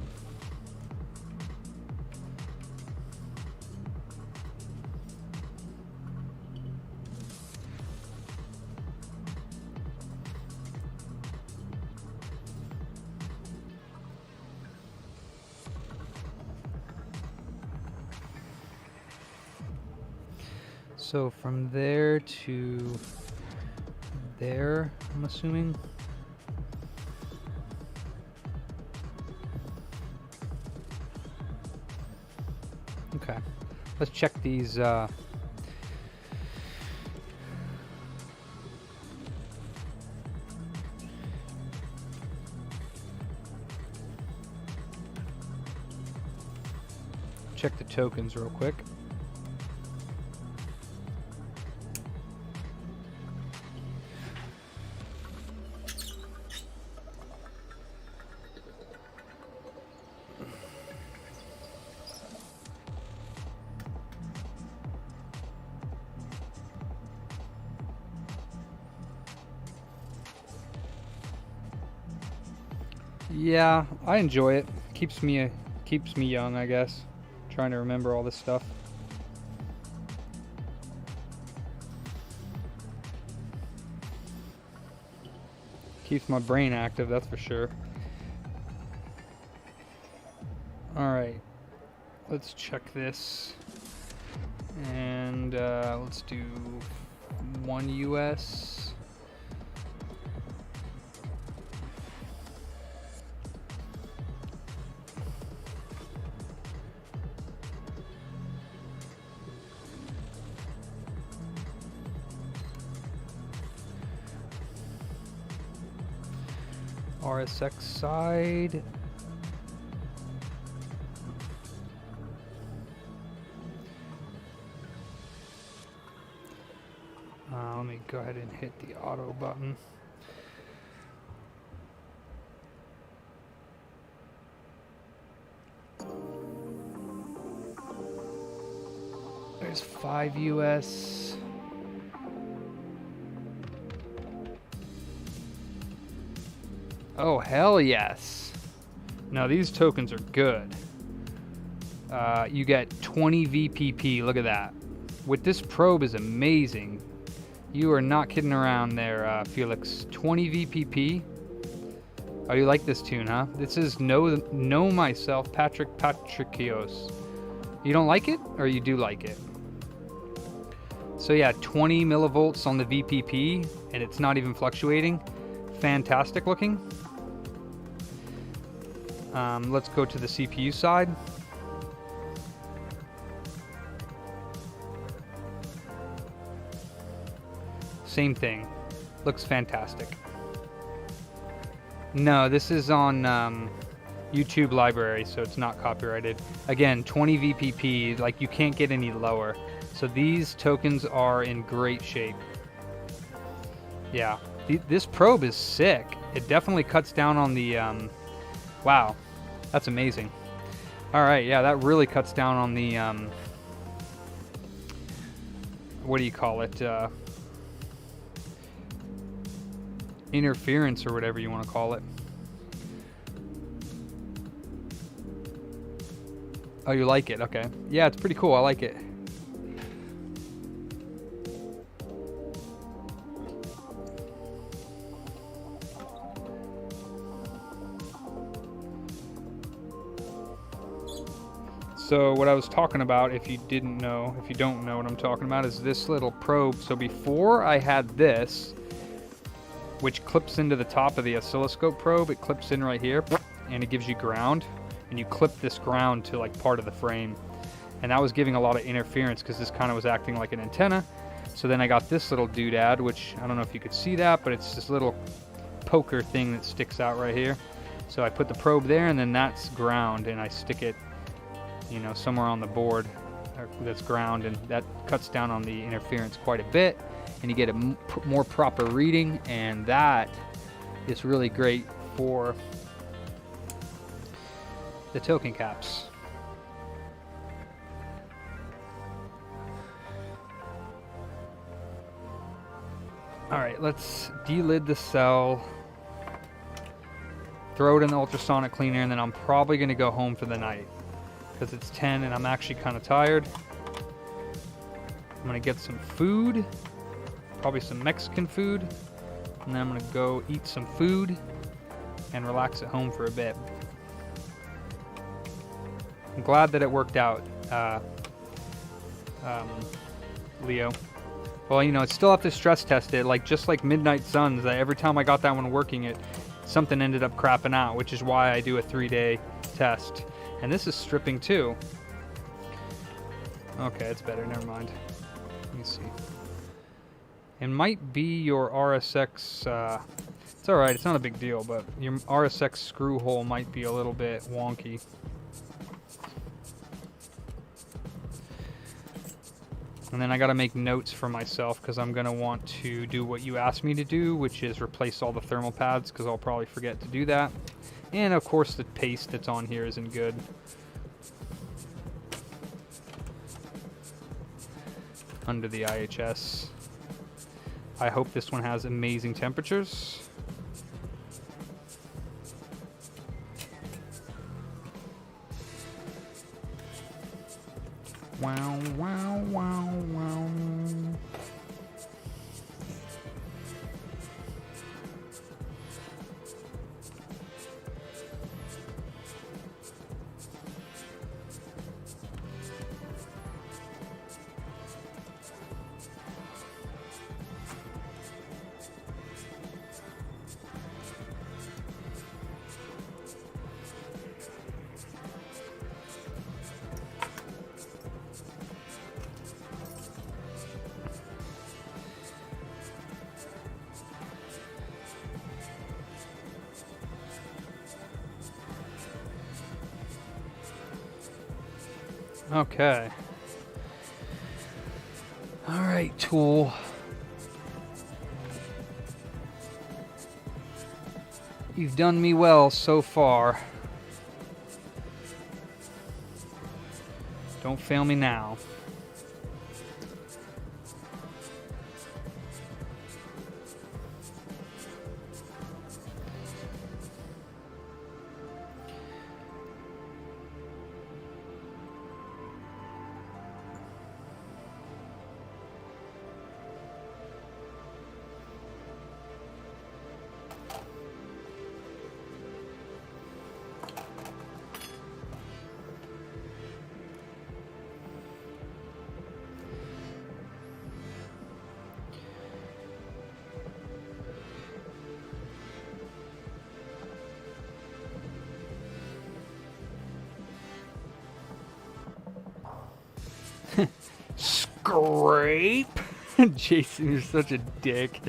So from there to there, I'm assuming. Okay, let's check these. Check the tokens real quick. Yeah, I enjoy it. Keeps me young, I guess. Trying to remember all this stuff. Keeps my brain active, that's for sure. Alright, let's check this. And let's do 1 US. RSX side. Let me go ahead and hit the auto button. There's 5 US. Oh, hell yes. Now, these tokens are good. You get 20 VPP. Look at that. With this probe is amazing. You are not kidding around there, Felix. 20 VPP. Oh, you like this tune, huh? This is Know Myself, Patrick Patricios. You don't like it, or you do like it? So yeah, 20 millivolts on the VPP, and it's not even fluctuating. Fantastic looking. Let's go to the CPU side. Same thing. Looks fantastic. No, this is on YouTube library, so it's not copyrighted. Again, 20 VPP, like you can't get any lower. So these tokens are in great shape. Yeah, this probe is sick. It definitely cuts down on the, wow, that's amazing. All right, yeah, that really cuts down on the, what do you call it? Interference or whatever you want to call it. Oh, you like it? Okay. Yeah, it's pretty cool. I like it. So what I was talking about, if you don't know what I'm talking about, is this little probe. So before I had this, which clips into the top of the oscilloscope probe, it clips in right here, and it gives you ground, and you clip this ground to like part of the frame, and that was giving a lot of interference because this kind of was acting like an antenna. So then I got this little doodad, which I don't know if you could see that, but it's this little poker thing that sticks out right here. So I put the probe there, and then that's ground, and I stick it, you know, somewhere on the board that's ground, and that cuts down on the interference quite a bit, and you get a more proper reading, and that is really great for the token caps. All right, let's delid the cell, throw it in the ultrasonic cleaner, and then I'm probably going to go home for the night because it's 10 and I'm actually kind of tired. I'm going to get some food, probably some Mexican food, and then I'm going to go eat some food and relax at home for a bit. I'm glad that it worked out, Leo. Well, you know, I still have to stress test it, like just like Midnight Suns. Every time I got that one working, something ended up crapping out, which is why I do a 3-day test. And this is stripping too. Okay, it's better. Never mind. Let me see. It might be your RSX. It's all right. It's not a big deal, but your RSX screw hole might be a little bit wonky. And then I got to make notes for myself because I'm going to want to do what you asked me to do, which is replace all the thermal pads because I'll probably forget to do that. And of course the paste that's on here isn't good. Under the IHS. I hope this one has amazing temperatures. Wow, wow, wow, wow. Okay. All right, tool. You've done me well so far. Don't fail me now. Scrape. Jason, you're such a dick.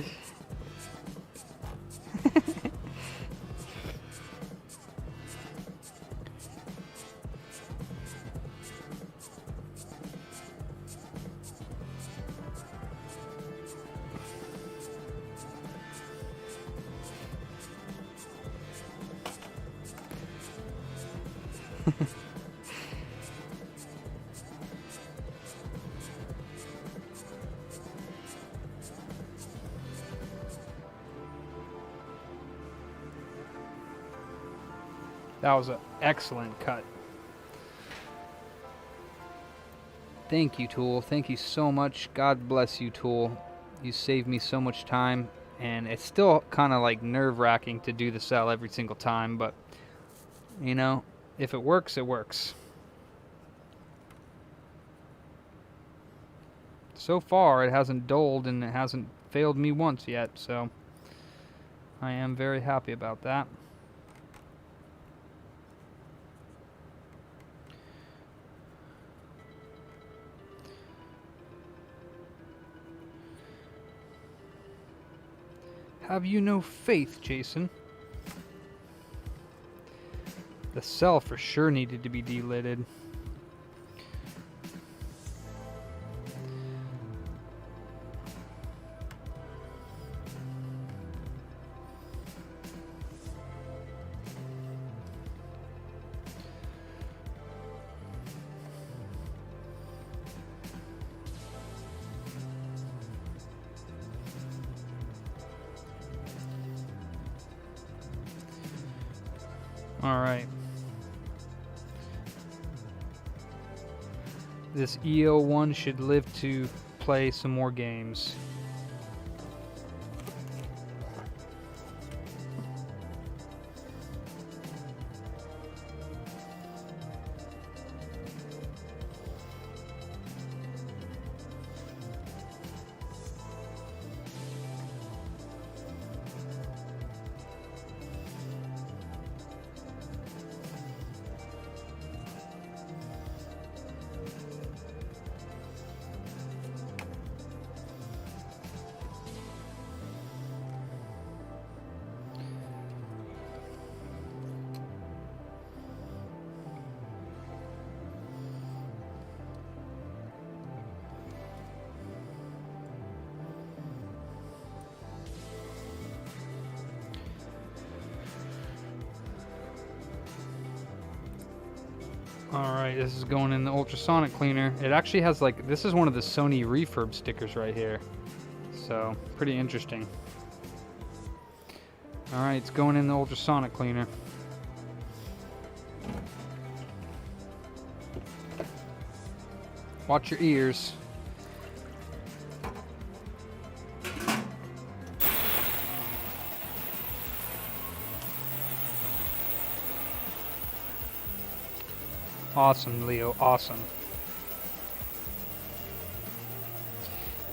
That was an excellent cut. Thank you, Tool. Thank you so much. God bless you, Tool. You saved me so much time, and it's still kind of like nerve-wracking to do the cell every single time, but, you know, if it works, it works. So far, it hasn't dulled, and it hasn't failed me once yet, so I am very happy about that. Have you no faith, Jason? The cell for sure needed to be delidded. All right. This EO1 should live to play some more games. Alright, this is going in the ultrasonic cleaner. It actually has like, this is one of the Sony refurb stickers right here. So, pretty interesting. Alright, it's going in the ultrasonic cleaner. Watch your ears. Awesome, Leo, awesome.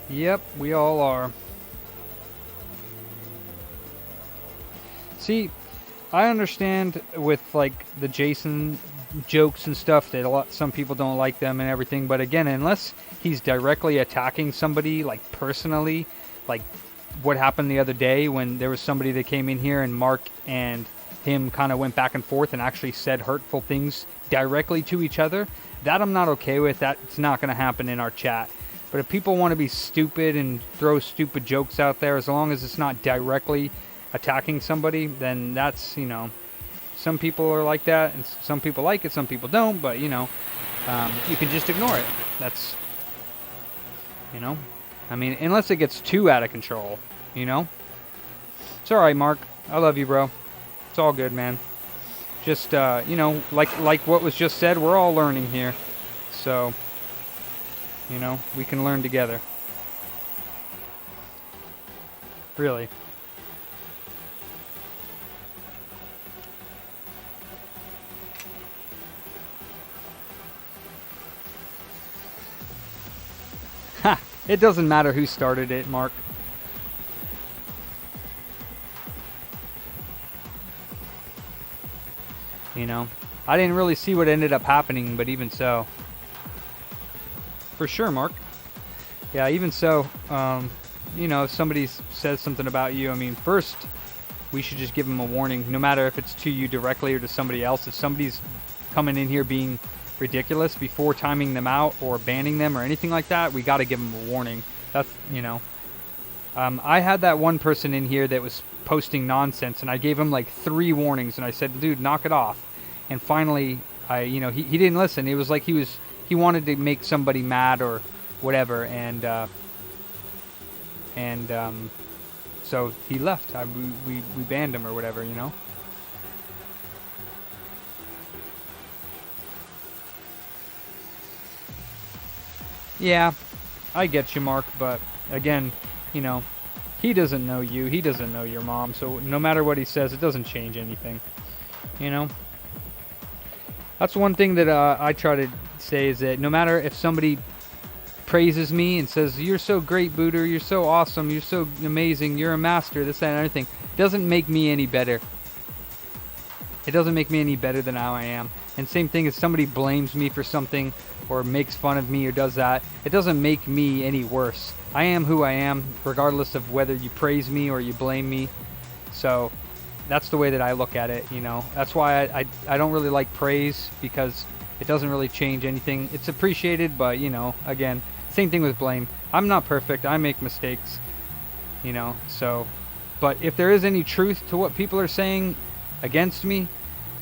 Yep, we all are. See, I understand with like the Jason jokes and stuff that some people don't like them and everything, but again, unless he's directly attacking somebody like personally, like what happened the other day when there was somebody that came in here and Mark and him kind of went back and forth and actually said hurtful things directly to each other, that I'm not okay with. That's not going to happen in our chat. But if people want to be stupid and throw stupid jokes out there, as long as it's not directly attacking somebody, then that's, you know, some people are like that, and some people like it, some people don't, but, you know, you can just ignore it. That's, you know, I mean, unless it gets too out of control, you know. It's alright, Mark. I love you, bro. It's all good, man. Just, you know, like what was just said, we're all learning here. So, you know, we can learn together. Really. Ha! It doesn't matter who started it, Mark. You know, I didn't really see what ended up happening, but even so. For sure, Mark. Yeah, even so, you know, if somebody says something about you, I mean, first, we should just give them a warning, no matter if it's to you directly or to somebody else. If somebody's coming in here being ridiculous before timing them out or banning them or anything like that, we got to give them a warning. That's, you know. I had that one person in here that was posting nonsense, and I gave him like 3 warnings, and I said, dude, knock it off. And finally, you know, he didn't listen. It was like he wanted to make somebody mad or whatever, and so he left. We banned him or whatever, you know. Yeah, I get you, Mark, but again, you know, he doesn't know you. He doesn't know your mom, so no matter what he says, it doesn't change anything, you know. That's one thing that I try to say, is that no matter if somebody praises me and says, you're so great, Booter, you're so awesome, you're so amazing, you're a master, this, that, and everything, it doesn't make me any better. It doesn't make me any better than how I am. And same thing, if somebody blames me for something or makes fun of me or does that, it doesn't make me any worse. I am who I am, regardless of whether you praise me or you blame me. So that's the way that I look at it, you know. That's why I don't really like praise, because it doesn't really change anything. It's appreciated, but, you know, again, same thing with blame. I'm not perfect. I make mistakes, you know, so. But if there is any truth to what people are saying against me,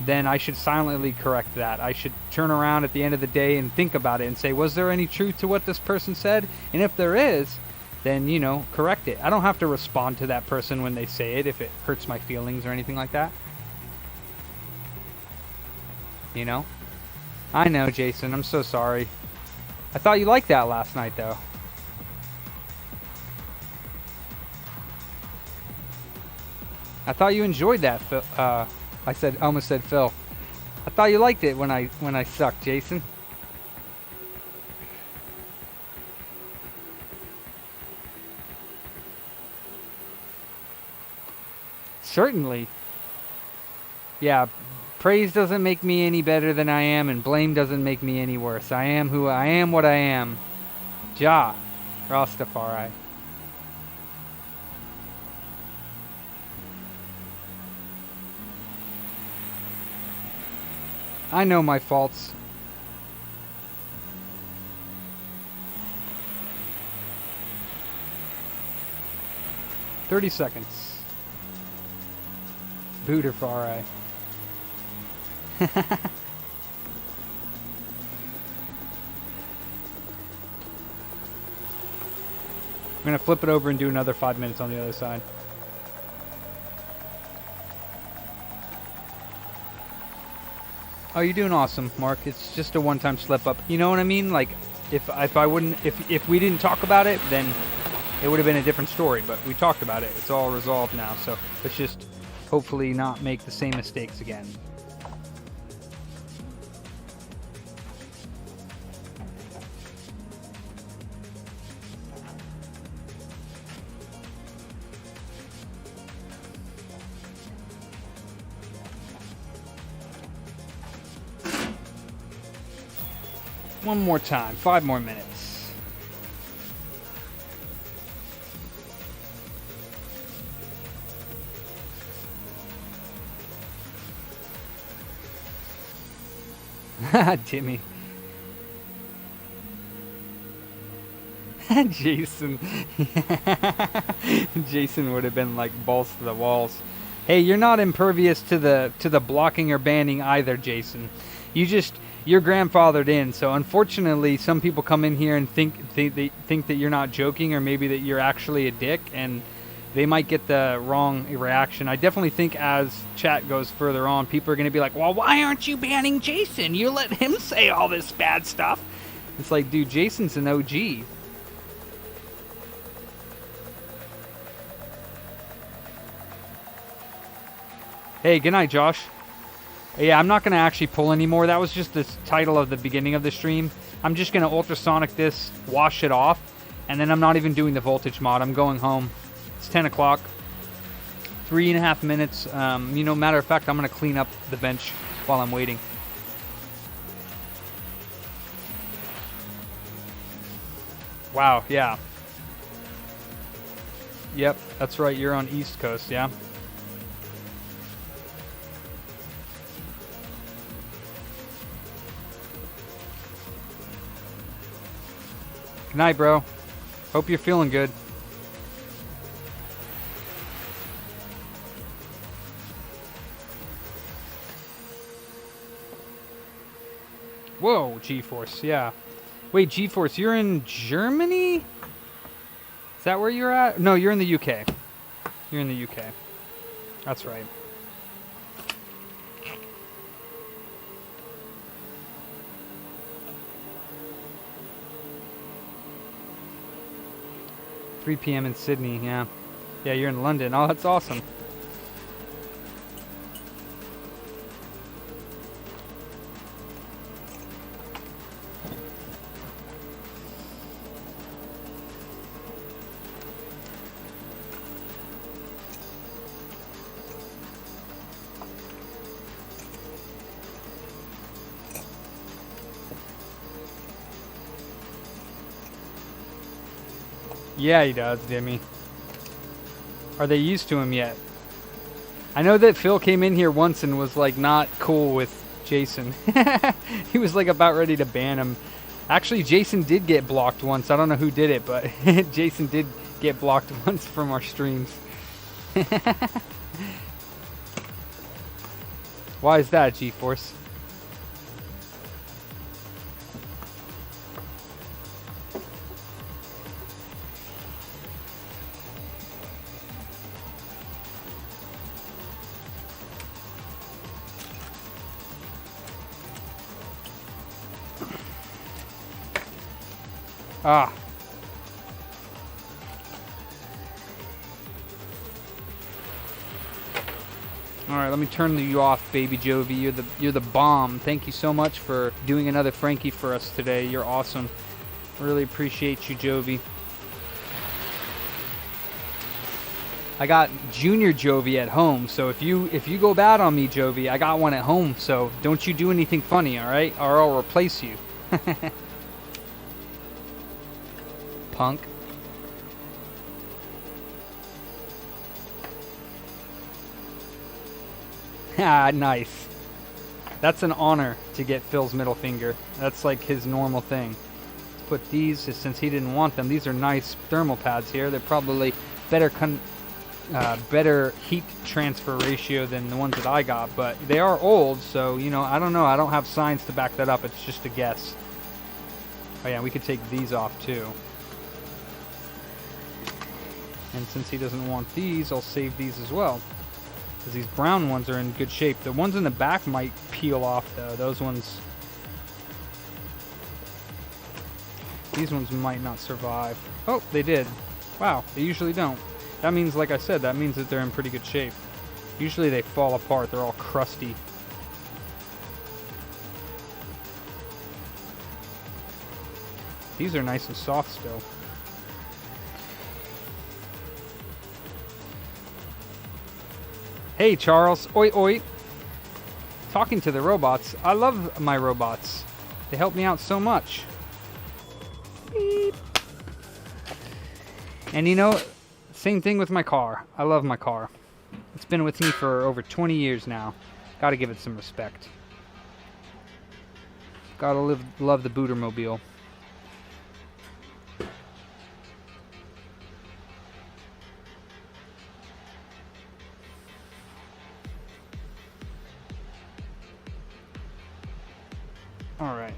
then I should silently correct that. I should turn around at the end of the day and think about it and say, was there any truth to what this person said? And if there is, then, you know, correct it. I don't have to respond to that person when they say it if it hurts my feelings or anything like that. You know? I know, Jason. I'm so sorry. I thought you liked that last night, though. I thought you enjoyed that, Phil. I almost said Phil. I thought you liked it when I sucked, Jason. Certainly. Yeah, praise doesn't make me any better than I am, and blame doesn't make me any worse. I am who I am, what I am. Jah Rastafari. I know my faults. "30 seconds. Booter Farai. I'm gonna flip it over and do another 5 minutes on the other side. Oh, you're doing awesome, Mark. It's just a one-time slip up. You know what I mean? Like, if we didn't talk about it, then it would have been a different story. But we talked about it. It's all resolved now. So let's just hopefully not make the same mistakes again. One more time, 5 more minutes. Jimmy. Jason. Jason would have been like balls to the walls. Hey, you're not impervious to the blocking or banning either, Jason. You're grandfathered in, so unfortunately some people come in here and think that you're not joking, or maybe that you're actually a dick, and they might get the wrong reaction. I definitely think as chat goes further on, people are going to be like, well, why aren't you banning Jason? You let him say all this bad stuff. It's like, dude, Jason's an OG. Hey, good night, Josh. Yeah, I'm not going to actually pull anymore. That was just the title of the beginning of the stream. I'm just going to ultrasonic this, wash it off, and then I'm not even doing the voltage mod. I'm going home. It's 10 o'clock. 3.5 minutes. You know, matter of fact, I'm going to clean up the bench while I'm waiting. Wow, yeah. Yep, that's right, you're on East Coast, yeah? Good night, bro. Hope you're feeling good. Whoa, G-Force, yeah. Wait, G-Force, you're in Germany? Is that where you're at? No, you're in the UK. You're in the UK. That's right. "3 p.m. in Sydney," yeah. Yeah, you're in London. Oh, that's awesome. Yeah, he does, Dimmy. Are they used to him yet? I know that Phil came in here once and was like not cool with Jason. He was like about ready to ban him. Actually, Jason did get blocked once. I don't know who did it, but Jason did get blocked once from our streams. Why is that, G-Force? Ah. All right, let me turn you off, baby Jovi. You're the bomb. Thank you so much for doing another Frankie for us today. You're awesome. Really appreciate you, Jovi. I got Junior Jovi at home, so if you go bad on me, Jovi, I got one at home. So don't you do anything funny, all right? Or I'll replace you. Punk. Ah, nice. That's an honor to get Phil's middle finger. That's like his normal thing. Let's put these, since he didn't want them. These are nice thermal pads here. They're probably better better heat transfer ratio than the ones that I got, but they are old, so you know, I don't know. I don't have signs to back that up. It's just a guess. Oh yeah, we could take these off too. And since he doesn't want these, I'll save these as well. Because these brown ones are in good shape. The ones in the back might peel off though. Those ones... These ones might not survive. Oh, they did. Wow, they usually don't. That means, like I said, that means that they're in pretty good shape. Usually they fall apart. They're all crusty. These are nice and soft still. Hey Charles, oi oi. Talking to the robots. I love my robots. They help me out so much. Beep. And you know, same thing with my car. I love my car. It's been with me for over 20 years now. Gotta give it some respect. Gotta love the Bootermobile. All right.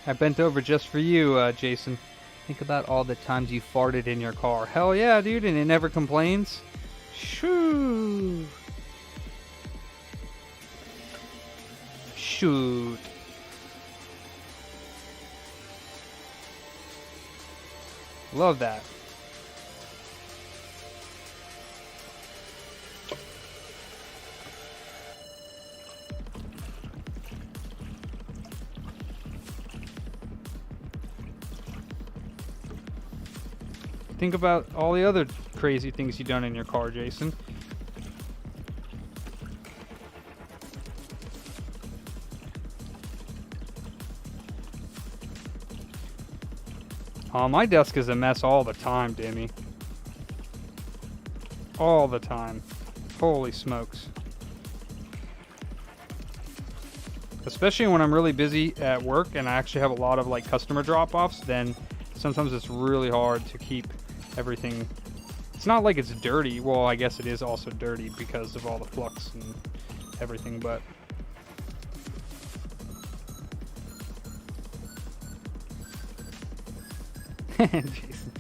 I bent over just for you, Jason. Think about all the times you farted in your car. Hell yeah, dude, and it never complains. Shoo. Shoot. Love that. Think about all the other crazy things you've done in your car, Jason. Oh, my desk is a mess all the time, Dimmy. All the time. Holy smokes. Especially when I'm really busy at work and I actually have a lot of like customer drop-offs, then sometimes it's really hard to keep everything. It's not like it's dirty. Well, I guess it is also dirty because of all the flux and everything, but Jason.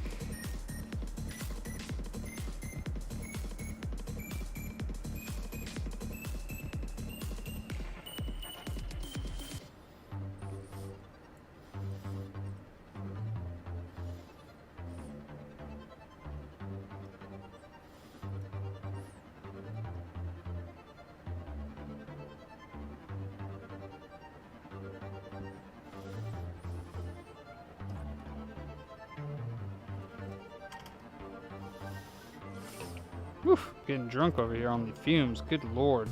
Whew, getting drunk over here on the fumes. Good lord.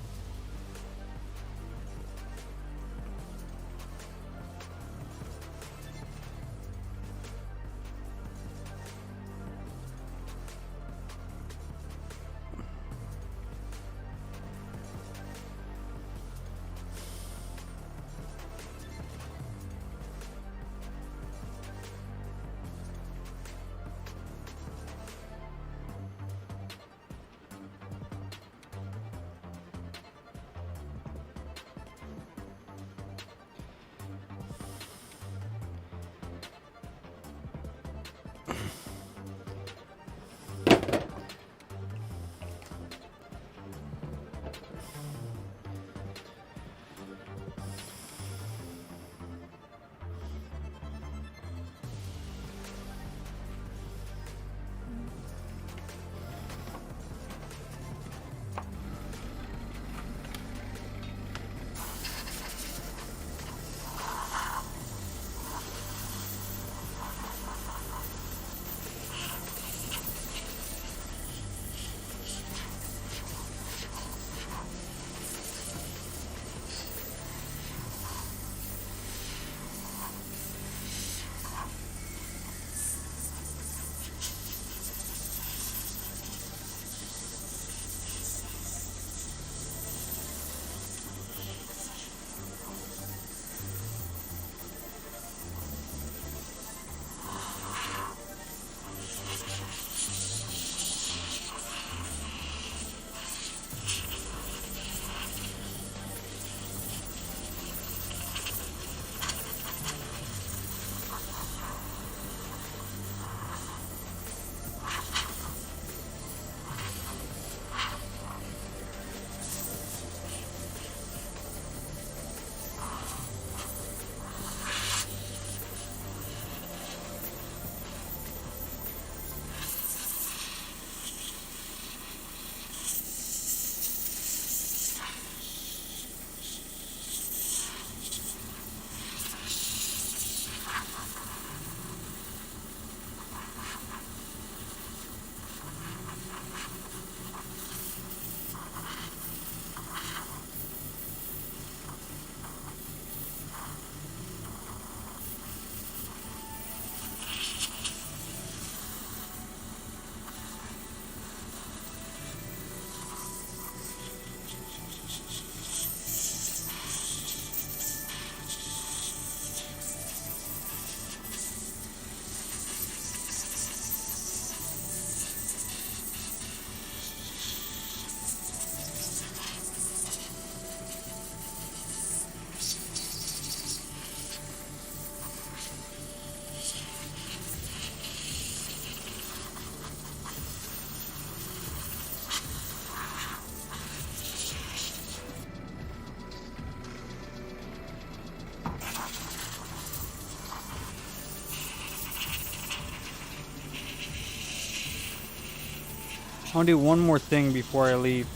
I want to do one more thing before I leave.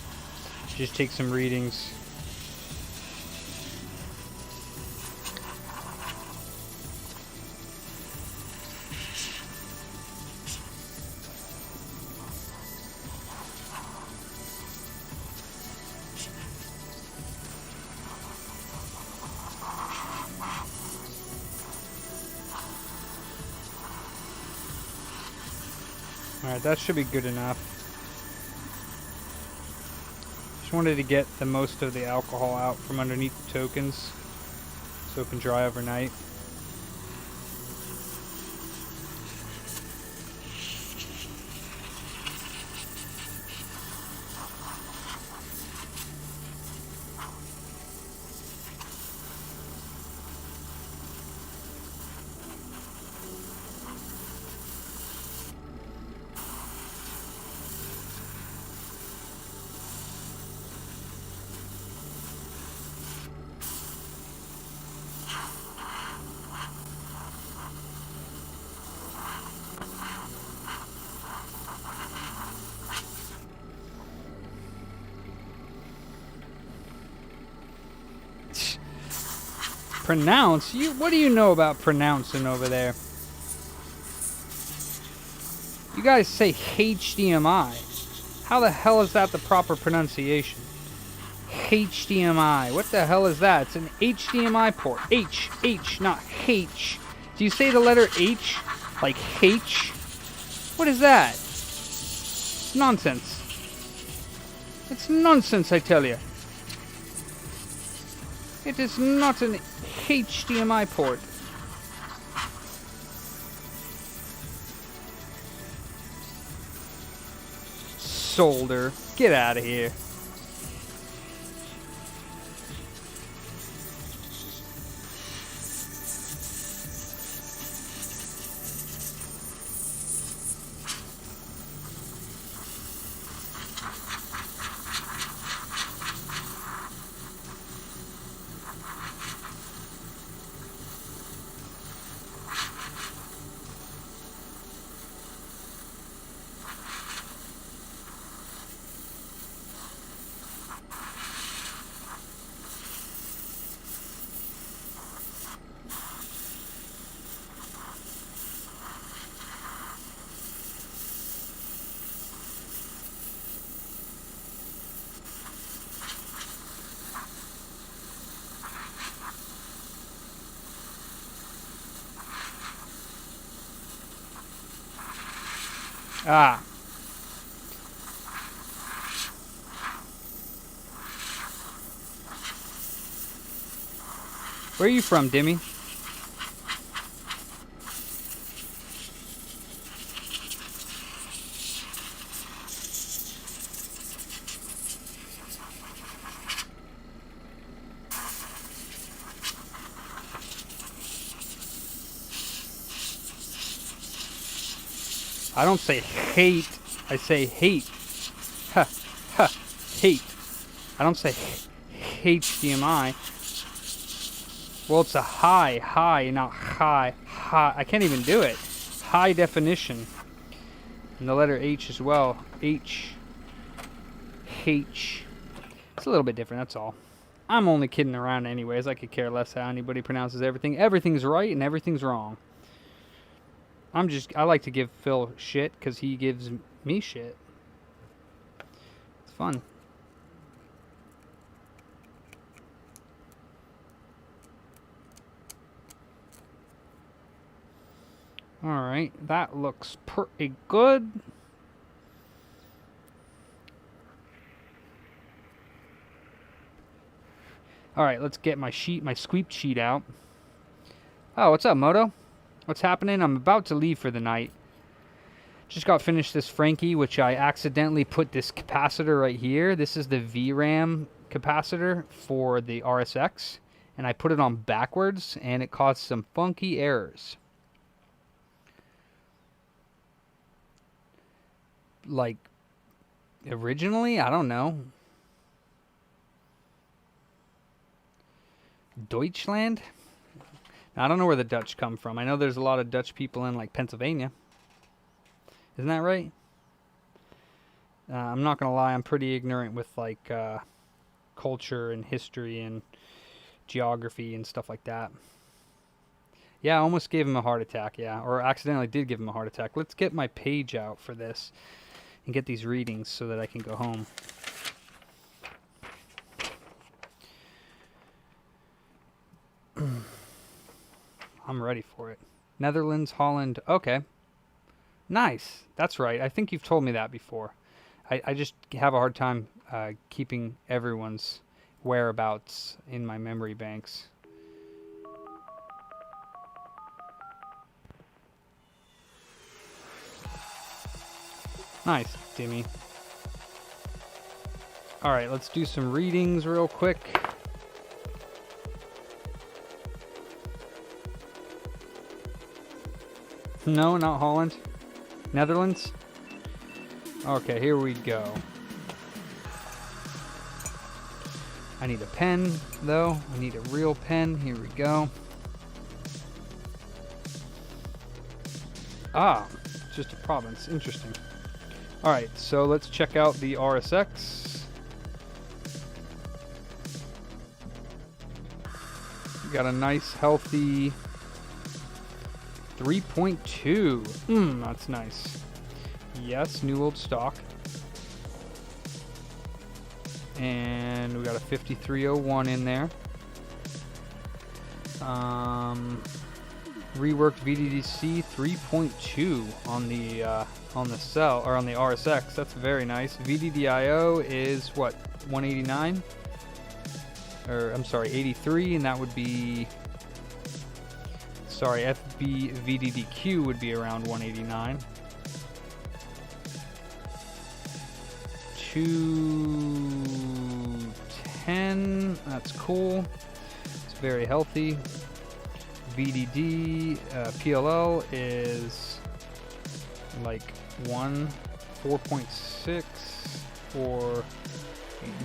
Just take some readings. Alright, that should be good enough. Just wanted to get the most of the alcohol out from underneath the tokens so it can dry overnight. Pronounce? What do you know about pronouncing over there? You guys say HDMI. How the hell is that the proper pronunciation? HDMI. What the hell is that? It's an HDMI port. H, not H. Do you say the letter H? Like H? What is that? It's nonsense. It's nonsense, I tell you. It is not an HDMI port. Solder. Get out of here. Ah. Where are you from, Dimmy? I don't say hate, I say hate. Ha, ha, hate. I don't say HDMI. Well, it's a high, not high. I can't even do it. High definition. And the letter H as well. H. It's a little bit different, that's all. I'm only kidding around anyways. I could care less how anybody pronounces everything. Everything's right and everything's wrong. I like to give Phil shit because he gives me shit. It's fun. Alright, that looks pretty good. Alright, let's get my sweep sheet out. Oh, what's up, Moto? What's happening? I'm about to leave for the night. Just got finished this Frankie, which I accidentally put this capacitor right here. This is the VRAM capacitor for the RSX. And I put it on backwards, and it caused some funky errors. Like, originally? I don't know. Deutschland? I don't know where the Dutch come from. I know there's a lot of Dutch people in, like, Pennsylvania. Isn't that right? I'm not going to lie. I'm pretty ignorant with, like, culture and history and geography and stuff like that. Yeah, I almost gave him a heart attack, yeah. Or accidentally did give him a heart attack. Let's get my page out for this and get these readings so that I can go home. I'm ready for it. Netherlands, Holland, okay. Nice. That's right. I think you've told me that before. I just have a hard time keeping everyone's whereabouts in my memory banks. Nice, Dimmy. Alright, let's do some readings real quick. No, not Holland. Netherlands? Okay, here we go. I need a pen, though. I need a real pen. Here we go. Ah, it's just a province. Interesting. Alright, so let's check out the RSX. We got a nice, healthy 3.2. That's nice. Yes, new old stock. And we got a 5301 in there. Reworked VDDC 3.2 on the cell or on the RSX. That's very nice. VDDIO is what, 189? Or I'm sorry, 83, and that would be, sorry, FB VDDQ would be around 189. 210, that's cool. It's very healthy. VDD PLL is like 4.6 for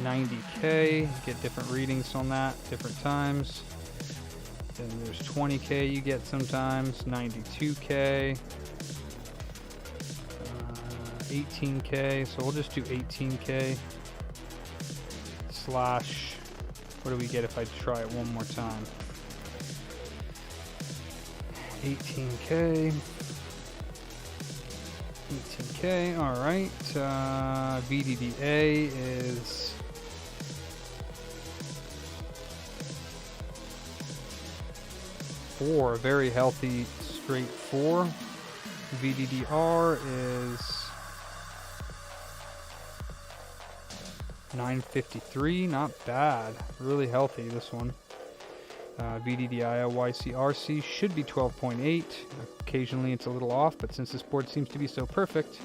90K. Get different readings on that, different times. Then there's 20K you get sometimes, 92K, 18K. So we'll just do 18K slash, what do we get if I try it one more time? 18K. 18K, alright. VDDA is 4, very healthy, straight 4. VDDR is 953, not bad. Really healthy, this one. VDDIO YCRC should be 12.8. Occasionally it's a little off, but since this board seems to be so perfect,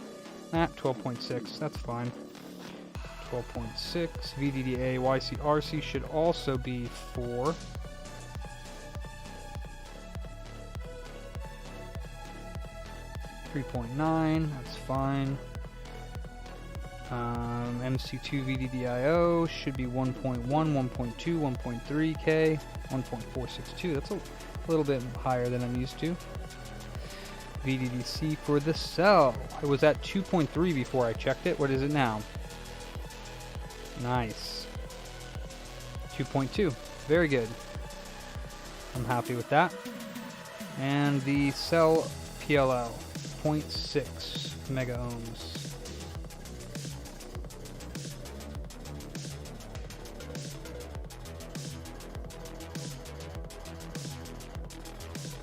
12.6, that's fine. 12.6. VDDA YCRC should also be 4. .9, that's fine. MC2 VDDIO should be 1.1, 1.2, 1.3K, 1.462. That's a little bit higher than I'm used to. VDDC for the cell. It was at 2.3 before I checked it. What is it now? Nice. 2.2. Very good. I'm happy with that. And the cell PLL, 0.6 mega ohms.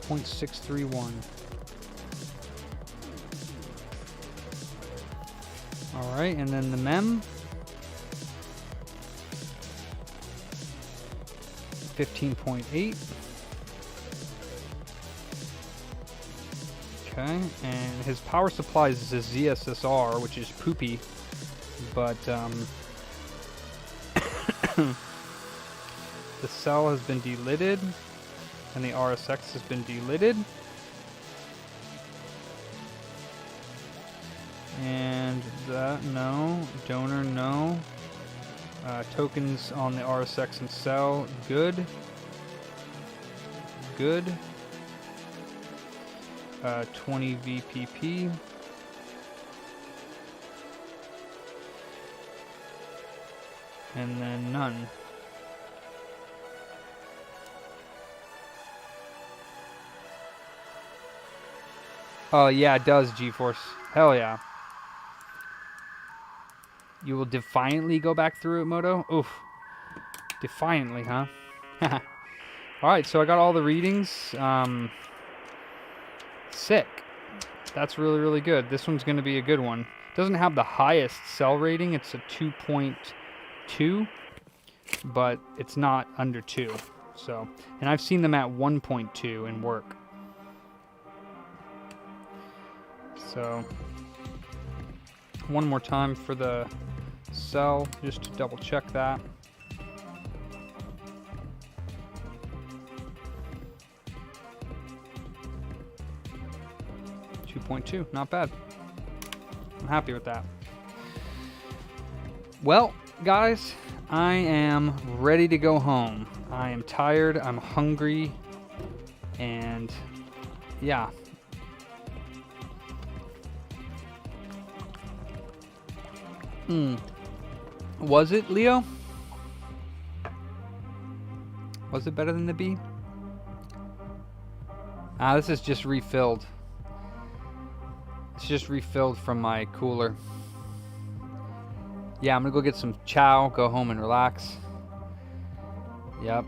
.631. All right, and then the mem 15.8. Okay, and his power supply is a ZSSR, which is poopy, but the cell has been delidded. And the RSX has been delidded. And that, no. Donor, no. Tokens on the RSX and cell, good. Good. 20 VPP. And then none. Oh yeah, it does, GeForce. Hell yeah. You will defiantly go back through it, Moto? Oof. Defiantly, huh? Alright, so I got all the readings. Sick. That's really, really good. This one's going to be a good one. Doesn't have the highest cell rating. It's a 2.2, but it's not under 2. So, and I've seen them at 1.2 in work. So, one more time for the cell, just to double check that. .2, not bad. I'm happy with that. Well, guys, I am ready to go home. I am tired, I'm hungry, and yeah. Was it, Leo? Was it better than the B? Ah, this is just refilled. It's just refilled from my cooler. Yeah, I'm gonna go get some chow, go home and relax. Yep.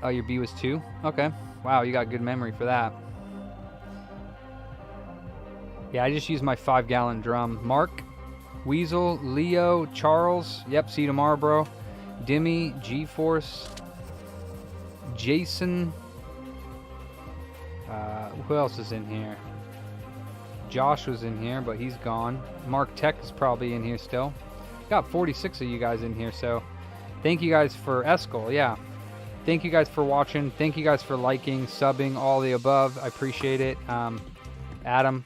Oh, your B was 2? Okay. Wow, you got good memory for that. Yeah, I just used my 5-gallon drum. Mark, Weasel, Leo, Charles. Yep, see you tomorrow, bro. Dimmy, G-Force, Jason. Who else is in here? Josh was in here, but he's gone. Mark Tech is probably in here still. Got 46 of you guys in here, so thank you guys for Eskel, yeah. Thank you guys for watching. Thank you guys for liking, subbing, all the above. I appreciate it. Adam.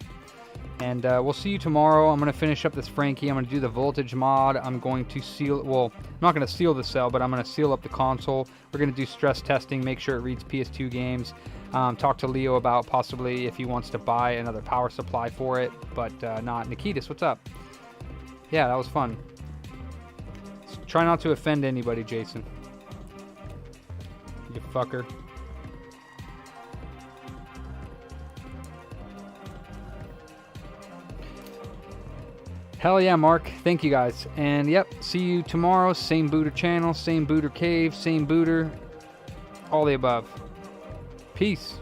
And we'll see you tomorrow. I'm going to finish up this Frankie. I'm going to do the voltage mod. I'm going to seal, well, I'm not going to seal the cell, but I'm going to seal up the console. We're going to do stress testing, make sure it reads PS2 games. Talk to Leo about possibly if he wants to buy another power supply for it, but not. Nikitas, what's up? Yeah, that was fun. Try not to offend anybody, Jason. You fucker. Hell yeah, Mark. Thank you guys. And yep, see you tomorrow. Same booter channel, same booter cave, same booter. All the above. Peace.